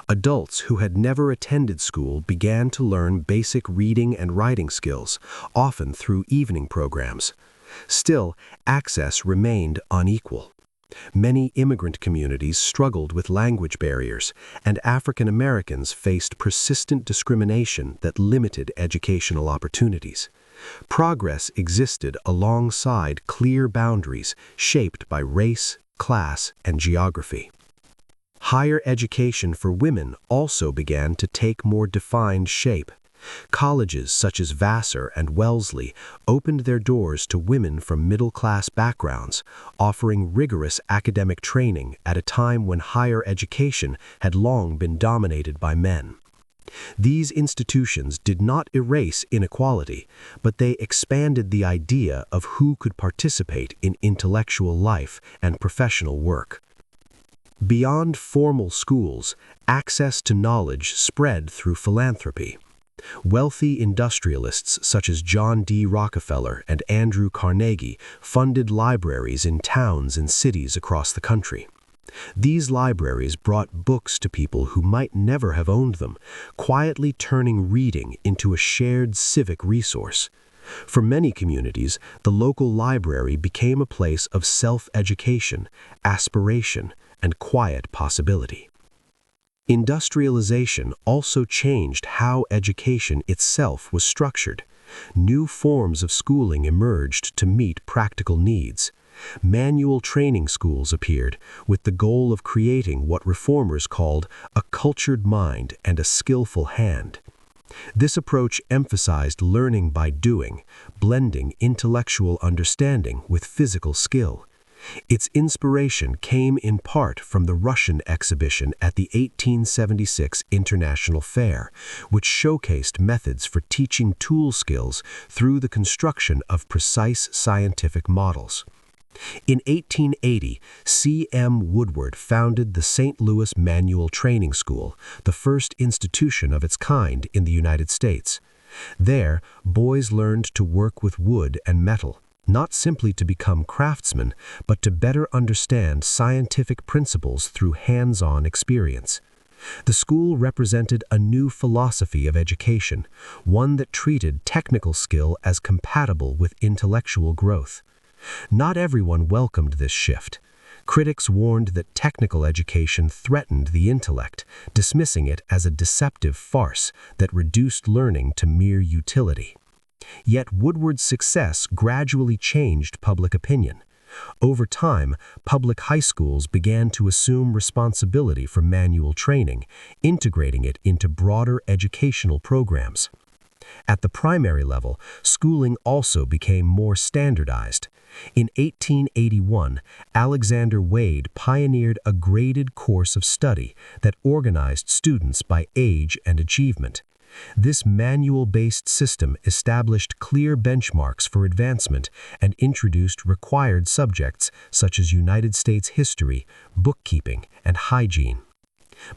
Adults who had never attended school began to learn basic reading and writing skills, often through evening programs. Still, access remained unequal. Many immigrant communities struggled with language barriers, and African Americans faced persistent discrimination that limited educational opportunities. Progress existed alongside clear boundaries shaped by race, class, and geography. Higher education for women also began to take more defined shape. Colleges such as Vassar and Wellesley opened their doors to women from middle-class backgrounds, offering rigorous academic training at a time when higher education had long been dominated by men. These institutions did not erase inequality, but they expanded the idea of who could participate in intellectual life and professional work. Beyond formal schools, access to knowledge spread through philanthropy. Wealthy industrialists such as John D. Rockefeller and Andrew Carnegie funded libraries in towns and cities across the country. These libraries brought books to people who might never have owned them, quietly turning reading into a shared civic resource. For many communities, the local library became a place of self-education, aspiration, and quiet possibility. Industrialization also changed how education itself was structured. New forms of schooling emerged to meet practical needs. Manual training schools appeared, with the goal of creating what reformers called a cultured mind and a skillful hand. This approach emphasized learning by doing, blending intellectual understanding with physical skill. Its inspiration came in part from the Russian exhibition at the 1876 International Fair, which showcased methods for teaching tool skills through the construction of precise scientific models. In 1880, C.M. Woodward founded the St. Louis Manual Training School, the first institution of its kind in the United States. There, boys learned to work with wood and metal, not simply to become craftsmen, but to better understand scientific principles through hands-on experience. The school represented a new philosophy of education, one that treated technical skill as compatible with intellectual growth. Not everyone welcomed this shift. Critics warned that technical education threatened the intellect, dismissing it as a deceptive farce that reduced learning to mere utility. Yet Woodward's success gradually changed public opinion. Over time, public high schools began to assume responsibility for manual training, integrating it into broader educational programs. At the primary level, schooling also became more standardized. In 1881, Alexander Wade pioneered a graded course of study that organized students by age and achievement. This manual-based system established clear benchmarks for advancement and introduced required subjects such as United States history, bookkeeping, and hygiene.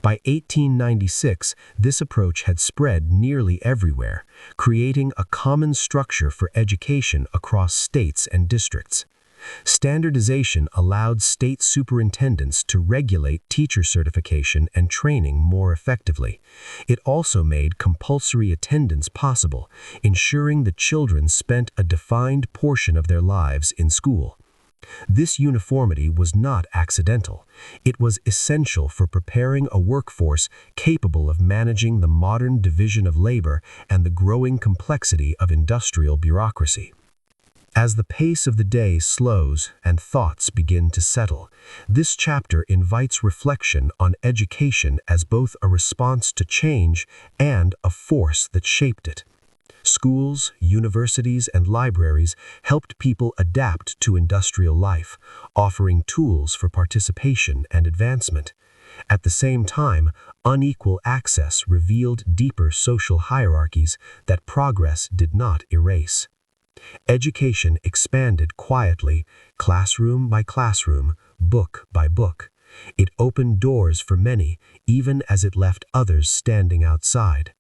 By 1896, this approach had spread nearly everywhere, creating a common structure for education across states and districts. Standardization allowed state superintendents to regulate teacher certification and training more effectively. It also made compulsory attendance possible, ensuring that children spent a defined portion of their lives in school. This uniformity was not accidental. It was essential for preparing a workforce capable of managing the modern division of labor and the growing complexity of industrial bureaucracy. As the pace of the day slows and thoughts begin to settle, this chapter invites reflection on education as both a response to change and a force that shaped it. Schools, universities, and libraries helped people adapt to industrial life, offering tools for participation and advancement. At the same time, unequal access revealed deeper social hierarchies that progress did not erase. Education expanded quietly, classroom by classroom, book by book. It opened doors for many, even as it left others standing outside.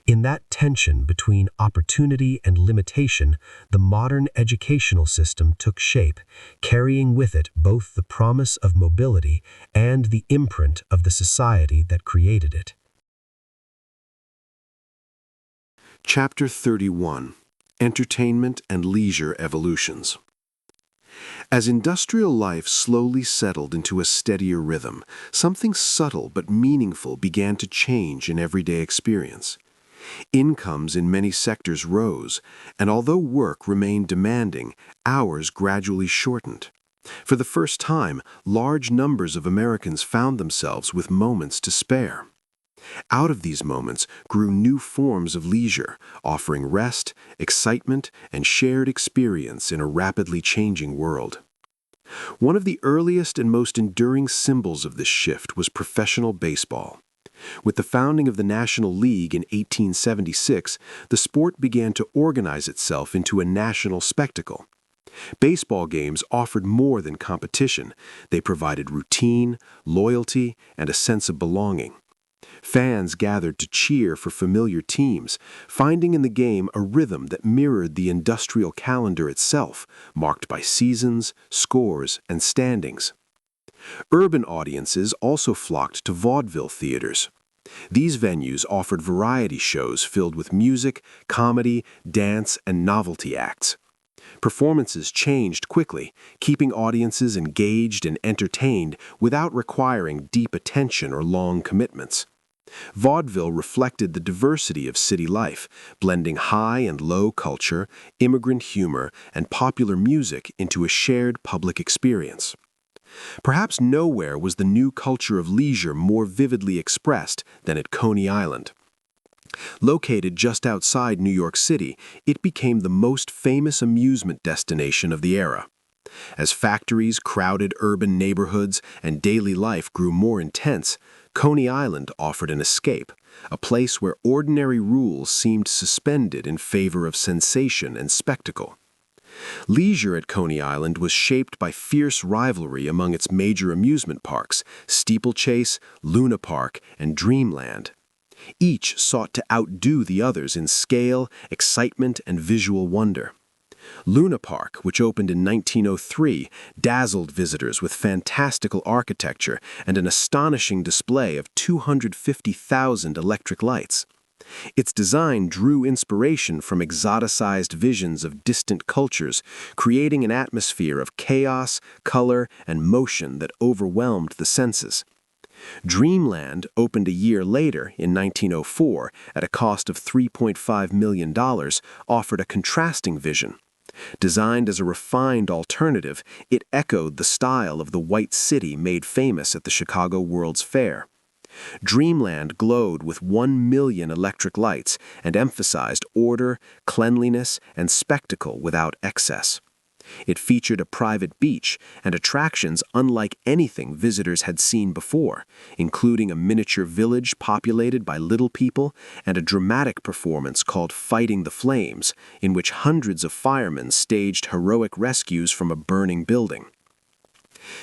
In that tension between opportunity and limitation, the modern educational system took shape, carrying with it both the promise of mobility and the imprint of the society that created it. Chapter 31: Entertainment and Leisure Evolutions. As industrial life slowly settled into a steadier rhythm, something subtle but meaningful began to change in everyday experience. Incomes in many sectors rose, and although work remained demanding, hours gradually shortened. For the first time, large numbers of Americans found themselves with moments to spare. Out of these moments grew new forms of leisure, offering rest, excitement, and shared experience in a rapidly changing world. One of the earliest and most enduring symbols of this shift was professional baseball. With the founding of the National League in 1876, the sport began to organize itself into a national spectacle. Baseball games offered more than competition. They provided routine, loyalty, and a sense of belonging. Fans gathered to cheer for familiar teams, finding in the game a rhythm that mirrored the industrial calendar itself, marked by seasons, scores, and standings. Urban audiences also flocked to vaudeville theaters. These venues offered variety shows filled with music, comedy, dance, and novelty acts. Performances changed quickly, keeping audiences engaged and entertained without requiring deep attention or long commitments. Vaudeville reflected the diversity of city life, blending high and low culture, immigrant humor, and popular music into a shared public experience. Perhaps nowhere was the new culture of leisure more vividly expressed than at Coney Island. Located just outside New York City, it became the most famous amusement destination of the era. As factories crowded urban neighborhoods and daily life grew more intense, Coney Island offered an escape, a place where ordinary rules seemed suspended in favor of sensation and spectacle. Leisure at Coney Island was shaped by fierce rivalry among its major amusement parks, Steeplechase, Luna Park, and Dreamland. Each sought to outdo the others in scale, excitement, and visual wonder. Luna Park, which opened in 1903, dazzled visitors with fantastical architecture and an astonishing display of 250,000 electric lights. Its design drew inspiration from exoticized visions of distant cultures, creating an atmosphere of chaos, color, and motion that overwhelmed the senses. Dreamland opened a year later, in 1904, at a cost of $3.5 million, offered a contrasting vision. Designed as a refined alternative, it echoed the style of the White City made famous at the Chicago World's Fair. Dreamland glowed with 1 million electric lights and emphasized order, cleanliness, and spectacle without excess. It featured a private beach and attractions unlike anything visitors had seen before, including a miniature village populated by little people and a dramatic performance called Fighting the Flames, in which hundreds of firemen staged heroic rescues from a burning building.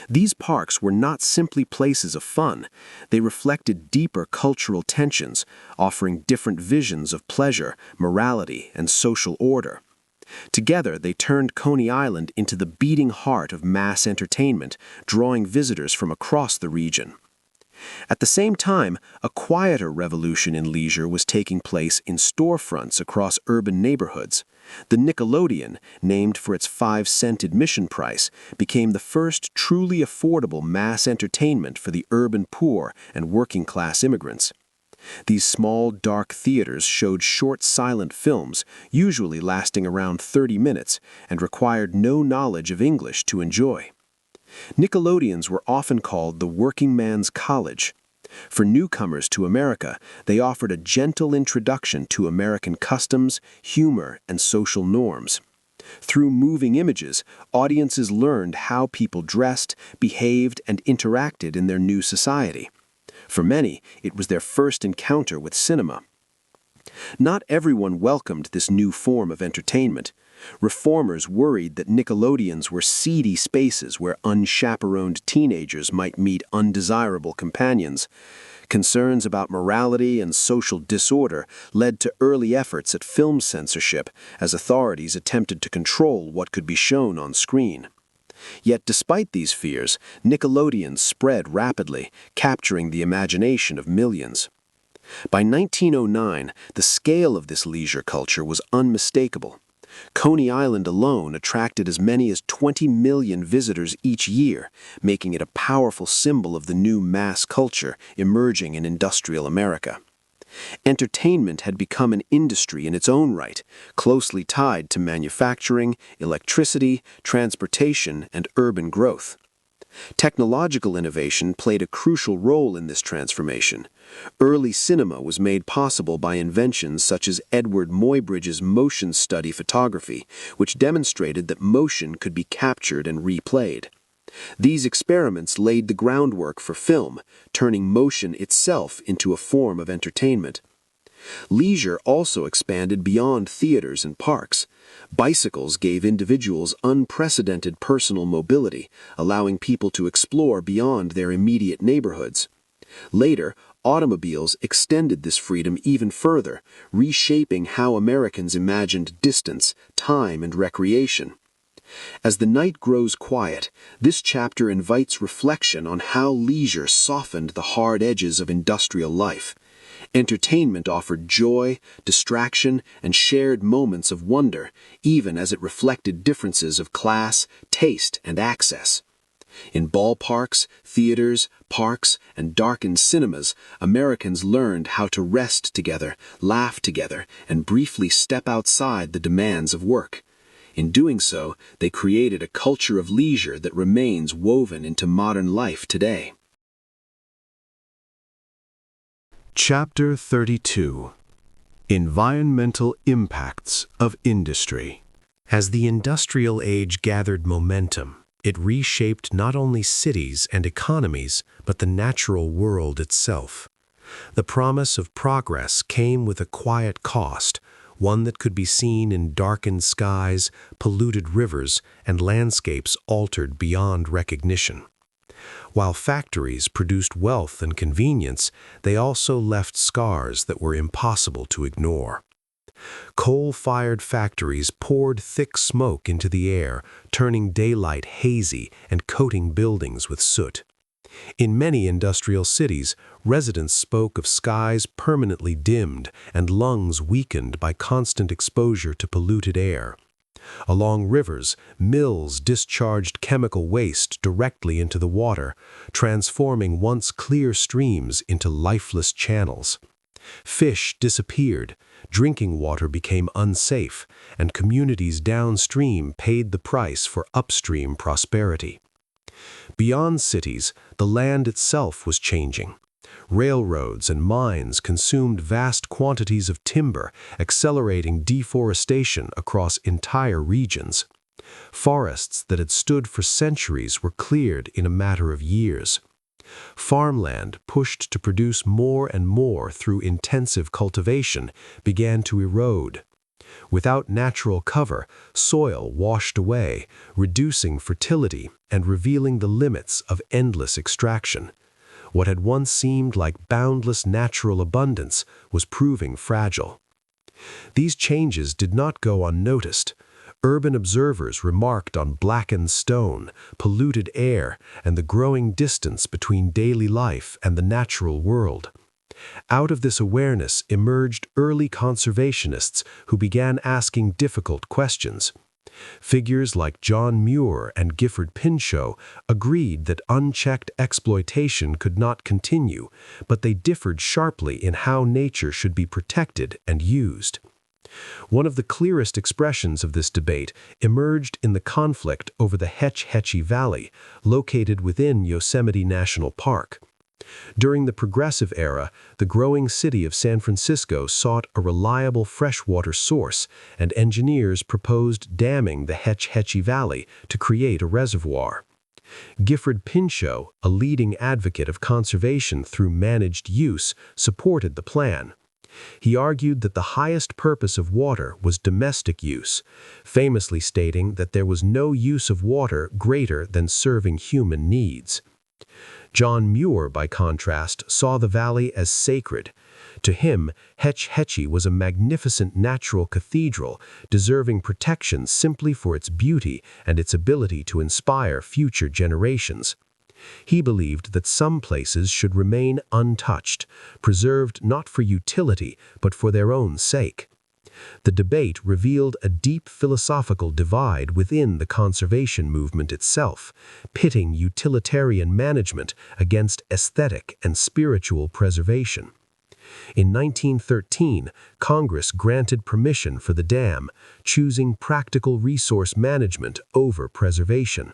These parks were not simply places of fun. They reflected deeper cultural tensions, offering different visions of pleasure, morality, and social order. Together, they turned Coney Island into the beating heart of mass entertainment, drawing visitors from across the region. At the same time, a quieter revolution in leisure was taking place in storefronts across urban neighborhoods. The Nickelodeon, named for its 5-cent admission price, became the first truly affordable mass entertainment for the urban poor and working-class immigrants. These small, dark theaters showed short, silent films, usually lasting around 30 minutes, and required no knowledge of English to enjoy. Nickelodeons were often called the working man's college. For newcomers to America, they offered a gentle introduction to American customs, humor, and social norms. Through moving images, audiences learned how people dressed, behaved, and interacted in their new society. For many, it was their first encounter with cinema. Not everyone welcomed this new form of entertainment. Reformers worried that Nickelodeons were seedy spaces where unchaperoned teenagers might meet undesirable companions. Concerns about morality and social disorder led to early efforts at film censorship as authorities attempted to control what could be shown on screen. Yet despite these fears, Nickelodeon spread rapidly, capturing the imagination of millions. By 1909, the scale of this leisure culture was unmistakable. Coney Island alone attracted as many as 20 million visitors each year, making it a powerful symbol of the new mass culture emerging in industrial America. Entertainment had become an industry in its own right, closely tied to manufacturing, electricity, transportation, and urban growth. Technological innovation played a crucial role in this transformation. Early cinema was made possible by inventions such as Edward Muybridge's motion study photography, which demonstrated that motion could be captured and replayed. These experiments laid the groundwork for film, turning motion itself into a form of entertainment. Leisure also expanded beyond theaters and parks. Bicycles gave individuals unprecedented personal mobility, allowing people to explore beyond their immediate neighborhoods. Later, automobiles extended this freedom even further, reshaping how Americans imagined distance, time, and recreation. As the night grows quiet, this chapter invites reflection on how leisure softened the hard edges of industrial life. Entertainment offered joy, distraction, and shared moments of wonder, even as it reflected differences of class, taste, and access. In ballparks, theaters, parks, and darkened cinemas, Americans learned how to rest together, laugh together, and briefly step outside the demands of work. In doing so, they created a culture of leisure that remains woven into modern life today. Chapter 32. Environmental Impacts of Industry. As the industrial age gathered momentum, it reshaped not only cities and economies, but the natural world itself. The promise of progress came with a quiet cost, one that could be seen in darkened skies, polluted rivers, and landscapes altered beyond recognition. While factories produced wealth and convenience, they also left scars that were impossible to ignore. Coal-fired factories poured thick smoke into the air, turning daylight hazy and coating buildings with soot. In many industrial cities, residents spoke of skies permanently dimmed and lungs weakened by constant exposure to polluted air. Along rivers, mills discharged chemical waste directly into the water, transforming once clear streams into lifeless channels. Fish disappeared, drinking water became unsafe, and communities downstream paid the price for upstream prosperity. Beyond cities, the land itself was changing. Railroads and mines consumed vast quantities of timber, accelerating deforestation across entire regions. Forests that had stood for centuries were cleared in a matter of years. Farmland, pushed to produce more and more through intensive cultivation, began to erode. Without natural cover, soil washed away, reducing fertility and revealing the limits of endless extraction. What had once seemed like boundless natural abundance was proving fragile. These changes did not go unnoticed. Urban observers remarked on blackened stone, polluted air, and the growing distance between daily life and the natural world. Out of this awareness emerged early conservationists who began asking difficult questions. Figures like John Muir and Gifford Pinchot agreed that unchecked exploitation could not continue, but they differed sharply in how nature should be protected and used. One of the clearest expressions of this debate emerged in the conflict over the Hetch Hetchy Valley, located within Yosemite National Park. During the Progressive Era, the growing city of San Francisco sought a reliable freshwater source, and engineers proposed damming the Hetch Hetchy Valley to create a reservoir. Gifford Pinchot, a leading advocate of conservation through managed use, supported the plan. He argued that the highest purpose of water was domestic use, famously stating that there was no use of water greater than serving human needs. John Muir, by contrast, saw the valley as sacred. To him, Hetch Hetchy was a magnificent natural cathedral, deserving protection simply for its beauty and its ability to inspire future generations. He believed that some places should remain untouched, preserved not for utility, but for their own sake. The debate revealed a deep philosophical divide within the conservation movement itself, pitting utilitarian management against aesthetic and spiritual preservation. In 1913, Congress granted permission for the dam, choosing practical resource management over preservation.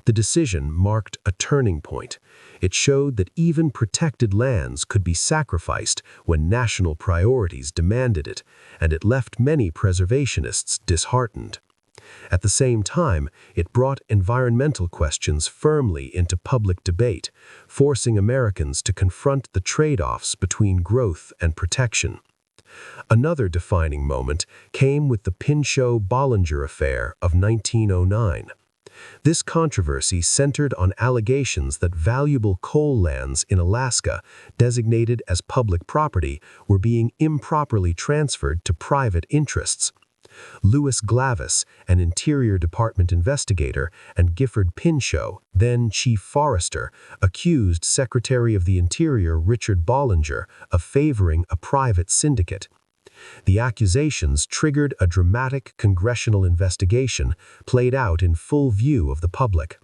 The decision marked a turning point. It showed that even protected lands could be sacrificed when national priorities demanded it, and it left many preservationists disheartened. At the same time, it brought environmental questions firmly into public debate, forcing Americans to confront the trade-offs between growth and protection. Another defining moment came with the Pinchot-Bollinger Affair of 1909. This controversy centered on allegations that valuable coal lands in Alaska, designated as public property, were being improperly transferred to private interests. Louis Glavis, an Interior Department investigator, and Gifford Pinchot, then Chief Forester, accused Secretary of the Interior Richard Bollinger of favoring a private syndicate. The accusations triggered a dramatic congressional investigation played out in full view of the public.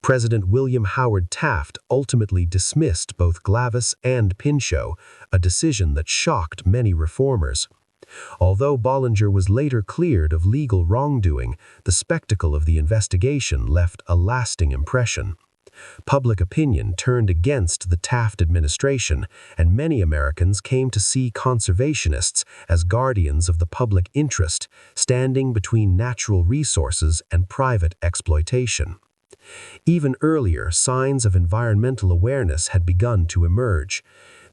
President William Howard Taft ultimately dismissed both Glavis and Pinchot, a decision that shocked many reformers. Although Bollinger was later cleared of legal wrongdoing, the spectacle of the investigation left a lasting impression. Public opinion turned against the Taft administration, and many Americans came to see conservationists as guardians of the public interest, standing between natural resources and private exploitation. Even earlier, signs of environmental awareness had begun to emerge.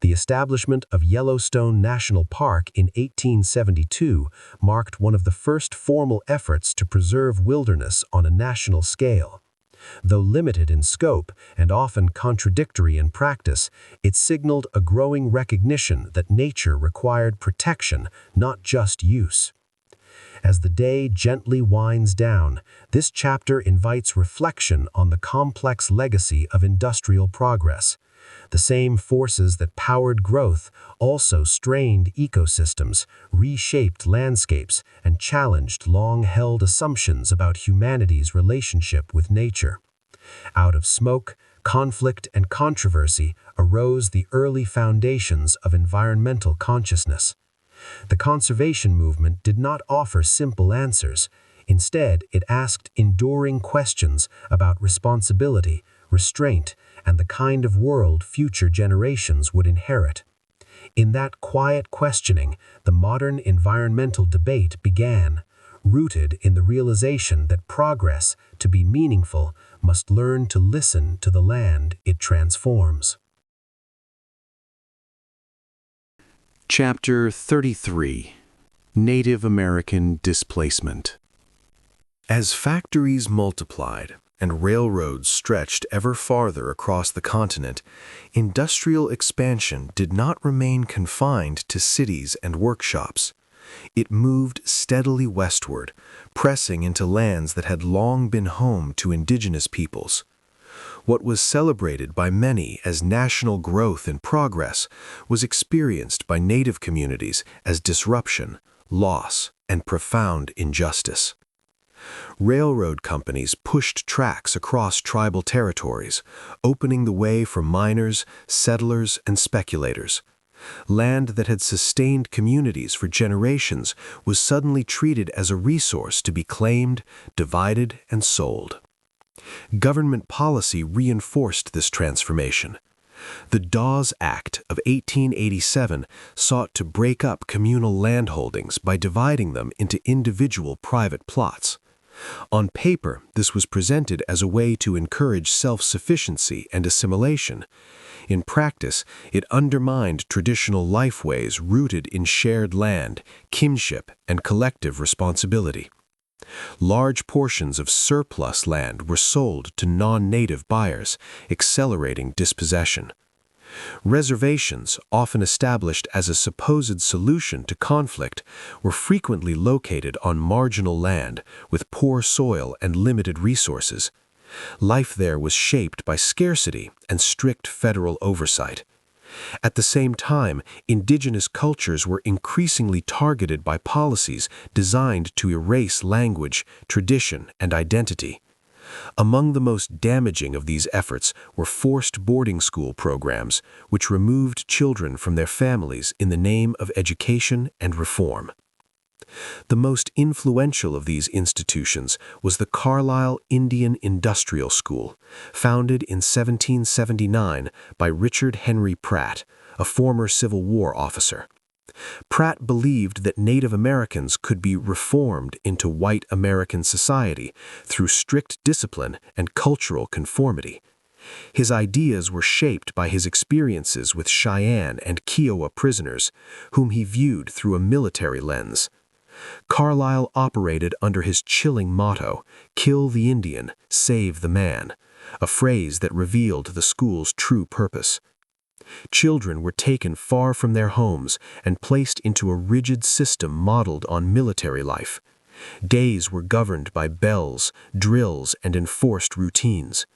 The establishment of Yellowstone National Park in 1872 marked one of the first formal efforts to preserve wilderness on a national scale. Though limited in scope and often contradictory in practice, it signaled a growing recognition that nature required protection, not just use. As the day gently winds down, this chapter invites reflection on the complex legacy of industrial progress. The same forces that powered growth also strained ecosystems, reshaped landscapes, and challenged long-held assumptions about humanity's relationship with nature. Out of smoke, conflict, and controversy arose the early foundations of environmental consciousness. The conservation movement did not offer simple answers. Instead, it asked enduring questions about responsibility, restraint, and the kind of world future generations would inherit. In that quiet questioning, the modern environmental debate began, rooted in the realization that progress, to be meaningful, must learn to listen to the land it transforms. Chapter 33: Native American Displacement. As factories multiplied and railroads stretched ever farther across the continent, industrial expansion did not remain confined to cities and workshops. It moved steadily westward, pressing into lands that had long been home to indigenous peoples. What was celebrated by many as national growth and progress was experienced by native communities as disruption, loss, and profound injustice. Railroad companies pushed tracks across tribal territories, opening the way for miners, settlers, and speculators. Land that had sustained communities for generations was suddenly treated as a resource to be claimed, divided, and sold. Government policy reinforced this transformation. The Dawes Act of 1887 sought to break up communal landholdings by dividing them into individual private plots. On paper, this was presented as a way to encourage self-sufficiency and assimilation. In practice, it undermined traditional lifeways rooted in shared land, kinship, and collective responsibility. Large portions of surplus land were sold to non-native buyers, accelerating dispossession. Reservations, often established as a supposed solution to conflict, were frequently located on marginal land with poor soil and limited resources. Life there was shaped by scarcity and strict federal oversight. At the same time, indigenous cultures were increasingly targeted by policies designed to erase language, tradition, and identity. Among the most damaging of these efforts were forced boarding school programs, which removed children from their families in the name of education and reform. The most influential of these institutions was the Carlisle Indian Industrial School, founded in 1779 by Richard Henry Pratt, a former Civil War officer. Pratt believed that Native Americans could be reformed into white American society through strict discipline and cultural conformity. His ideas were shaped by his experiences with Cheyenne and Kiowa prisoners, whom he viewed through a military lens. Carlisle operated under his chilling motto, "Kill the Indian, save the man," a phrase that revealed the school's true purpose. Children were taken far from their homes and placed into a rigid system modeled on military life. Days were governed by bells, drills, and enforced routines.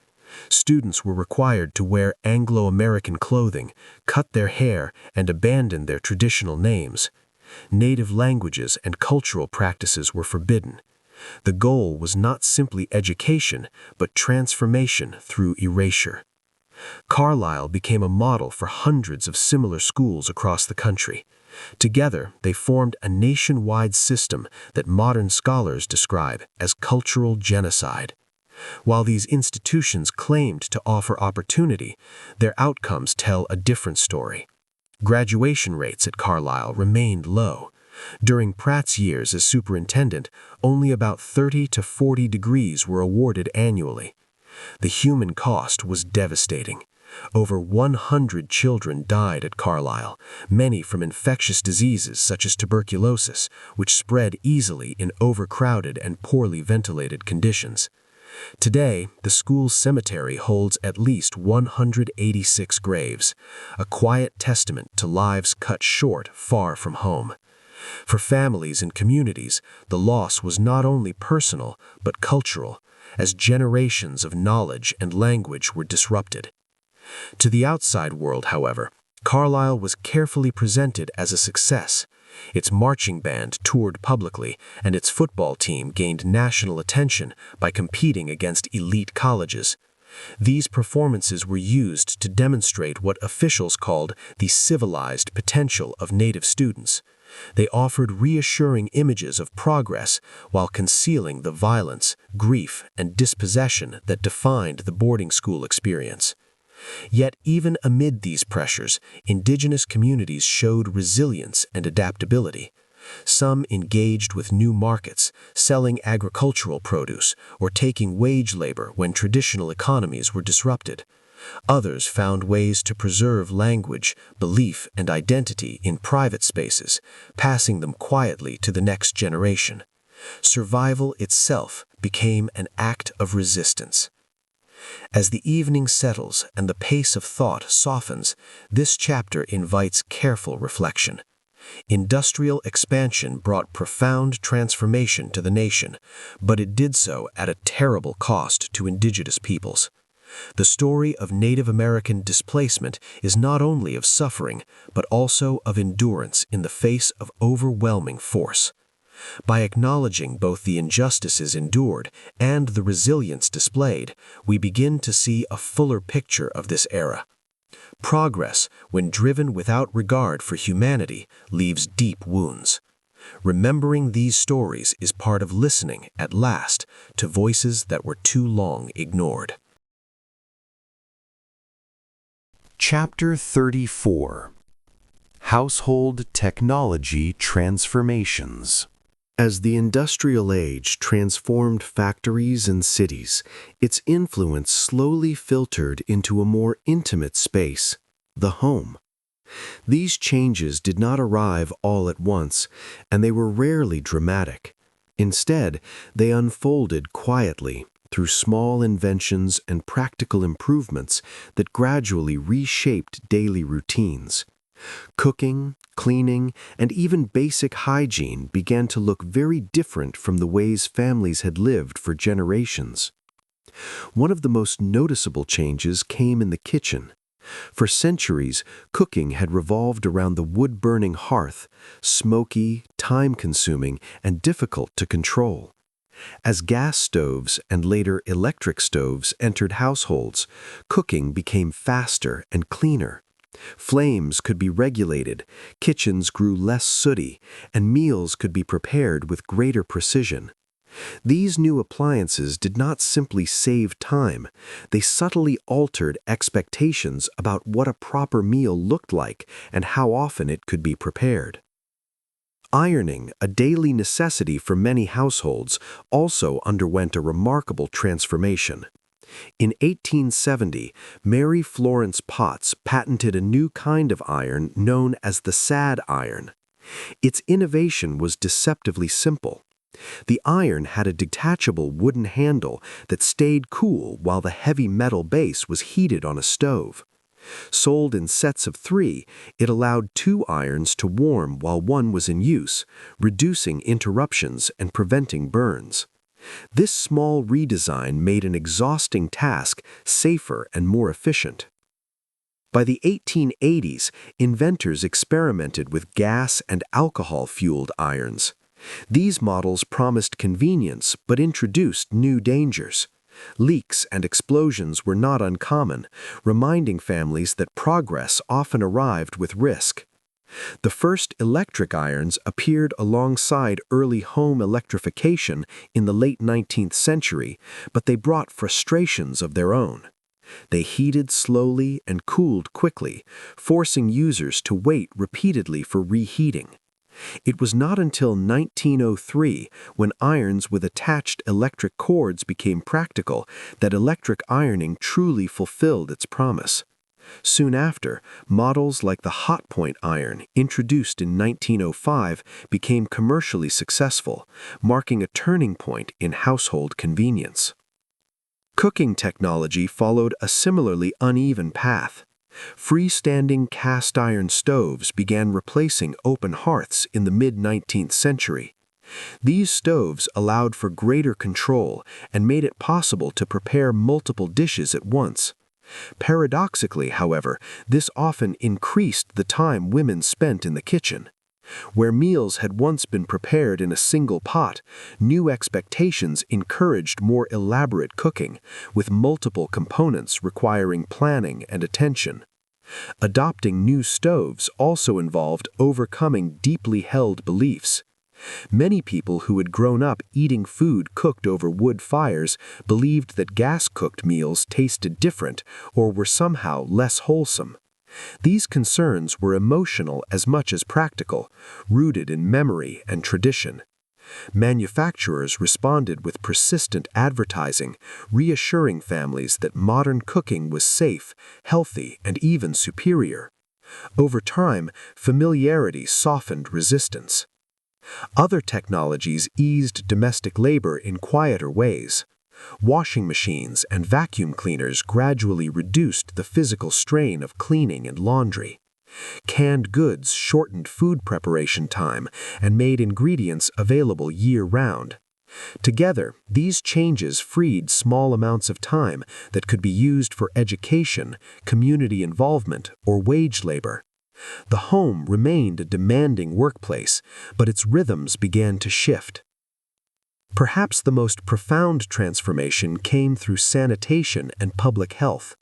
Students were required to wear Anglo-American clothing, cut their hair, and abandon their traditional names. Native languages and cultural practices were forbidden. The goal was not simply education, but transformation through erasure. Carlisle became a model for hundreds of similar schools across the country. Together, they formed a nationwide system that modern scholars describe as cultural genocide. While these institutions claimed to offer opportunity, their outcomes tell a different story. Graduation rates at Carlisle remained low. During Pratt's years as superintendent, only about 30 to 40 degrees were awarded annually. The human cost was devastating. Over 100 children died at Carlisle, many from infectious diseases such as tuberculosis, which spread easily in overcrowded and poorly ventilated conditions. Today, the school's cemetery holds at least 186 graves, a quiet testament to lives cut short far from home. For families and communities, the loss was not only personal but cultural, as generations of knowledge and language were disrupted. To the outside world, however, Carlisle was carefully presented as a success. Its marching band toured publicly, and its football team gained national attention by competing against elite colleges. These performances were used to demonstrate what officials called the civilized potential of native students. They offered reassuring images of progress while concealing the violence, grief, and dispossession that defined the boarding school experience. Yet even amid these pressures, indigenous communities showed resilience and adaptability. Some engaged with new markets, selling agricultural produce, or taking wage labor when traditional economies were disrupted. Others found ways to preserve language, belief, and identity in private spaces, passing them quietly to the next generation. Survival itself became an act of resistance. As the evening settles and the pace of thought softens, this chapter invites careful reflection. Industrial expansion brought profound transformation to the nation, but it did so at a terrible cost to indigenous peoples. The story of Native American displacement is not only of suffering, but also of endurance in the face of overwhelming force. By acknowledging both the injustices endured and the resilience displayed, we begin to see a fuller picture of this era. Progress, when driven without regard for humanity, leaves deep wounds. Remembering these stories is part of listening, at last, to voices that were too long ignored. Chapter 34: Household Technology Transformations. As the industrial age transformed factories and cities, its influence slowly filtered into a more intimate space, the home. These changes did not arrive all at once, and they were rarely dramatic. Instead, they unfolded quietly through small inventions and practical improvements that gradually reshaped daily routines. Cooking, cleaning, and even basic hygiene began to look very different from the ways families had lived for generations. One of the most noticeable changes came in the kitchen. For centuries, cooking had revolved around the wood-burning hearth, smoky, time-consuming, and difficult to control. As gas stoves and later electric stoves entered households, cooking became faster and cleaner. Flames could be regulated, kitchens grew less sooty, and meals could be prepared with greater precision. These new appliances did not simply save time, they subtly altered expectations about what a proper meal looked like and how often it could be prepared. Ironing, a daily necessity for many households, also underwent a remarkable transformation. In 1870, Mary Florence Potts patented a new kind of iron known as the sad iron. Its innovation was deceptively simple. The iron had a detachable wooden handle that stayed cool while the heavy metal base was heated on a stove. Sold in sets of 3, it allowed 2 irons to warm while one was in use, reducing interruptions and preventing burns. This small redesign made an exhausting task safer and more efficient. By the 1880s, inventors experimented with gas and alcohol-fueled irons. These models promised convenience but introduced new dangers. Leaks and explosions were not uncommon, reminding families that progress often arrived with risk. The first electric irons appeared alongside early home electrification in the late 19th century, but they brought frustrations of their own. They heated slowly and cooled quickly, forcing users to wait repeatedly for reheating. It was not until 1903, when irons with attached electric cords became practical, that electric ironing truly fulfilled its promise. Soon after, models like the hot point iron, introduced in 1905, became commercially successful, marking a turning point in household convenience. Cooking technology followed a similarly uneven path. Freestanding cast iron stoves began replacing open hearths in the mid-19th century. These stoves allowed for greater control and made it possible to prepare multiple dishes at once. Paradoxically, however, this often increased the time women spent in the kitchen. Where meals had once been prepared in a single pot, new expectations encouraged more elaborate cooking, with multiple components requiring planning and attention. Adopting new stoves also involved overcoming deeply held beliefs. Many people who had grown up eating food cooked over wood fires believed that gas-cooked meals tasted different or were somehow less wholesome. These concerns were emotional as much as practical, rooted in memory and tradition. Manufacturers responded with persistent advertising, reassuring families that modern cooking was safe, healthy, and even superior. Over time, familiarity softened resistance. Other technologies eased domestic labor in quieter ways. Washing machines and vacuum cleaners gradually reduced the physical strain of cleaning and laundry. Canned goods shortened food preparation time and made ingredients available year-round. Together, these changes freed small amounts of time that could be used for education, community involvement, or wage labor. The home remained a demanding workplace, but its rhythms began to shift. Perhaps the most profound transformation came through sanitation and public health.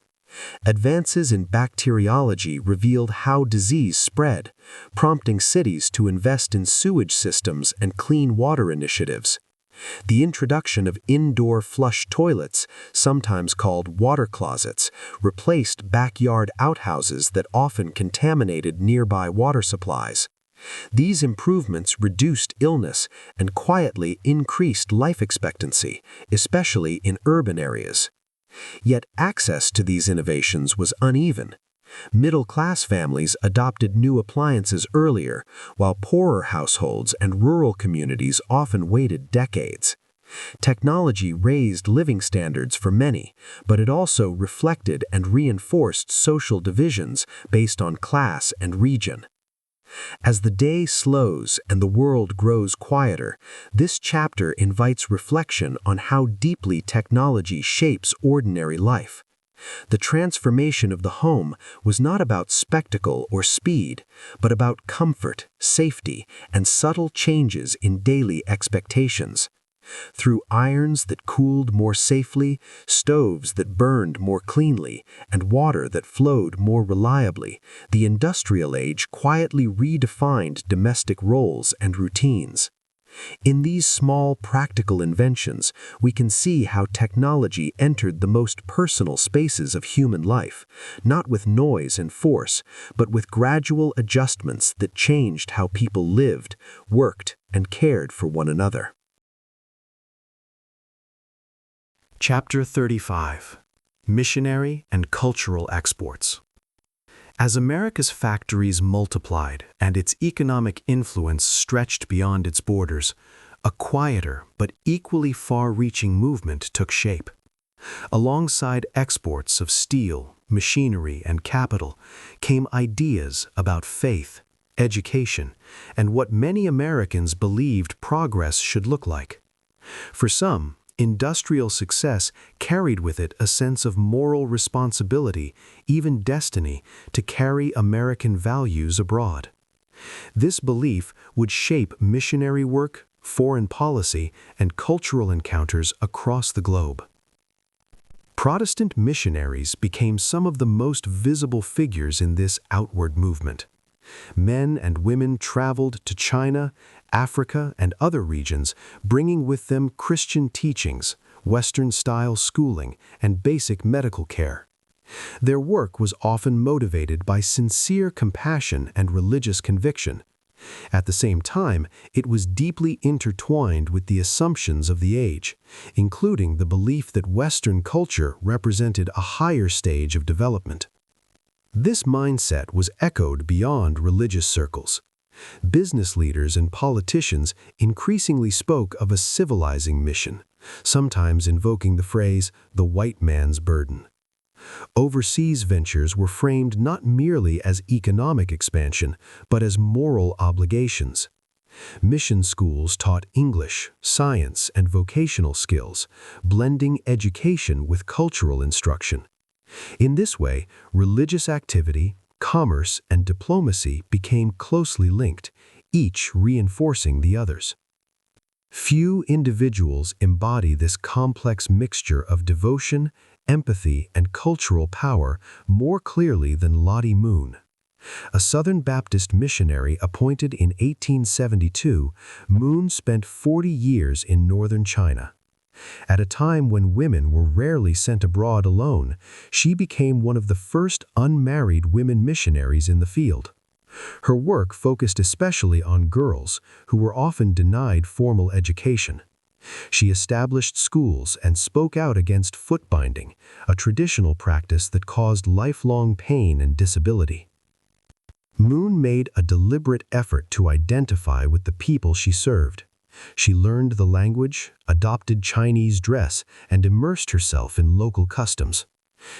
Advances in bacteriology revealed how disease spread, prompting cities to invest in sewage systems and clean water initiatives. The introduction of indoor flush toilets, sometimes called water closets, replaced backyard outhouses that often contaminated nearby water supplies. These improvements reduced illness and quietly increased life expectancy, especially in urban areas. Yet access to these innovations was uneven. Middle-class families adopted new appliances earlier, while poorer households and rural communities often waited decades. Technology raised living standards for many, but it also reflected and reinforced social divisions based on class and region. As the day slows and the world grows quieter, this chapter invites reflection on how deeply technology shapes ordinary life. The transformation of the home was not about spectacle or speed, but about comfort, safety, and subtle changes in daily expectations. Through irons that cooled more safely, stoves that burned more cleanly, and water that flowed more reliably, the industrial age quietly redefined domestic roles and routines. In these small practical inventions, we can see how technology entered the most personal spaces of human life, not with noise and force, but with gradual adjustments that changed how people lived, worked, and cared for one another. Chapter 35: Missionary and Cultural Exports. As America's factories multiplied and its economic influence stretched beyond its borders, a quieter but equally far-reaching movement took shape. Alongside exports of steel, machinery, and capital came ideas about faith, education, and what many Americans believed progress should look like. For some, industrial success carried with it a sense of moral responsibility, even destiny, to carry American values abroad. This belief would shape missionary work, foreign policy, and cultural encounters across the globe. Protestant missionaries became some of the most visible figures in this outward movement. Men and women traveled to China, Africa, and other regions, bringing with them Christian teachings, Western-style schooling, and basic medical care. Their work was often motivated by sincere compassion and religious conviction. At the same time, it was deeply intertwined with the assumptions of the age, including the belief that Western culture represented a higher stage of development. This mindset was echoed beyond religious circles. Business leaders and politicians increasingly spoke of a civilizing mission, sometimes invoking the phrase, "the white man's burden." Overseas ventures were framed not merely as economic expansion, but as moral obligations. Mission schools taught English, science, and vocational skills, blending education with cultural instruction. In this way, religious activity, commerce, and diplomacy became closely linked, each reinforcing the others. Few individuals embody this complex mixture of devotion, empathy, and cultural power more clearly than Lottie Moon. A Southern Baptist missionary appointed in 1872, Moon spent 40 years in northern China. At a time when women were rarely sent abroad alone, she became one of the first unmarried women missionaries in the field. Her work focused especially on girls, who were often denied formal education. She established schools and spoke out against foot binding, a traditional practice that caused lifelong pain and disability. Moon made a deliberate effort to identify with the people she served. She learned the language, adopted Chinese dress, and immersed herself in local customs.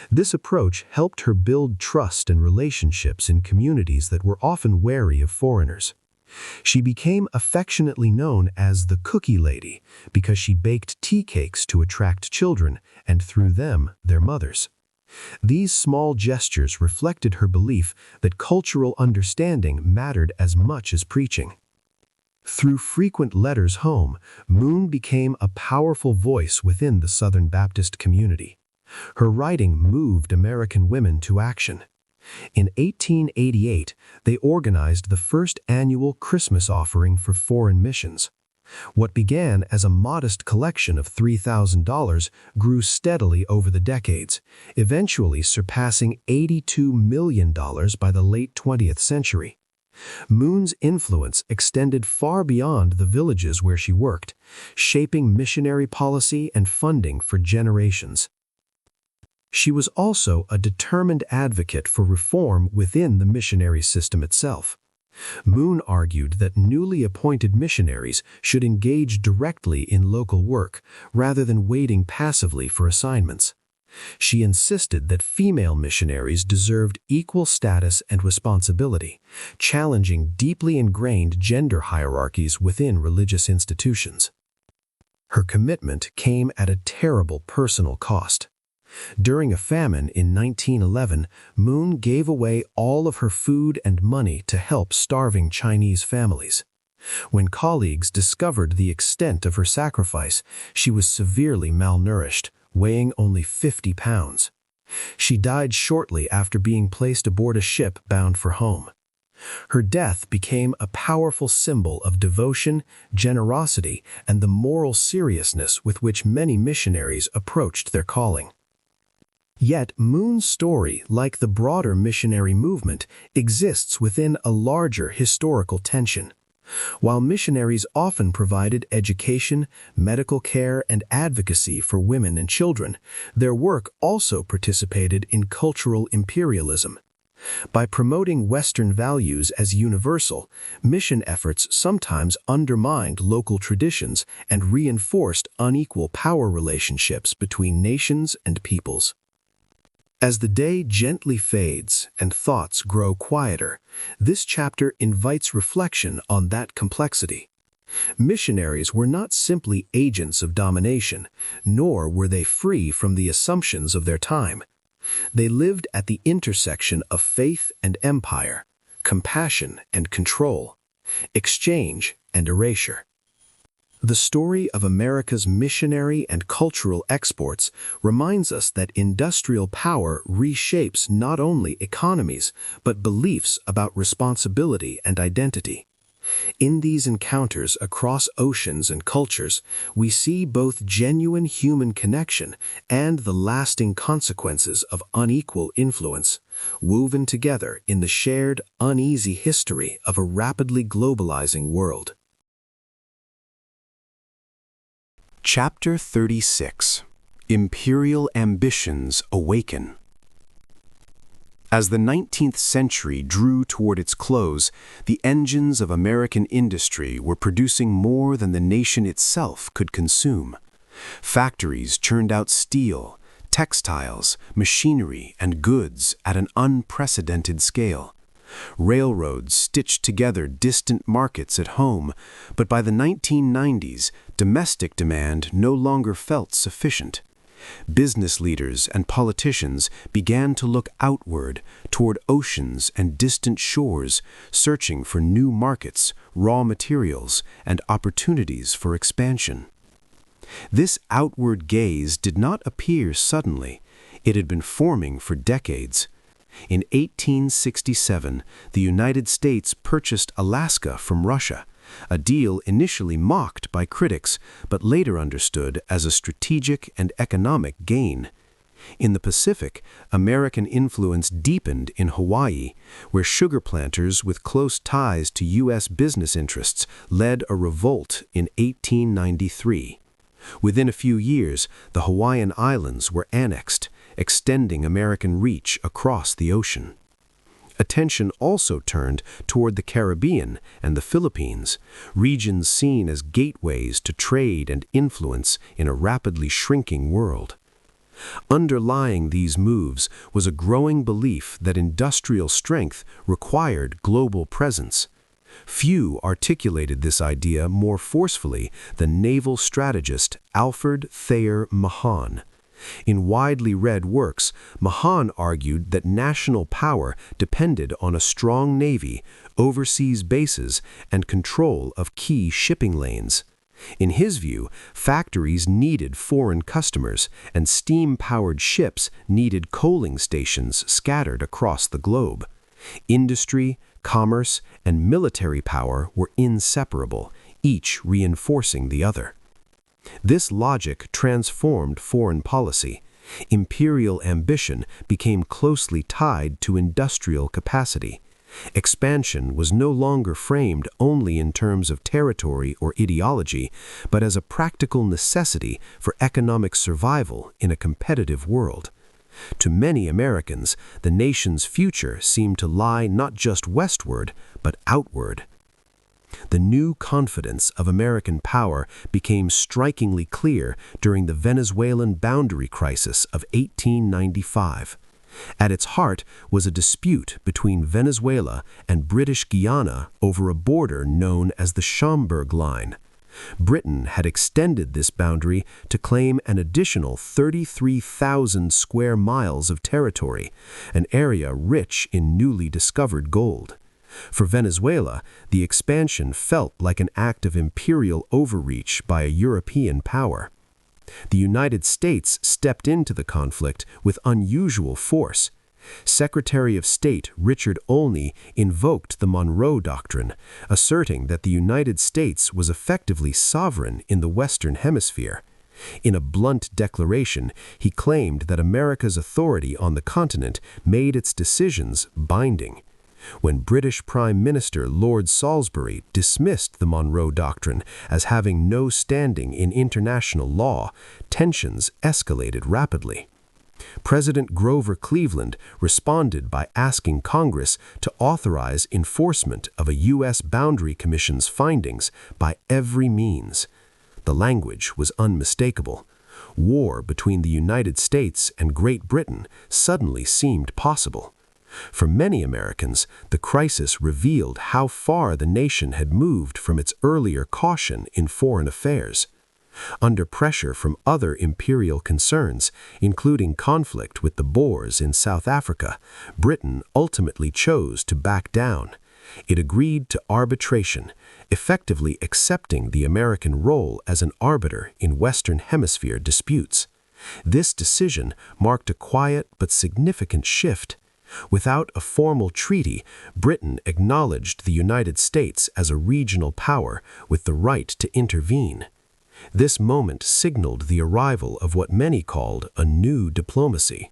This approach helped her build trust and relationships in communities that were often wary of foreigners. She became affectionately known as the Cookie Lady because she baked tea cakes to attract children and, through them, their mothers. These small gestures reflected her belief that cultural understanding mattered as much as preaching. Through frequent letters home, Moon became a powerful voice within the Southern Baptist community. Her writing moved American women to action. In 1888, they organized the first annual Christmas offering for foreign missions. What began as a modest collection of $3,000 grew steadily over the decades, eventually surpassing $82 million by the late 20th century. Moon's influence extended far beyond the villages where she worked, shaping missionary policy and funding for generations. She was also a determined advocate for reform within the missionary system itself. Moon argued that newly appointed missionaries should engage directly in local work rather than waiting passively for assignments. She insisted that female missionaries deserved equal status and responsibility, challenging deeply ingrained gender hierarchies within religious institutions. Her commitment came at a terrible personal cost. During a famine in 1911, Moon gave away all of her food and money to help starving Chinese families. When colleagues discovered the extent of her sacrifice, she was severely malnourished, weighing only 50 pounds. She died shortly after being placed aboard a ship bound for home. Her death became a powerful symbol of devotion, generosity, and the moral seriousness with which many missionaries approached their calling. Yet Moon's story, like the broader missionary movement, exists within a larger historical tension. While missionaries often provided education, medical care, and advocacy for women and children, their work also participated in cultural imperialism. By promoting Western values as universal, mission efforts sometimes undermined local traditions and reinforced unequal power relationships between nations and peoples. As the day gently fades and thoughts grow quieter, this chapter invites reflection on that complexity. Missionaries were not simply agents of domination, nor were they free from the assumptions of their time. They lived at the intersection of faith and empire, compassion and control, exchange and erasure. The story of America's missionary and cultural exports reminds us that industrial power reshapes not only economies, but beliefs about responsibility and identity. In these encounters across oceans and cultures, we see both genuine human connection and the lasting consequences of unequal influence, woven together in the shared, uneasy history of a rapidly globalizing world. Chapter 36. Imperial Ambitions Awaken. As the 19th century drew toward its close, the engines of American industry were producing more than the nation itself could consume. Factories churned out steel, textiles, machinery, and goods at an unprecedented scale. Railroads stitched together distant markets at home, but by the 1990s, domestic demand no longer felt sufficient. Business leaders and politicians began to look outward toward oceans and distant shores, searching for new markets, raw materials, and opportunities for expansion. This outward gaze did not appear suddenly. It had been forming for decades. In 1867, the United States purchased Alaska from Russia, a deal initially mocked by critics, but later understood as a strategic and economic gain. In the Pacific, American influence deepened in Hawaii, where sugar planters with close ties to U.S. business interests led a revolt in 1893. Within a few years, the Hawaiian Islands were annexed, extending American reach across the ocean. Attention also turned toward the Caribbean and the Philippines, regions seen as gateways to trade and influence in a rapidly shrinking world. Underlying these moves was a growing belief that industrial strength required global presence. Few articulated this idea more forcefully than naval strategist Alfred Thayer Mahan. In widely read works, Mahan argued that national power depended on a strong navy, overseas bases, and control of key shipping lanes. In his view, factories needed foreign customers, and steam-powered ships needed coaling stations scattered across the globe. Industry, commerce, and military power were inseparable, each reinforcing the other. This logic transformed foreign policy. Imperial ambition became closely tied to industrial capacity. Expansion was no longer framed only in terms of territory or ideology, but as a practical necessity for economic survival in a competitive world. To many Americans, the nation's future seemed to lie not just westward, but outward. The new confidence of American power became strikingly clear during the Venezuelan boundary crisis of 1895. At its heart was a dispute between Venezuela and British Guiana over a border known as the Schomburg Line. Britain had extended this boundary to claim an additional 33,000 square miles of territory, an area rich in newly discovered gold. For Venezuela, the expansion felt like an act of imperial overreach by a European power. The United States stepped into the conflict with unusual force. Secretary of State Richard Olney invoked the Monroe Doctrine, asserting that the United States was effectively sovereign in the Western Hemisphere. In a blunt declaration, he claimed that America's authority on the continent made its decisions binding. When British Prime Minister Lord Salisbury dismissed the Monroe Doctrine as having no standing in international law, tensions escalated rapidly. President Grover Cleveland responded by asking Congress to authorize enforcement of a U.S. Boundary Commission's findings by every means. The language was unmistakable. War between the United States and Great Britain suddenly seemed possible. For many Americans, the crisis revealed how far the nation had moved from its earlier caution in foreign affairs. Under pressure from other imperial concerns, including conflict with the Boers in South Africa, Britain ultimately chose to back down. It agreed to arbitration, effectively accepting the American role as an arbiter in Western Hemisphere disputes. This decision marked a quiet but significant shift. Without a formal treaty, Britain acknowledged the United States as a regional power with the right to intervene. This moment signaled the arrival of what many called a new diplomacy.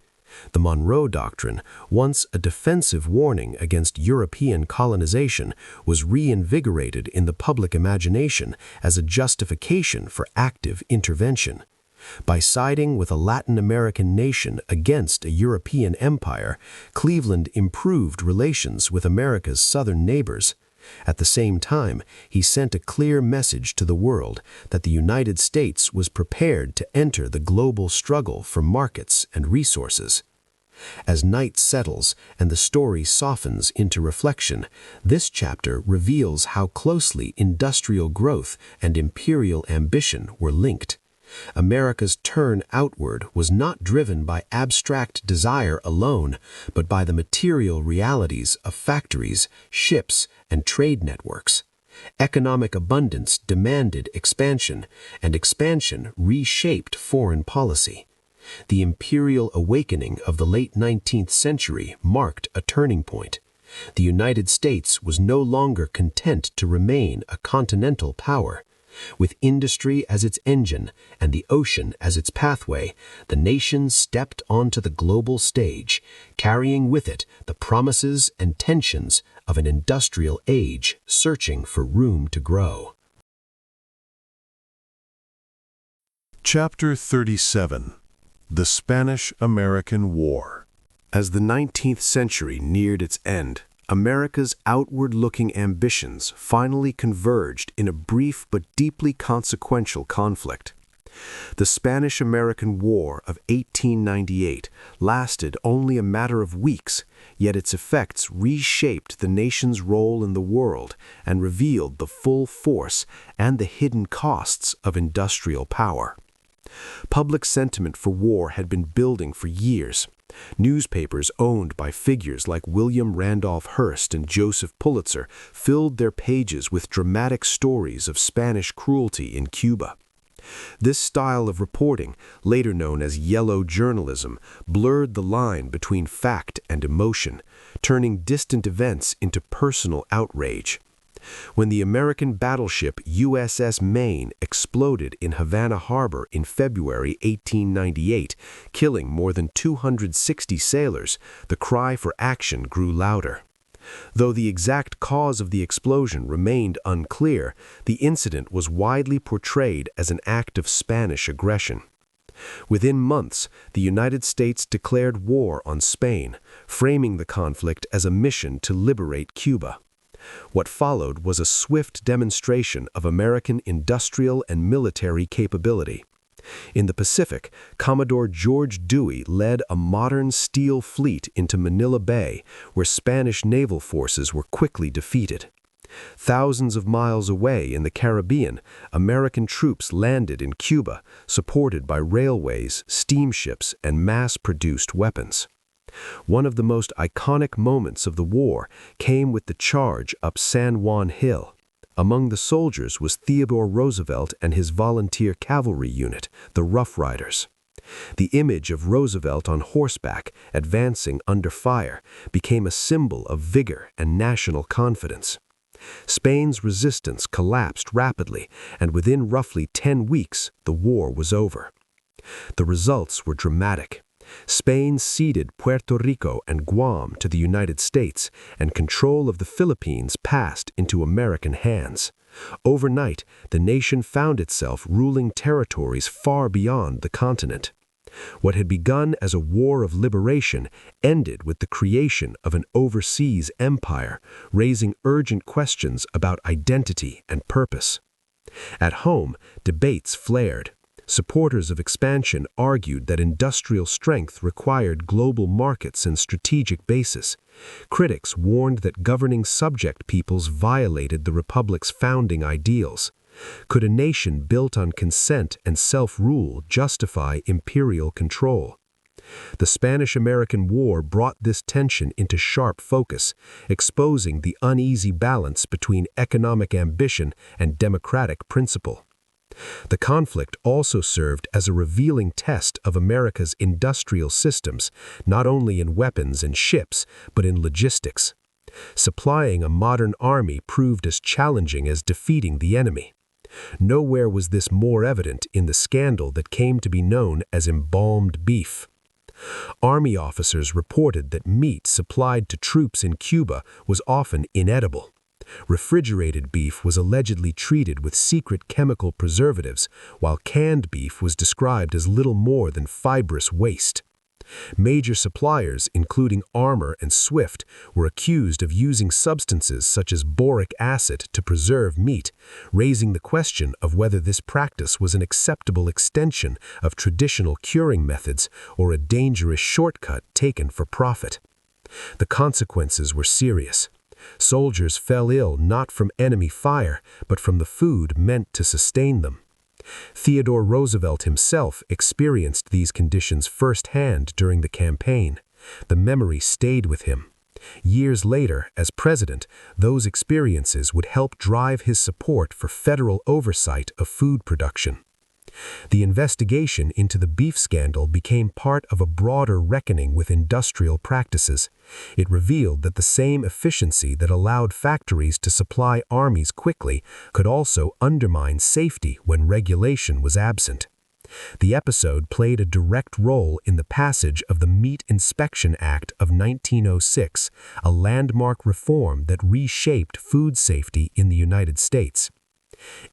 The Monroe Doctrine, once a defensive warning against European colonization, was reinvigorated in the public imagination as a justification for active intervention. By siding with a Latin American nation against a European empire, Cleveland improved relations with America's southern neighbors. At the same time, he sent a clear message to the world that the United States was prepared to enter the global struggle for markets and resources. As night settles and the story softens into reflection, this chapter reveals how closely industrial growth and imperial ambition were linked. America's turn outward was not driven by abstract desire alone, but by the material realities of factories, ships, and trade networks. Economic abundance demanded expansion, and expansion reshaped foreign policy. The imperial awakening of the late 19th century marked a turning point. The United States was no longer content to remain a continental power. With industry as its engine and the ocean as its pathway, the nation stepped onto the global stage, carrying with it the promises and tensions of an industrial age searching for room to grow. Chapter 37. The Spanish-American War. As the 19th century neared its end, America's outward-looking ambitions finally converged in a brief but deeply consequential conflict. The Spanish-American War of 1898 lasted only a matter of weeks, yet its effects reshaped the nation's role in the world and revealed the full force and the hidden costs of industrial power. Public sentiment for war had been building for years. Newspapers owned by figures like William Randolph Hearst and Joseph Pulitzer filled their pages with dramatic stories of Spanish cruelty in Cuba. This style of reporting, later known as yellow journalism, blurred the line between fact and emotion, turning distant events into personal outrage. When the American battleship USS Maine exploded in Havana Harbor in February 1898, killing more than 260 sailors, the cry for action grew louder. Though the exact cause of the explosion remained unclear, the incident was widely portrayed as an act of Spanish aggression. Within months, the United States declared war on Spain, framing the conflict as a mission to liberate Cuba. What followed was a swift demonstration of American industrial and military capability. In the Pacific, Commodore George Dewey led a modern steel fleet into Manila Bay, where Spanish naval forces were quickly defeated. Thousands of miles away in the Caribbean, American troops landed in Cuba, supported by railways, steamships, and mass-produced weapons. One of the most iconic moments of the war came with the charge up San Juan Hill. Among the soldiers was Theodore Roosevelt and his volunteer cavalry unit, the Rough Riders. The image of Roosevelt on horseback, advancing under fire, became a symbol of vigor and national confidence. Spain's resistance collapsed rapidly, and within roughly 10 weeks, the war was over. The results were dramatic. Spain ceded Puerto Rico and Guam to the United States, and control of the Philippines passed into American hands. Overnight, the nation found itself ruling territories far beyond the continent. What had begun as a war of liberation ended with the creation of an overseas empire, raising urgent questions about identity and purpose. At home, debates flared. Supporters of expansion argued that industrial strength required global markets and strategic bases. Critics warned that governing subject peoples violated the republic's founding ideals. Could a nation built on consent and self-rule justify imperial control? The Spanish-American War brought this tension into sharp focus, exposing the uneasy balance between economic ambition and democratic principle. The conflict also served as a revealing test of America's industrial systems, not only in weapons and ships, but in logistics. Supplying a modern army proved as challenging as defeating the enemy. Nowhere was this more evident in the scandal that came to be known as embalmed beef. Army officers reported that meat supplied to troops in Cuba was often inedible. Refrigerated beef was allegedly treated with secret chemical preservatives, while canned beef was described as little more than fibrous waste. Major suppliers, including Armor and Swift, were accused of using substances such as boric acid to preserve meat, raising the question of whether this practice was an acceptable extension of traditional curing methods or a dangerous shortcut taken for profit. The consequences were serious. Soldiers fell ill not from enemy fire, but from the food meant to sustain them. Theodore Roosevelt himself experienced these conditions firsthand during the campaign. The memory stayed with him. Years later, as president, those experiences would help drive his support for federal oversight of food production. The investigation into the beef scandal became part of a broader reckoning with industrial practices. It revealed that the same efficiency that allowed factories to supply armies quickly could also undermine safety when regulation was absent. The episode played a direct role in the passage of the Meat Inspection Act of 1906, a landmark reform that reshaped food safety in the United States.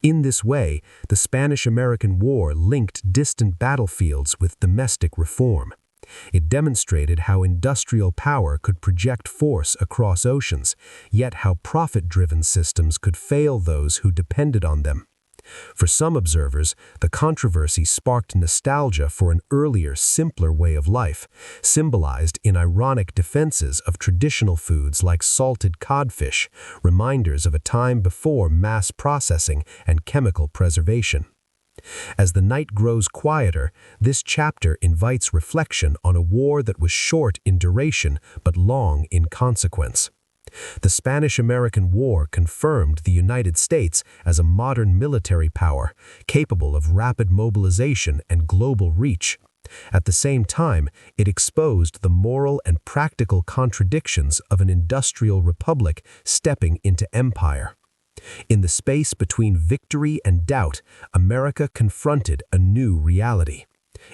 In this way, the Spanish-American War linked distant battlefields with domestic reform. It demonstrated how industrial power could project force across oceans, yet how profit-driven systems could fail those who depended on them. For some observers, the controversy sparked nostalgia for an earlier, simpler way of life, symbolized in ironic defenses of traditional foods like salted codfish, reminders of a time before mass processing and chemical preservation. As the night grows quieter, this chapter invites reflection on a war that was short in duration but long in consequence. The Spanish-American War confirmed the United States as a modern military power, capable of rapid mobilization and global reach. At the same time, it exposed the moral and practical contradictions of an industrial republic stepping into empire. In the space between victory and doubt, America confronted a new reality.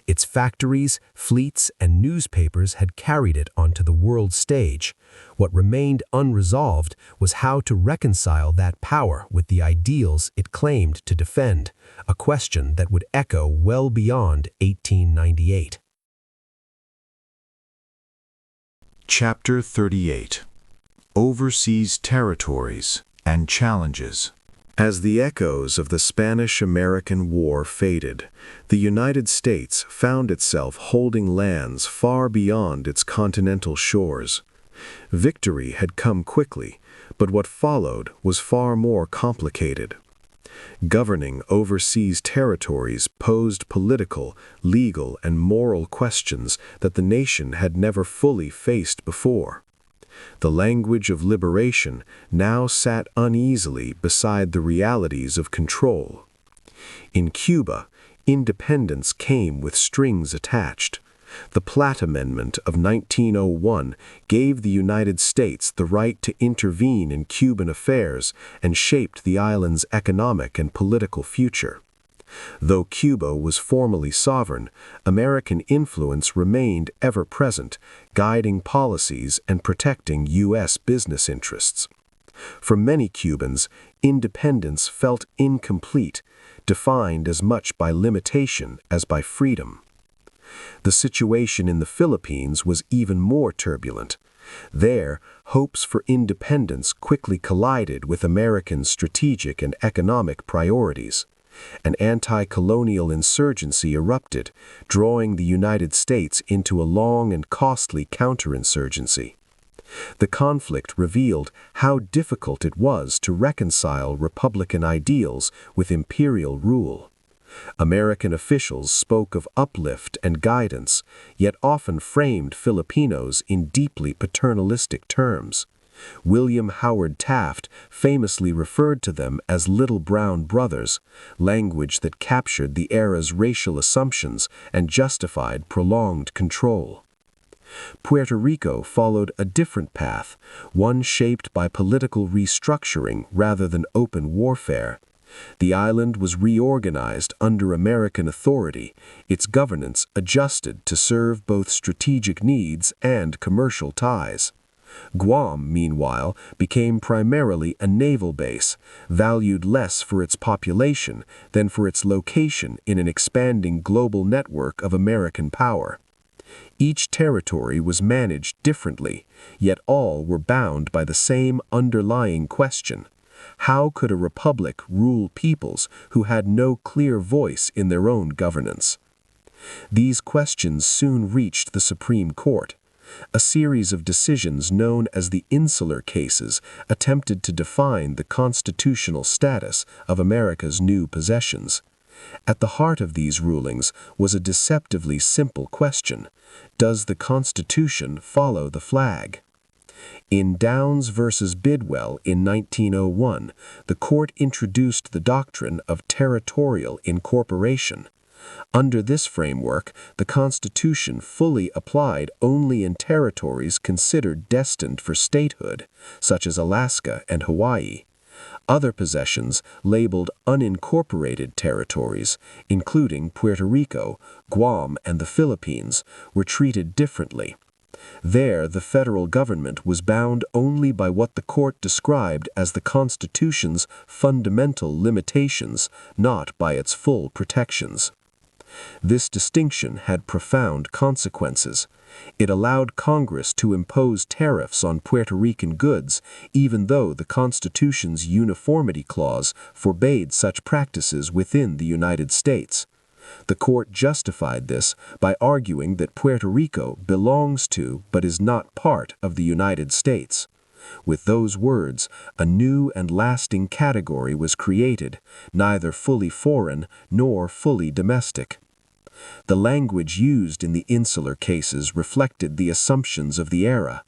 Its factories, fleets, and newspapers had carried it onto the world stage. What remained unresolved was how to reconcile that power with the ideals it claimed to defend, a question that would echo well beyond 1898. Chapter 38. Overseas Territories and Challenges. As the echoes of the Spanish-American War faded, the United States found itself holding lands far beyond its continental shores. Victory had come quickly, but what followed was far more complicated. Governing overseas territories posed political, legal, and moral questions that the nation had never fully faced before. The language of liberation now sat uneasily beside the realities of control. In Cuba, independence came with strings attached. The Platt Amendment of 1901 gave the United States the right to intervene in Cuban affairs and shaped the island's economic and political future. Though Cuba was formally sovereign, American influence remained ever present, guiding policies and protecting U.S. business interests. For many Cubans, independence felt incomplete, defined as much by limitation as by freedom. The situation in the Philippines was even more turbulent. There, hopes for independence quickly collided with American strategic and economic priorities. An anti-colonial insurgency erupted, drawing the United States into a long and costly counterinsurgency. The conflict revealed how difficult it was to reconcile Republican ideals with imperial rule. American officials spoke of uplift and guidance, yet often framed Filipinos in deeply paternalistic terms. William Howard Taft famously referred to them as little brown brothers, language that captured the era's racial assumptions and justified prolonged control. Puerto Rico followed a different path, one shaped by political restructuring rather than open warfare. The island was reorganized under American authority, its governance adjusted to serve both strategic needs and commercial ties. Guam, meanwhile, became primarily a naval base, valued less for its population than for its location in an expanding global network of American power. Each territory was managed differently, yet all were bound by the same underlying question. How could a republic rule peoples who had no clear voice in their own governance? These questions soon reached the Supreme Court. A series of decisions known as the Insular Cases attempted to define the constitutional status of America's new possessions. At the heart of these rulings was a deceptively simple question: does the Constitution follow the flag? In Downes versus Bidwell in 1901, the court introduced the doctrine of territorial incorporation. Under this framework, the Constitution fully applied only in territories considered destined for statehood, such as Alaska and Hawaii. Other possessions, labeled unincorporated territories, including Puerto Rico, Guam, and the Philippines, were treated differently. There, the federal government was bound only by what the court described as the Constitution's fundamental limitations, not by its full protections. This distinction had profound consequences. It allowed Congress to impose tariffs on Puerto Rican goods, even though the Constitution's uniformity clause forbade such practices within the United States. The court justified this by arguing that Puerto Rico belongs to but is not part of the United States. With those words, a new and lasting category was created, neither fully foreign nor fully domestic. The language used in the Insular Cases reflected the assumptions of the era.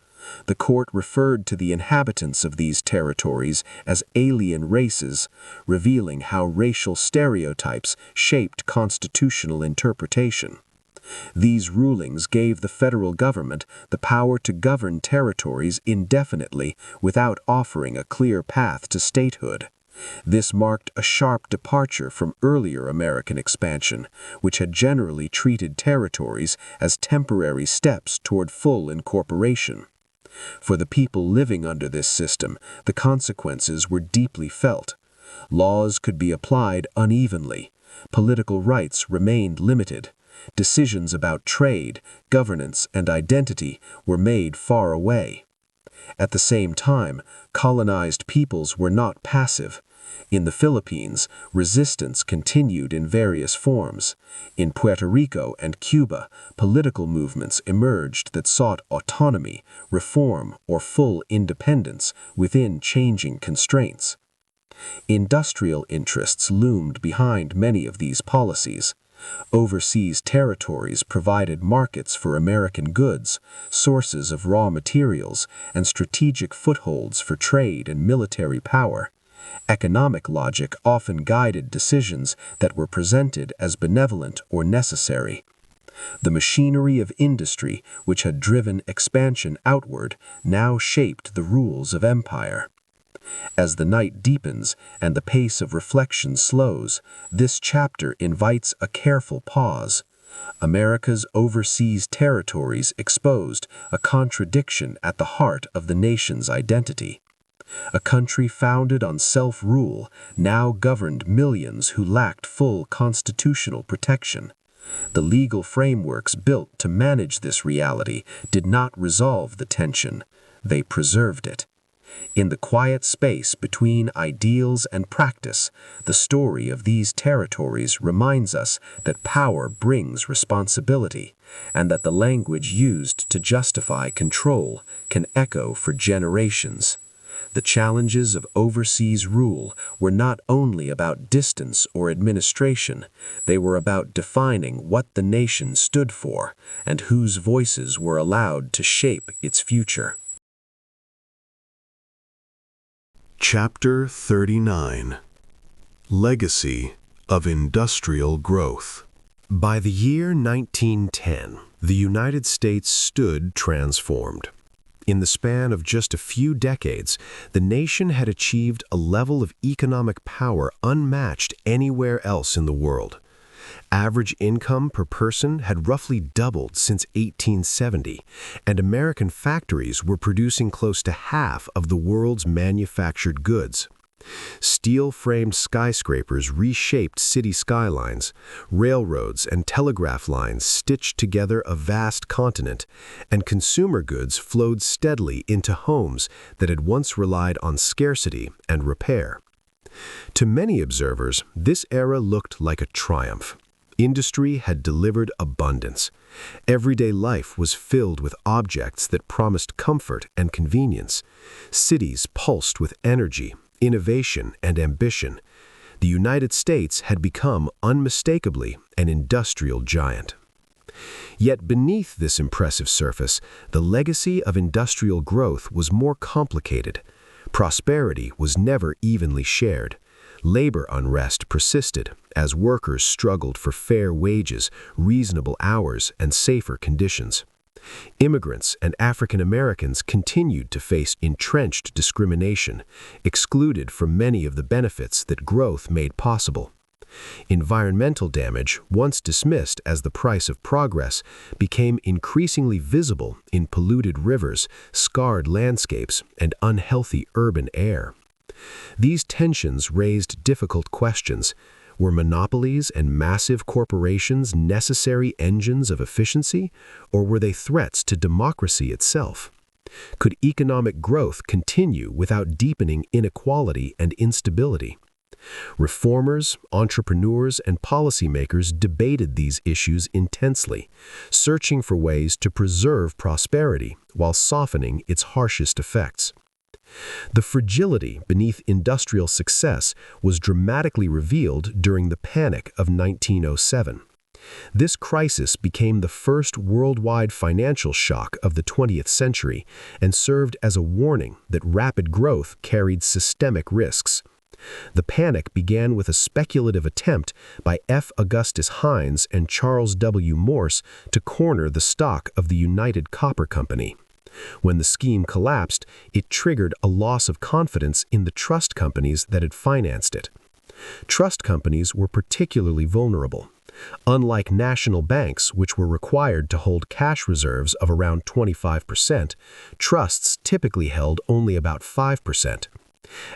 The court referred to the inhabitants of these territories as alien races, revealing how racial stereotypes shaped constitutional interpretation. These rulings gave the federal government the power to govern territories indefinitely without offering a clear path to statehood. This marked a sharp departure from earlier American expansion, which had generally treated territories as temporary steps toward full incorporation. For the people living under this system, the consequences were deeply felt. Laws could be applied unevenly. Political rights remained limited. Decisions about trade, governance, and identity were made far away. At the same time, colonized peoples were not passive. In the Philippines, resistance continued in various forms. In Puerto Rico and Cuba, political movements emerged that sought autonomy, reform, or full independence within changing constraints. Industrial interests loomed behind many of these policies. Overseas territories provided markets for American goods, sources of raw materials, and strategic footholds for trade and military power. Economic logic often guided decisions that were presented as benevolent or necessary. The machinery of industry, which had driven expansion outward, now shaped the rules of empire. As the night deepens and the pace of reflection slows, this chapter invites a careful pause. America's overseas territories exposed a contradiction at the heart of the nation's identity. A country founded on self-rule now governed millions who lacked full constitutional protection. The legal frameworks built to manage this reality did not resolve the tension, they preserved it. In the quiet space between ideals and practice, the story of these territories reminds us that power brings responsibility, and that the language used to justify control can echo for generations. The challenges of overseas rule were not only about distance or administration, they were about defining what the nation stood for and whose voices were allowed to shape its future. Chapter 39: Legacy of Industrial Growth. By the year 1910, the United States stood transformed. In the span of just a few decades, the nation had achieved a level of economic power unmatched anywhere else in the world. Average income per person had roughly doubled since 1870, and American factories were producing close to half of the world's manufactured goods. Steel-framed skyscrapers reshaped city skylines, railroads and telegraph lines stitched together a vast continent, and consumer goods flowed steadily into homes that had once relied on scarcity and repair. To many observers, this era looked like a triumph. Industry had delivered abundance. Everyday life was filled with objects that promised comfort and convenience. Cities pulsed with energy, innovation, and ambition. The United States had become unmistakably an industrial giant. Yet beneath this impressive surface, the legacy of industrial growth was more complicated. Prosperity was never evenly shared. Labor unrest persisted as workers struggled for fair wages, reasonable hours, and safer conditions. Immigrants and African Americans continued to face entrenched discrimination, excluded from many of the benefits that growth made possible. Environmental damage, once dismissed as the price of progress, became increasingly visible in polluted rivers, scarred landscapes, and unhealthy urban air. These tensions raised difficult questions. Were monopolies and massive corporations necessary engines of efficiency, or were they threats to democracy itself? Could economic growth continue without deepening inequality and instability? Reformers, entrepreneurs, and policymakers debated these issues intensely, searching for ways to preserve prosperity while softening its harshest effects. The fragility beneath industrial success was dramatically revealed during the Panic of 1907. This crisis became the first worldwide financial shock of the 20th century and served as a warning that rapid growth carried systemic risks. The panic began with a speculative attempt by F. Augustus Hines and Charles W. Morse to corner the stock of the United Copper Company. When the scheme collapsed, it triggered a loss of confidence in the trust companies that had financed it. Trust companies were particularly vulnerable. Unlike national banks, which were required to hold cash reserves of around 25%, trusts typically held only about 5%.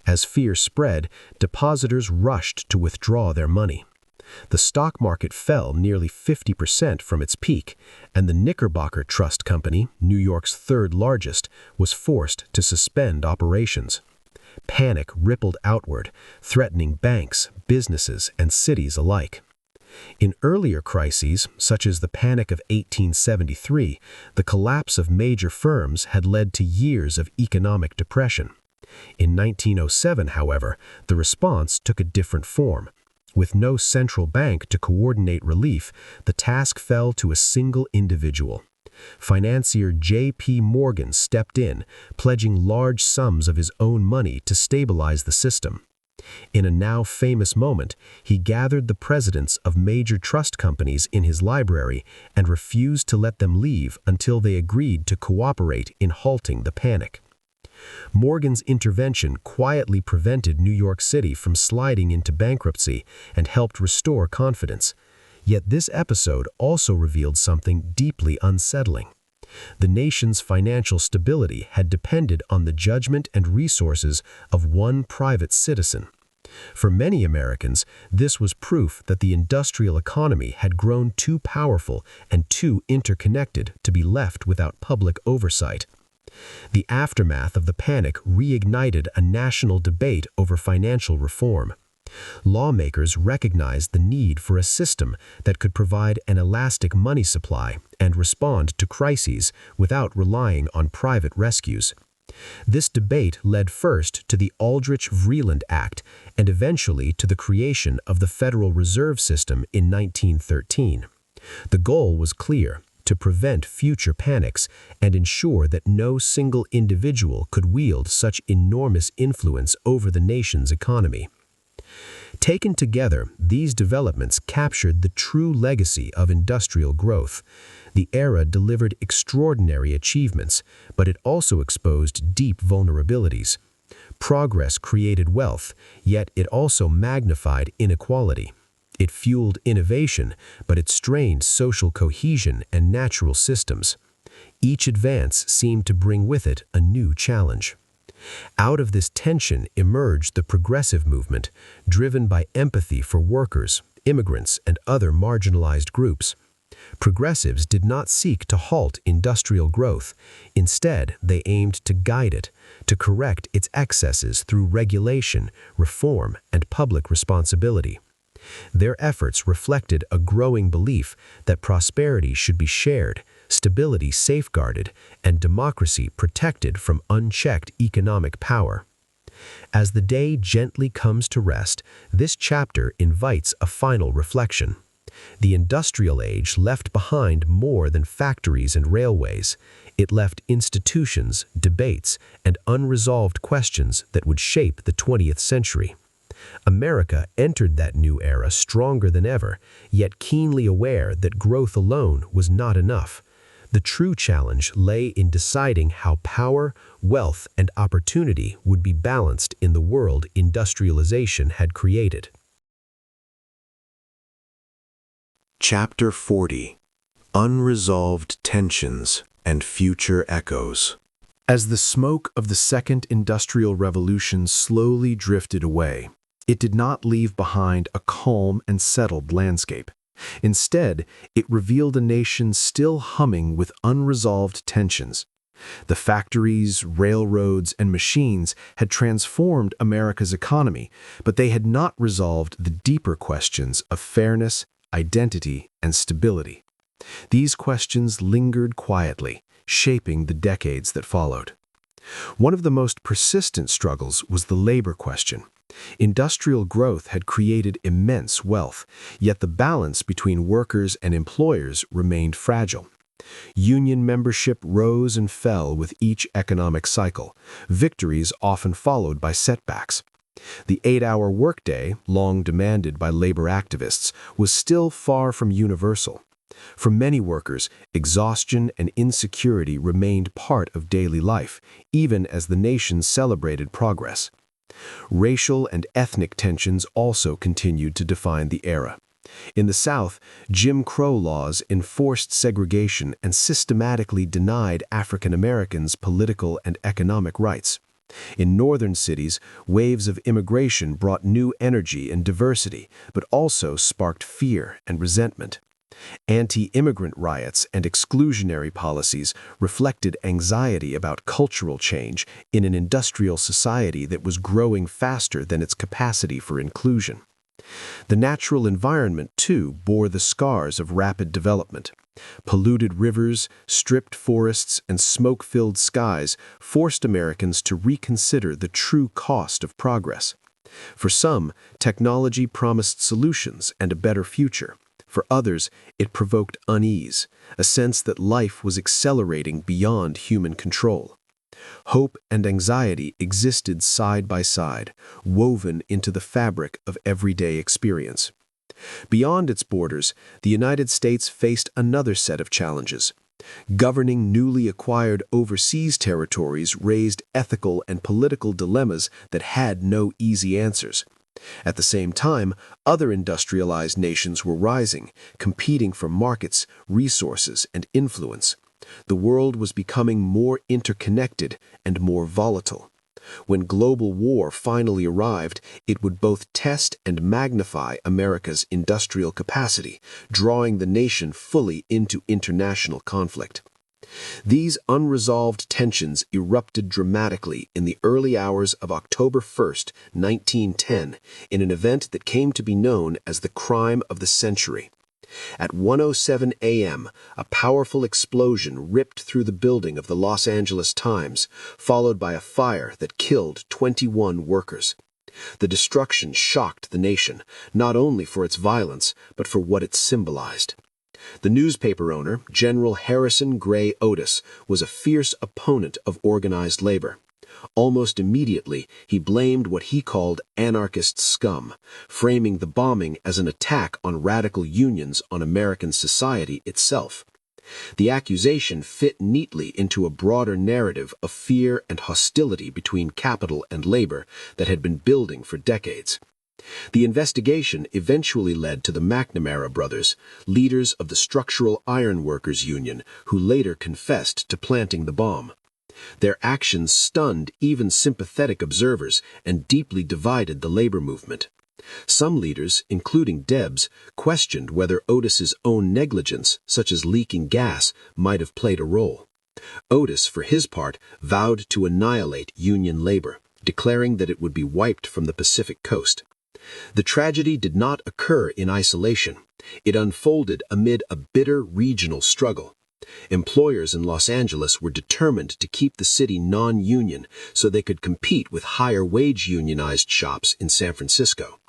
As fear spread, depositors rushed to withdraw their money. The stock market fell nearly 50% from its peak, and the Knickerbocker Trust Company, New York's third largest, was forced to suspend operations. Panic rippled outward, threatening banks, businesses, and cities alike. In earlier crises, such as the Panic of 1873, the collapse of major firms had led to years of economic depression. In 1907, however, the response took a different form. With no central bank to coordinate relief, the task fell to a single individual. Financier J.P. Morgan stepped in, pledging large sums of his own money to stabilize the system. In a now famous moment, he gathered the presidents of major trust companies in his library and refused to let them leave until they agreed to cooperate in halting the panic. Morgan's intervention quietly prevented New York City from sliding into bankruptcy and helped restore confidence. Yet this episode also revealed something deeply unsettling. The nation's financial stability had depended on the judgment and resources of one private citizen. For many Americans, this was proof that the industrial economy had grown too powerful and too interconnected to be left without public oversight. The aftermath of the panic reignited a national debate over financial reform. Lawmakers recognized the need for a system that could provide an elastic money supply and respond to crises without relying on private rescues. This debate led first to the Aldrich-Vreeland Act and eventually to the creation of the Federal Reserve System in 1913. The goal was clear: to prevent future panics and ensure that no single individual could wield such enormous influence over the nation's economy. Taken together, these developments captured the true legacy of industrial growth. The era delivered extraordinary achievements, but it also exposed deep vulnerabilities. Progress created wealth, yet it also magnified inequality. It fueled innovation, but it strained social cohesion and natural systems. Each advance seemed to bring with it a new challenge. Out of this tension emerged the progressive movement, driven by empathy for workers, immigrants, and other marginalized groups. Progressives did not seek to halt industrial growth. Instead, they aimed to guide it, to correct its excesses through regulation, reform, and public responsibility. Their efforts reflected a growing belief that prosperity should be shared, stability safeguarded, and democracy protected from unchecked economic power. As the day gently comes to rest, this chapter invites a final reflection. The industrial age left behind more than factories and railways. It left institutions, debates, and unresolved questions that would shape the 20th century. America entered that new era stronger than ever, yet keenly aware that growth alone was not enough. The true challenge lay in deciding how power, wealth, and opportunity would be balanced in the world industrialization had created. Chapter 40: Unresolved Tensions and Future Echoes. As the smoke of the Second Industrial Revolution slowly drifted away, it did not leave behind a calm and settled landscape. Instead, it revealed a nation still humming with unresolved tensions. The factories, railroads, and machines had transformed America's economy, but they had not resolved the deeper questions of fairness, identity, and stability. These questions lingered quietly, shaping the decades that followed. One of the most persistent struggles was the labor question. Industrial growth had created immense wealth, yet the balance between workers and employers remained fragile. Union membership rose and fell with each economic cycle, victories often followed by setbacks. The 8-hour workday, long demanded by labor activists, was still far from universal. For many workers, exhaustion and insecurity remained part of daily life, even as the nation celebrated progress. Racial and ethnic tensions also continued to define the era. In the South, Jim Crow laws enforced segregation and systematically denied African Americans political and economic rights. In northern cities, waves of immigration brought new energy and diversity, but also sparked fear and resentment. Anti-immigrant riots and exclusionary policies reflected anxiety about cultural change in an industrial society that was growing faster than its capacity for inclusion. The natural environment, too, bore the scars of rapid development. Polluted rivers, stripped forests, and smoke-filled skies forced Americans to reconsider the true cost of progress. For some, technology promised solutions and a better future. For others, it provoked unease, a sense that life was accelerating beyond human control. Hope and anxiety existed side by side, woven into the fabric of everyday experience. Beyond its borders, the United States faced another set of challenges. Governing newly acquired overseas territories raised ethical and political dilemmas that had no easy answers. At the same time, other industrialized nations were rising, competing for markets, resources, and influence. The world was becoming more interconnected and more volatile. When global war finally arrived, it would both test and magnify America's industrial capacity, drawing the nation fully into international conflict. These unresolved tensions erupted dramatically in the early hours of October 1, 1910, in an event that came to be known as the crime of the century. At 1:07 a.m., a powerful explosion ripped through the building of the Los Angeles Times, followed by a fire that killed 21 workers. The destruction shocked the nation, not only for its violence, but for what it symbolized. The newspaper owner, General Harrison Gray Otis, was a fierce opponent of organized labor. Almost immediately, he blamed what he called anarchist scum, framing the bombing as an attack on radical unions on American society itself. The accusation fit neatly into a broader narrative of fear and hostility between capital and labor that had been building for decades. The investigation eventually led to the McNamara brothers, leaders of the Structural Iron Workers Union, who later confessed to planting the bomb. Their actions stunned even sympathetic observers and deeply divided the labor movement. Some leaders, including Debs, questioned whether Otis's own negligence, such as leaking gas, might have played a role. Otis, for his part, vowed to annihilate Union labor, declaring that it would be wiped from the Pacific coast. The tragedy did not occur in isolation. It unfolded amid a bitter regional struggle. Employers in Los Angeles were determined to keep the city non-union so they could compete with higher-wage unionized shops in San Francisco.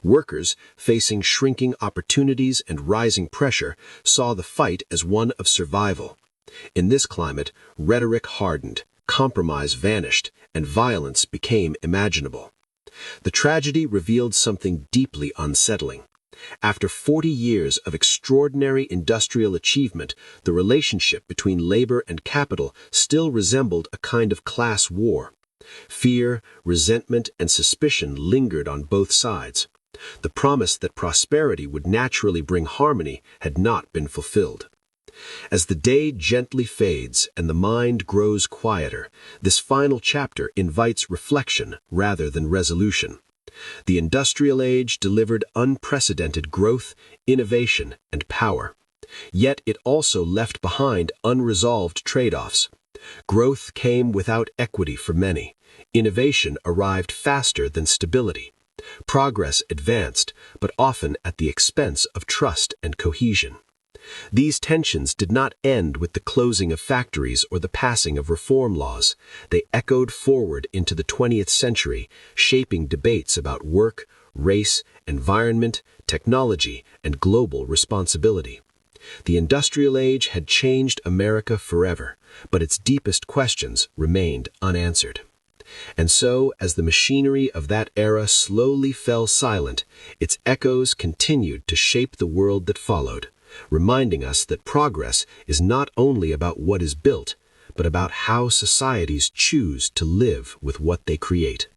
Workers, facing shrinking opportunities and rising pressure, saw the fight as one of survival. In this climate, rhetoric hardened, compromise vanished, and violence became imaginable. The tragedy revealed something deeply unsettling. After 40 years of extraordinary industrial achievement, the relationship between labor and capital still resembled a kind of class war. Fear, resentment, and suspicion lingered on both sides. The promise that prosperity would naturally bring harmony had not been fulfilled. As the day gently fades and the mind grows quieter, this final chapter invites reflection rather than resolution. The industrial age delivered unprecedented growth, innovation, and power. Yet it also left behind unresolved trade-offs. Growth came without equity for many. Innovation arrived faster than stability. Progress advanced, but often at the expense of trust and cohesion. These tensions did not end with the closing of factories or the passing of reform laws. They echoed forward into the 20th century, shaping debates about work, race, environment, technology, and global responsibility. The industrial age had changed America forever, but its deepest questions remained unanswered. And so, as the machinery of that era slowly fell silent, its echoes continued to shape the world that followed, reminding us that progress is not only about what is built, but about how societies choose to live with what they create.